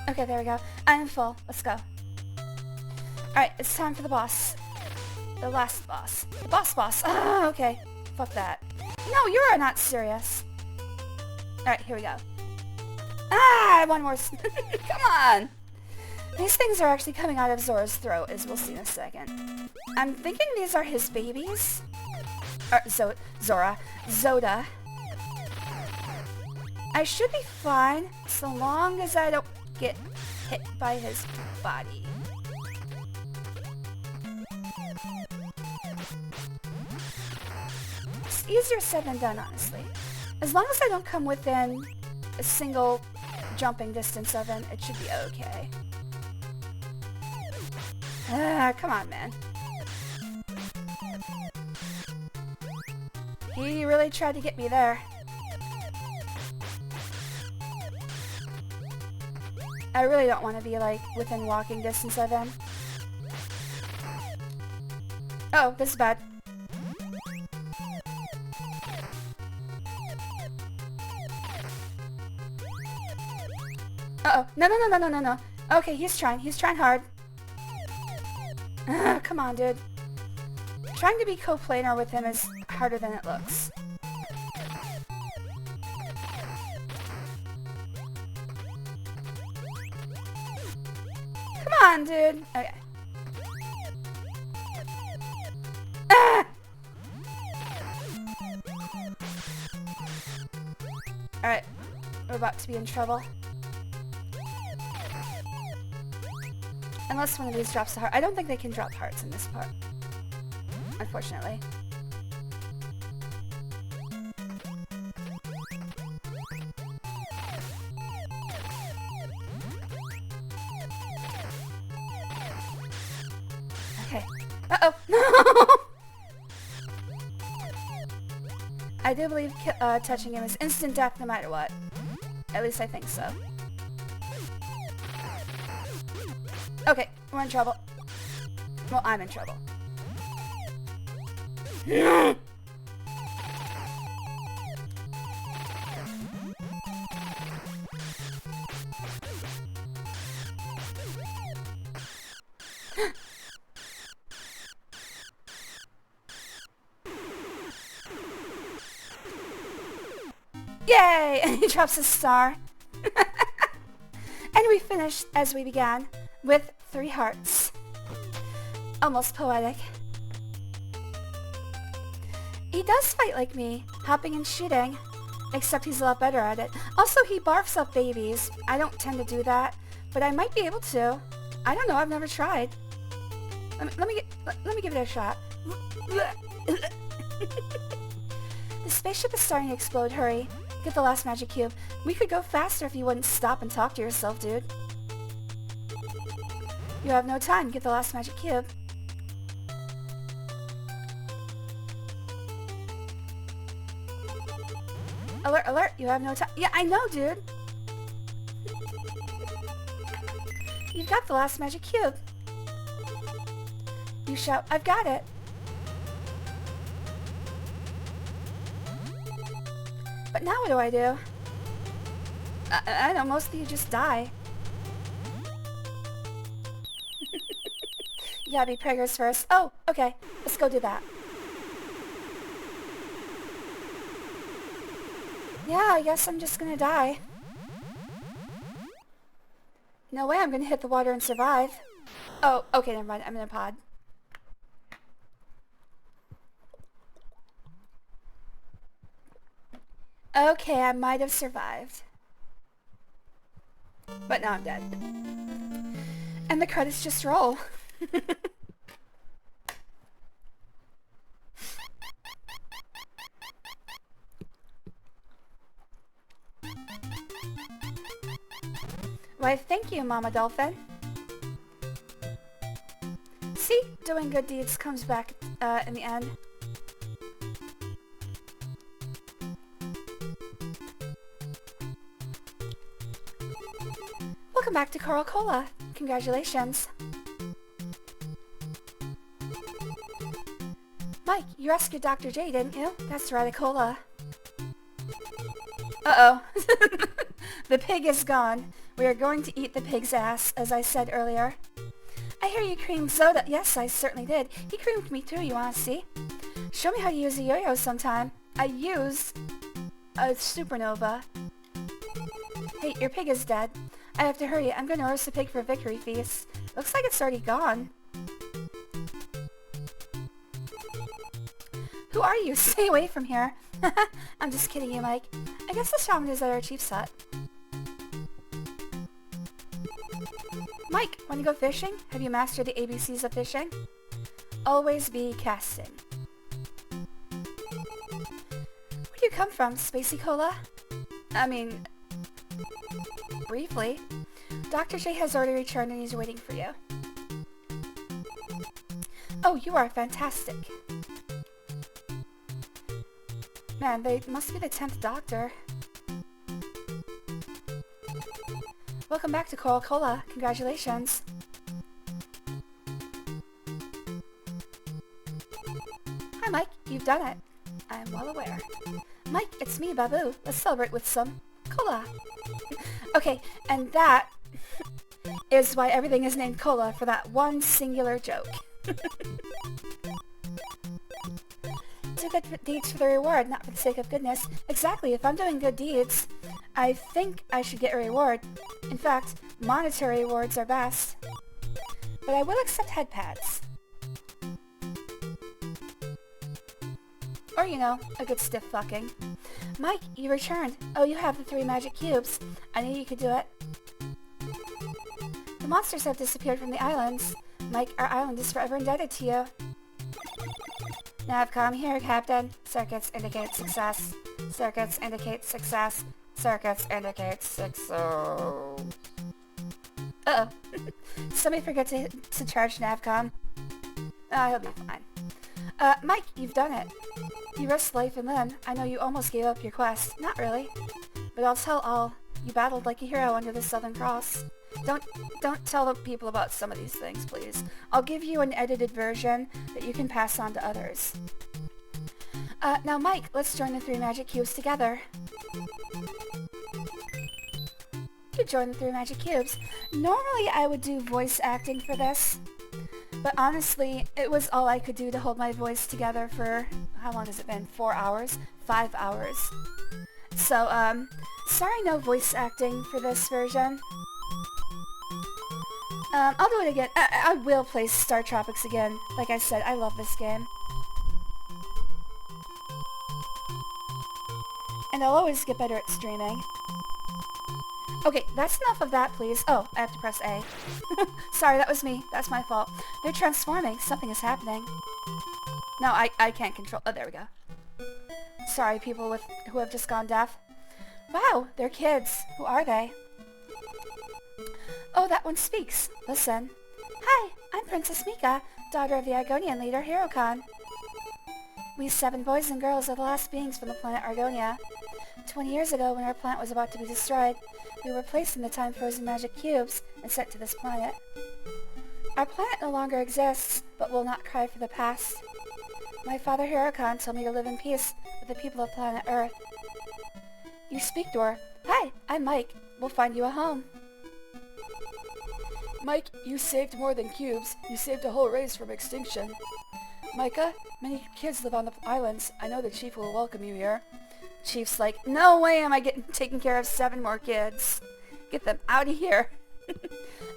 Okay, there we go. I'm full. Let's go. Alright, it's time for the boss. The last boss. The boss. Oh, okay. Fuck that. No, you are not serious. Alright, here we go. Ah, one more. Come on. These things are actually coming out of Zora's throat, as we'll see in a second. I'm thinking these are his babies. Or, Zoda. I should be fine, so long as I don't get hit by his body. It's easier said than done, honestly. As long as I don't come within a single jumping distance of him, it should be okay. Ah, come on, man. He really tried to get me there. I really don't want to be, like, within walking distance of him. Oh, this is bad. Uh-oh. No. Okay, he's trying hard. Come on, dude. Trying to be co-planar with him is harder than it looks. Come on, dude. Okay. Ah! Alright. We're about to be in trouble. Unless one of these drops a heart. I don't think they can drop hearts in this part. Unfortunately. Okay. Uh-oh! No! I do believe touching him is instant death no matter what. At least I think so. Okay, we're in trouble. Well, I'm in trouble. No! Yay! And he drops a star. And we finished as we began, with 3 hearts. Almost poetic. He does fight like me, hopping and shooting, except he's a lot better at it. Also, he barfs up babies. I don't tend to do that, but I might be able to. I don't know, I've never tried. Let me give it a shot. The spaceship is starting to explode. Hurry. Get the last magic cube. We could go faster if you wouldn't stop and talk to yourself, dude. You have no time. Get the last magic cube. Alert, alert. You have no time. Yeah, I know, dude. You've got the last magic cube. You shout, I've got it. But now what do I do? I know, most of you just die. You gotta be preggers first. Oh, okay. Let's go do that. Yeah, I guess I'm just gonna die. No way I'm gonna hit the water and survive. Oh, okay, never mind. I'm in a pod. Okay, I might have survived. But now I'm dead. And the credits just roll. Why, thank you, Mama Dolphin. See? Doing good deeds comes back in the end. Welcome back to Coral Cola. Congratulations. Mike, you rescued Dr. J, didn't you? That's Radicola. Uh-oh. The pig is gone. We are going to eat the pig's ass, as I said earlier. I hear you creamed Zoda. Yes, I certainly did. He creamed me too, you wanna see? Show me how to use a yo-yo sometime. I use a supernova. Hey, your pig is dead. I have to hurry. I'm gonna roast the pig for victory feast. Looks like it's already gone. Who are you? Stay away from here. I'm just kidding you, Mike. I guess the shaman is at our chief's hut. Mike, wanna go fishing? Have you mastered the ABCs of fishing? Always be casting. Where do you come from, Spacey Cola? I mean, briefly. Dr. J has already returned and he's waiting for you. Oh, you are fantastic. Man, they must be the 10th Doctor. Welcome back to Coral Cola. Congratulations. Hi, Mike. You've done it. I'm well aware. Mike, it's me, Babu. Let's celebrate with some cola. Okay, and that is why everything is named Cola, for that one singular joke. Do good deeds for the reward, not for the sake of goodness. Exactly, if I'm doing good deeds, I think I should get a reward. In fact, monetary rewards are best. But I will accept head pads. Or, you know, a good stiff fucking. Mike, you returned. Oh, you have the 3 magic cubes. I knew you could do it. The monsters have disappeared from the islands. Mike, our island is forever indebted to you. Navcom here, Captain. Circuits indicate success. Circuits indicate success. Circuits indicate success. Uh-oh. Somebody forget to charge Navcom. He'll be fine. Mike, you've done it. You risked life and limb. I know you almost gave up your quest. Not really. But I'll tell all. You battled like a hero under the Southern Cross. Don't tell the people about some of these things, please. I'll give you an edited version that you can pass on to others. Now Mike, let's join the 3 magic cubes together. You join the 3 magic cubes. Normally I would do voice acting for this, but honestly, it was all I could do to hold my voice together for, how long has it been? 4 hours? 5 hours. So, sorry no voice acting for this version. I'll do it again. I will play StarTropics again. Like I said, I love this game. And I'll always get better at streaming. Okay, that's enough of that, please. Oh, I have to press A. Sorry, that was me. That's my fault. They're transforming. Something is happening. No, I can't control... Oh, there we go. Sorry, people who have just gone deaf. Wow, they're kids. Who are they? Oh, that one speaks. Listen. Hi, I'm Princess Mika, daughter of the Argonian leader, Hirokon. We 7 boys and girls are the last beings from the planet Argonia. 20 years ago, when our planet was about to be destroyed, we were placed in the time-frozen magic cubes and sent to this planet. Our planet no longer exists, but will not cry for the past. My father Hirokon told me to live in peace with the people of planet Earth. You speak to her. Hi, I'm Mike. We'll find you a home. Mike, you saved more than cubes. You saved a whole race from extinction. Micah, many kids live on the islands. I know the chief will welcome you here. Chief's like, no way am I getting taking care of 7 more kids. Get them out of here.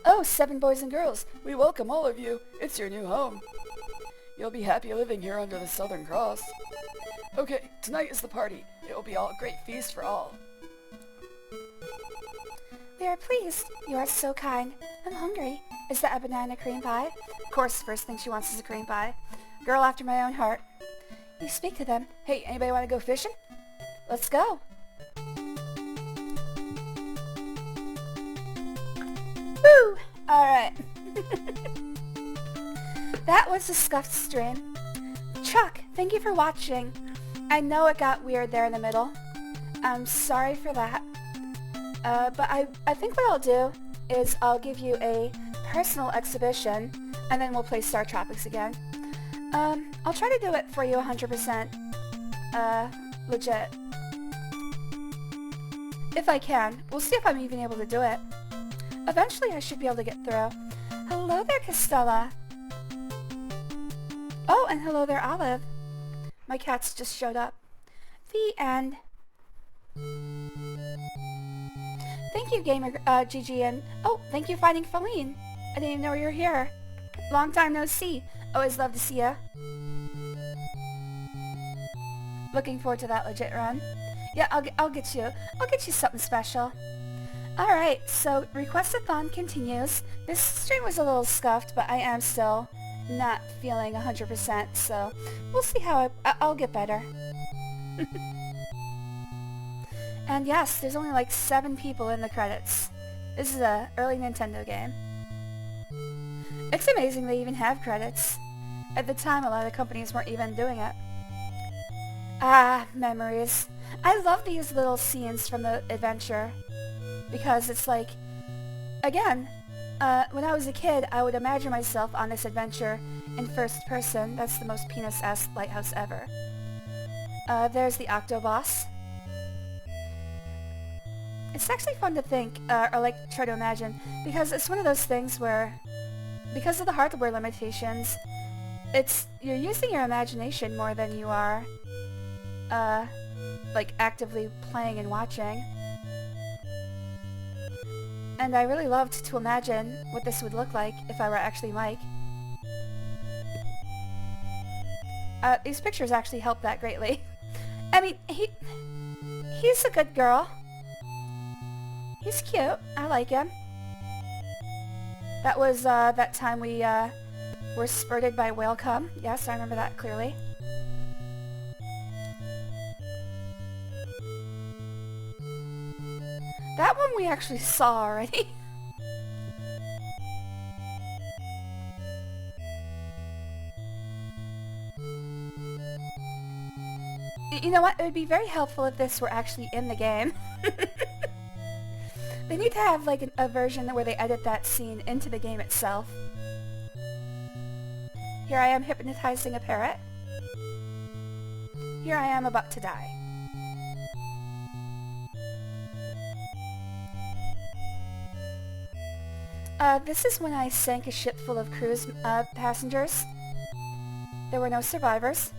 Oh, 7 boys and girls. We welcome all of you. It's your new home. You'll be happy living here under the Southern Cross. Okay, tonight is the party. It will be a great feast for all. We are pleased. You are so kind. I'm hungry. Is that a banana cream pie? Of course, the first thing she wants is a cream pie. Girl after my own heart. You speak to them. Hey, anybody want to go fishing? Let's go. Woo! Alright. That was a scuffed stream. Chuck, thank you for watching. I know it got weird there in the middle. I'm sorry for that. But I think what I'll do is I'll give you a personal exhibition, and then we'll play StarTropics again. I'll try to do it for you 100%, legit. If I can. We'll see if I'm even able to do it. Eventually I should be able to get through. Hello there, Costella. Oh, and hello there, Olive. My cats just showed up. The end. Thank you, Gamer GG, and oh, thank you, Finding Feline. I didn't even know you were here. Long time no see. Always love to see ya. Looking forward to that legit run. Yeah, I'll get you something special. All right, so Requestathon continues. This stream was a little scuffed, but I am still not feeling 100%, so we'll see how I'll get better. And yes, there's only like 7 people in the credits. This is a early Nintendo game. It's amazing they even have credits. At the time, a lot of companies weren't even doing it. Ah, memories. I love these little scenes from the adventure. Because it's like, again, when I was a kid, I would imagine myself on this adventure in first person. That's the most penis-esque lighthouse ever. There's the Octoboss. It's actually fun to think, or like try to imagine, because it's one of those things where, because of the hardware limitations, you're using your imagination more than you are, like actively playing and watching. And I really loved to imagine what this would look like if I were actually Mike. These pictures actually help that greatly. I mean, he's a good girl. He's cute. I like him. That was that time we were spurted by whale cum. Yes, I remember that clearly. That one we actually saw already. You know what? It would be very helpful if this were actually in the game. They need to have like a version where they edit that scene into the game itself. Here I am hypnotizing a parrot. Here I am about to die. This is when I sank a ship full of cruise passengers. There were no survivors.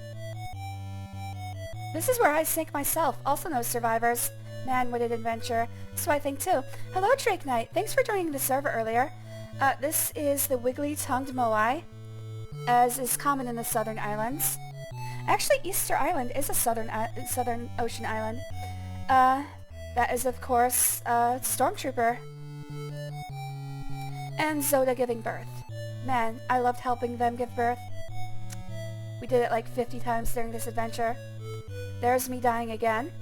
This is where I sank myself. Also no survivors. Man, what an adventure. So I think too. Hello, Drake Knight. Thanks for joining the server earlier. This is the wiggly-tongued moai, as is common in the southern islands. Actually, Easter Island is a southern ocean island. That is, of course, Stormtrooper. And Zoda giving birth. Man, I loved helping them give birth. We did it like 50 times during this adventure. There's me dying again.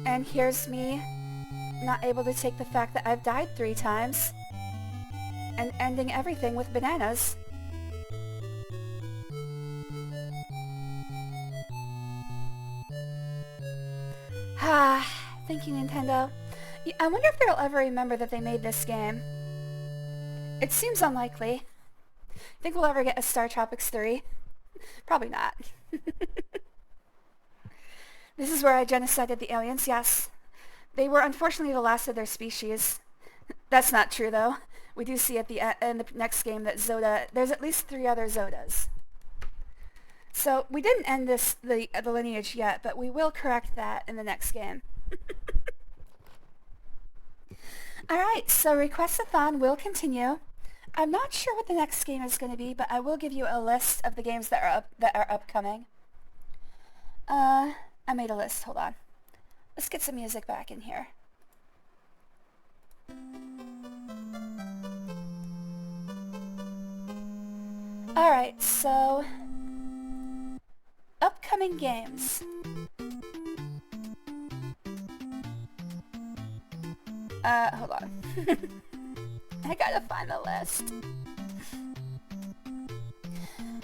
And here's me not able to take the fact that I've died 3 times and ending everything with bananas. Thank you, Nintendo. I wonder if they'll ever remember that they made this game. It seems unlikely. Think we'll ever get a StarTropics 3? Probably not. This is where I genocided the aliens, yes. They were unfortunately the last of their species. That's not true, though. We do see at the in the next game that there's at least 3 other Zodas. So, we didn't end the lineage yet, but we will correct that in the next game. Alright, so Requestathon will continue. I'm not sure what the next game is going to be, but I will give you a list of the games that are upcoming. I made a list, hold on. Let's get some music back in here. Alright, so upcoming games. Hold on. I gotta find the list.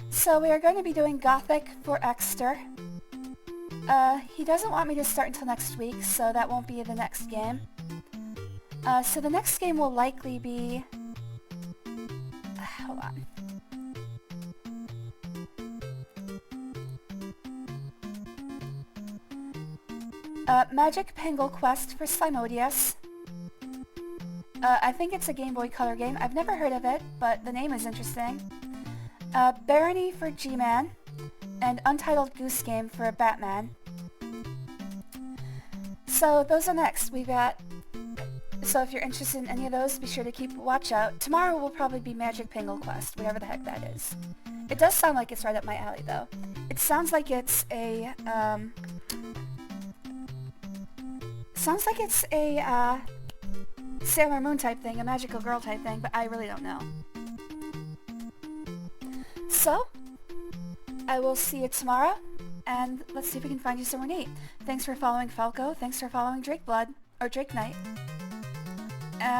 So we are going to be doing Gothic for Exter. He doesn't want me to start until next week, so that won't be the next game. So the next game will likely be... hold on. Magic Pingle Quest for Simodius. I think it's a Game Boy Color game. I've never heard of it, but the name is interesting. Barony for G-Man, and Untitled Goose Game for Batman. So those are next. We've got... So if you're interested in any of those, be sure to keep watch out. Tomorrow will probably be Magic Pingle Quest, whatever the heck that is. It does sound like it's right up my alley, though. It sounds like it's a, sounds like it's a, Sailor Moon type thing, a magical girl type thing, but I really don't know. So, I will see you tomorrow, and let's see if we can find you somewhere neat. Thanks for following Falco, thanks for following Drake Blood, or Drake Knight.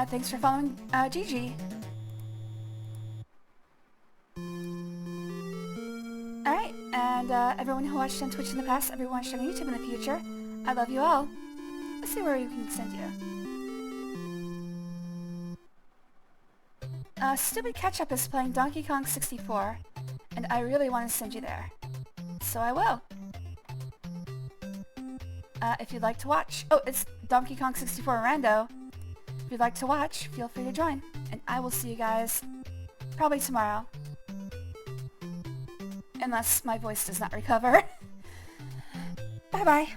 Thanks for following Gigi. Alright, and everyone who watched on Twitch in the past, everyone watching on YouTube in the future, I love you all. Let's see where you can send you. Stupid Ketchup is playing Donkey Kong 64, and I really want to send you there. So I will. If you'd like to watch... Oh, it's Donkey Kong 64 Rando. If you'd like to watch, feel free to join. And I will see you guys probably tomorrow. Unless my voice does not recover. Bye-bye.